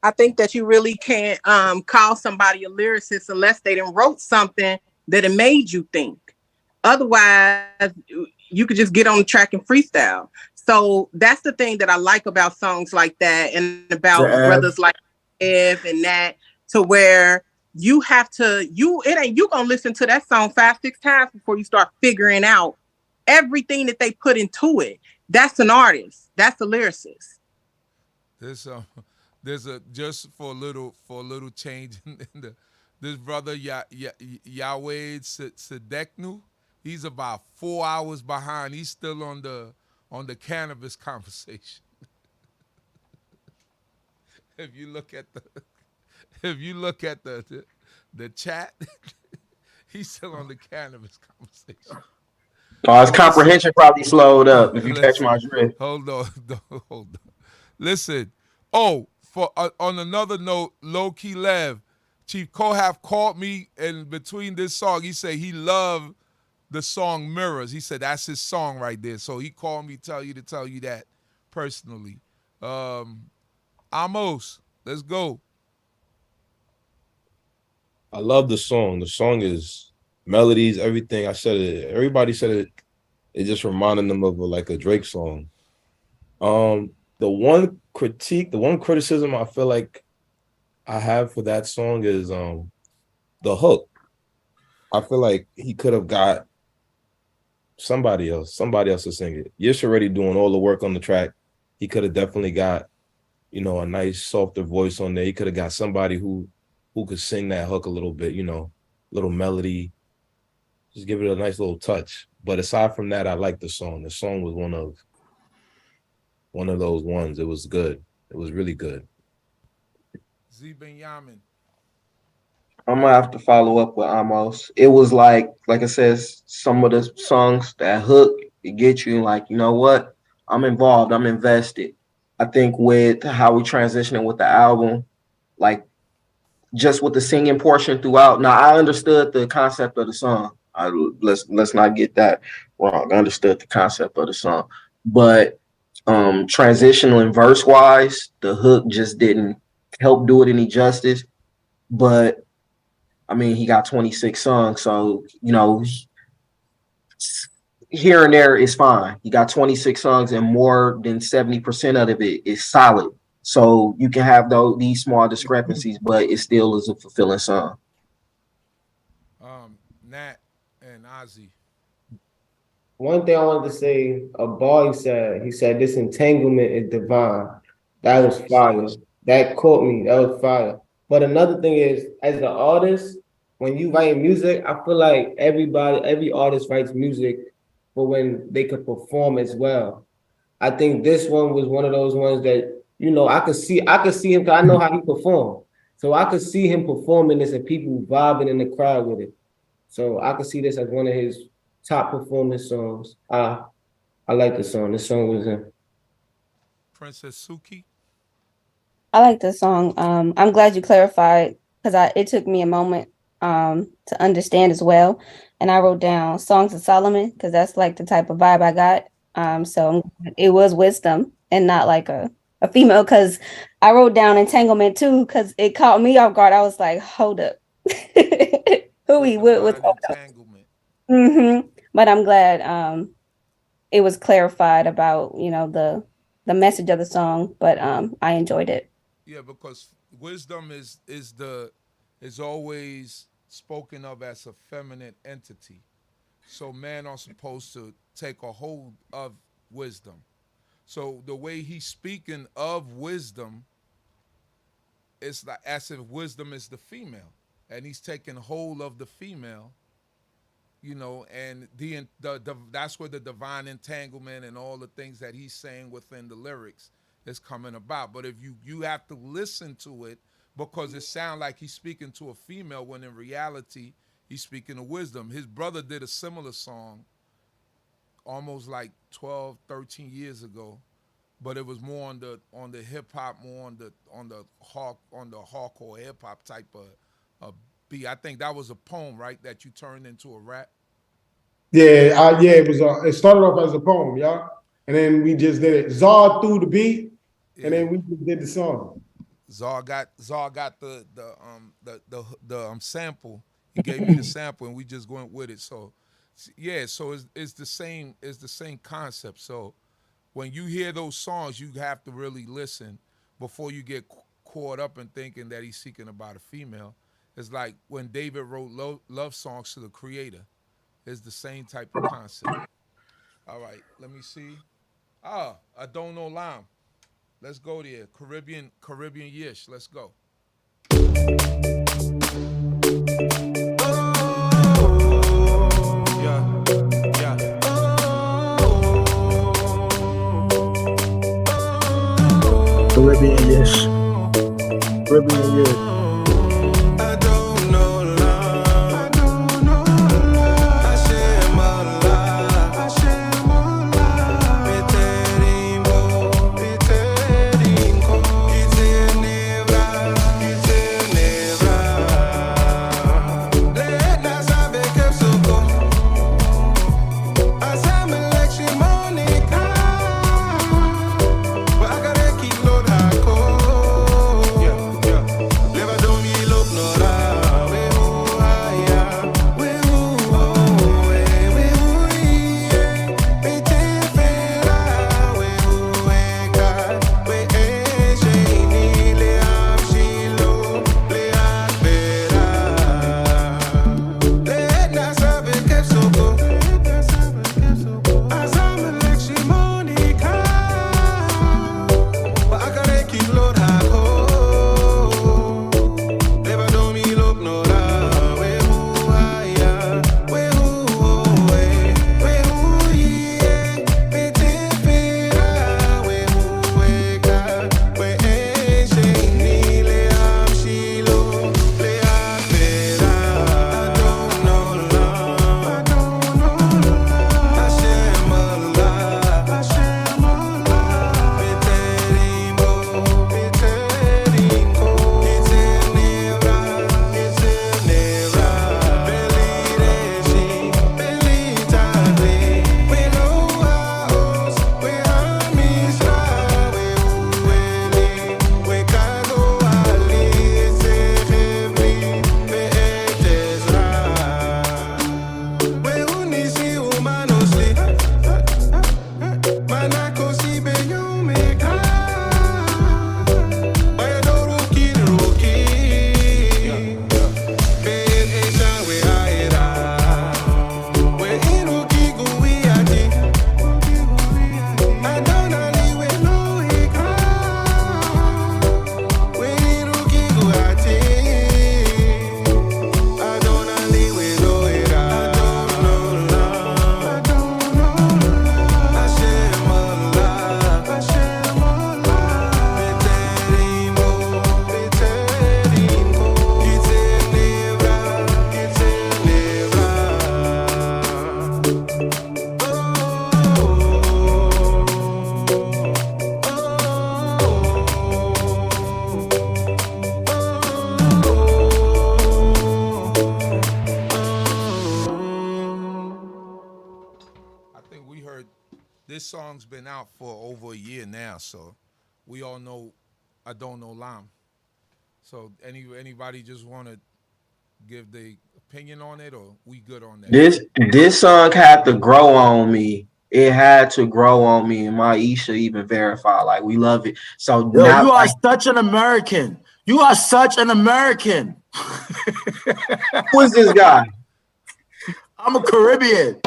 I think that you really can't call somebody a lyricist unless they done wrote something that it made you think. Otherwise, you could just get on the track and freestyle. So that's the thing that I like about songs like that, and about brothers like Ze'ev and that, to where you have to, you gonna listen to that song 5-6 times before you start figuring out everything that they put into it. That's an artist. That's a lyricist. There's a just for a little change in this brother Yahweh Sedeknu. He's about 4 hours behind. He's still on the cannabis conversation. If you look at the chat, he's still on the cannabis conversation. Oh, his comprehension probably slowed up. If you catch my drift. Hold on. Listen. Oh, on another note, Lowkey Lev, Chief Kohath called me, and between this song, he said he loved the song Mirrors. He said that's his song right there. So he called me to tell you that personally. Amos, let's go. I love the song. The song is melodies, everything. I said it. Everybody said it. It just reminded them of a Drake song. The one criticism I feel like I have for that song is the hook. I feel like he could have got somebody else to sing it. Yish already doing all the work on the track. He could have definitely got, a nice softer voice on there. He could have got somebody who could sing that hook a little bit, little melody. Just give it a nice little touch. But aside from that, I like the song. The song was one of those ones. It was good. It was really good. Binyamin. I'm gonna have to follow up with Amos. It was like I said, some of the songs, that hook, it gets you like, you know what? I'm involved. I'm invested. I think with how we transitioning with the album, like just with the singing portion throughout. Now I understood the concept of the song. Let's not get that wrong. I understood the concept of the song, but transitional and verse wise, the hook just didn't help do it any justice. But I mean, he got 26 songs, so here and there is fine. He got 26 songs, and more than 70% of it is solid. So you can have these small discrepancies, but it still is a fulfilling song. Nat and Ozzy. One thing I wanted to say, a bar he said this entanglement is divine. That was fire. That caught me. That was fire. But another thing is, as an artist, when you write music, I feel like every artist writes music for when they could perform as well. I think this one was one of those ones that, I could see him, because I know how he performed. So I could see him performing this and people vibing in the crowd with it. So I could see this as one of his top performance songs. I like the song. This song was in. Princess Suki. I like the song. I'm glad you clarified, because it took me a moment to understand as well. And I wrote down Songs of Solomon, because that's like the type of vibe I got. So it was wisdom and not like a female, because I wrote down Entanglement Two, because it caught me off guard. I was like, hold up. Who he with entanglement. Mm-hmm. But I'm glad it was clarified about, the message of the song, but I enjoyed it. Yeah, because wisdom is always spoken of as a feminine entity. So men are supposed to take a hold of wisdom. So the way he's speaking of wisdom, it's like as if wisdom is the female, and he's taking hold of the female, and that's where the divine entanglement and all the things that he's saying within the lyrics is coming about. But if you have to listen to it, because it sounds like he's speaking to a female when in reality he's speaking of wisdom. His brother did a similar song almost like 12, 13 years ago, but it was more on the hip hop, more on the hardcore hip hop type of beat. I think that was a poem, right, that you turned into a rap. Yeah, it was. It started off as a poem, yeah, and then we just did it. Zard through the beat, and then we just did the song. Czar got the sample. He gave me the sample, and we just went with it. So yeah, so it's the same concept. So when you hear those songs, you have to really listen before you get caught up in thinking that he's speaking about a female. It's like when David wrote love songs to the Creator. It's the same type of concept. All right, let me see. I don't know Lam. Let's go there. Caribbean Yish. Let's go. Caribbean Yish. Caribbean Yish. This song's been out for over a year now, so we all know I don't know Lam. So anybody just want to give the opinion on it, or we good on that? This song had to grow on me. It had to grow on me, and my Isha even verified. Like, we love it. So yo, you are such an American. You are such an American. Who is this guy? I'm a Caribbean.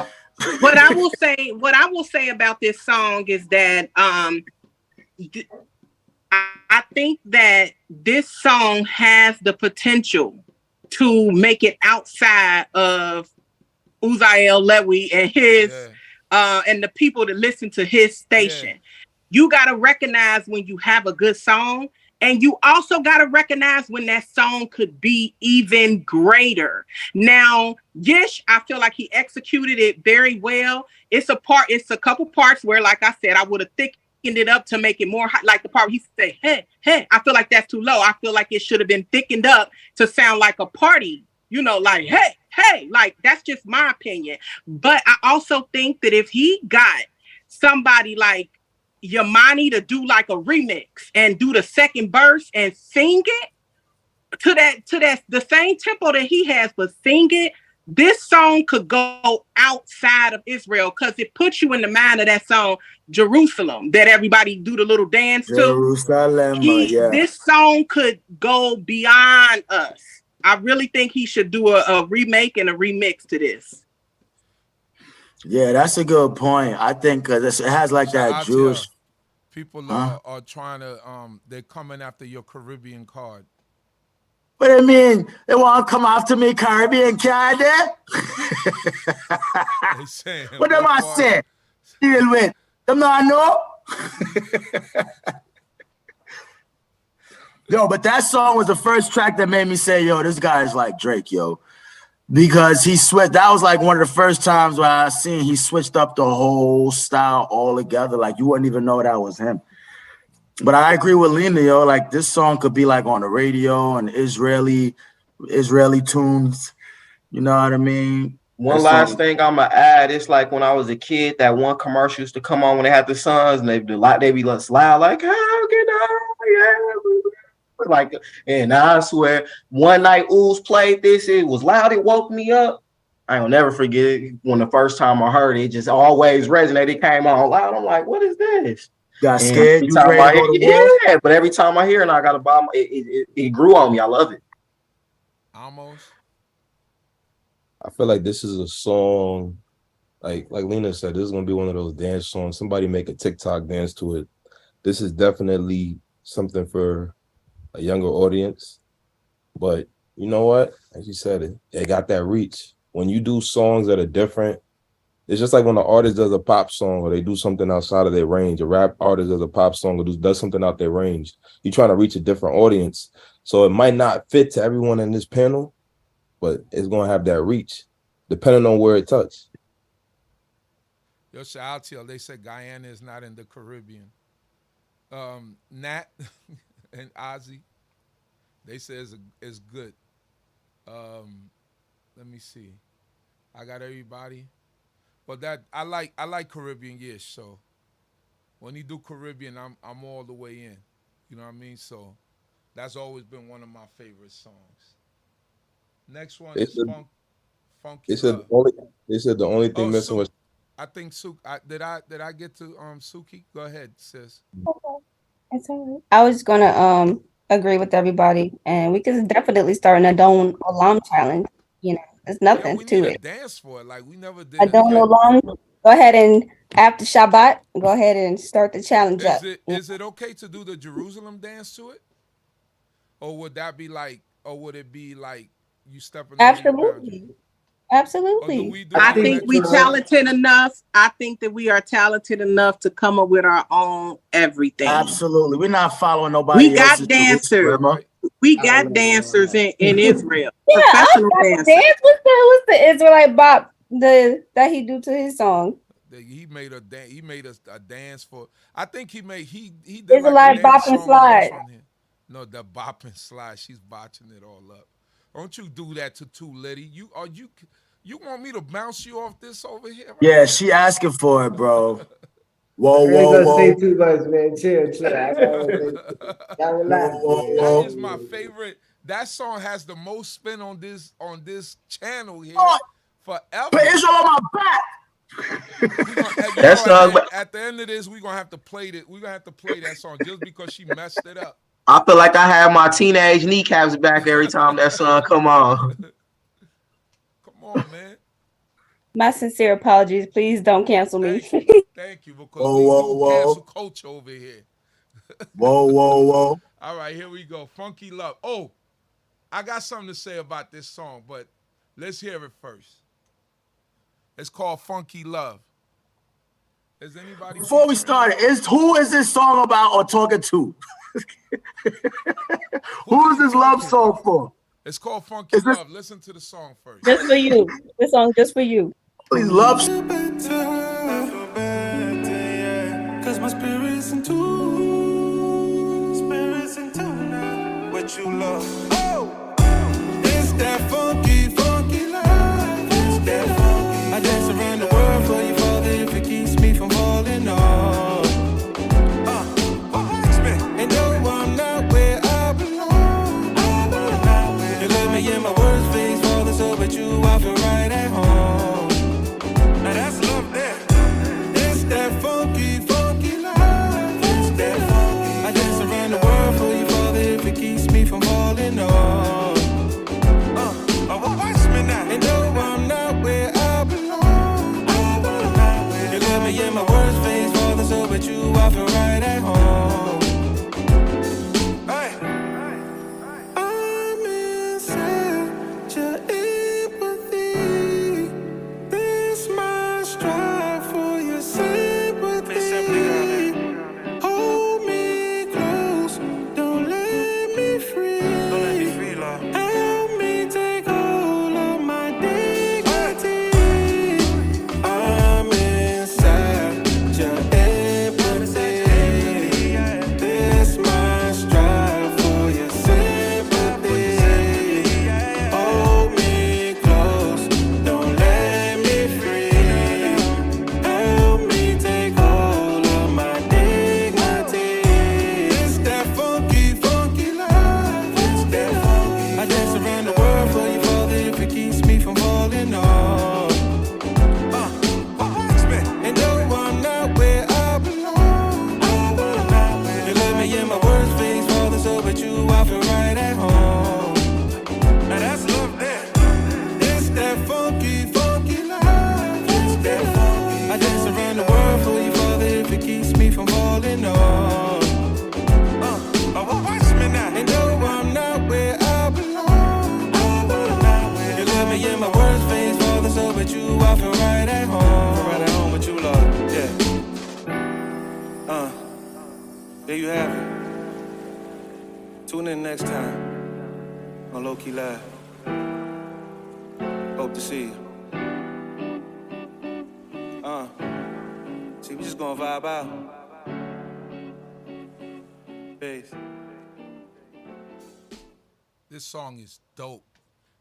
What I will say about this song is that I think that this song has the potential to make it outside of YisraEL Levi and his and the people that listen to his station. Yeah. You got to recognize when you have a good song, and you also got to recognize when that song could be even greater. Now, Yish, I feel like he executed it very well. It's a couple parts where, like I said, I would have thickened it up to make it more high, like the part where he said, hey, I feel like that's too low. I feel like it should have been thickened up to sound like a party, you know, like, hey, like, that's just my opinion. But I also think that if he got somebody like Yamani to do like a remix and do the second verse and sing it to that the same tempo that he has, but sing it. This song could go outside of Israel because it puts you in the mind of that song, Jerusalem, that everybody do the little dance to. Jerusalem, yeah. This song could go beyond us. I really think he should do a remake and a remix to this. Yeah, that's a good point. I think because it has like that Jewish. People are trying to, they're coming after your Caribbean card. What I mean, they want to come after me, Caribbean card there? What am I saying? Deal with them, not know. Yo, but that song was the first track that made me say, yo, this guy is like Drake, yo. Because he switched. That was like one of the first times where I seen he switched up the whole style altogether. Like you wouldn't even know that was him. But I agree with Lena, yo. Like this song could be like on the radio and Israeli tunes. You know what I mean? One last thing I'm gonna add, it's like when I was a kid, that one commercial used to come on when they had the Suns and they be loud, like, how can I? Yeah. Like, and I swear, one night Ooze played this, it was loud, it woke me up. I will never forget it. When the first time I heard it, it just always resonated. It came on loud. I'm like, what is this? Got scared? Yeah, but every time I hear it, I got to buy it grew on me. I love it. Almost. I feel like this is a song, like Lena said, this is gonna be one of those dance songs. Somebody make a TikTok dance to it. This is definitely something for a younger audience. But you know what? As you said, it got that reach. When you do songs that are different, it's just like when an artist does a pop song or they do something outside of their range. A rap artist does a pop song or does something out their range. You're trying to reach a different audience. So it might not fit to everyone in this panel, but it's going to have that reach, depending on where it touches. Yo, I'll they said Guyana is not in the Caribbean. Nat and Ozzy, they say it's good. Let me see. I got everybody. But that I like Caribbean-ish, so when you do Caribbean, I'm all the way in. You know what I mean? So that's always been one of my favorite songs. Next one is Funky. They said the only thing missing was. I think did I get to Suki? Go ahead, sis. Okay. It's all right. I was gonna agree with everybody, and we can definitely start an AzDaDon alarm challenge. You know, there's nothing to it. Dance for it, like we never did. AzDaDon alarm. Go ahead and after Shabbat, go ahead and start the challenge up. Is it okay to do the Jerusalem dance to it, or would that be like, or would it be like you stepping? Absolutely. Absolutely. I think we talented enough. I think that we are talented enough to come up with our own everything. Absolutely. We're not following nobody. We got dancers. We got dancers in Israel. Yeah, Professional dancers. Dance. What's the Israelite bop that he do to his song? He made a dance for. I think he did Israelite like bop and slide. No, the bop and slide. She's botching it all up. Don't you do that to Too Liddy. You want me to bounce you off this over here? Right? Yeah, she asking for it, bro. Whoa. Say too much, man. Chill. That is my favorite. That song has the most spin on this channel here forever. Put Israel on my back. At the end of this, we're gonna have to play that. We're gonna have to play that song just because she messed it up. I feel like I have my teenage kneecaps back every time that song come on. Come on, man. My sincere apologies. Please don't cancel me. Thank you, because we cancel culture over here. Whoa. All right, here we go. Funky Love. Oh, I got something to say about this song, but let's hear it first. It's called Funky Love. Is anybody before we start, who is this song about or talking to? Who is this love song for? It's called Funky Love. Listen to the song first. Just for you. This song just for you. Please love. Cause my spirit's in tune. Spirit's in tune now. What you love? Oh, it's that funky love. It's that funky. I dance around the world for you, Father, if it keeps me from falling off. yeah, my worst face falling so, but you I feel right at home. Now that's love there. It's that funky, funky love. It's that funky. I dance around the world for you, Father, if it keeps me from falling off. Watch me now. And though I'm not where I belong, you love me, yeah, my worst face falling so, but you I feel right at home. Hey. I'm inside your empathy. This my strive for your sympathy. Hold me close, don't let me free. Don't let me free, Lord. Help me take hold of my dignity. I'm inside your empathy. This my strive for your sympathy. Hold me close, don't let me free. Help me take hold of my dignity. It's that funky, funky love. It's that funky. I dance around the world for you, Father, if it keeps me from falling off. And though I'm not where I belong, you love me, yeah, my worst face falling so, but you I feel right at home. Now that's love there. It's that funky, funky love. It's that funky. I dance around the world for you, Father, if it keeps me from falling off. Watch me now. And though I'm not where I belong, you love me, yeah, my worst face falling so, but you I feel right at home. Right at home with you, Lord. Yeah. There you have it. Tune in next time on Lowkey Lev. Hope to see you. See, we just gonna vibe out. Peace. This song is dope.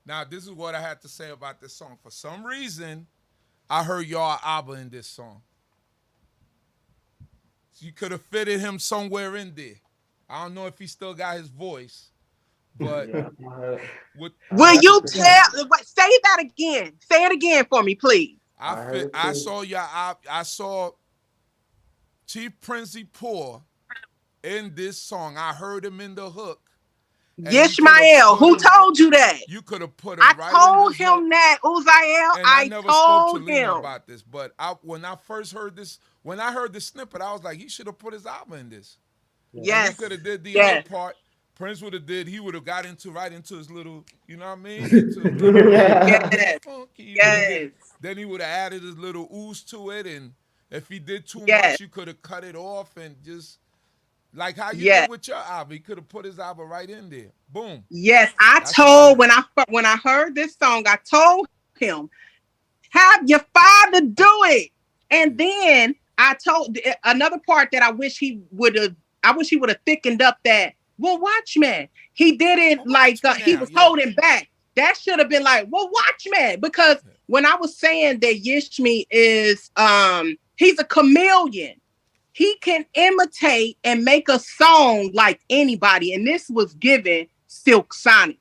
Now, this is what I had to say about this song. For some reason, I heard y'all Abba in this song. So you could have fitted him somewhere in there. I don't know if he still got his voice, but Will you say that again? Say it again for me, please. I saw y'all. I saw Chief Princey Poor in this song. I heard him in the hook. YisraEL, who told you that? You could have put it I right told in him that, Uziel. I never spoke to Lena him about this, but when I first heard this, when I heard the snippet, I was like, he should have put his album in this. Yes. He could have did the other part. Prince would have did. He would have got right into his little, you know what I mean? Yes. Then he would have added his little ooze to it, and if he did too much, you could have cut it off and just. Like how you did with your album, he could have put his album right in there. Boom. Yes, when I heard this song, I told him, have your father do it. And then I told another part that I wish he would have thickened up that. Well, watch man. He did it he was holding back. That should have been like, well, watch man. Because when I was saying that Yishmi is he's a chameleon. He can imitate and make a song like anybody. And this was given Silk Sonic.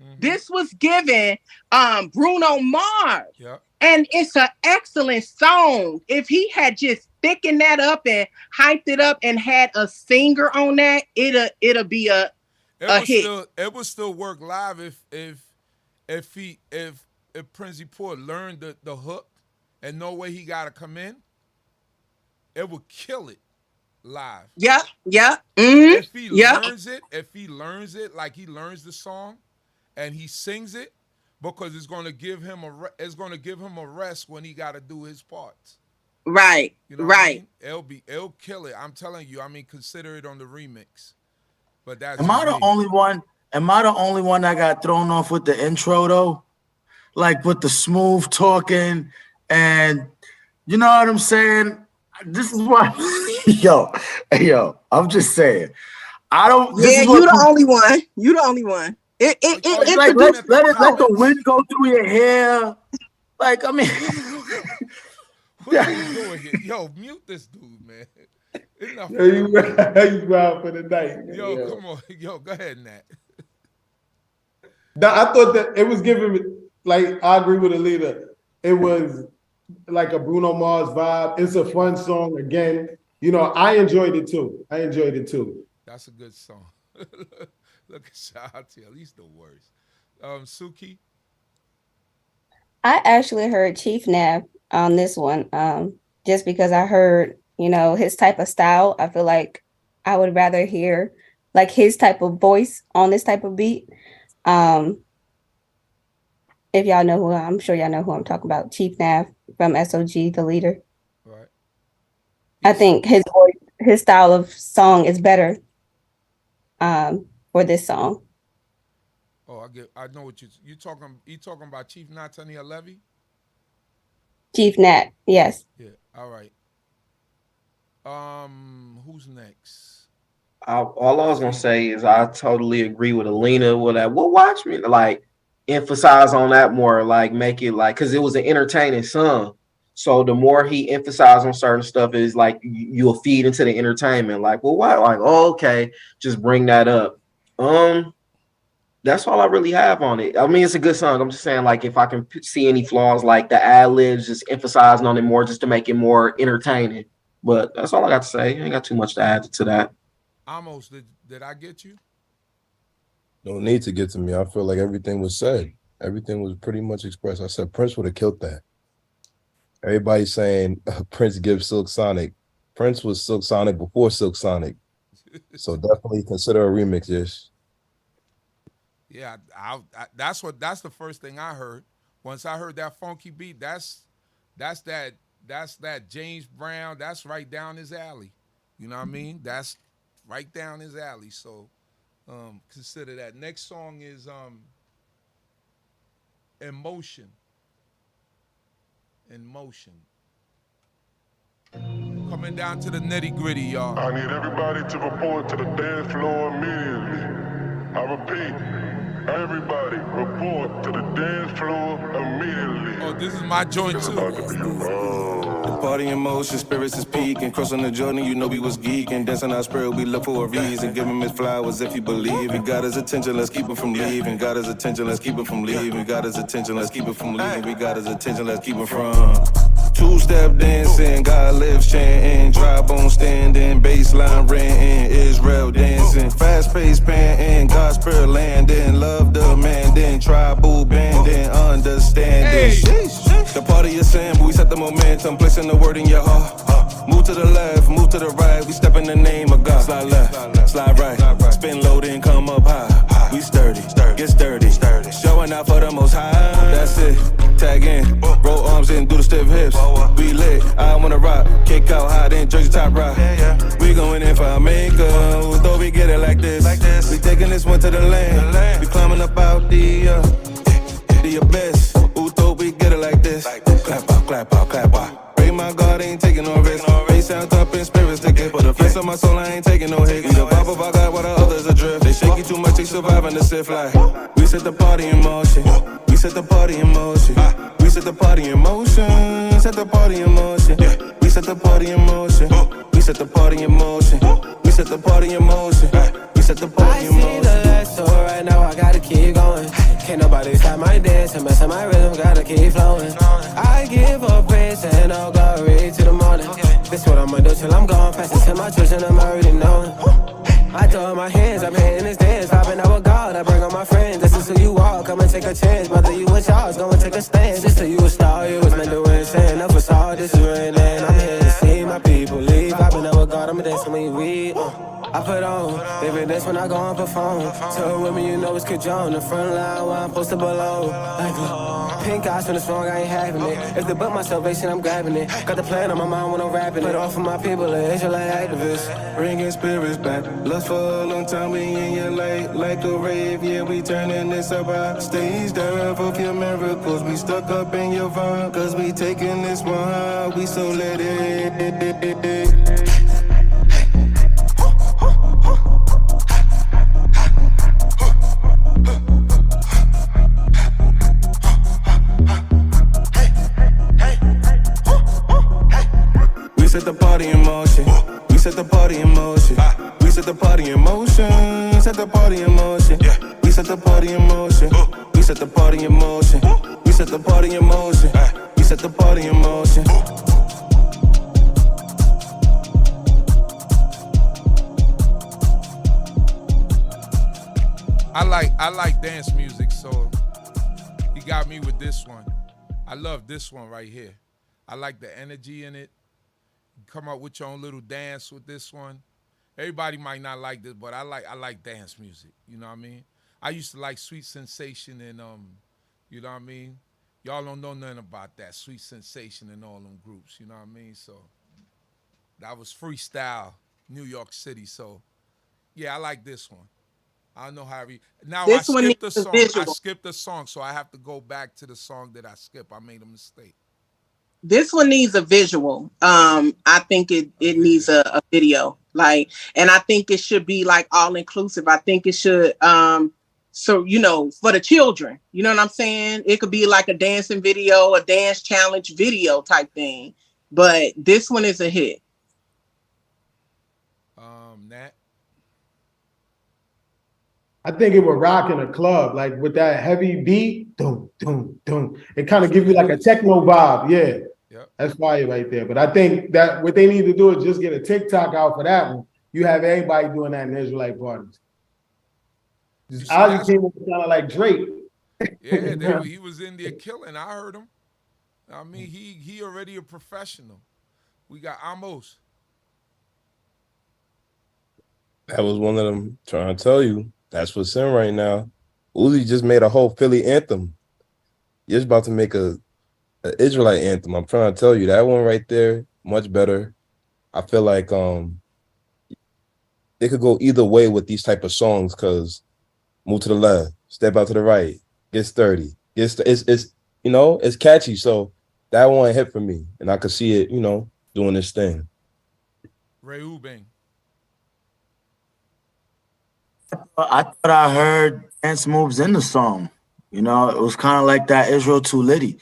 Mm-hmm. This was given Bruno Mars. Yep. And it's an excellent song. If he had just thickened that up and hyped it up and had a singer on that, it'll be a hit. It would still work live if Princey Poor learned the hook and know where he gotta come in. It would kill it live. Yeah. Mm-hmm. If he learns it like he learns the song, and he sings it, because it's going to give him a rest when he got to do his parts. Right. You know right. I mean? It'll kill it. I'm telling you. I mean, consider it on the remix. But that's. Am I the only one that got thrown off with the intro though? Like with the smooth talking, and you know what I'm saying? This is why, yo, I'm just saying. I don't. Yeah, you the only one. You the only one. Let the wind go through your hair. Like, I mean, what are you doing here? Yo, mute this dude, man. Enough. Yo, you go out for the night. Yo, come on. Yo, go ahead, Nat. I thought that it was giving me, like, I agree with Alita. It was like a Bruno Mars vibe. It's a fun song. Again, you know, I enjoyed it too. That's a good song. Look at Sha'Til. He's the worst. Suki? I actually heard Chief Nav on this one, just because I heard, you know, his type of style. I feel like I would rather hear like his type of voice on this type of beat. If y'all know who, I'm sure y'all know who I'm talking about. Chief Nav from SOG, the leader. Right. I think his voice, his style of song is better for this song. Oh, I know what you talking. You talking about Chief Natania Levy? Chief Nat, yes. Yeah. All right. Who's next? All I was gonna say is I totally agree with Alina with that. Well, watch me, like, emphasize on that more, like, make it like, because it was an entertaining song. So the more he emphasized on certain stuff, is like you'll feed into the entertainment. Like, well, why? Like, oh, okay, just bring that up. That's all I really have on it. I mean, it's a good song. I'm just saying, like, if I can see any flaws, like the ad libs, just emphasizing on it more, just to make it more entertaining. But that's all I got to say. I ain't got too much to add to that. Almost. Did I get you? No need to get to me. I feel like everything was said. Everything was pretty much expressed. I said Prince would have killed that. Everybody's saying Prince gives Silk Sonic. Prince was Silk Sonic before Silk Sonic. So definitely consider a remix, yes. Yeah, that's the first thing I heard. Once I heard that funky beat, that's that James Brown. That's right down his alley. You know what I mean? That's right down his alley. So consider that. Next song is Emotion. Coming down to the nitty gritty, y'all. I need everybody to report to the dance floor immediately. I repeat. Everybody report to the dance floor immediately. Oh, this is my joint too. The party in motion, spirits is peaking. Crossing the Jordan, you know we was geeking. Dancing our spirit, we look for a reason. Give him his flowers if you believe. He got his attention, let's keep him from leaving. Got his attention, let's keep him from leaving. Got his attention, let's keep him from leaving. We got his attention, let's keep him from. Two-step dancing, God lives chanting. Dry bone standing, baseline ranting. Israel dancing, fast-paced panting. God's spirit landing, love demanding. Tribal banding, understanding. The party is saying, but we set the momentum. Placing the word in your heart. Move to the left, move to the right. We step in the name of God. Slide left, slide right. Spin low, then come up high. We sturdy, get sturdy. Showing out for the most high. That's it. Tag in, roll arms in, do the stiff hips. We lit, I wanna rock, kick out high, then Jersey top rock. We going in for a makeout, though we get it like this. We taking this one to the lane. We climbing up out the abyss. Who thought we get it like this? Clap out, clap out, clap out. Pray my God, ain't taking no risk. Bass sound up in spirits to get. Put a face on my soul, I ain't taking no hit. We the vibe of our God while the others adrift. They shake you too much, they surviving the Sith like. We set the party in motion. We set the party in motion. We set the party in motion. Set the party in motion. We set the party in motion. We set the party in motion. We set the party in motion. We set the party in motion. I see the lights, so right now I gotta keep going. Can't nobody stop my dance and mess up my rhythm, gotta keep flowing. I give up praise and all glory to the morning. This what I'ma do till I'm gone. Pass it to my children, I'm already knowing. I throw up my hands, I'm hitting this dance. Vibing out with God, I bring all my friends. This is who you are, come and take a chance. Whether you in charge, go and take a stand. This is you a star, you was meant to win. Saying up for star, this is rain. And I'm here to see my people leave. Vibing out with God, I'ma dance when you read. I put on, baby, that's when I go and perform. Tell women you know it's Kajon. The front line where I'm posted below. Like, pink eyes from the strong, I ain't having it. If they book my salvation, I'm grabbing it. Got the plan on my mind when I'm rapping it. All for my people, the Israelite activists. Bringing spirits back. Lust for a long time, we in your light. Like a rave, yeah, we turning this about. Stage dive of your miracles. We stuck up in your vibe. Cause we taking this one high. We so lit it. We set the party in motion. We set the party in motion. We set the party in motion. Set the party in motion. We set the party in motion. set the party in motion. We set the party in motion. We set the party in motion. I like dance music, so he got me with this one. I love this one right here. I like the energy in it. You come up with your own little dance with this one. Everybody might not like this, but I like dance music. You know what I mean? I used to like Sweet Sensation and you know what I mean? Y'all don't know nothing about that. Sweet Sensation and all them groups, you know what I mean? So that was freestyle, New York City. So yeah, I like this one. I don't know how now This I one skipped the needs a song. visual. I skipped the song, so I have to go back to the song that I skipped. I made a mistake. This one needs a visual. I think it needs a video. Like, and I think it should be like all inclusive. I think it should so you know, for the children, you know what I'm saying? It could be like a dancing video, a dance challenge video type thing. But this one is a hit. Nat. I think it would rock in a club, like with that heavy beat. Doom, doom, doom. It kind of give you like a techno vibe. Yeah. Yep. That's fire right there. But I think that what they need to do is just get a TikTok out for that one. You have everybody doing that in Israelite parties. I came up kind of like Drake. Yeah, he was in there killing. I heard him. I mean, he already a professional. We got Amos. That was one of them trying to tell you. That's what's in right now. Uzi just made a whole Philly anthem. You're about to make a Israelite anthem. I'm trying to tell you that one right there, much better. I feel like it could go either way with these type of songs, because move to the left, step out to the right, get sturdy. It's you know, it's catchy. So that one hit for me, and I could see it, you know, doing this thing. Ray Ubing. I thought I heard dance moves in the song. You know, it was kind of like that Israel Too Litty.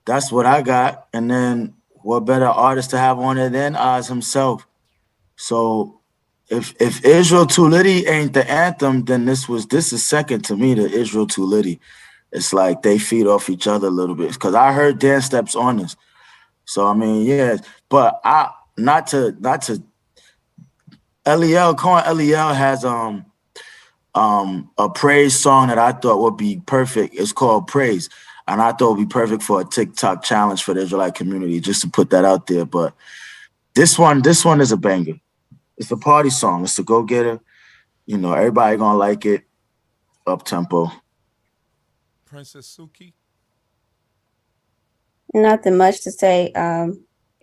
That's what I got. And then what better artist to have on it than Oz himself? So if Israel Too Litty ain't the anthem, then this is second to me to Israel Too Litty. It's like they feed off each other a little bit, because I heard dance steps on this. So I mean, yeah, but not to LEL. Cohen LEL has a praise song that I thought would be perfect. It's called Praise. And I thought it would be perfect for a TikTok challenge for the Israelite community, just to put that out there. But this one is a banger. It's a party song. It's a go-getter. You know, everybody gonna like it. Up-tempo. Princess Suki. Nothing much to say.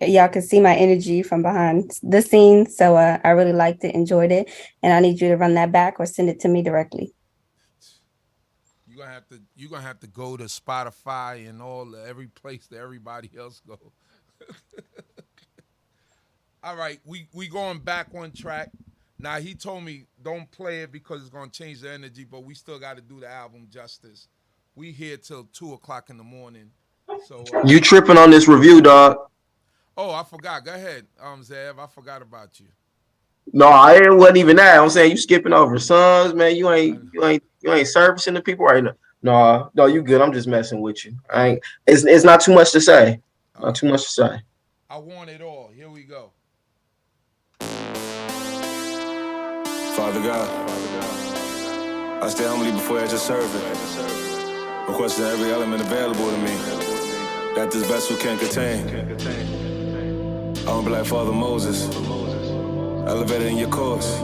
Y'all can see my energy from behind the scenes. So I really liked it, enjoyed it. And I need you to run that back or send it to me directly. You're gonna have to go to Spotify and every place that everybody else go. All right, we going back one track. Now he told me don't play it because it's gonna change the energy, but we still got to do the album justice. We here till 2:00 in the morning. So you tripping on this review, dog? Oh, I forgot. Go ahead, Ze'ev. I forgot about you. No, it wasn't even that. I'm saying you skipping over sons, man. You ain't servicing the people right now. No, you good. I'm just messing with you. It's not too much to say. Not too much to say. I want it all. Here we go. Father God, I stand humbly before you as your servant, requesting every element available to me that this vessel can contain. I want to be like Father Moses, elevated in your course,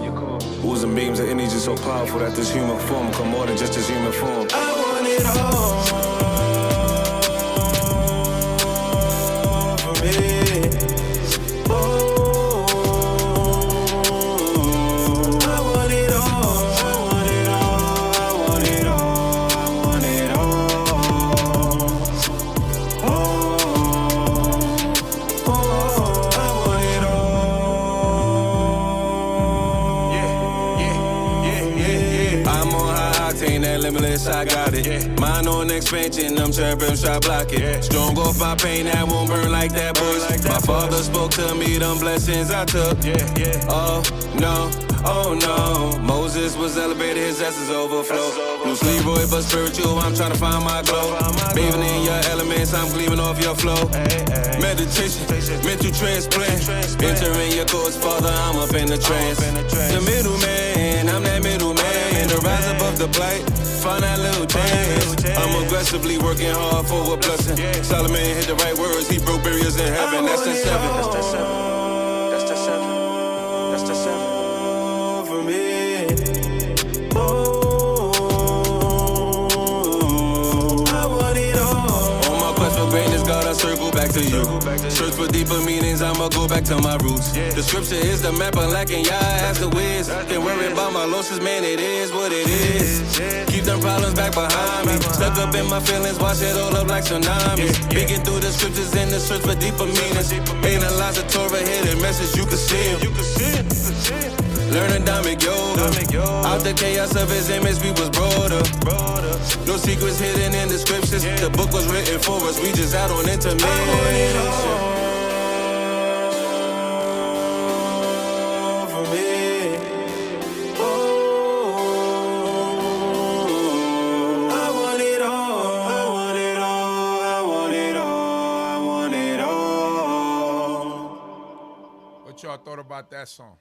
oozing beams of energy so powerful that this human form come more than just this human form. I want it all for me. I got it. Mind on expansion, I'm trapping, shot blocking. Strong off my pain, that won't burn like that bush. My father spoke to me, them blessings I took. Oh no, Moses was elevated, his essence overflow. Loose Leroy, but spiritual, I'm trying to find my glow. Bathing in your elements, I'm gleaming off your flow. Meditation, mental transplant. Entering your course, Father, I'm up in the trance. The middleman, I'm that middleman. The rise above the blight, find that little chance. I'm aggressively working hard for a blessing. Solomon hit the right words, he broke barriers in heaven. That's the 7. That's the 7. That's the 7. That's the 7. For me. I want it all. On my quest for greatness, God, I circle back to you. Search for deeper meanings, I'ma go back to my roots. The scripture is the map, I'm lacking, yeah, as the whiz. Can't worry about my losses, man, it is what it is. Keep them problems back behind me. Stuck up in my feelings, wash it all up like tsunamis. Peeking through the scriptures in the search for deeper meanings. Analyze the Torah, hidden message, you can see it. Learn Adamic yoga. Out the chaos of his image, we was broader. No secrets hidden in the scriptures. The book was written for us, we just out on intermission. Y'all thought about that song?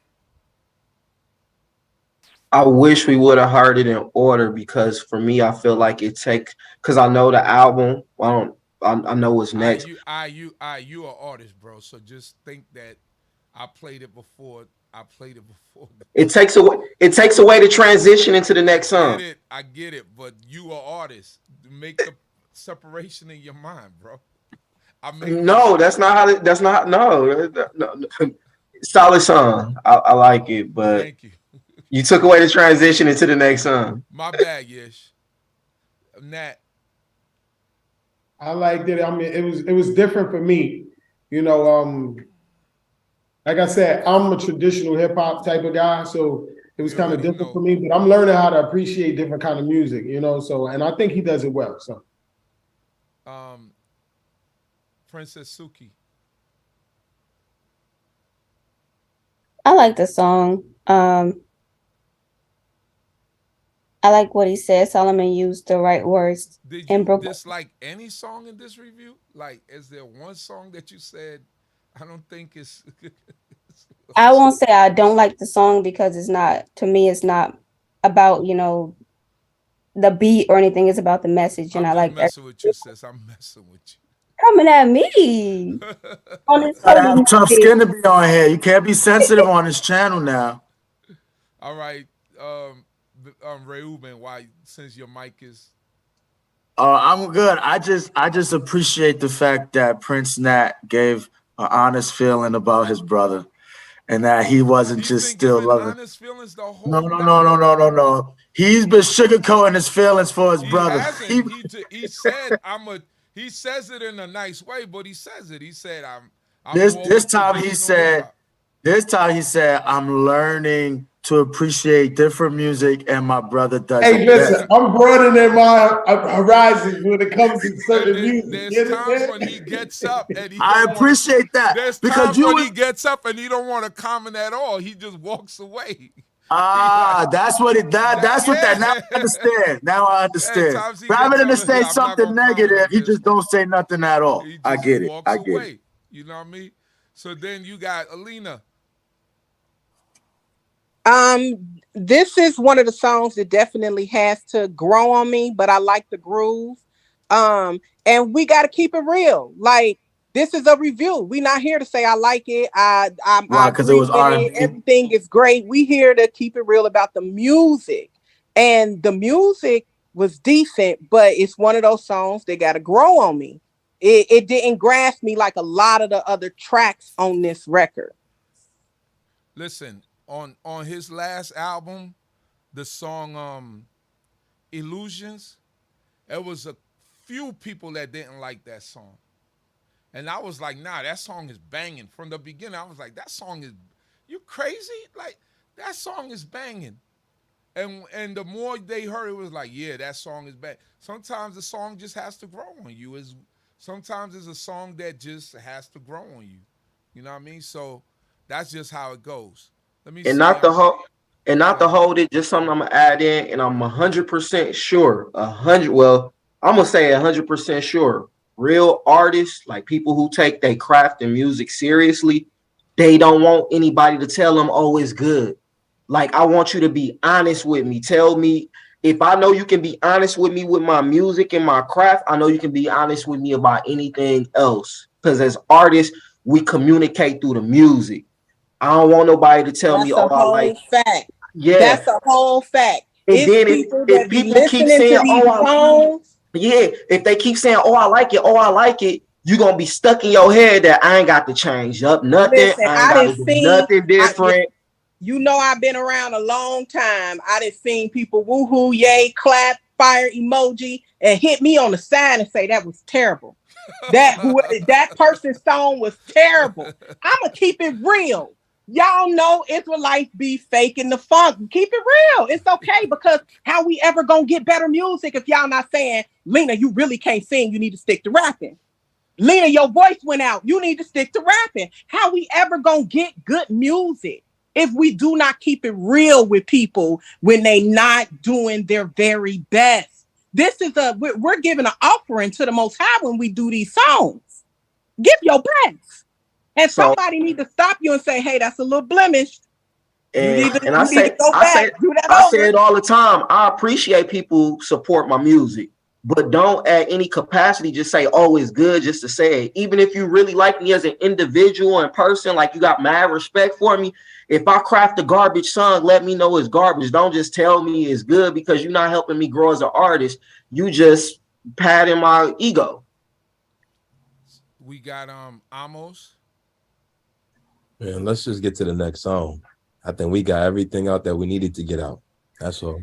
I wish we would have heard it in order, because for me, I feel like it takes, because I know the album. I know what's next. You an artist, bro. So just think that I played it before. It takes away the transition into the next song. I get it, but you an artist. Make the separation in your mind, bro. No. Solid song. I like it, but thank you. You took away the transition into the next song. My bad, Yish. Nat. I liked it. I mean, it was different for me. You know, like I said, I'm a traditional hip hop type of guy, so it was kind of different for me. But I'm learning how to appreciate different kind of music, you know. So, and I think he does it well. So, Princess Suki. I like the song. I like what he said. Solomon used the right words. Did you dislike any song in this review? Like, is there one song that you said, I don't think it's... I won't say I don't like the song, because it's not, to me, it's not about, you know, the beat or anything. It's about the message. And I like that. I'm messing with you, sis. I'm messing with you. Coming at me. I have tough skin to be on here. You can't be sensitive on this channel now. All right. Reuben, why, since your mic is... I'm good. I just appreciate the fact that Prince Nat gave an honest feeling about his brother, and that he wasn't just still loving. Honest feelings the whole No. He's been sugarcoating his feelings for his brother. He said he says it in a nice way, but he says it. He said this time he said I'm learning to appreciate different music, and my brother does. Hey, listen, I'm broadening my horizons when it comes to certain music. There's times when he gets up and I appreciate that. There's because times when he gets up and he don't want to comment at all. He just walks away. That's what now I understand. Now I understand. Rather than to say something negative, he just don't say nothing at all. I get it. I get it. You know what I mean? So then you got Alina. This is one of the songs that definitely has to grow on me, but I like the groove. And we got to keep it real. Like, this is a review. We're not here to say I like it. Because it was R&B. Everything is great. We here to keep it real about the music, and the music was decent, but it's one of those songs that got to grow on me. It didn't grasp me like a lot of the other tracks on this record. Listen, on his last album, the song Illusions, there was a few people that didn't like that song. And I was like, nah, that song is banging. From the beginning, I was like, that song is, you crazy? Like, that song is banging. And the more they heard, it was like, yeah, that song is bad. Sometimes the song just has to grow on you. Sometimes it's a song that just has to grow on you. You know what I mean? So that's just how it goes. Let me and not the whole. And not to hold it, just something I'm gonna add in, and I'm 100% sure. Well, I'm gonna say 100% sure. Real artists, like people who take their craft and music seriously, they don't want anybody to tell them, "Oh, it's good." Like, I want you to be honest with me. Tell me if I know you can be honest with me with my music and my craft. I know you can be honest with me about anything else. Because as artists, we communicate through the music. I don't want nobody to tell me, "Oh, I like." Fact. Yeah, that's a whole fact. And then if people keep saying, if they keep saying, "Oh, I like it," "Oh, I like it," you're gonna be stuck in your head that I ain't got to change up nothing. Listen, I ain't got to do nothing different. You know, I've been around a long time. I done seen people woohoo, yay, clap, fire emoji, and hit me on the side and say that was terrible. that person's song was terrible. I'ma keep it real. Y'all know Israelites be faking the funk. Keep it real. It's okay, because how we ever gonna get better music if y'all not saying, "Lena, you really can't sing, you need to stick to rapping. Lena, your voice went out, you need to stick to rapping." How we ever gonna get good music if we do not keep it real with people when they not doing their very best? This is we're giving an offering to the Most High when we do these songs. Give your best. And somebody need to stop you and say, "Hey, that's a little blemish." I say it all the time. I appreciate people support my music, but don't at any capacity just say, "Oh, it's good," just to say it. Even if you really like me as an individual and person, like you got mad respect for me, if I craft a garbage song, let me know it's garbage. Don't just tell me it's good, because you're not helping me grow as an artist. You just patting my ego. We got Amos. Man, let's just get to the next song. I think we got everything out that we needed to get out. That's all.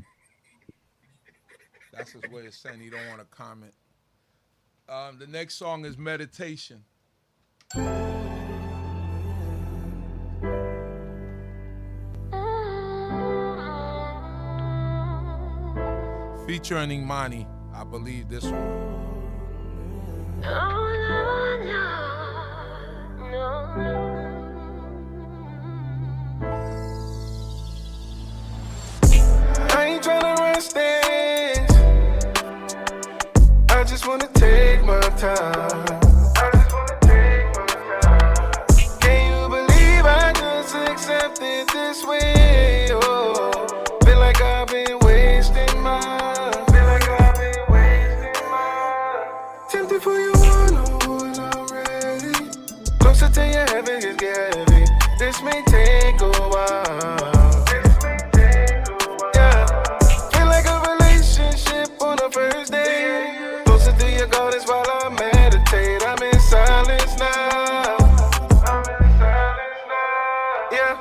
That's his way of saying he don't want to comment. The next song is Meditation. Featuring Imani, I believe this one. I ain't tryna rush this. I just wanna take my time. Can you believe I just accepted this way? Oh, feel like I've been wasting mine. Tempted for you one-on-one already. Closer to your heaven is heavy. This may take a while. First day, closer to your goddess while I meditate. I'm in silence now. Yeah.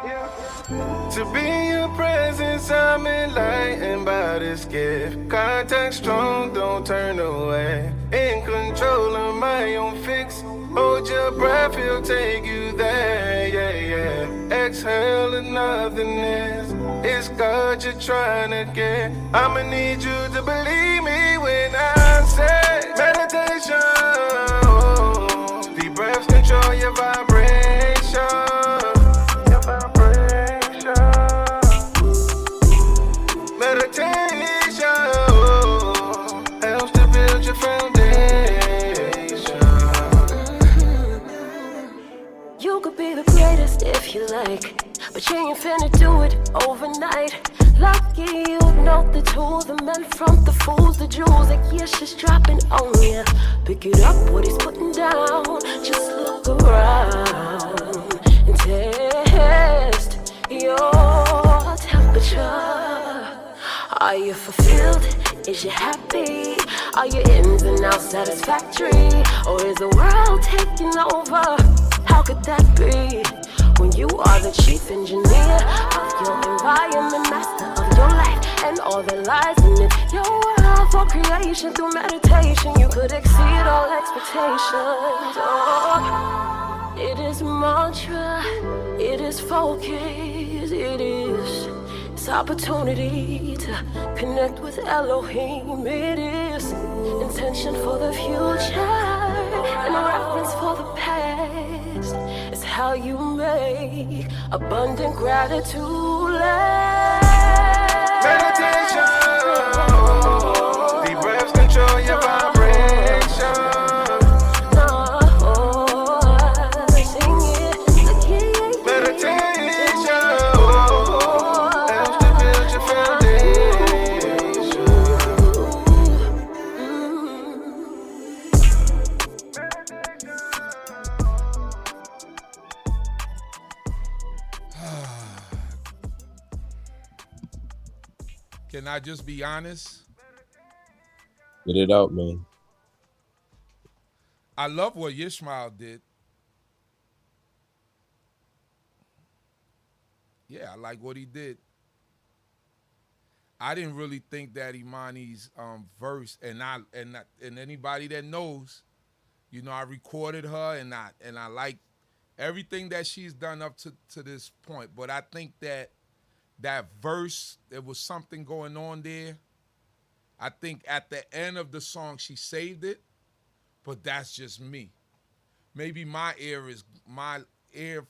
To be in your presence, I'm enlightened by this gift. Contact strong, don't turn away. In control of my own fix. Hold your breath, he'll take you there. Yeah, yeah. Exhale to nothingness. It's God you're trying to get. I'ma need you to believe me when I say meditation. Oh, deep breaths control your vibration. Meditation helps to build your foundation. You could be the greatest if you like, but you ain't finna do it overnight. Lucky you know the tools, the men from the fools, the jewels, like yeah, shit's dropping on ya. Pick it up, what he's putting down. Just look around and test your temperature. Are you fulfilled? Is you happy? Are your ins and outs satisfactory? Or is the world taking over? How could that be? When you are the chief engineer of your environment, master of your life and all that lies in it. Your world for creation through meditation, you could exceed all expectations. Oh, it is mantra, it is focus, it is this opportunity to connect with Elohim. It is intention for the future and a reference for the past. It's how you make abundant gratitude last. Meditation, deep breaths control your vibration. Can I just be honest? Get it out, man. I love what YisraEL did. Yeah, I like what he did. I didn't really think that Imani's verse, and anybody that knows, you know, I recorded her and I like everything that she's done up to this point. But I think that verse, there was something going on there. I think at the end of the song she saved it, but that's just me. Maybe my ear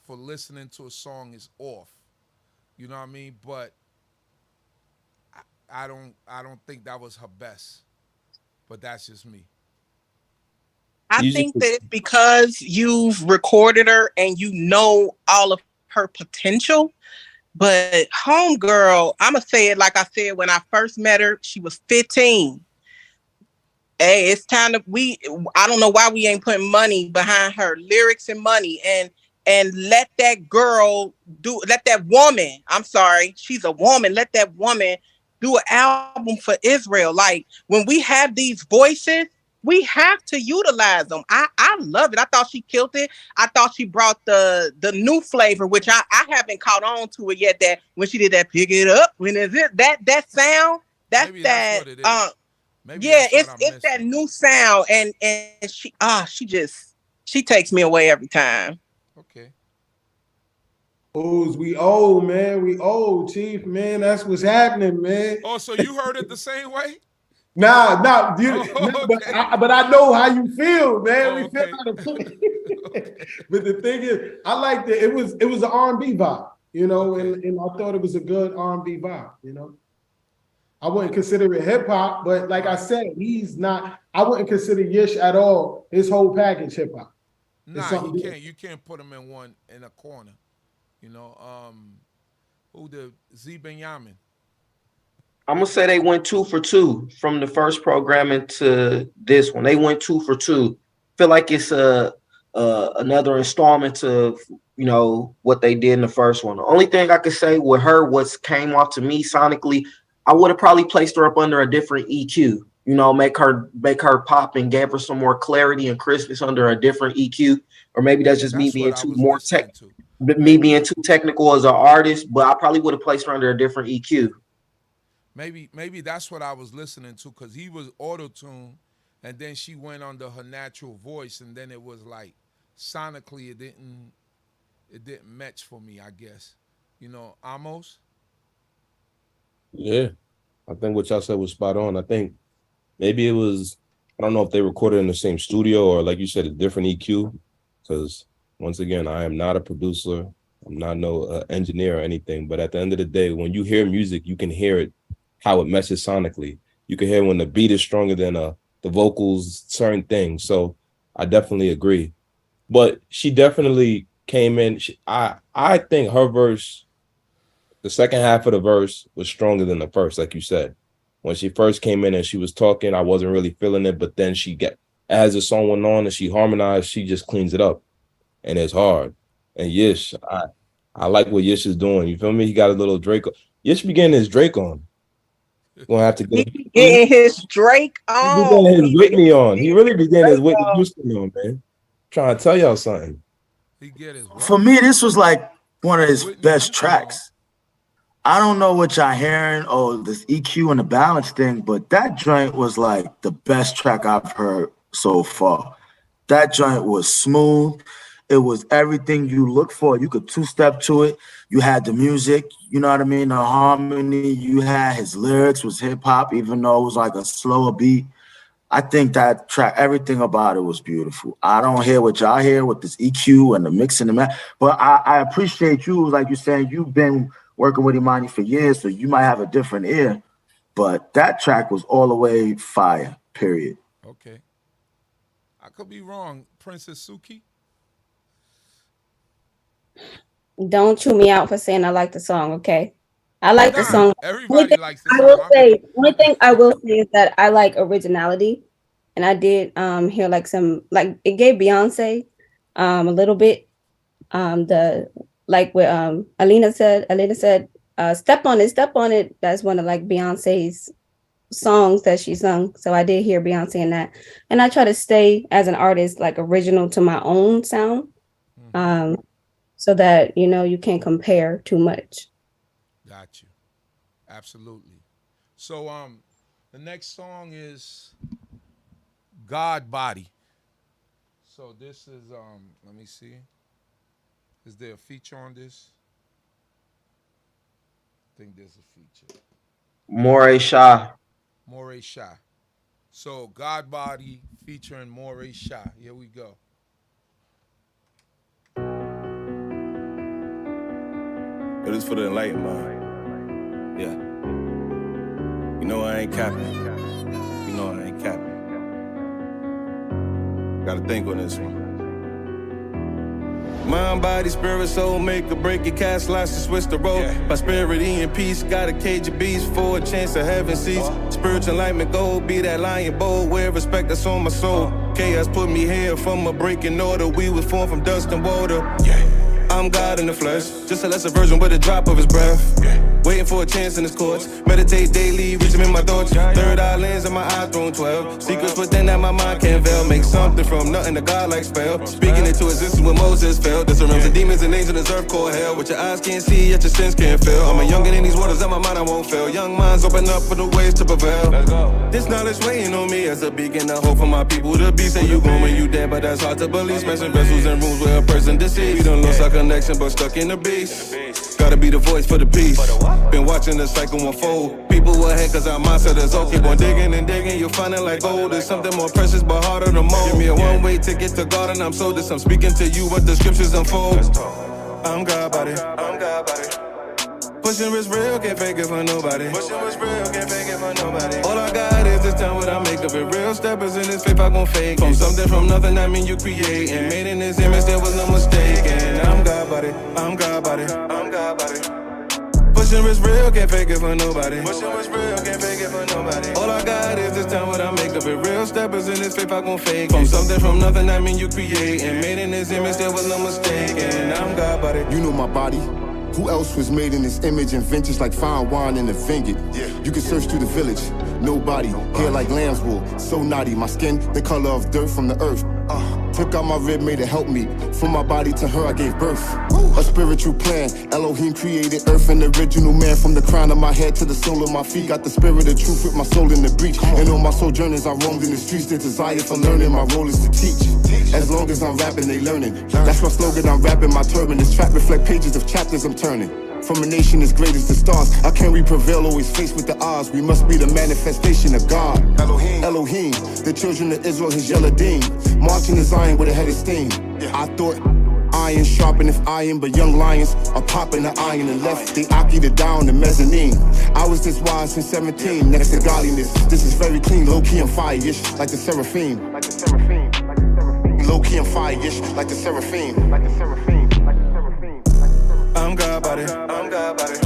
for listening to a song is off. You know what I mean? But I don't think that was her best. But that's just me. I think that it's because you've recorded her and you know all of her potential. But homegirl, I'ma say it like I said when I first met her, she was 15. Hey, it's time to I don't know why we ain't putting money behind her lyrics and money and let that woman, I'm sorry, she's a woman, let that woman do an album for Israel. Like when we have these voices, we have to utilize them. I love it. I thought she killed it. I thought she brought the new flavor, which I haven't caught on to it yet. That when she did that pick it up, when is it that sound? That's that. It's that new sound, and she takes me away every time. Okay. We old, man. We old, Chief, man. That's what's happening, man. Oh, so you heard it the same way? Nah, but I know how you feel, man. We feel how to feel. But the thing is, I like that it was an R&B vibe, you know, and I thought it was a good R&B vibe, you know. I wouldn't consider it hip hop, but like I said, I wouldn't consider Yish at all, his whole package hip hop. Nah, you can't put him in a corner. You know, Binyamin. I'm gonna say they went 2 for 2 from the first programming to this one. They went 2 for 2. Feel like it's another installment to, you know, what they did in the first one. The only thing I could say with her, what came off to me sonically, I would have probably placed her up under a different EQ. You know, make her pop and gave her some more clarity and crispness under a different EQ. Or maybe that's just me being too technical as an artist. But I probably would have placed her under a different EQ. Maybe that's what I was listening to, because he was auto-tuned and then she went under her natural voice, and then it was like sonically it didn't match for me, I guess. You know, Amos? Yeah. I think what y'all said was spot on. I think maybe it was, I don't know if they recorded in the same studio or, like you said, a different EQ, because once again, I am not a producer. I'm not no engineer or anything, but at the end of the day, when you hear music, you can hear it, how it meshes sonically. You can hear when the beat is stronger than the vocals, certain things. So I definitely agree. But she definitely came in. I think her verse, the second half of the verse was stronger than the first, like you said. When she first came in and she was talking, I wasn't really feeling it. But then as the song went on and she harmonized, she just cleans it up. And it's hard. And Yish, I like what Yish is doing. You feel me? He got a little Drake. Yish be getting his Drake on. Gonna have to get his Drake on. He be getting his Whitney on. He really be getting his Whitney Houston on, man. Trying to tell y'all something. For me, this was like one of his best tracks. I don't know what y'all hearing or this EQ and the balance thing, but that joint was like the best track I've heard so far. That joint was smooth. It was everything you look for. You could two-step to it. You had the music, you know what I mean, the harmony. You had his lyrics was hip-hop, even though it was like a slower beat. I think that track, everything about it was beautiful. I don't hear what y'all hear with this EQ and the mix and the match, but I appreciate you, like you're saying, you've been working with Imani for years, so you might have a different ear, but that track was all the way fire, period. Okay. I could be wrong. Princess Suki? Don't chew me out for saying I like the song, okay? I like the song. Everybody likes the song. One thing I will say is that I like originality. And I did hear like some, like it gave Beyonce a little bit. The like what Alina said, step on it. That's one of like Beyonce's songs that she sung. So I did hear Beyonce in that. And I try to stay as an artist like original to my own sound. So that you can't compare too much. Got you. Absolutely. So the next song is God Body. So this is let me see. Is there a feature on this? I think there's a feature. Moray Shah. Moray Shah. So God Body featuring Moray Shah. Here we go. It is for the enlightened mind. Yeah. You know I ain't capping. You know I ain't capping. Gotta think on this one. Mind, body, spirit, soul, make or break your cast, lots to switch the road. Prosperity and peace, got a cage of beasts for a chance of heaven seats. Spiritual enlightenment goal, be that lion bold, where respect that's on my soul. Chaos put me here from a breaking order. We was formed from dust and water. I'm God in the flesh, just a lesser version with a drop of his breath. Waiting for a chance in his courts. Meditate daily, reach him in my thoughts. Third eye lens in my eye throne 12. Secrets within that my mind can't veil. Make something from nothing to God like spell. Speaking into existence when Moses failed. There's realms of demons and angels in this earth called hell. What your eyes can't see, yet your sins can't fail. I'm a youngin' in these waters, that my mind I won't fail. Young minds open up for the ways to prevail. This knowledge weighing on me as a beacon of hope for my people to be. Say you going when you dead, but that's hard to believe. Smashing vessels and rooms where a person deceased. We done lost our connection, but stuck in the beast. Gotta be the voice for the peace. Been watching the cycle unfold. People ahead cause our mindset is all. Keep on digging and digging, you'll find it like gold. There's something more precious but harder to mold. Give me a one-way ticket to God and I'm sold this. I'm speaking to you what the scriptures unfold. I'm God body. I'm God body. Pushing what's real, can't fake it for nobody. Pushing what's real, can't fake it for nobody. All I got is this time what I make of it. Real steppers in this faith, I gon' fake. From something from nothing, that mean you create. And made in this image, there was no mistake. And I'm God body. I'm God body. I'm God body. Pushing what's real, can't fake it for nobody. Pushing what's real, can't fake it for nobody. All I got is this time what I make of it. Real steppers in this faith, I gon' fake. From something from nothing, that mean you create. And made in this image, there was no mistake. And I'm God body. You know my body. Who else was made in this image and vintage like fine wine in a vineyard? You can search through the village. Nobody. Hair like lamb's wool. So naughty. My skin, the color of dirt from the earth. Took out my rib, made it help me. From my body to her, I gave birth. A spiritual plan. Elohim created earth, an original man. From the crown of my head to the sole of my feet. Got the spirit of truth with my soul in the breach. And on my sojourners, I roamed in the streets. The desire for learning, my role is to teach. As long as I'm rapping, they learning. That's my slogan, I'm rapping my turban. This track reflect pages of chapters I'm turning. From a nation as great as the stars, how can we prevail, always faced with the odds? We must be the manifestation of God. Elohim, the children of Israel, his Yeladim. Marching to Zion with a head of steam. I thought iron sharpeneth iron, but young lions are popping the iron and left. They Aki the down the mezzanine. I was this wise since 17, next to godliness. This is very clean, low-key and fire-ish, like the seraphim. Low-key and fire-ish, like the seraphim. I'm God body. I'm God body.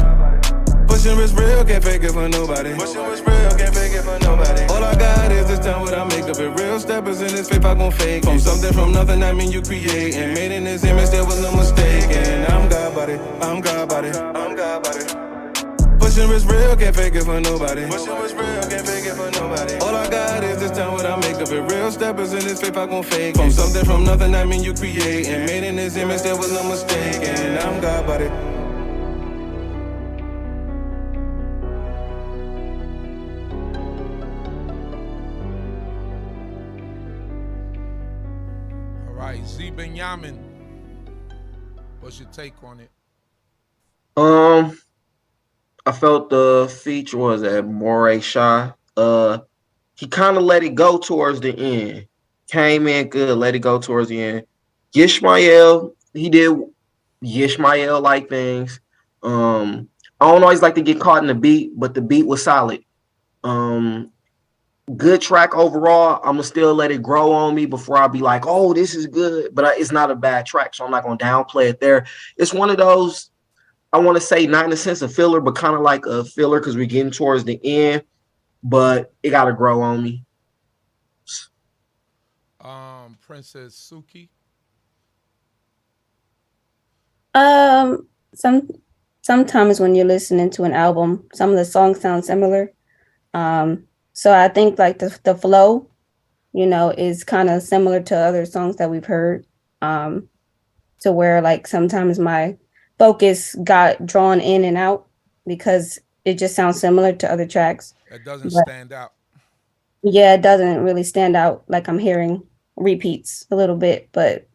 Pushing what's real, can't fake it for nobody. Pushing what's real, can't fake it for nobody. All I got is this time what I make of it. Real steppers in this faith, I gon' fake. From something from nothing, that mean you create. And made in this image, there was no mistake. And I'm God body. I'm God body. I'm God body. Pushing what's real, can't fake it for nobody. Pushing what's real, can't fake it for nobody. All I got is this time what I make of it. Real steppers in this faith, I gon' fake. From something from nothing, that mean you create. And made in this image, there was no mistake. And I'm God body. All right, Z Binyamin. What's your take on it? I felt the feature was at Moray Shah. He kind of let it go towards the end. Came in good, let it go towards the end. YisraEL, he did YisraEL like things. I don't always like to get caught in the beat, but the beat was solid. Good track overall. I'm gonna still let it grow on me before I be like, oh, this is good. But it's not a bad track, so I'm not gonna downplay it there. It's one of those, I want to say, not in a sense of filler, but kind of like a filler because we're getting towards the end. But it gotta grow on me. Princess Suki. Sometimes when you're listening to an album, some of the songs sound similar. So I think like the flow, you know, is kind of similar to other songs that we've heard. To where like sometimes my focus got drawn in and out because it just sounds similar to other tracks. It doesn't stand out. Yeah, it doesn't really stand out. Like I'm hearing repeats a little bit, but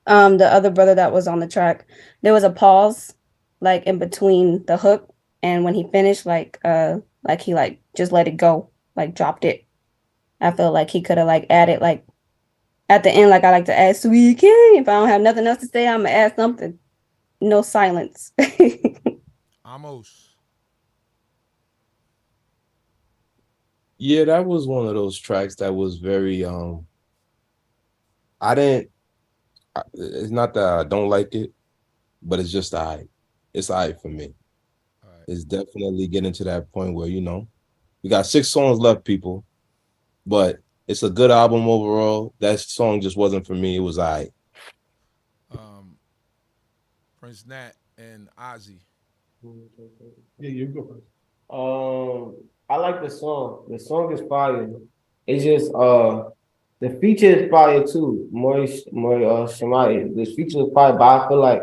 the other brother that was on the track, there was a pause like in between the hook, and when he finished, like he like just let it go, like dropped it. I feel like he could have like added like at the end, like I like to add sweet king. If I don't have nothing else to say, I'm gonna add something. No silence. Amos. Yeah, that was one of those tracks that was very it's not that I don't like it, but it's just it's alright for me. It's definitely getting to that point where, you know, we got 6 songs left, people, but it's a good album overall. That song just wasn't for me. It was alright. Prince Nat and Ozzy. Yeah, you go first. I like the song. The song is fire. It's just the feature is fire too. More Shemai. This feature is fire, but I feel like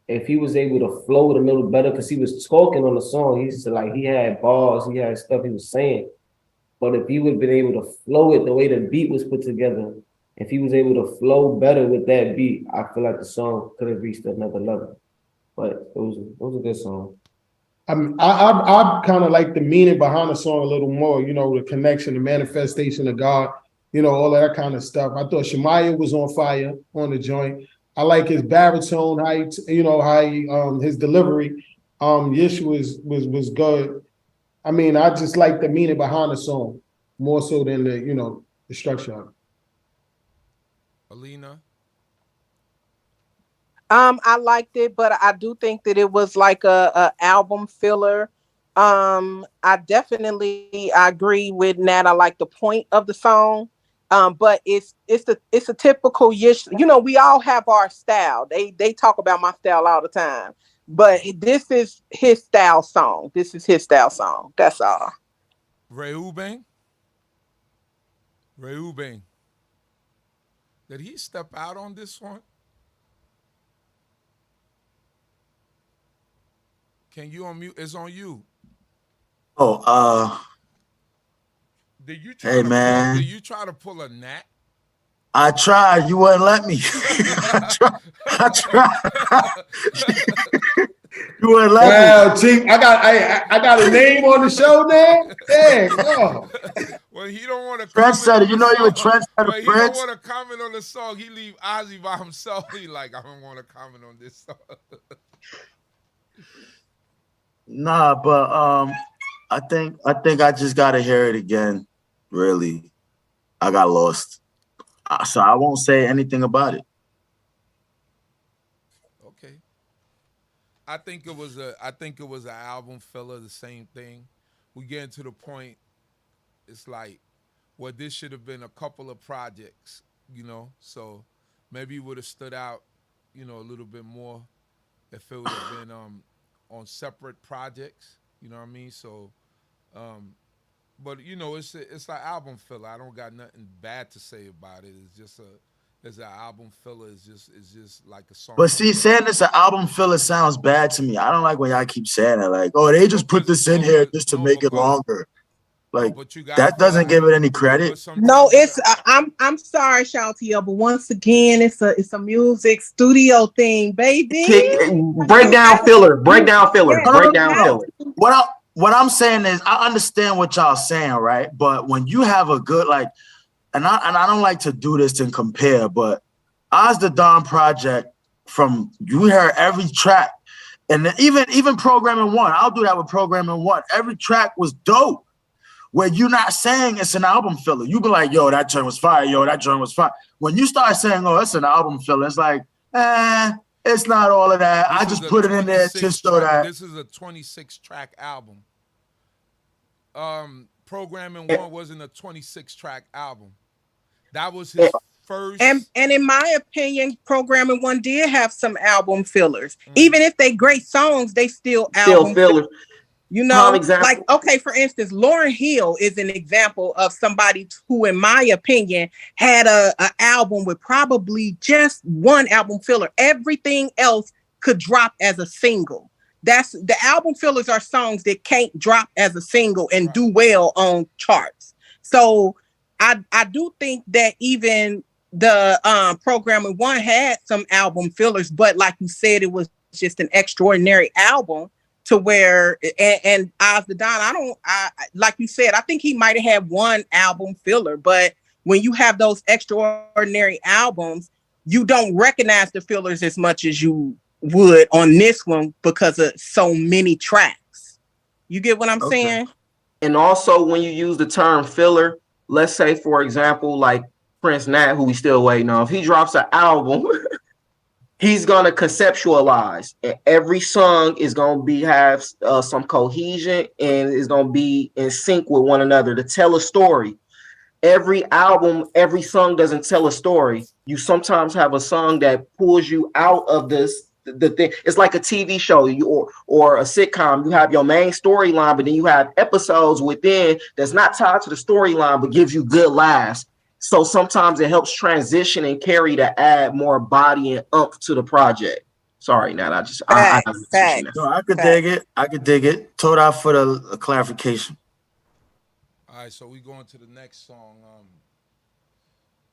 if he was able to flow the middle better, because he was talking on the song, he's like he had bars, he had stuff he was saying. But if he would have been able to flow it the way the beat was put together, if he was able to flow better with that beat, I feel like the song could have reached another level. But it was a good song. I kind of like the meaning behind the song a little more, you know, the connection, the manifestation of God, you know, all of that kind of stuff. I thought Shemaiah was on fire on the joint. I like his baritone, his delivery. Yish was good. I mean, I just like the meaning behind the song more so than the structure of it. Alina. I liked it, but I do think that it was like a album filler. I definitely agree with Nat. I like the point of the song. But it's a typical Yish. You know, we all have our style. They talk about my style all the time. But this is his style song. This is his style song. That's all. Reubing. Did he step out on this one? Can you unmute? It's on you. Oh, Did you hey man. Did you try to pull a Nat? I tried. You wouldn't let me. I tried. You wouldn't let me. Well, Chief, I got a name on the show now. Dang, no. Well, he don't want to. Trendsetter, you know you a trendsetter, But he Prince. don't want to comment on the song. He leave Ozzy by himself. He like, I don't want to comment on this song. Nah, but I think I just gotta hear it again. Really, I got lost, so I won't say anything about it. Okay. I think it was an album filler. The same thing. We getting to the point. It's like, well, this should have been a couple of projects, you know. So maybe it would have stood out, you know, a little bit more if it would have been on separate projects. You know what I mean? So, but you know, it's an album filler. I don't got nothing bad to say about it. It's just an album filler. It's just like a song. But see, saying it's an album filler sounds bad to me. I don't like when y'all keep saying it. Like, oh, they just put this in here just to make it longer. Like that doesn't give it any credit. No, it's I'm sorry, Shaltiel, but once again, it's a music studio thing, baby. Breakdown filler. What I'm saying is, I understand what y'all saying, right? But when you have a good and I don't like to do this and compare, but AzDaDon project, from you hear every track, and then even Programming One, I'll do that with Programming One. Every track was dope. Where you're not saying it's an album filler. You be like, yo, that joint was fire. Yo, that joint was fire. When you start saying, oh, it's an album filler, it's like, it's not all of that. I just put it in there just so that. This is a 26-track album. Programming One wasn't a 26-track album. That was his first. And in my opinion, Programming One did have some album fillers. Even if they great songs, they still album fillers. You know, like, okay, for instance, Lauryn Hill is an example of somebody who, in my opinion, had a album with probably just one album filler. Everything else could drop as a single. That's the album fillers are songs that can't drop as a single and do well on charts. So I do think that even the Programming One had some album fillers, but like you said, it was just an extraordinary album. To where and AzDaDon, I like you said, I think he might have had one album filler, but when you have those extraordinary albums, you don't recognize the fillers as much as you would on this one because of so many tracks. You get what I'm saying? And also, when you use the term filler, let's say, for example, like Prince Nat, who we still waiting on, if he drops an album. He's gonna conceptualize, and every song is gonna have some cohesion and is gonna be in sync with one another to tell a story. Every album, every song doesn't tell a story. You sometimes have a song that pulls you out of the thing. It's like a TV show or a sitcom. You have your main storyline, but then you have episodes within that's not tied to the storyline, but gives you good laughs. So sometimes it helps transition and carry to add more body and oomph to the project. Sorry, Nat. I could dig it. I could dig it. Told out for the clarification. All right, so we going to the next song.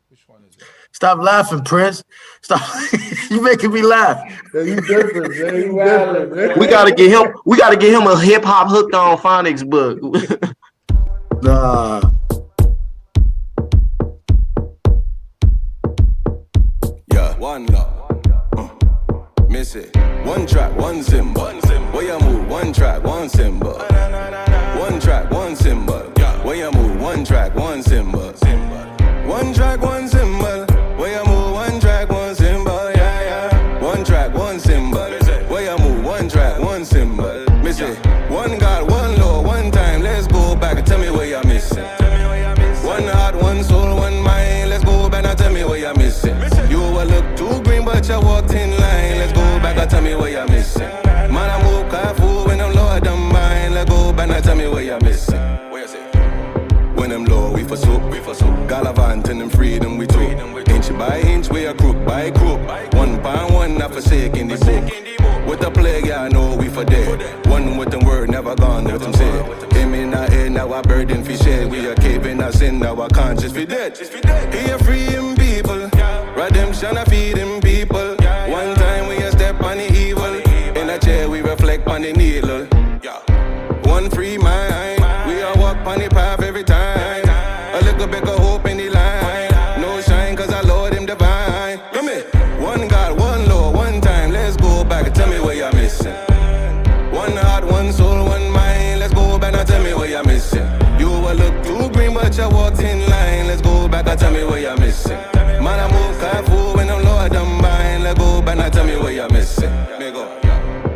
Which one is it? Stop laughing, Prince. Stop. You making me laugh. You different, man. You different, man. We gotta get him a hip hop hooked on phonics book. Nah. One love, miss it. One track, one symbol. Where you move, one track, one symbol. One track, one symbol. Where you move, one track, one symbol. One track, one symbol. Where you move, one track, one symbol. Yeah, yeah. One track, one symbol. Where you move, one track, one symbol. Miss it. One God, one law, one time. Let's go back and tell me where you're missing. One heart, one soul, one mind. Let's go back and tell me where you're missing. You will look too green, but you walked in line. Let's go back and tell me where you're missing. Man, I move careful when I'm low, I don't mind. Let's go back and tell me where you're missing. When I'm low, we for soup. Galavant and them freedom we took. Inch by inch, we are crook by crook. One by one, not forsaking the book. With the plague, yeah, I know we for dead. One with the word, never gone, with them said. Him in our head, now our burden for shed. We are caving our sin, now our conscience be dead. He are freeing people. Redemption, I feed him people. One time we a step on the evil. In a chair, we reflect on the needle. One free mind. We all walk on the path every time. A little bit of hope in the line. No shine, cause our Lord him divine. Come here. One God, one Lord, one time. Let's go back and tell me where you're missing. One heart, one soul, one mind. Let's go back and tell me where you're missing. You will look too green, but you walked in line. Let's go back and tell me where you're missing. Man, I move careful when I'm low, I don't mind. Let's go back and tell me where you're missing.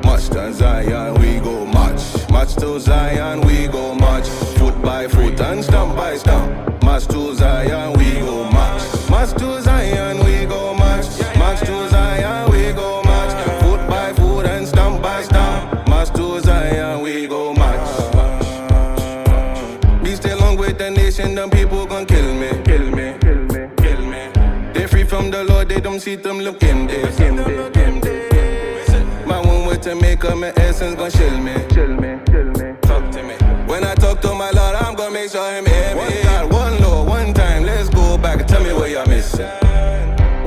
March to Zion, we go march. March to Zion, we go march. Foot by foot and stomp by stomp. March to Zion, we go march. March to Zion, we go march. March to Zion, we go march. Foot by foot and stomp by stomp. March to Zion, we go march. Be stay long with the nation, them people gon' kill me. Kill me, kill me, kill me. They free from the Lord, they don't see them looking there. My one way to make up my essence gon' chill me. Talk to me. When I talk to my Lord, I'm gonna make sure him hear me. One God, one Lord, one time. Let's go back and tell me where you're missing.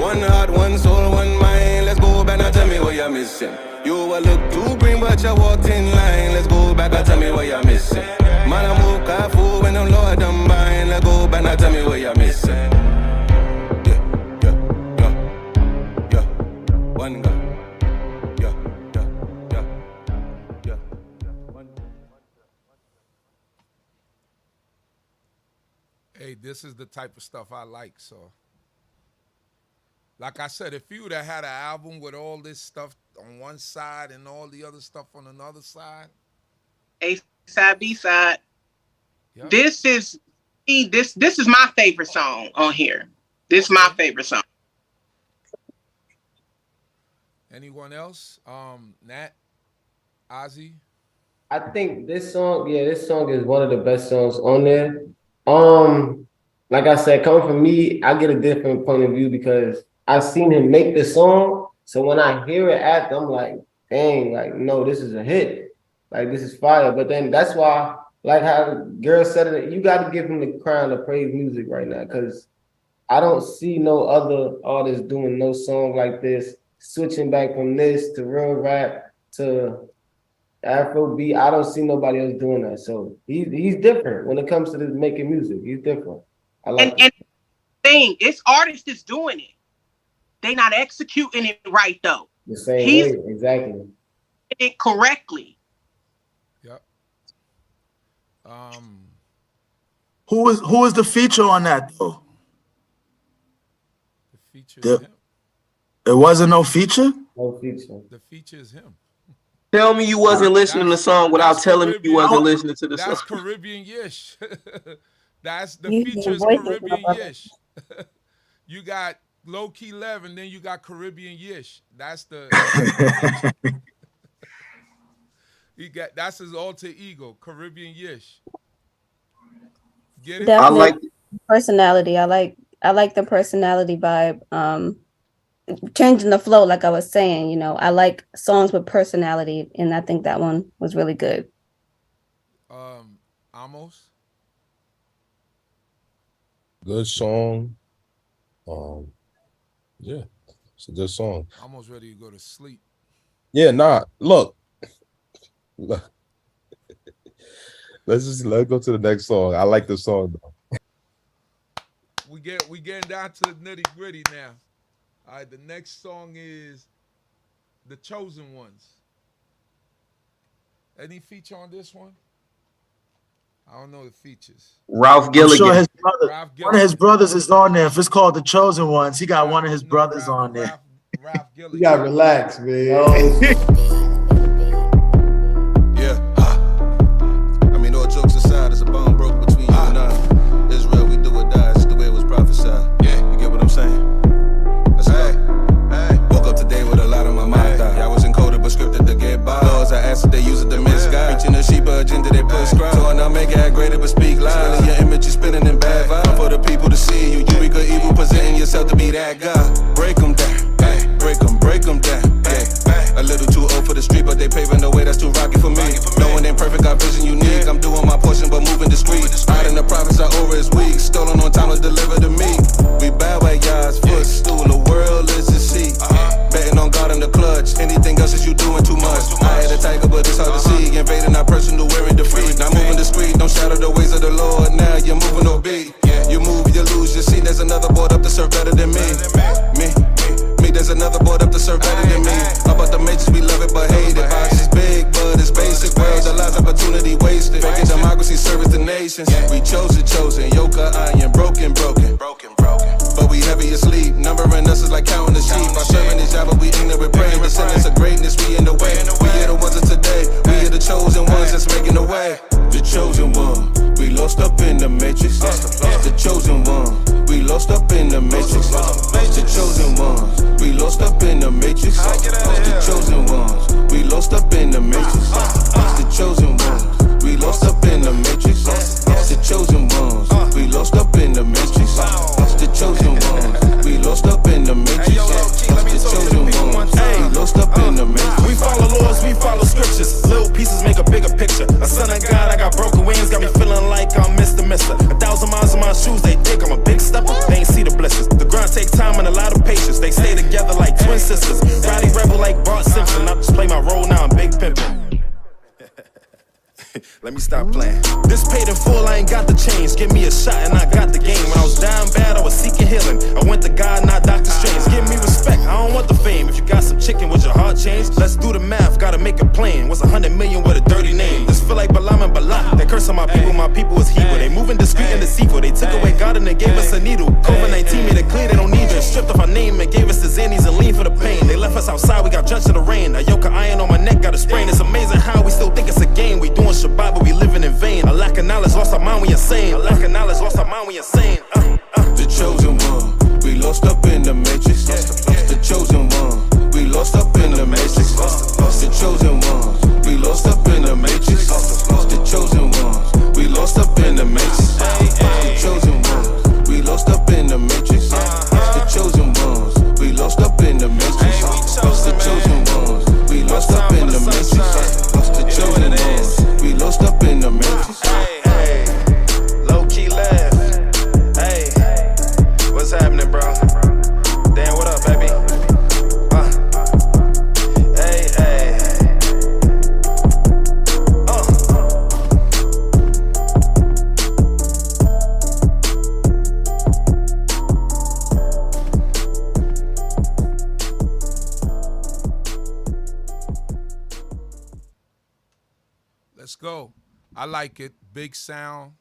One heart, one soul, one mind. Let's go back and tell me where you're missing. You will look too green, but you walked in line. Let's go back and tell me where you're missing. Man, I move careful when I'm Lord, I'm mine. Let's go back and tell me where you're missing. One God. Hey, this is the type of stuff I like. So, like I said, if you would have had an album with all this stuff on one side and all the other stuff on another side, A side, B side. Yep. This is my favorite song on here. This is my favorite song. Anyone else? Nat, Ozzy. I think this song is one of the best songs on there. Like I said, coming from me, I get a different point of view because I've seen him make the song. So when I hear it after, I'm like, dang, like, no, this is a hit. Like, this is fire. But then that's why, like how the girl said it, you got to give him the crown of praise music right now because I don't see no other artists doing no song like this, switching back from this to real rap to Afrobeat. I don't see nobody else doing that. So he's different when it comes to this making music. He's different. I like and thing, it's artists that's doing it. They not executing it right though. The same way, exactly. It correctly. Yep. Who was the feature on that though? The feature is him. It wasn't no feature? No feature. The feature is him. Tell me you wasn't listening to the song without telling me you wasn't listening to the song. That's Caribbean Yish. That's the feature is Caribbean Yish. You got Lowkey Lev and then you got Caribbean Yish. That's the that's his alter ego, Caribbean Yish. Get it? Definitely. I like personality. I like the personality vibe. Changing the flow, like I was saying, you know, I like songs with personality, and I think that one was really good. Amos? Good song. Yeah, it's a good song. Almost ready to go to sleep. Yeah, look. Let's go to the next song. I like the song though. We getting down to the nitty gritty now. All right, the next song is The Chosen Ones. Any feature on this one? I don't know the features. Ralph Gilligan. I'm sure one of his brothers is on there. If it's called The Chosen Ones, he got one of his brothers on there. Ralph Gilligan. You gotta relax, man. Yeah. I mean, all jokes aside, it's a bone broke between you and I. Israel, we do or die. It's the way it was prophesied. Yeah. You get what I'm saying? Let's go. Woke up today with a lot on my mind. I was encoded but scripted to get by. Laws I asked if they use it to misguide. Preaching the sheep agenda they prescribe. So I now make it greater but speak lies. Your image is spinning in bad vibes. For the people to see you, you be good evil, presenting yourself to be that guy. Break them down, break them down. A little too old for the street, but they paving the way that's too rocky for me. No one ain't perfect, got vision unique. I'm doing my portion, but moving discreet. Out in the prophets, I over is weak. Stolen on time to deliver to me. We bow at God's footstool. The world is a seat. Betting on God in the clutch. Anything else is you doing too much. I had a tiger, but it's hard to see. Invading our personal, wearing defeat. Not moving discreet. Don't shadow the ways of the Lord. Now you're moving obese. You move, you lose. You see, there's another board up to serve better than me. There's another board up to serve better than me. About the matrix, we love it but hate it. Box is big, but it's basic. World, the lies, opportunity wasted. Faking democracy, service the nations. We chosen. Yoka, iron, broken. But we heavy asleep. Numbering us is like counting the sheep. Our serving is job, but we ignorant. Praying descendants of greatness, we in the way. We are the ones of today. We are the chosen ones that's making the way. The chosen one. We lost up in the matrix. The chosen one. We lost up in the matrix. The chosen ones. We lost up in the matrix. The chosen ones. We lost up in the matrix. The chosen ones. We lost up in the matrix. The chosen ones. We lost up in the matrix. The chosen ones. We lost up in the matrix. The chosen ones. We lost up in the matrix. We follow laws, we follow scriptures. Little pieces make a bigger picture. A son of God, I got broken wings, got me feeling like I'm Mr. Stop playing. This paid in full, I ain't got the change. Give me a shot and I got the game. When I was down bad, I was seeking healing. I went to God, not Dr. Strange. Give me respect, I don't want the fame. If you got some chicken with your heart changed, let's do the math, gotta make it plain. What's 100 million with a dirty name? This feel like Balaam and Balak. They curse on my people is Hebrew. They moving discreet and deceitful. They took away God and they gave us a needle. COVID-19 made it clear they don't need you. Stripped off our name and gave us the Xannies and lean for the pain. They left us outside, we got drenched in the rain. A yoke of iron on my neck, got a sprain. It's amazing how we still think it's a game. We doing Shabbat, but we living in vain. A lack of knowledge, lost our mind, we insane. A lack of knowledge, lost our mind, we insane. The chosen one, we lost up in the matrix. The chosen one, we lost up in the matrix. The chosen ones, we lost up in the matrix. The chosen ones, we lost up in the matrix. The chosen ones, we lost up in the matrix. The chosen ones, we lost up in the matrix. The chosen ones, we lost up in the matrix. The chosen ones, we lost up in the matrix. Hey, Lowkey Lev. Hey, what's happening, bro? Damn, what up, baby? Hey, hey. Let's go. I like it. Big sound.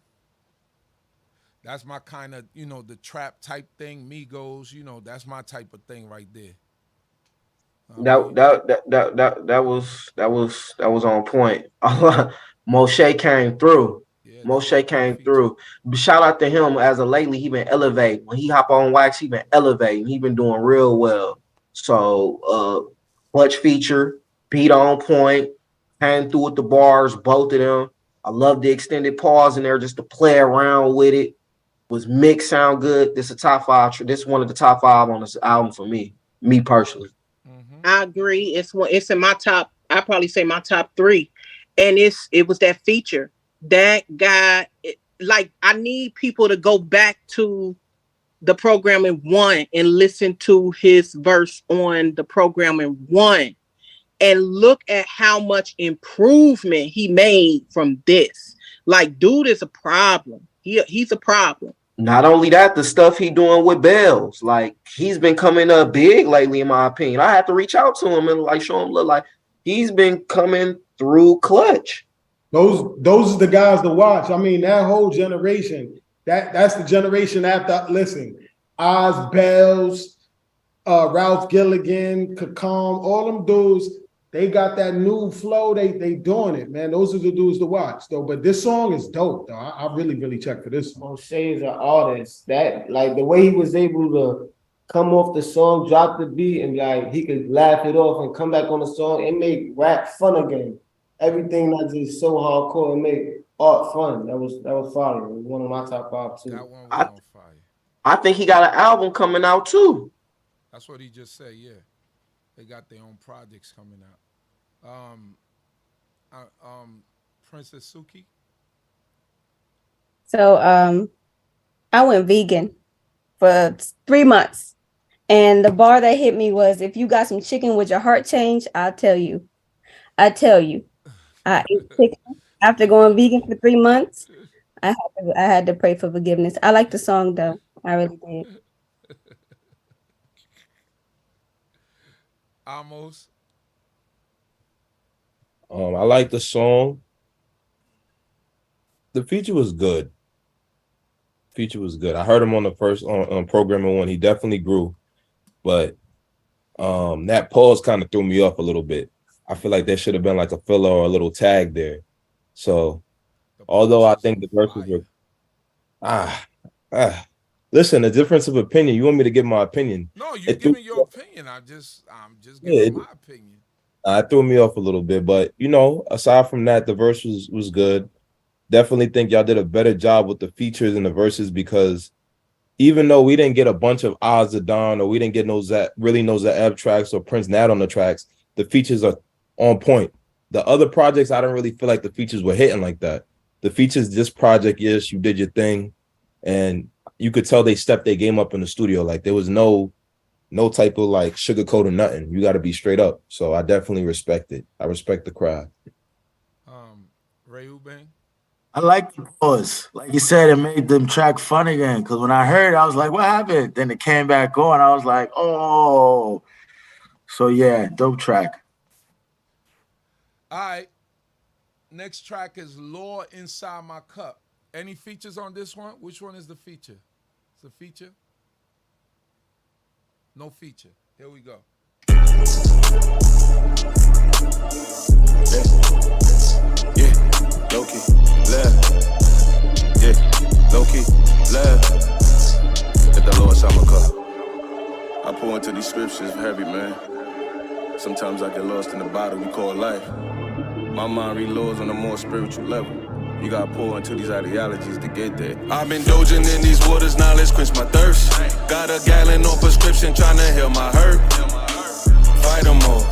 That's my kind of, the trap type thing. Migos, that's my type of thing right there. That was on point. Moshe came through. Yeah, Moshe came through. Shout out to him. As of lately, he been elevating. When he hop on wax, he been elevating. He been doing real well. So clutch feature, beat on point, came through with the bars, both of them. I love the extended pause in there just to play around with it. Was mixed, sound good. This is a top 5. This is one of the top 5 on this album for me personally. I agree. It's in my top. I probably say my top 3, and it was that feature. That guy, I need people to go back to the Programming 1 and listen to his verse on the Programming 1, and look at how much improvement he made from this. Like, dude is a problem. He's a problem. Not only that, the stuff he doing with bells, like he's been coming up big lately, in my opinion. I have to reach out to him and show him, look, like he's been coming through clutch. Those are the guys to watch. I mean, that whole generation, that's the generation after. Listen, Oz Bells, Ralph Gilligan, Kakam, all them dudes. They got that new flow. They doing it, man. Those are the dudes to watch, though. But this song is dope, though. I really check for this song. Moshe is an artist. That, like, the way he was able to come off the song, drop the beat, and like he could laugh it off and come back on the song and make rap fun again. Everything not just so hardcore and make art fun. That was fire. It was one of my top 5 too. That one was on fire. I think he got an album coming out too. That's what he just said. Yeah. They got their own projects coming out. Princess Suki. So I went vegan for 3 months, and the bar that hit me was, if you got some chicken with your heart changed, I tell you, I ate chicken after going vegan for 3 months. I had to pray for forgiveness. I like the song though. I really did. Almost. I like the song. The feature was good. I heard him on the first on Programming 1. He definitely grew, but that pause kind of threw me off a little bit. I feel like there should have been like a filler or a little tag there. So, although I think the verses were listen, a difference of opinion. You want me to give my opinion? No, you're giving your opinion. I'm just giving my opinion. It threw me off a little bit, but aside from that, the verse was good. Definitely think y'all did a better job with the features and the verses, because even though we didn't get a bunch of AzDaDon or we didn't get no Ze'ev tracks or Prince Nat on the tracks, the features are on point. The other projects, I don't really feel like the features were hitting like that. The features, this project, yes, you did your thing, and you could tell they stepped their game up in the studio. Like there was no type of like sugarcoat or nothing. You got to be straight up. So I definitely respect it. I respect the crowd. Ray Ubang. I like the pause. Like you said, it made them track fun again. Because when I heard it, I was like, what happened? Then it came back on. I was like, oh. So, yeah, dope track. All right. Next track is Law Inside My Cup. Any features on this one? Which one is the feature? It's a feature? No feature. Here we go. Yeah, Lowkey Lev. Yeah, Lowkey Lev. Get the Lord inside my cup. I pour into these scriptures heavy, man. Sometimes I get lost in the bottle we call life. My mind reloads on a more spiritual level. You gotta pour into these ideologies to get there. I've been dodging in these waters, now let's quench my thirst. Got a gallon on prescription, trying to heal my hurt. Fight them all,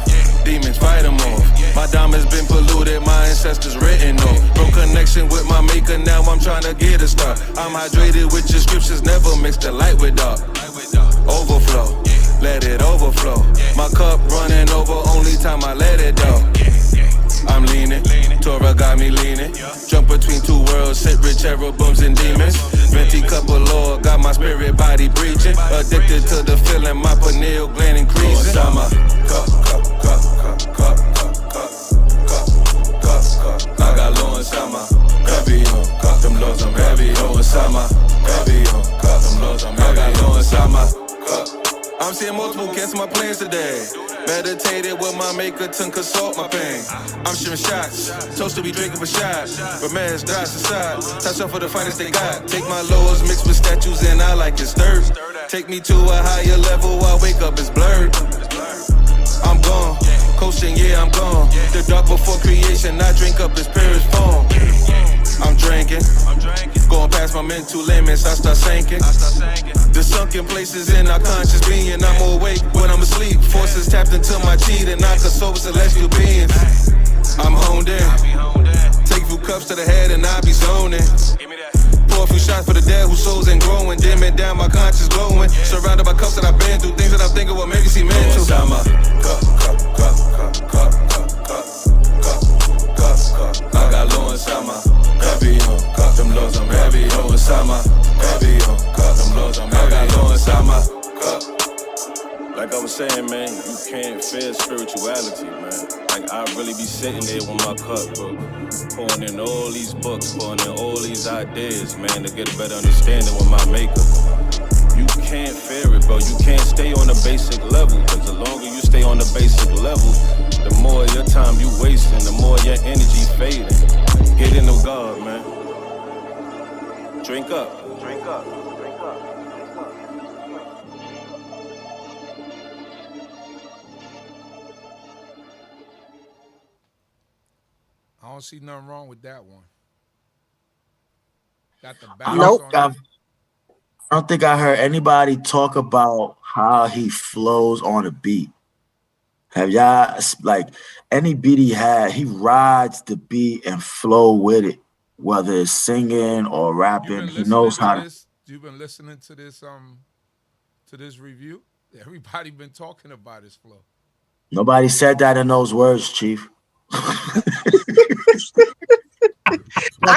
demons fight them all. My diamonds been polluted, my ancestors written on. Broke connection with my maker, now I'm trying to get a start. I'm hydrated with your scriptures, never mix the light with dark. Overflow, let it overflow. My cup running over, only time I let it go. I'm leaning, Torah got me leaning. Jump between two worlds, sit with cherubims and demons. Venti cup of Lord, got my spirit body breaching. Addicted to the feeling, my pineal gland increasing. Sama, cup. I got low inside my heavy on cup. Them lows I'm heavy on inside my heavy on cup. Them lows I'm heavy. I got low inside my cup. I'm seeing multiple cancel my plans today. Meditated with my maker to consult my pain. I'm shooting shots, toast to be drinking for shots. But man, it's dry aside. Touch up for the finest they got. Take my lows mixed with statues and I like it stirred. Take me to a higher level, I wake up, it's blurred. I'm gone, coasting, yeah, I'm gone. The dark before creation, I drink up his purest form. I'm drinking, going past my mental limits, I start sinking. The sunken places in our conscious being, I'm awake when I'm asleep. Forces tapped into my chi and I console with celestial beings. I'm honed in, take a few cups to the head and I be zoning. Pour a few shots for the dead whose souls ain't growing. Dim it down, my conscience glowing. Surrounded by cups that I've been through, things that I'm thinking what make me see mental. I got low inside my heavy on cup. Them lows I'm heavy on inside my heavy on cup. Them lows I'm heavy. I got low inside my cup. Like I was saying, man, you can't fear spirituality, man. Like I really be sitting there with my cup, bro, pouring in all these books, pouring in all these ideas, man, to get a better understanding with my maker. You can't fear it, bro. You can't stay on the basic level, cause the longer you stay on the basic level, the more your time you wasting, the more your energy fading. Get into God, man. Drink up. Drink up. Drink up. I don't see nothing wrong with that one. Got the Nope. on it. I don't think I heard anybody talk about how he flows on a beat. Have y'all, like, any beat he had, he rides the beat and flow with it, whether it's singing or rapping. He knows how to. You've been listening to this review? Everybody been talking about his flow. Nobody said that in those words, Chief. I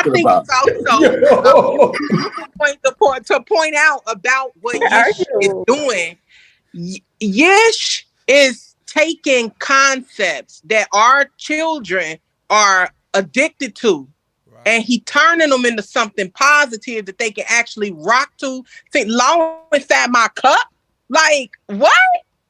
think it's also to point out about what Yish is doing. Yish is taking concepts that our children are addicted to, and he turning them into something positive that they can actually rock to. Think low inside my cup. Like what?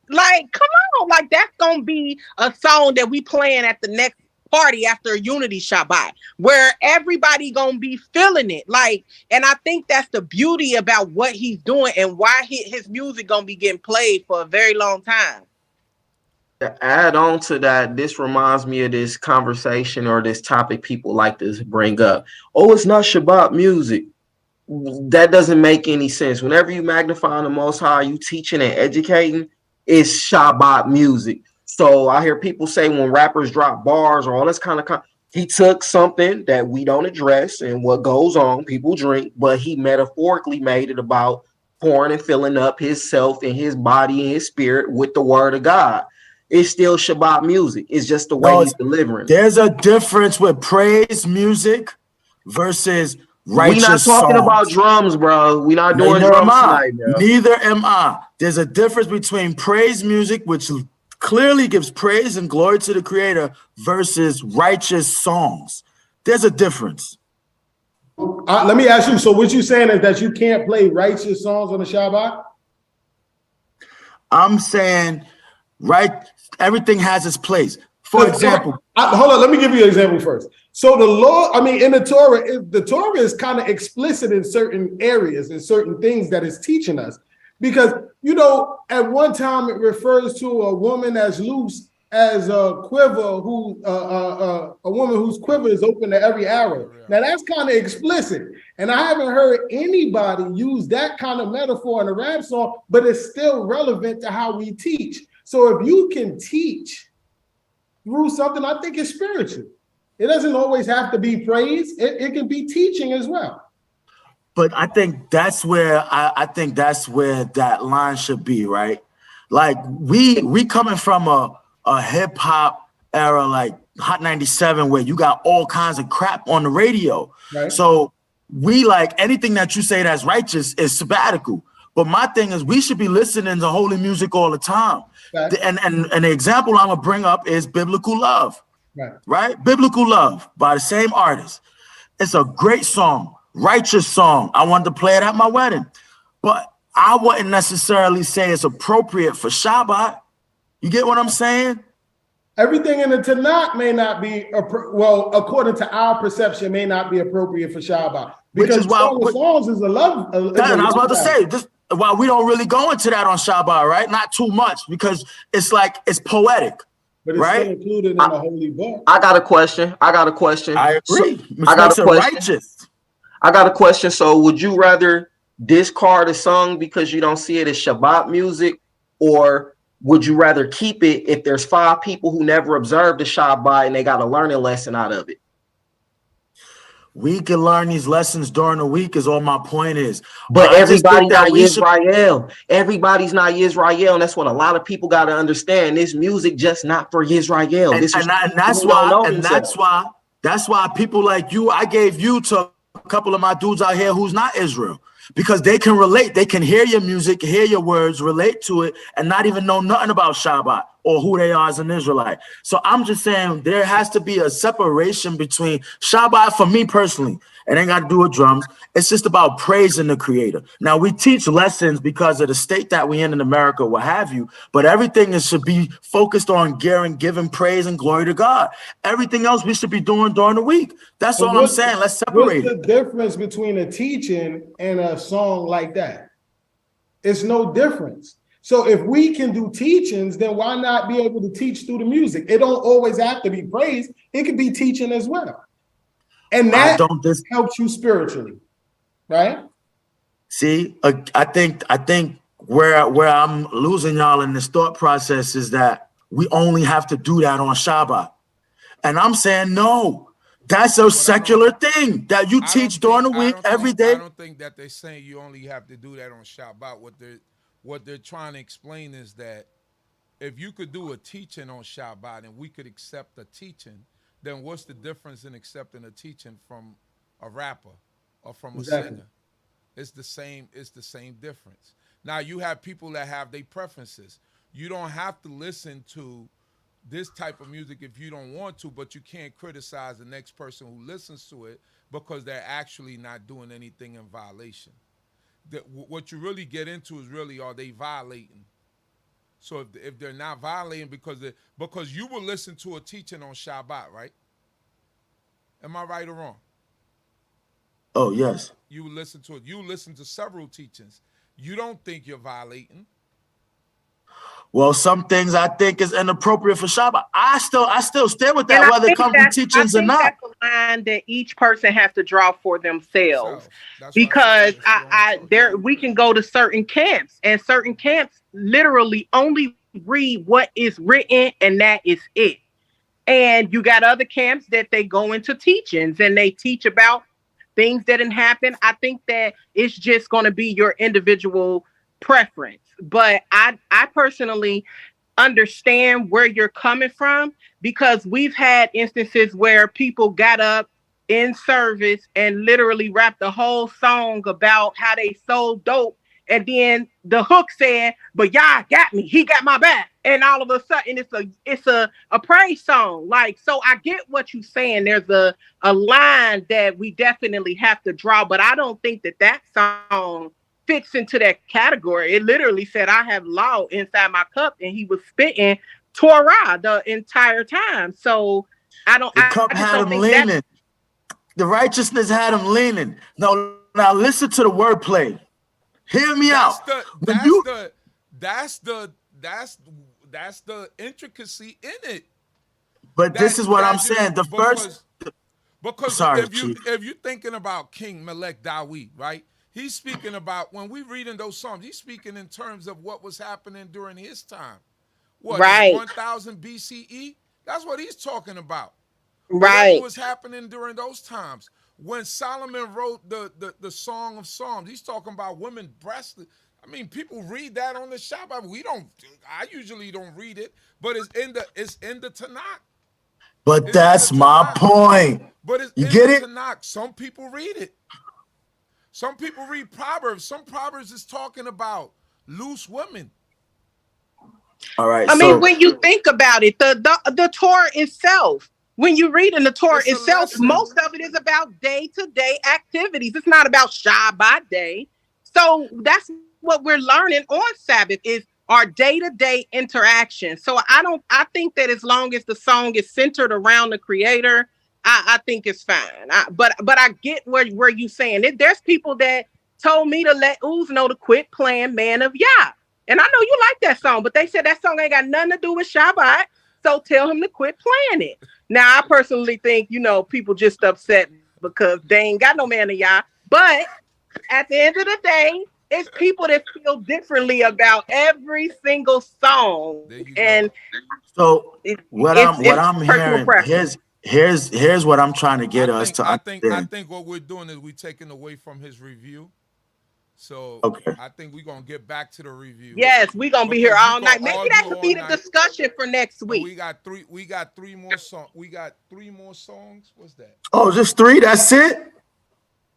Like come on! Like that's gonna be a song that we playing at the next party after a Unity Shabbat, where everybody gonna be feeling it. Like, and I think that's the beauty about what he's doing and why his music gonna be getting played for a very long time. To add on to that, this reminds me of this conversation or this topic people like to bring up. Oh, it's not Shabbat music. That doesn't make any sense. Whenever you magnify the Most High, you teaching and educating, it's Shabbat music. So I hear people say when rappers drop bars or all this kind of he took something that we don't address and what goes on, people drink, but he metaphorically made it about pouring and filling up himself and his body and his spirit with the word of God. It's still Shabbat music. It's just the way he's delivering. There's a difference with praise music versus We righteous not talking songs. about drums, bro. We not doing Neither am drums I. tonight, bro. Neither am I. There's a difference between praise music, which clearly gives praise and glory to the creator, versus righteous songs. There's a difference. Let me ask you, so what you saying is that you can't play righteous songs on the Shabbat? I'm saying, everything has its place. For example, hold on, let me give you an example first. So the law, in the Torah is kind of explicit in certain areas and certain things that it's teaching us. Because, at one time it refers to a woman as loose as a quiver, a woman whose quiver is open to every arrow. Now that's kind of explicit. And I haven't heard anybody use that kind of metaphor in a rap song, but it's still relevant to how we teach. So if you can teach through something, I think it's spiritual. It doesn't always have to be praise. It can be teaching as well. But I think that's where that line should be, right? Like we coming from a hip hop era like Hot 97 where you got all kinds of crap on the radio. Right. So we like anything that you say that's righteous is sabbatical. But my thing is we should be listening to holy music all the time. Right. And the example I'm gonna bring up is Biblical Love. Right? Biblical Love by the same artist. It's a great song, righteous song. I wanted to play it at my wedding. But I wouldn't necessarily say it's appropriate for Shabbat. You get what I'm saying? Everything in the Tanakh may not be, according to our perception, may not be appropriate for Shabbat. Because Which is why songs is a love. I was about to say, why we don't really go into that on Shabbat, right? Not too much, because it's poetic. But it's right? still included in the holy book. I got a question. I agree. I got a question. Righteous. I got a question. So would you rather discard a song because you don't see it as Shabbat music, or would you rather keep it if there's 5 people who never observed the Shabbat and they got a learning lesson out of it? We can learn these lessons during the week is all my point is. But everybody's not YisraEL. Everybody's not YisraEL. And that's what a lot of people got to understand. This music just not for YisraEL. That's why people like you, I gave you to a couple of my dudes out here who's not Israel. Because they can relate. They can hear your music, hear your words, relate to it, and not even know nothing about Shabbat or who they are as an Israelite. So I'm just saying there has to be a separation between Shabbat for me personally. It ain't got to do with drums. It's just about praising the creator. Now, we teach lessons because of the state that we in America, what have you, but everything should be focused on giving praise and glory to God. Everything else we should be doing during the week. That's all I'm saying. Let's separate. What's the difference between a teaching and a song like that? It's no difference. So if we can do teachings, then why not be able to teach through the music? It don't always have to be praise. It could be teaching as well. And that helps you spiritually, right? See, I think where I'm losing y'all in this thought process is that we only have to do that on Shabbat. And I'm saying, no, that's a secular thing that you teach during the week every day. I don't think that they're saying you only have to do that on Shabbat. What they're trying to explain is that if you could do a teaching on Shabbat and we could accept the teaching, then what's the difference in accepting a teaching from a rapper or from a singer? It's the same difference. Now you have people that have their preferences. You don't have to listen to this type of music if you don't want to, but you can't criticize the next person who listens to it because they're actually not doing anything in violation. What you really get into is really, are they violating? So if they're not violating because you will listen to a teaching on Shabbat, right? Am I right or wrong? Oh, yes. You listen to it. You listen to several teachings. You don't think you're violating. Well, some things I think is inappropriate for Shabbat. I still stay with that, whether it comes from teachings or not. That's a line that each person has to draw for themselves. Because we can go to certain camps, and certain camps literally only read what is written, and that is it. And you got other camps that they go into teachings and they teach about things that didn't happen. I think that it's just going to be your individual preference. But I personally understand where you're coming from, because we've had instances where people got up in service and literally rapped the whole song about how they sold dope. And then the hook said, but y'all got me, he got my back. And all of a sudden it's a praise song. Like, so I get what you're saying. There's a line that we definitely have to draw, but I don't think that song fits into that category. It literally said, I have law inside my cup, and he was spitting Torah the entire time. So the cup had him leaning. The righteousness had him leaning. Now listen to the wordplay. Hear me out. That's the intricacy in it. But this is what I'm saying. Because if you're thinking about King Melech Dawid, right? He's speaking about, when we reading those Psalms, he's speaking in terms of what was happening during his time. What, right. 1000 BCE? That's what he's talking about. Right. What was happening during those times? When Solomon wrote the Song of Psalms, he's talking about women breasted. I mean, people read that on the Shabbat. I usually don't read it, but it's in the Tanakh. But that's my point. But it's you in get the it? Tanakh. Some people read it. Some people read Proverbs. Some Proverbs is talking about loose women. All right. I mean, when you think about it, the Torah itself, when you read in the Torah itself, most of it is about day-to-day activities. It's not about Shabbat day. So that's what we're learning on Sabbath is our day-to-day interaction. So I think that as long as the song is centered around the Creator, I think it's fine. But I get where you saying it. There's people that told me to let Ooze know to quit playing Man of Yah. And I know you like that song, but they said that song ain't got nothing to do with Shabbat. So tell him to quit playing it. Now, I personally think, people just upset because they ain't got no Man of Yah. But at the end of the day, it's people that feel differently about every single song. And so what I'm hearing, here's what I'm trying to get us to understand. I think what we're doing is we're taking away from his review. So I think we're gonna get back to the review. Yes, we're gonna be here all night. Maybe that could be the discussion for next week. We got three more songs. We got 3 more songs. What's that? Oh, just 3? That's it?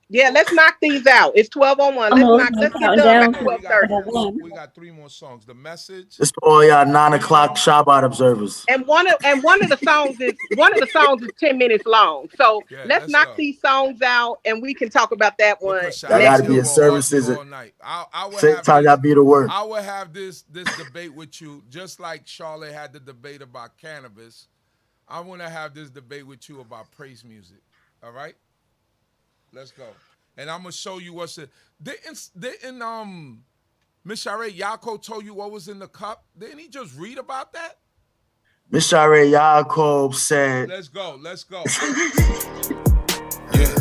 Yeah, let's knock these out. It's 12 on 1. Let's get done by 12:30. We got 3 more songs. The Message. It's for all y'all 9 o'clock Shabbat observers. And one of the songs is 10 minutes long. So let's knock these songs out, and we can talk about that one. That got to be in services. Same time y'all be to work. I will have this debate with you, just like Charlotte had the debate about cannabis. I want to have this debate with you about praise music. All right. Let's go. And I'm gonna show you what's it. Didn't Mishareh Yaakov told you what was in the cup? Didn't he just read about that? Mishareh Yaakov said, Let's go. Yeah.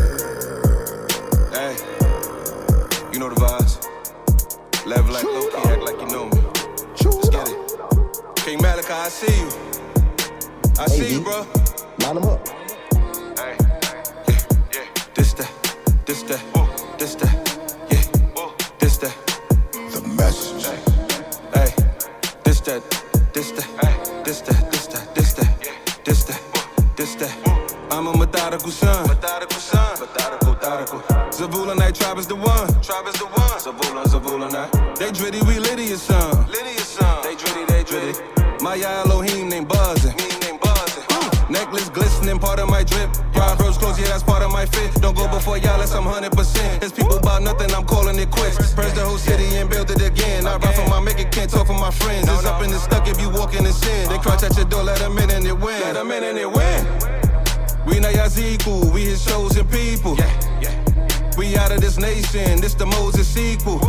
Hey. You know the vibes. Lev like Lowkey, act like you know me. Let's get it. King Malachi, I see you. I see you, bro. Line them up. Hey. Yeah. This that, yeah. This that. The Message. Hey. This that. I'm a methodical son. Methodical. Zabula night, tribe is the one. Zabula night. They dritty, we Lydia's son. They dritty. My Elohim named Buzzin'. Necklace glistening, part of my drip. Proverbs close, yeah, that's part of my fit. Don't go before y'all unless I'm 100%. There's people about nothing, I'm calling it quits. Press the whole city and build it again. I ride for my maker, can't talk for my friends. It's up and it's stuck if you walk in the sin. They crouch at your door, let them in and it win. We not Yaziku, we his chosen people. We out of this nation, this the Moses sequel.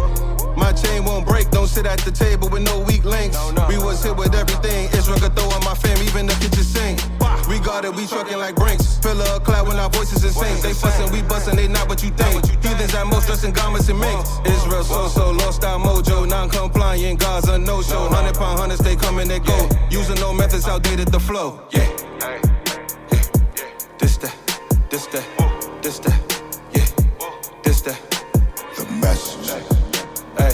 My chain won't break, don't sit at the table with no weak links. We was hit with everything, Israel could throw on my fam, even the kitchen sink. We got it, we trucking like Brinks. Fill a cloud when our voices insane. They fussin', we bustin', they not what you think. Heathens at most dressing garments and minks. Israel so lost our mojo, non-compliant, Gaza no-show. 100-pound hunters, they come and they go. Using no methods, outdated the flow. Yeah. This that. The Message. Hey,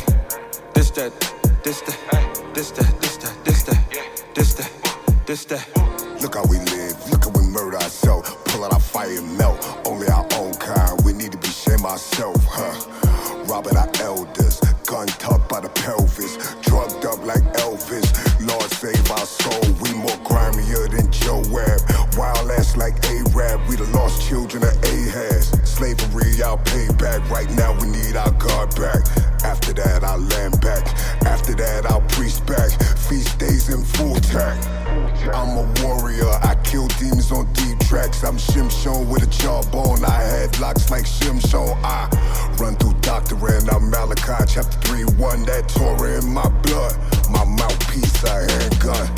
this that. Look how we live, look how we murder. hurt ourselves. Pull out our fire and melt. Only our own kind. We need to be shame ourselves, huh? Robbing our elders. Gun tucked by the pelvis. Drugged up like Elvis. Lord save our soul. We more grimier than Joab. Wild ass like Arab. We the lost children of Ahaz. Slavery, our payback. Right now we need our God back. After that, our land back. After that, our priest back. Feast days in full tack. I'm a warrior. I kill demons on deep tracks. I'm Shimshon with a jawbone. I had locks like Shimshon. I run through doctrine. I'm Malachi chapter 3:1. That Torah in my blood. My mouthpiece, a handgun.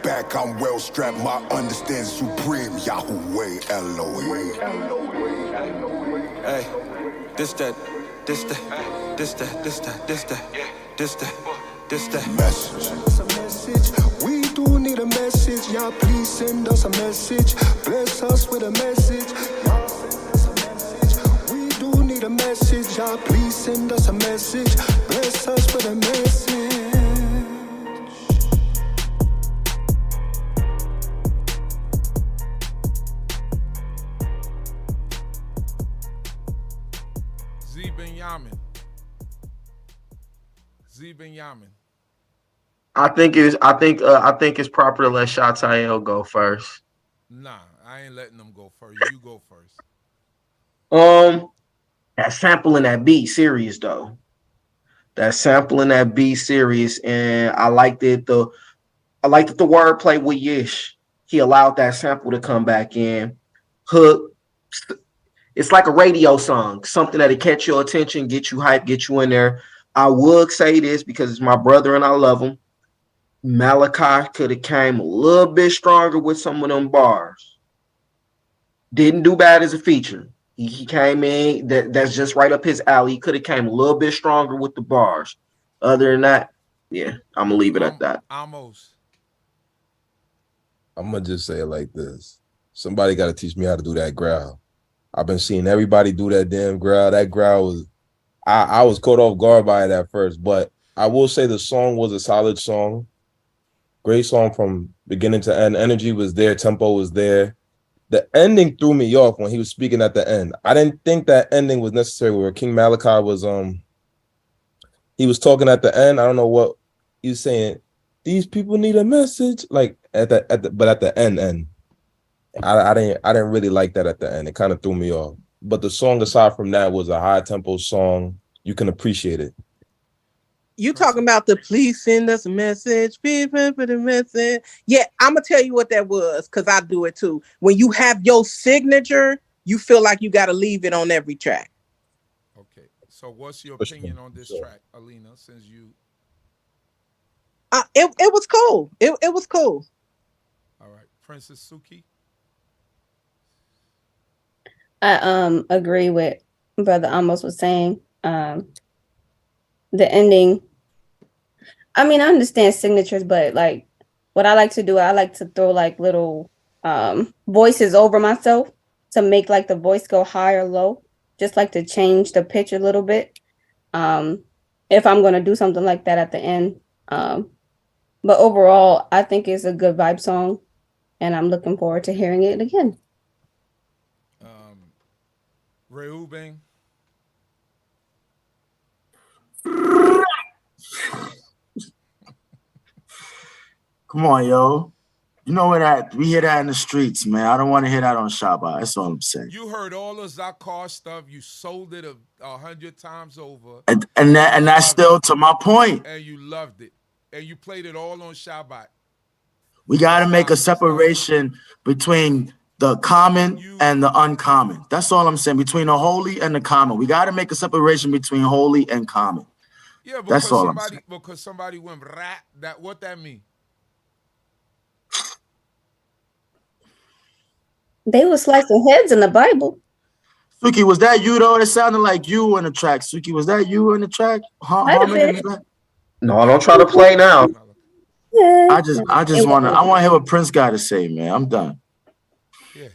Back, I'm well strapped. My understanding supreme. Yahweh Elohim. Hey, this that message. We do need a message. Y'all please send us a message. Bless us with a message. Y'all send us a message. We do need a message. Y'all please send us a message. Bless us with a message. Binyamin. I think it's proper to let Shatael go first. Nah, I ain't letting them go first. You go first. That sample in that beat serious though. That sample in that beat serious, and I liked it. The wordplay with Yish. He allowed that sample to come back in. Hook. It's like a radio song, something that'll catch your attention, get you hyped, get you in there. I would say this because it's my brother and I love him. Malachi could have came a little bit stronger with some of them bars. Didn't do bad as a feature. He came in, that's just right up his alley. He could have came a little bit stronger with the bars. Other than that, yeah, I'm going to leave it at that. Almost. I'm going to just say it like this. Somebody got to teach me how to do that growl. I've been seeing everybody do that damn growl. That growl was... I was caught off guard by it at first, but I will say the song was a solid song. Great song from beginning to end. Energy was there. Tempo was there. The ending threw me off when he was speaking at the end. I didn't think that ending was necessary where King Malachi was, he was talking at the end. I don't know what he was saying. These people need a message. Like but at the end. I didn't really like that at the end. It kind of threw me off. But the song aside from that was a high tempo song. You can appreciate it. You talking about the please send us a message, please send for the message. Yeah, I'm gonna tell you what that was because I do it too. When you have your signature, you feel like you got to leave it on every track. Okay, so what's your opinion on this track, Alina? Since you, it was cool. It was cool. All right, Princess Suki. I agree with Brother Amos was saying. The ending. I mean, I understand signatures, but like what I like to do, I like to throw like little voices over myself to make like the voice go high or low, just like to change the pitch a little bit. If I'm gonna do something like that at the end. But overall, I think it's a good vibe song, and I'm looking forward to hearing it again. Reuben. Come on, yo. You know what we hear that in the streets, man. I don't want to hear that on Shabbat. That's all I'm saying. You heard all the Zakar stuff. You sold it 100 times over. And that's still to my point. And you loved it. And you played it all on Shabbat. We got to make a separation between the common and the uncommon. That's all I'm saying. Between the holy and the common. We got to make a separation between holy and common. Yeah, that's all I'm saying. Because somebody went rat, what that mean? They were slicing heads in the Bible. Suki, was that you though? It sounded like you in the track. Suki, was that you in the track? No, don't try to play now. Yeah. I just want to hear what Prince got to say, man. I'm done. Yeah,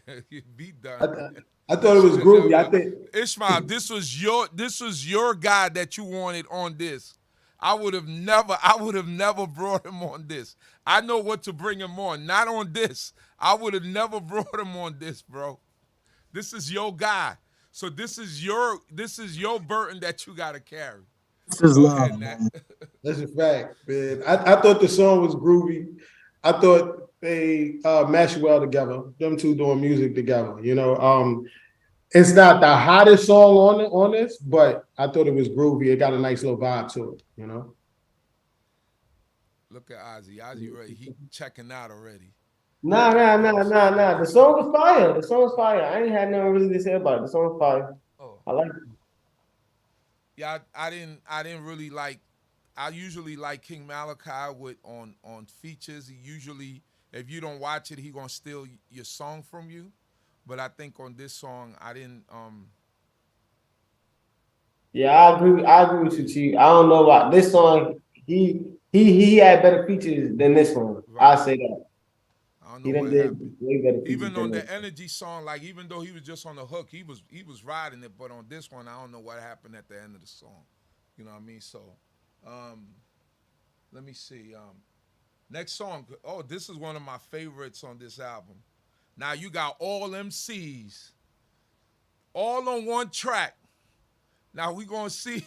be done. I thought it was groovy. I think Ishmael, this was your guy that you wanted on this. I would have never brought him on this. I know what to bring him on, not on this. I would have never brought him on this, bro. This is your guy. So this is your burden that you gotta carry. This is love, man. That's a fact, man. I thought the song was groovy. I thought they meshed well together. Them two doing music together. You know, it's not the hottest song on this, but I thought it was groovy. It got a nice little vibe to it. You know. Look at Ozzy. Ozzy ready. He checking out already. Nah. The song was fire. I ain't had nothing really to say about it. The song was fire. Oh. I like it. Yeah, I didn't really like. I usually like King Malachi with on features. He usually, if you don't watch it, he gonna steal your song from you. But I think on this song, I didn't. Yeah, I agree with you, Chief. I don't know about this song. He had better features than this one. Right. I say that. I don't know what happened. Even on the Energy song, like even though he was just on the hook, he was riding it. But on this one, I don't know what happened at the end of the song. You know what I mean? So, let me see. Next song. Oh, this is one of my favorites on this album. Now you got all MCs, all on one track. Now we gonna see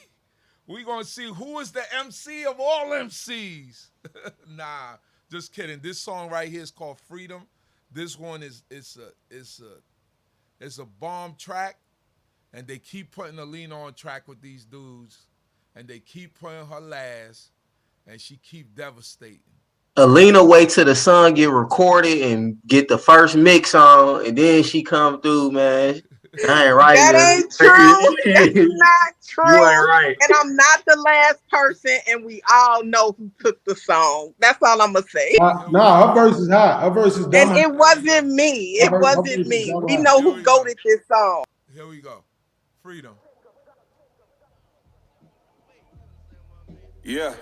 who is the MC of all MCs. Nah. Just kidding. This song right here is called Freedom. This one is a bomb track, and they keep putting Alina on track with these dudes, and they keep putting her last, and she keep devastating. Alina wait till the song get recorded and get the first mix on, and then she come through, man. I ain't right. That ain't true. That's not true. You ain't right. And I'm not the last person, and we all know who took the song. That's all I'm gonna say. No, her verse is hot. Her verse is done. And it wasn't me. It wasn't me. We know who goated this song. Here we go. Freedom. Yeah.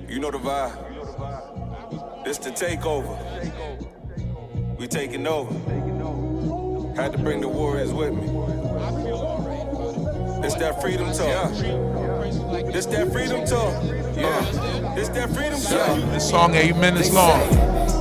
You know the vibe. This the takeover. We taking over. Had to bring the warriors with me. This that freedom talk. Yeah. This that freedom talk. Yeah. This that freedom talk. This song 8 minutes long.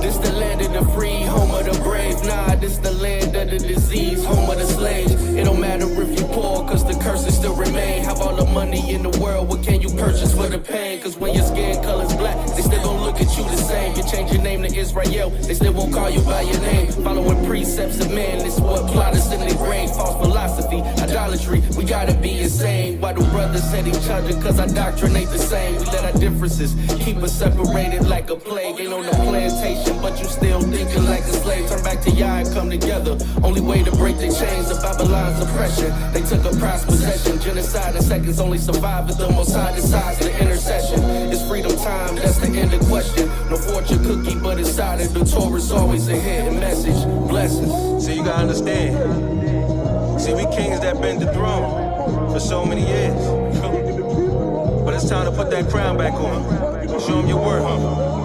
This the land of the free, home of the brave. Nah, this the land of the disease, home of the slaves. It don't matter if you poor, cause the curses still remain. Have all the money in the world, what can you purchase for the pain? Cause when your skin color's black, they still gon' look at you the same. You change your name to YisraEL, they still won't call you by your name. Following precepts of man, this what plot us in the grain. False philosophy, idolatry, we gotta be insane. Why do brothers hate each other? Cause our doctrine ain't the same. We let our differences keep us separated like a plague. Ain't on the plantation, but you still thinking like a slave. Turn back to Yah and come together. Only way to break the chains of Babylon's oppression. They took a prized possession. Genocide in seconds only survive if the Most High decides the intercession. It's freedom time, that's the end of question. No fortune cookie, but inside of the Torah's always a hidden message. Blessings. See, you gotta understand. See, we kings that been the throne for so many years. But it's time to put that crown back on. Show them your worth.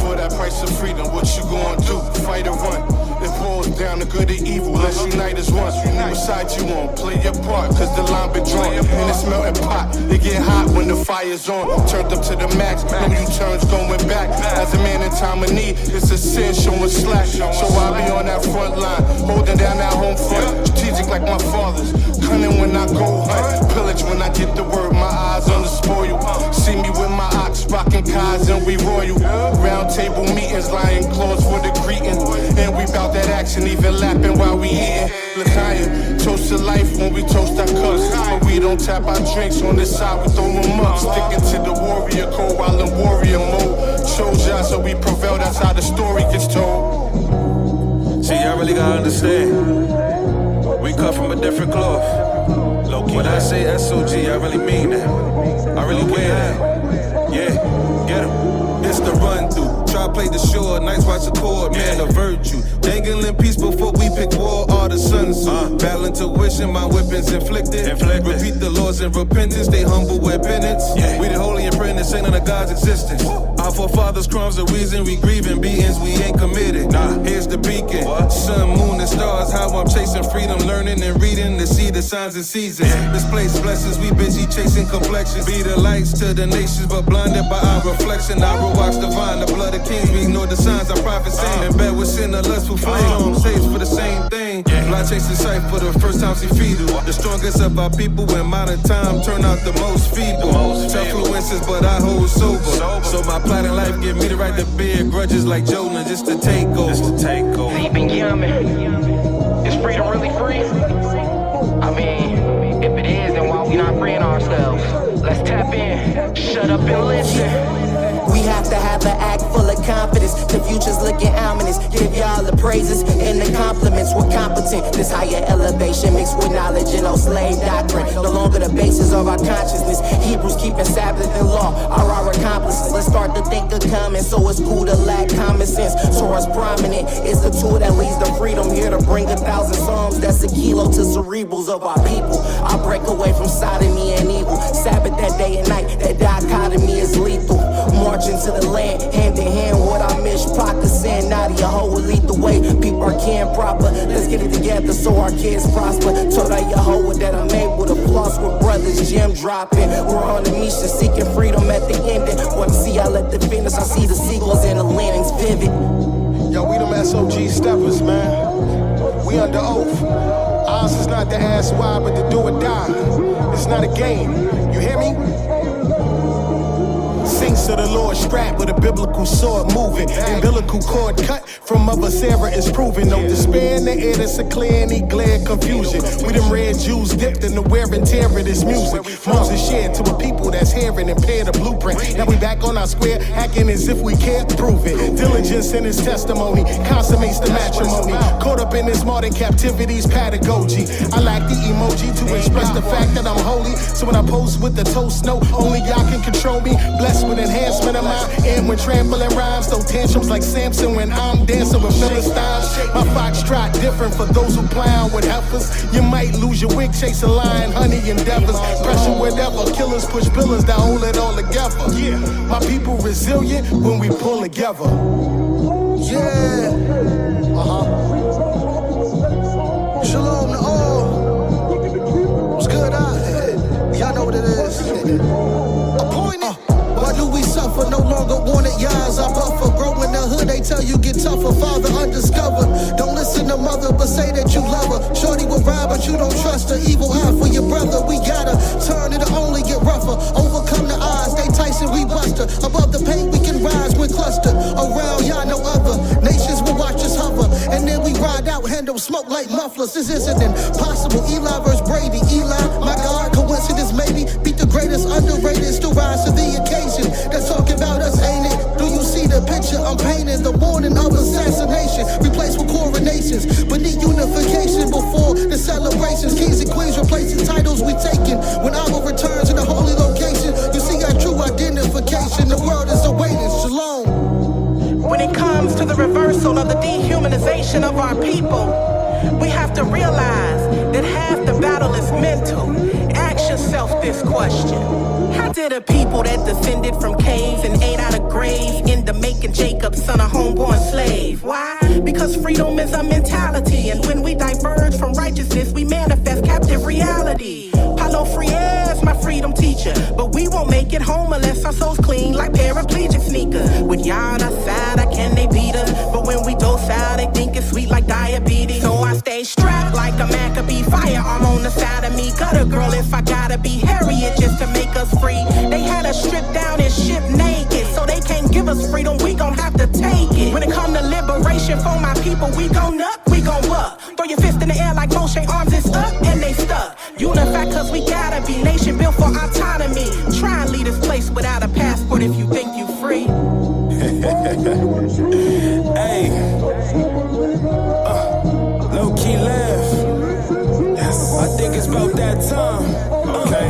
For that price of freedom, what you gonna do? Fight or run? It boils down to good and evil. Let's unite as one. Which side you on? Play your part, cause the line been drawn. In this melting pot, it get hot when the fire's on. Turned up to the max, no U-turns going back. As a man in time of need, it's a sin showing slack. So I'll be on that front line, holding down that home front. Strategic like my father's, cunning when I go hunt. Pillage when I get the word, my eyes on the spoil. See me with my ox, rocking cars and we royal. Round table meetings, lying close for the greeting. And we bout that action, even lapping while we eating. L'chaim, toast to life when we toast our cups. But we don't tap our drinks on this side, we throw them up. Sticking to the warrior code while in warrior mode. Chose y'all so we prevail, that's how the story gets told. See, y'all really gotta understand. We cut from a different cloth. When I say SOG, I really mean that. I really wear that. Yeah, get 'em. It's the run through. Try play the shore, nights watch the chord, man, a virtue. Dangling peace before we pick war, all the Sun Tzu. Battle intuition, my weapons inflicted. Repeat the laws in repentance, they humble with penance. We the holy apprentice. this ain't none of God's existence. Our forefathers' crimes, the reason we grieving, beatings we ain't committed. Here's the beacon, sun, moon, and stars. How I'm chasing freedom, learning and reading to see the signs and seasons. Misplaced blessings, we busy chasing complexions. Be the lights to the nations, but blinded by our reflection. Our rocks divine, the blood of kings. We ignore the signs I prophesy. In bed with sin, a lustful flame. Saves for the same thing. Fly chasing sight for the first time, see fetal. The strongest of our people in modern time turn out the most feeble. Influences, but I hold sober. So my plot in life give me the right to bear grudges like Jonah, just to take over. See, Binyamin, is freedom really free? I mean, if it is, then why we not freeing ourselves? Let's tap in, shut up and listen. We have to have an act full of confidence. The future's looking ominous. Give y'all the praises and the compliments. We're competent. This higher elevation mixed with knowledge and no slave doctrine. No longer the basis of our consciousness. Hebrews keeping Sabbath and law are our accomplices. Let's start to think of coming, so it's cool to lack common sense. Source prominent. It's the tool that leads to freedom. Here to bring 1,000 psalms. That's a kilo to cerebrals of our people. I break away from sodomy and evil. Sabbath that day and night. That dichotomy is lethal. Marching to the land, hand in hand, what I miss. Pocket sand, Nadia, hoe will lead the way. People are can proper. Let's get it together so our kids prosper. Told I Yehovah that I'm able to floss with brothers, gem dropping. We're on a mission, seeking freedom at the ending. Want to see I let the finish. I see the seagulls and the Linenz vivid. Yo, we them SOG steppers, man. We under oath. Ours is not to ask why, but to do or die. It's not a game. You hear me? Saints of the Lord strapped with a biblical sword moving. Umbilical cord cut from Mother Sarah is proven. No despair in the air, that's a clear and glare confusion. We them red Jews dipped in the wear and tear of this music. Moses shared to a people that's hearing and pair the blueprint. Now we back on our square, acting as if we can't prove it. Diligence in his testimony consummates the matrimony. Caught up in this modern captivity's pedagogy. I lack the emoji to express the fact that I'm holy. So when I pose with the toast note, only y'all can control me. Blessed with enhancement of mine, and when trampling rhymes, throw tantrums like Samson when I'm dancing with Philistines. My foxtrot different for those who plow with heifers. You might lose your wig chasing lion, honey endeavors. Pressure whatever, killers push pillars that hold it all together. Yeah, my people resilient when we pull together. Yeah, Shalom to all. What's good out here? Y'all know what it is. Appointed. Why do we suffer? No longer wanted, y'all's our buffer. Grow in the hood, they tell you get tougher. Father undiscovered. Don't listen to mother, but say that you love her. Shorty will ride, but you don't trust her. Evil eye for your brother, we gotta turn it to only get rougher. Overcome the odds, they Tyson, we buster. Above the pain, we can rise when clustered. Around y'all, no other. Nations will watch us hover. And then we ride out, handle smoke like mufflers. This isn't impossible. Eli versus Brady. Eli, my God, coincidence maybe. Beat the greatest, underrated, still rise to the occasion. They're talking about us, ain't it? Do you see the picture I'm painting? The warning of assassination, replaced with coronations. Beneath unification before the celebrations. Kings and queens replacing titles we taking. When Abba returns in the holy location, you see our true identification. The world is awaiting. Shalom. When it comes to the reversal of the dehumanization of our people, we have to realize that half the battle is mental. Ask yourself this question. How did a people that descended from caves and ate out of graves end up making Jacob son a homeborn slave? Why? Because freedom is a mentality, and when we diverge from righteousness, we manifest captive reality. Paulo Freire, my freedom teacher, but we won't make it home unless our souls clean like paraplegic sneakers. With y'all on our side, how can they beat us? But when we docile, they think it's sweet like diabetes. So I stay strapped like a Maccabee, firearm on the side of me. Got a girl if I gotta be Harriet just to make us free. They had us stripped down and shipped naked, so they can't give us freedom, we gon' have to take it. When it come to liberation for my people, we gon' up, we gon' buck. Throw your fist in the air like Moshe, arms is up and they stuck. Unified cause we gotta be, nation built for autonomy. Try and leave this place without a passport if you think you free. Hey, Lowkey Lev. Yes. I think it's about that time. Okay.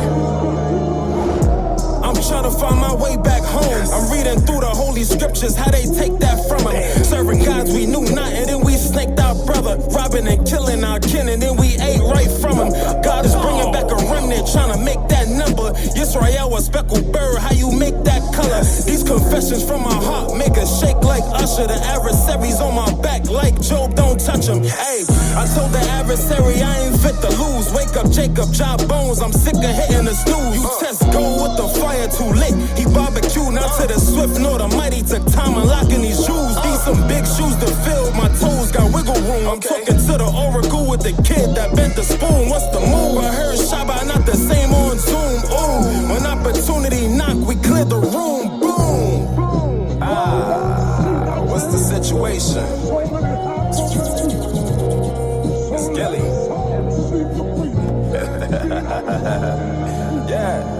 I'm trying trying to find my way back home. I'm reading through the holy scriptures, how they take that from them. Serving gods we knew not, and then we snaked our brother. Robbing and killing our kin, and then we ate right from him. God is bringing back a remnant, trying to make that number. YisraEL, a speckled bird, how you make that color? These confessions from my heart make us shake like Usher. The adversaries on my back like Job, don't touch him. Hey, I told the adversary I ain't fit to lose. Wake up, Jacob, job bones, I'm sick of hitting the snooze. You test gold with the fire too lit. He barbecue, not to the swift nor the mighty. Took time unlocking these shoes. These some big shoes to fill, my toes got wiggle room. I'm talking to the oracle with the kid that bent the spoon. What's the move? I heard Shabbat not the same on Zoom. Ooh, when opportunity knock, we clear the room. Boom. What's the situation? Skelly. Yeah.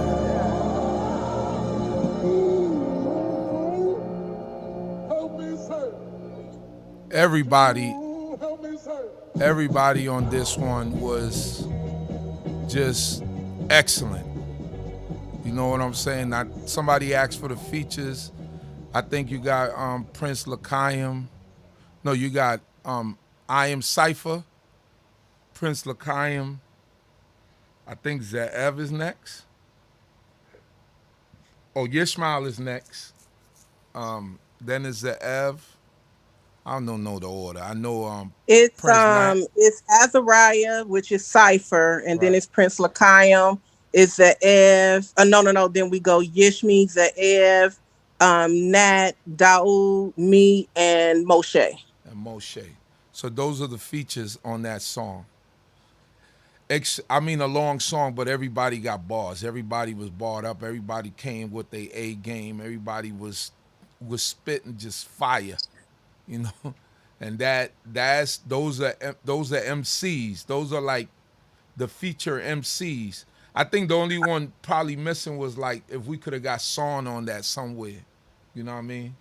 Everybody on this one was just excellent. You know what I'm saying? Somebody asked for the features. I think you got Prince Lecha. No, you got I Am Cipher, Prince Lecha. I think Ze'ev is next. Oh, YisraEL is next. Then is Ze'ev. I don't know the order. I know it's Azariah, which is Cipher, and then it's Prince Lecha. It's Ze'ev. No. Then we go Yishmi, Ze'ev, Nat, Daoud, me, and Moshe. So those are the features on that song. I mean, a long song, but everybody got bars. Everybody was barred up. Everybody came with their A game. Everybody was spitting just fire, you know. And those are MCs. Those are like the feature MCs. I think the only one probably missing was like if we could have got Son on that somewhere, you know what I mean?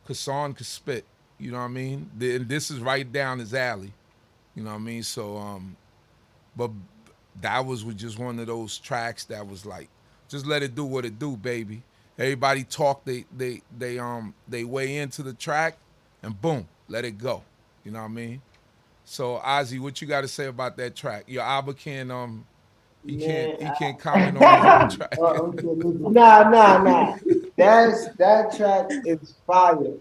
Cause Son could spit, you know what I mean? This is right down his alley, you know what I mean? So but that was just one of those tracks that was like, just let it do what it do, baby. Everybody talk they way into the track, and boom, let it go. You know what I mean? So Ozzy, what you got to say about that track? Your Abba can't he can't comment on the track. Nah. That track is fire.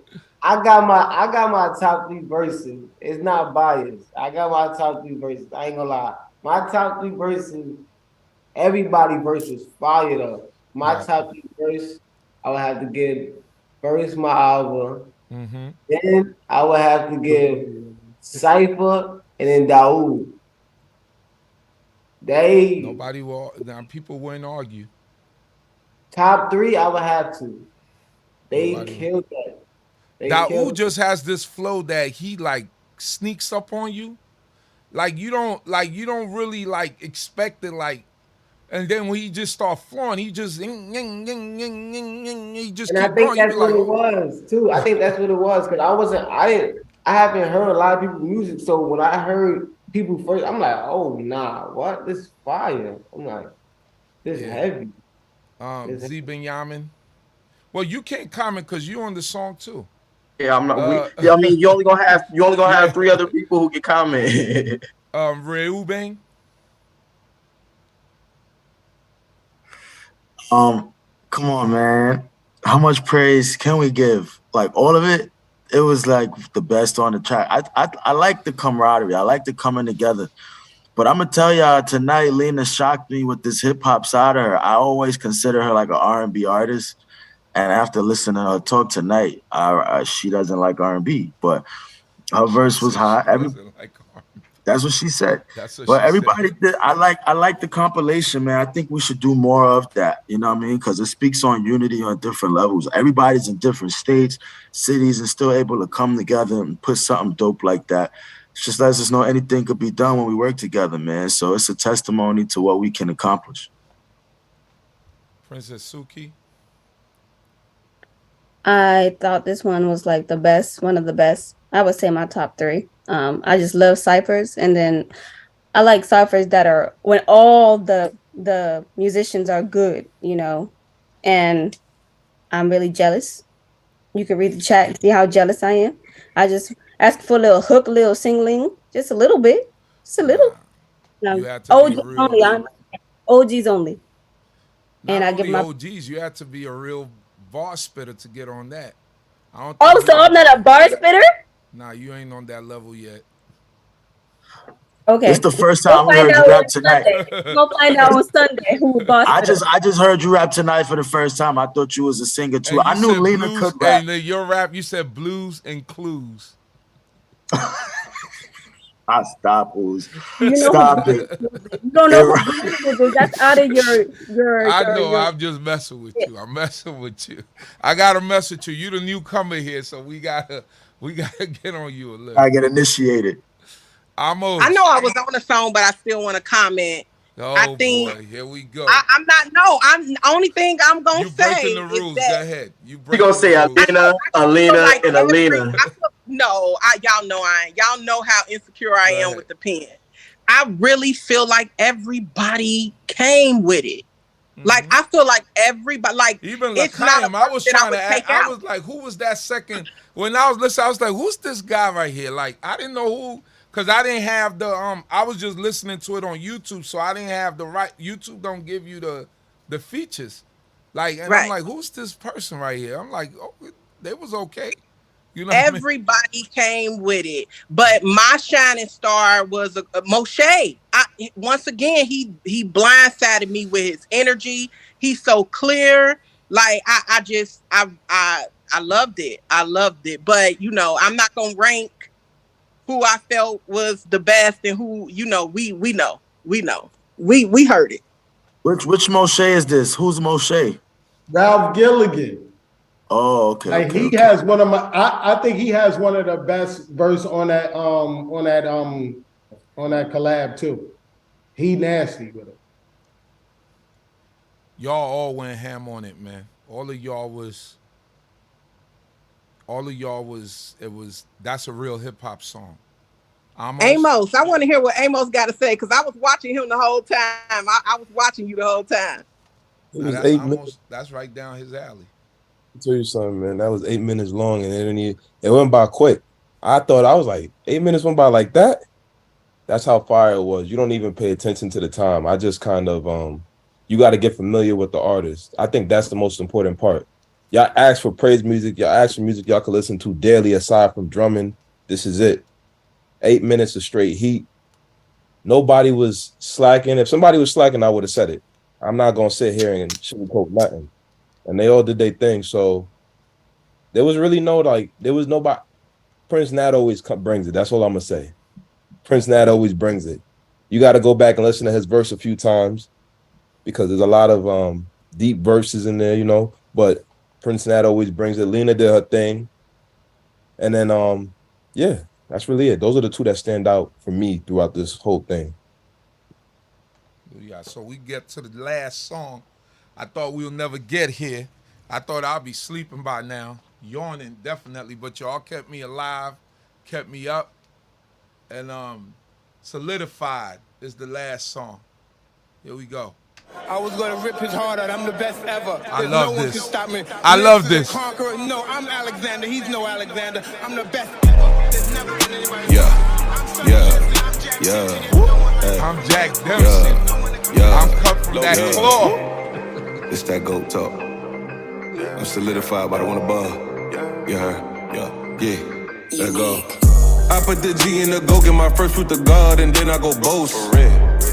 I got my top 3 verses. It's not biased. I got my top 3 verses. I ain't gonna lie. My top 3 verses, everybody verses fire though. My top 3 verse, I would have to give first my album. Mm-hmm. Then I would have to give Cipher and then Daoud. People wouldn't argue. Top 3, I would have to. They killed that. Daoud just has this flow that he like sneaks up on you. Like you don't really like expect it, like, and then when he just start flowing, he just and I think that's what it was too. I think that's what it was because I haven't heard a lot of people's music, so when I heard people first, I'm like, oh nah, what? This fire. I'm like, this heavy. Z Binyamin. Well, you can't comment because you on the song too. Yeah, I'm not. I mean, you only gonna have 3 other people who can comment. Reuben. Come on, man. How much praise can we give? Like all of it. It was like the best on the track. I like the camaraderie. I like the coming together. But I'm gonna tell y'all tonight, Lena shocked me with this hip hop side of her. I always consider her like an R&B artist. And after listening to her talk tonight, she doesn't like R&B, but her verse was hot. That's what she said. But everybody did. I like the compilation, man. I think we should do more of that. You know what I mean? Because it speaks on unity on different levels. Everybody's in different states, cities, and still able to come together and put something dope like that. It just lets us know anything could be done when we work together, man. So it's a testimony to what we can accomplish. Princess Suki. I thought this one was like the best, one of the best. I would say my top 3. I just love ciphers, and then I like ciphers that are when all the musicians are good, you know, and I'm really jealous. You can read the chat, see how jealous I am. I just ask for a little hook, little singling, just a little bit, just a little. OGs only. OGs only. And I give my OGs. You have to be a real bar spitter to get on that. I don't. Oh, so I'm not a bar spitter? Nah, you ain't on that level yet. Okay. It's the first time we heard you rap tonight. We'll find out on Sunday who boss. I just heard you rap tonight for the first time. I thought you was a singer too. I knew Lena could rap. And your rap, you said blues and clues. Stop it. You don't know what blues is. That's out of your. I know. I'm just messing with you. I'm messing with you. I gotta mess with you. You the newcomer here, so we gotta get on you a little. I get initiated. I know I was on the song, but I still want to comment. I think boy, here we go. I'm the only thing I'm gonna say. Breaking the rules. Go ahead. You gonna say Alina, and Alina. Y'all know how insecure I am with the pen. I really feel like everybody came with it. Like I feel like everybody, like even L'chaim, I was trying to ask. I was like, who was that second? When I was listening, I was like, who's this guy right here? Like I didn't know who. Cause I didn't have the I was just listening to it on YouTube, so I didn't have the right. YouTube don't give you the features, like, and I'm like, who's this person right here? I'm like, oh, they was okay, you know. Everybody came with it, but my shining star was Moshe. Once again, he blindsided me with his energy. He's so clear. Like I loved it. I loved it, but you know, I'm not gonna rank who I felt was the best and who, you know, we know. We heard it. Which Moshe is this? Who's Moshe? Ralph Gilligan. Oh, okay. Like he has one of my I think he has one of the best verse on that collab too. He nasty with it. Y'all all went ham on it, man. All of y'all was that's a real hip hop song. Amos, I want to hear what Amos got to say because I was watching him the whole time. I was watching you the whole time. That's right down his alley. I'll tell you something, man. That was 8 minutes long, and it went by quick. I was like, 8 minutes went by like that. That's how fire it was. You don't even pay attention to the time. I just kind of you got to get familiar with the artist. I think that's the most important part. Y'all ask for praise music. Y'all ask for music y'all can listen to daily aside from drumming. This is it. 8 minutes of straight heat. Nobody was slacking. If somebody was slacking, I would have said it. I'm not going to sit here and sugarcoat nothing. And they all did their thing. So there was really there was nobody. Prince Nat always brings it. That's all I'm going to say. Prince Nat always brings it. You got to go back and listen to his verse a few times because there's a lot of deep verses in there, you know. But Prince Nat always brings it. Lena did her thing. And then, yeah, that's really it. Those are the two that stand out for me throughout this whole thing. Yeah, so we get to the last song. I thought we'll never get here. I thought I'll be sleeping by now. Yawning, definitely. But y'all kept me alive, kept me up. And Solidified is the last song. Here we go. I was gonna rip his heart out. I'm the best ever. I love no this. One can stop me. I love this. Conqueror. No, I'm Alexander. He's no Alexander. I'm the best ever. There's never been anybody. I'm Jack Dempsey. I'm cut from that floor. It's that goat talk. I'm solidified by the one above. Yeah. Let go. I put the G in the go, get my first fruit to God, and then I go boast.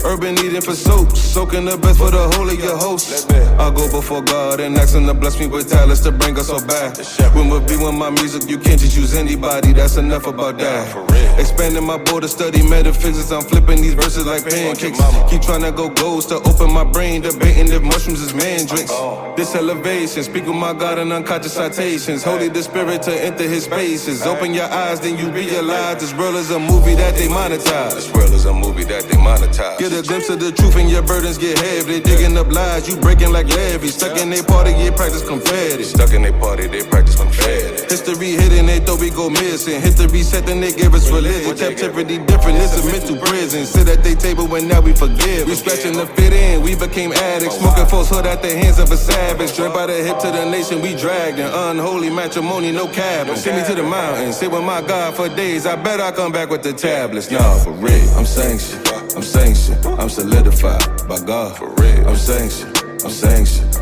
Urban eating for soap, soaking the best for the whole of your host. I go before God and ask him to bless me with talents to bring us all back. When we be with my music, you can't just use anybody, that's enough about that. Expanding my border, study metaphysics, I'm flipping these verses like pancakes. Keep trying to go ghost to open my brain, debating if mushrooms is mandrakes. This elevation, speak with my God in unconscious citations. Holy the spirit to enter his spaces. Open your eyes, then you realize this world is a movie that they monetize. This world is a movie that they monetize. Get get a glimpse of the truth and your burdens get heavy. They digging up lies, you breaking like Levi. Stuck in their party, they practice confetti. Stuck in their party, they practice confetti. History hidden, they thought we go missing. Hit the reset, then they gave us religion. Captivity different, it's a mental prison. Sit at their table when now we forgive. We scratching the fit in, we became addicts. Smoking falsehood at the hands of a savage. Drink by the hip to the nation, we dragged in. Unholy matrimony, no cabin. Send me to the mountains, sit with my God for days. I bet I come back with the tablets. Nah, for real, I'm sanctioned, I'm solidified by God. For real, I'm sanctioned,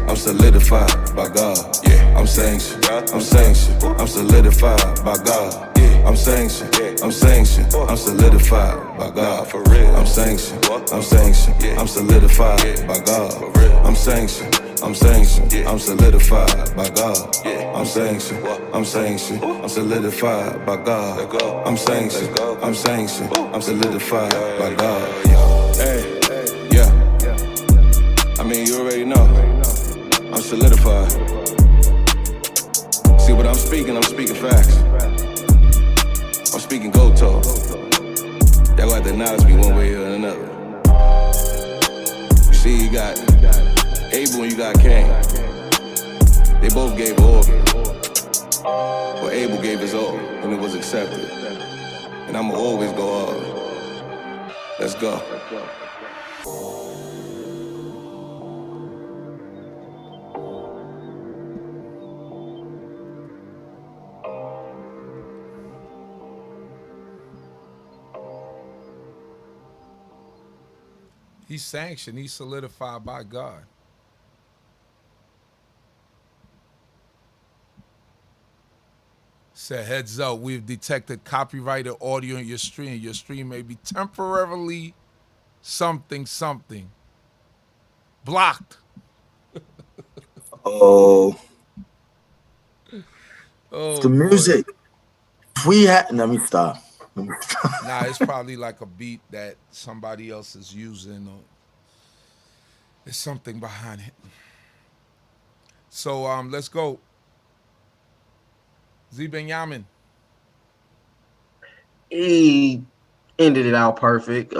I'm solidified by God. Yeah, I'm sanctioned, I'm solidified by God. Yeah, I'm sanctioned, I'm solidified by God. For real, I'm sanctioned, I'm solidified by God. For real, I'm sanctioned, I'm solidified by God. I'm sanctioned, I'm solidified by God. I'm sanctioned, I'm solidified by God. Hey, yeah. I mean, you already know. I'm solidified. See what I'm speaking facts. I'm speaking go-to. Y'all got to acknowledge me one way or another. You see, you got Abel and you got Cain. They both gave organ. But Abel gave his all, and it was accepted. And I'ma always go all. Let's go. He's sanctioned, he's solidified by God. Said, heads up, we've detected copyrighted audio in your stream. Your stream may be temporarily something. Blocked. Oh, the music. If we had, let me stop. Nah, it's probably like a beat that somebody else is using, or there's something behind it. So let's go. Binyamin. He ended it out perfect.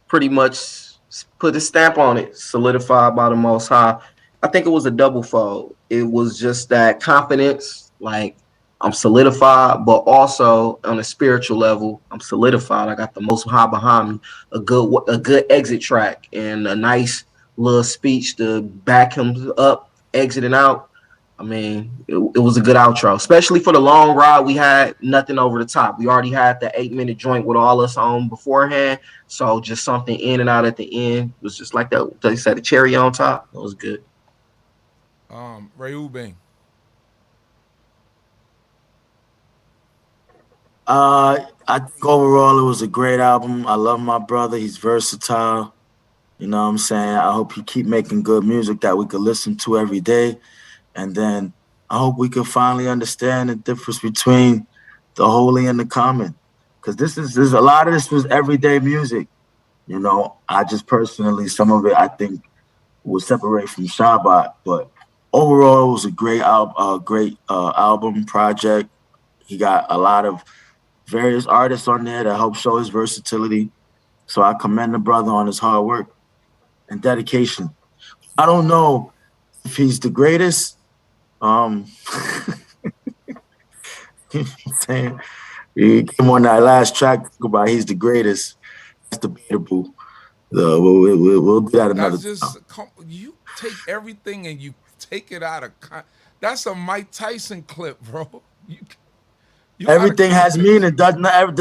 Pretty much put a stamp on it, solidified by the Most High. I think it was a double fold. It was just that confidence, like I'm solidified, but also on a spiritual level, I'm solidified. I got the Most High behind me, a good exit track, and a nice little speech to back him up, exiting out. I mean, it was a good outro, especially for the long ride. We had nothing over the top. We already had the 8-minute joint with all us on beforehand. So just something in and out at the end. It was just like that. They said the cherry on top. It was good. Reubing. I think overall it was a great album. I love my brother. He's versatile. You know what I'm saying? I hope he keep making good music that we could listen to every day. And then I hope we can finally understand the difference between the holy and the common. Because there's a lot of this was everyday music. You know, I just personally, some of it I think will separate from Shabbat. But overall, it was a great album project. He got a lot of various artists on there that help show his versatility. So I commend the brother on his hard work and dedication. I don't know if he's the greatest. Saying he came on that last track about he's the greatest. That's debatable. We'll do that another time. You take everything and you take it out of that's a Mike Tyson clip, bro. Everything has meaning. Does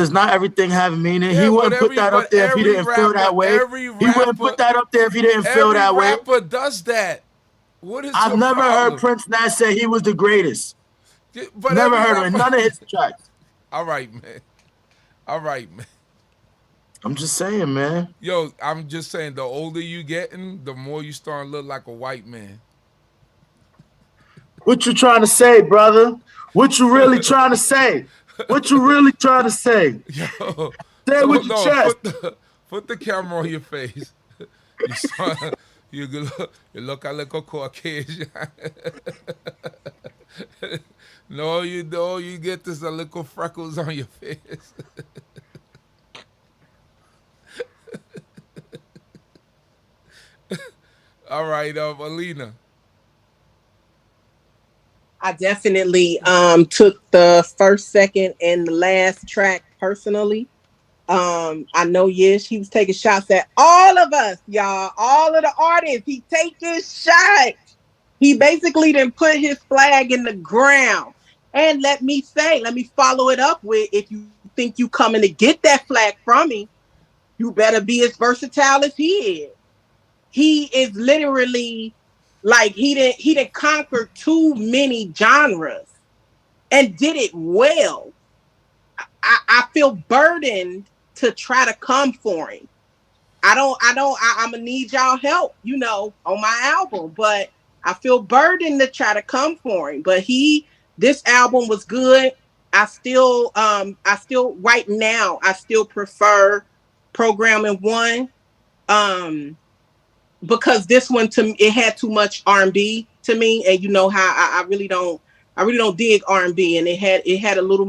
not everything have meaning? Yeah, he wouldn't put that up there if he didn't feel that way. He wouldn't put that up there if he didn't feel that way. Every rapper does that. What is I've never heard Prince Nat say he was the greatest. But never heard him in none of his tracks. All right, man. I'm just saying, man. Yo, I'm just saying, the older you getting, the more you start to look like a white man. What you trying to say, brother? What you really trying to say? What you really trying to say? Yo, say it with your chest. Put the camera on your face. You look a little Caucasian. No, you don't. You get this a little freckles on your face. All right, Alina. I definitely took the first, second, and the last track personally. I know Yish, he was taking shots at all of us, y'all, all of the artists. He taking shots. He basically didn't put his flag in the ground. And let me follow it up with, if you think you coming to get that flag from me, you better be as versatile as he is. He is literally like he didn't conquer too many genres and did it well. I feel burdened to try to come for him. I'm gonna need y'all help, on my album, but I feel burdened to try to come for him. But this album was good. I still right now, I still prefer Programming One. Because this one it had too much R&B to me, and you know how I really don't dig R&B, and it had a little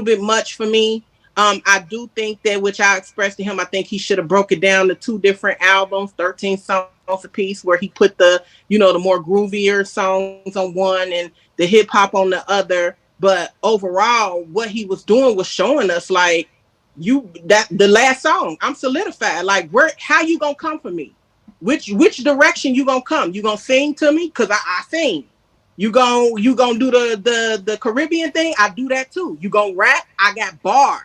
bit much for me. I do think that, which I expressed to him, I think he should have broke it down to 2 different albums, 13 songs a piece, where he put the more groovier songs on one and the hip hop on the other. But overall, what he was doing was showing us like the last song, I'm solidified. Like, how you gonna come for me? Which direction you gonna come? You gonna sing to me? Cause I sing. You gonna do the Caribbean thing? I do that too. You gonna rap? I got bars.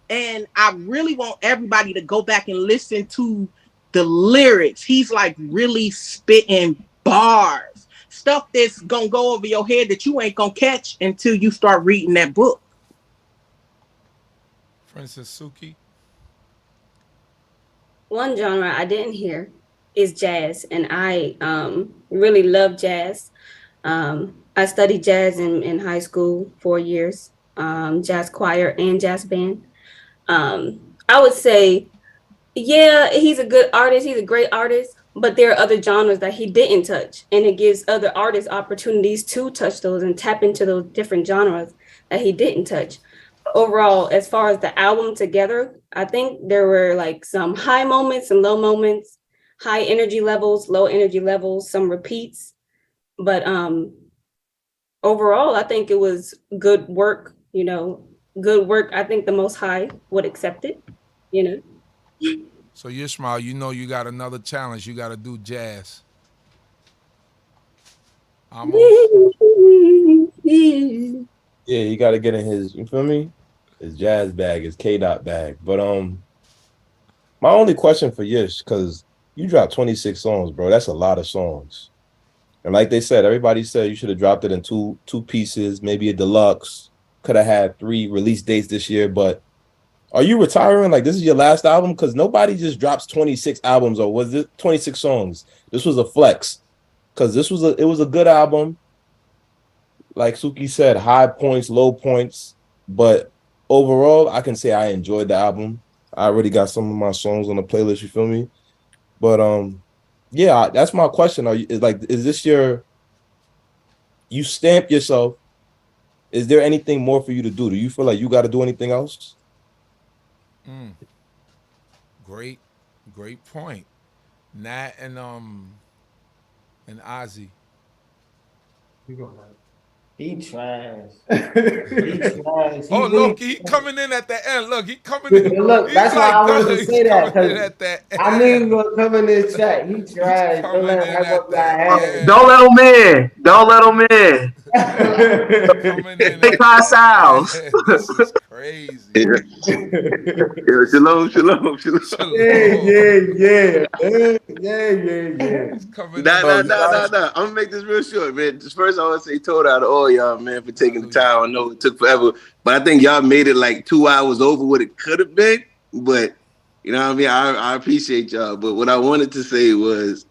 And I really want everybody to go back and listen to the lyrics. He's like really spitting bars. Stuff that's gonna go over your head that you ain't gonna catch until you start reading that book. Princess Suki. One genre I didn't hear is jazz, and I really love jazz. I studied jazz in high school 4 years, jazz choir and jazz band. I would say, yeah, he's a good artist. He's a great artist, but there are other genres that he didn't touch, and it gives other artists opportunities to touch those and tap into those different genres that he didn't touch. Overall, as far as the album together, I think there were like some high moments and low moments, high energy levels, low energy levels, some repeats. But overall, I think it was good work, good work. I think the Most High would accept it, So Yishmael, you got another challenge. You got to do jazz. Yeah, you got to get in his, you feel me? His jazz bag, his K-Dot bag. But my only question for Yish, because you dropped 26 songs, bro. That's a lot of songs. And like they said, everybody said you should have dropped it in two pieces, maybe a deluxe. Could have had 3 release dates this year. But are you retiring? Like, this is your last album? Because nobody just drops 26 albums, or was it 26 songs? This was a flex. Because it was a good album. Like Suki said, high points, low points. But overall, I can say I enjoyed the album. I already got some of my songs on the playlist, you feel me? But yeah, that's my question. Is this you stamp yourself? Is there anything more for you to do? Do you feel like you got to do anything else? Great point. Nat and Ozzy. You go, man. He trash. He trash. Oh, look, he coming in at the end. Look, he coming in. Look, that's why I wanted to say that. I knew he was gonna come in this chat. He trash. Don't let him hype up that head. Don't let him in. Don't let him in. Big high sounds. This is crazy. Yeah, shalom. Yeah. Nah. I'm gonna make this real short, man. Just first, I want to say total out to all y'all, man, for taking the time. I know it took forever, but I think y'all made it like 2 hours over what it could have been. But you know what I mean? I appreciate y'all. But what I wanted to say was,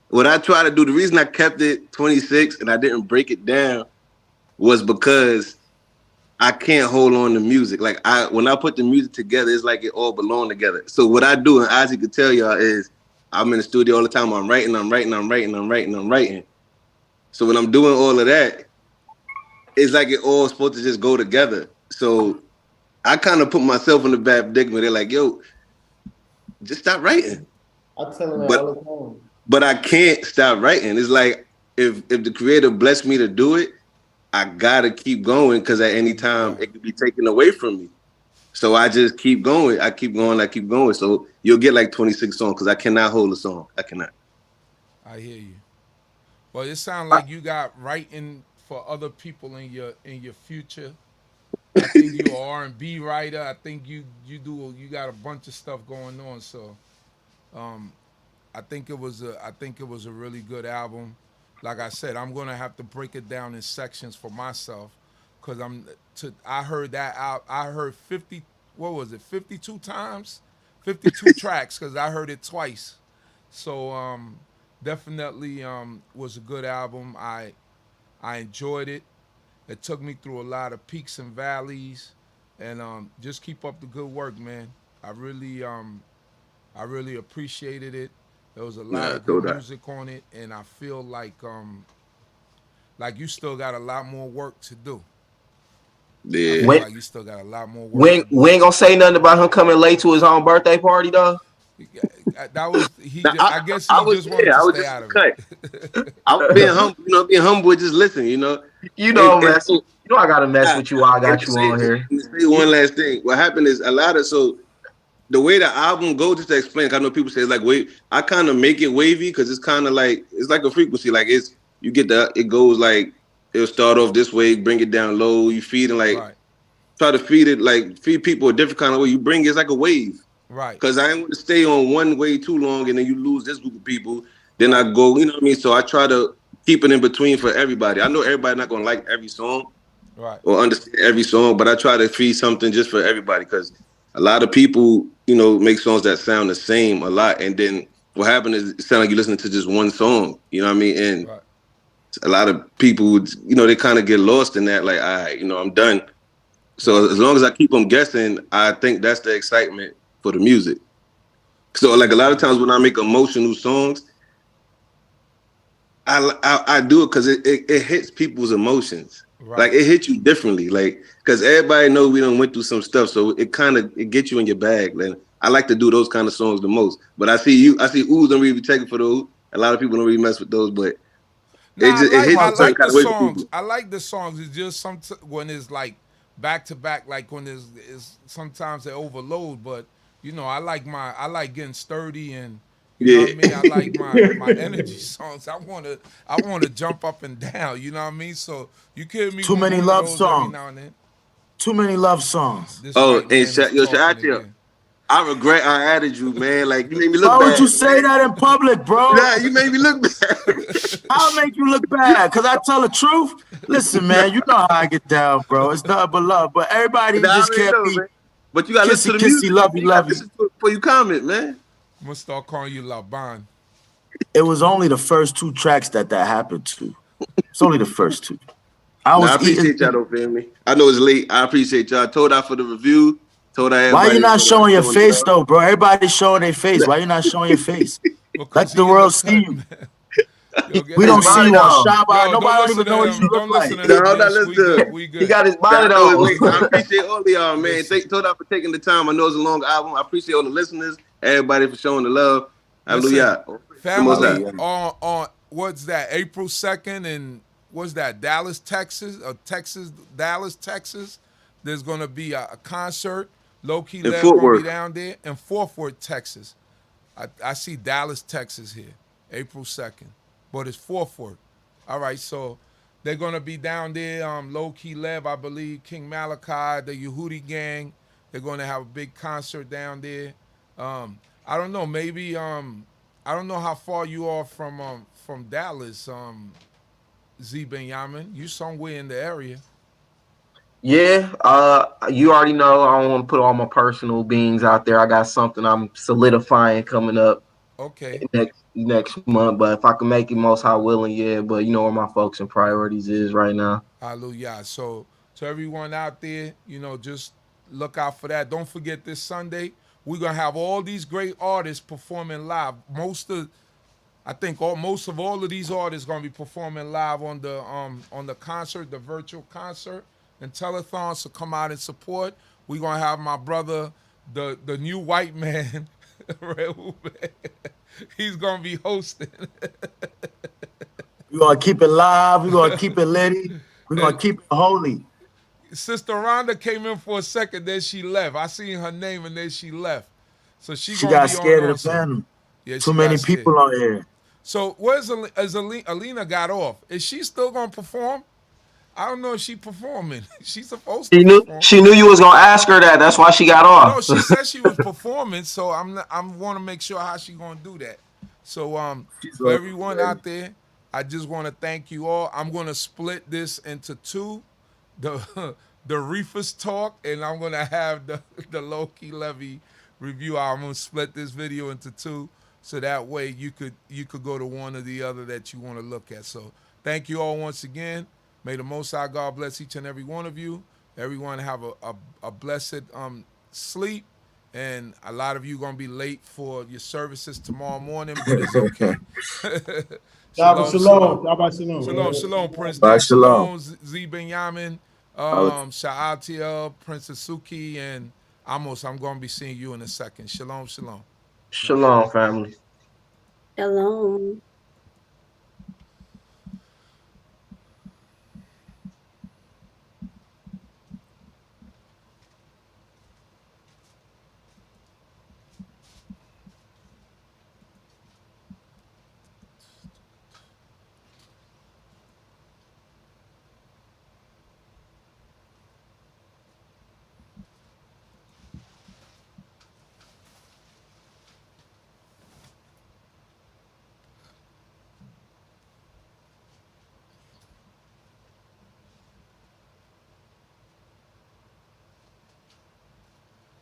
what I try to do, the reason I kept it 26 and I didn't break it down was because I can't hold on to music. Like when I put the music together, it's like it all belong together. So what I do, and Ozzy could tell y'all, is I'm in the studio all the time. I'm writing. So when I'm doing all of that, it's like it all supposed to just go together. So I kind of put myself in the bad predicament. They're like, yo, just stop writing. I tell him that all the time. But I can't stop writing. It's like if the creator blessed me to do it, I gotta keep going because at any time it could be taken away from me. So I just keep going. I keep going. So you'll get like 26 songs because I cannot hold a song. I cannot. I hear you. Well, it sounds like you got writing for other people in your future. I think you're an R&B writer. I think you got a bunch of stuff going on. So, I think it was a really good album. Like I said, I'm gonna have to break it down in sections for myself, cause I heard that out. I heard 52 times, 52 tracks, cause I heard it twice. So definitely was a good album. I enjoyed it. It took me through a lot of peaks and valleys, and just keep up the good work, man. I really appreciated it. There was a lot of good music on it, and I feel like you still got a lot more work to do. Yeah, like you still got a lot more work. We ain't gonna say nothing about him coming late to his own birthday party, though. That was I guess he just wanted to stay out of it. I was being humble, being humble. Just listen, man. I gotta mess with you while I got you on here. Say one last thing. What happened is the way the album goes, just to explain, I know people say it's like wave. I kind of make it wavy because it's kind of like it's like a frequency. Like it goes like it'll start off this way, bring it down low. You feed it try to feed it like feed people a different kind of way. You bring it's like a wave, right? Because I ain't want to stay on one way too long, and then you lose this group of people. Then I go, you know what I mean. So I try to keep it in between for everybody. I know everybody not gonna like every song, right, or understand every song, but I try to feed something just for everybody because a lot of people, make songs that sound the same a lot. And then what happened is it sounds like you're listening to just one song, you know what I mean? And a lot of people, they kind of get lost in that, like, all right, I'm done. So as long as I keep them guessing, I think that's the excitement for the music. So like a lot of times when I make emotional songs, I do it because it hits people's emotions. Right. Like it hits you differently, like because everybody knows we done went through some stuff, so it gets you in your bag. And I like to do those kind of songs the most. But I see Ooze don't really be taking for those. A lot of people don't really mess with those, but I like the songs. I like the songs. It's just when it's like back to back, like when it's sometimes they overload. But I like getting sturdy and. You know what I mean? I like my energy songs. I wanna jump up and down. You know what I mean? So you kidding me? Too many love songs. Too many love songs. I regret I added you, man. Like you made me look bad. Why would you say that in public, bro? Nah, you made me look bad. I'll make you look bad because I tell the truth. Listen, man, you know how I get down, bro. It's nothing but love. But everybody just can't be. Man. But you gotta listen to the music. Lovey. Before you comment, man. I'm gonna start calling you Laban. It was only the first two tracks that happened to. It's only the first two. I appreciate y'all though, family. I know it's late. I appreciate y'all. Told out for the review. Why you not showing your face though, bro? Everybody's showing their face. Why you not showing your face? Let the world see you. We don't see you on Shabbat. Nobody don't even know what you look like. He got his bonnet on. I appreciate all of y'all, man. Told out for taking the time. I know it's a long album. I appreciate all the listeners. Everybody for showing the love. Hallelujah. Family on what's that? April 2nd and what's that? Dallas, Texas. Dallas, Texas. There's gonna be a concert. Lowkey Lev will be down there in Fort Worth, Texas. I see Dallas, Texas here, April 2nd, but it's Fort Worth. All right, so they're gonna be down there. Lowkey Lev, I believe, King Malachi, the Yehudi gang. They're gonna have a big concert down there. I don't know. Maybe I don't know how far you are from Dallas, Binyamin. You somewhere in the area. Yeah, you already know I don't want to put all my personal beings out there. I got something I'm solidifying coming up. Okay. Next month, but if I can make it, most high willing, yeah. But you know where my focus and priorities is right now. Hallelujah. So to everyone out there, just look out for that. Don't forget this Sunday. We're gonna have all these great artists performing live. Most of all of these artists gonna be performing live on the concert, the virtual concert and telethon. So come out and support. We're gonna have my brother, the new white man, He's gonna be hosting. We're gonna keep it live. We're gonna keep it litty. We're gonna keep it holy. Sister Rhonda came in for a second, then she left. I seen her name and then she left. So she got scared of the panel. Yeah, too many people on here. So where's Alina got off? Is she still gonna perform? I don't know if she's performing. She's supposed to perform. She knew you was gonna ask her that. That's why she got off. No, she said she was performing, so I'm want to make sure how she gonna do that. So for everyone out there, I just want to thank you all. I'm gonna split this into two, the Reefers talk, and I'm gonna have the Lowkey Lev review. I'm gonna split this video into two, so that way you could go to one or the other that you want to look at. So thank you all once again. May the Most High God bless each and every one of you. Everyone have a blessed sleep. And a lot of you going to be late for your services tomorrow morning, but it's okay. Shabbat shalom. Shabbat shalom. Shalom, shalom, Prince. Shalom. Z Binyamin, Sha'atiel, Princess Suki, and Amos. I'm going to be seeing you in a second. Shalom, shalom. Shalom, family. Shalom.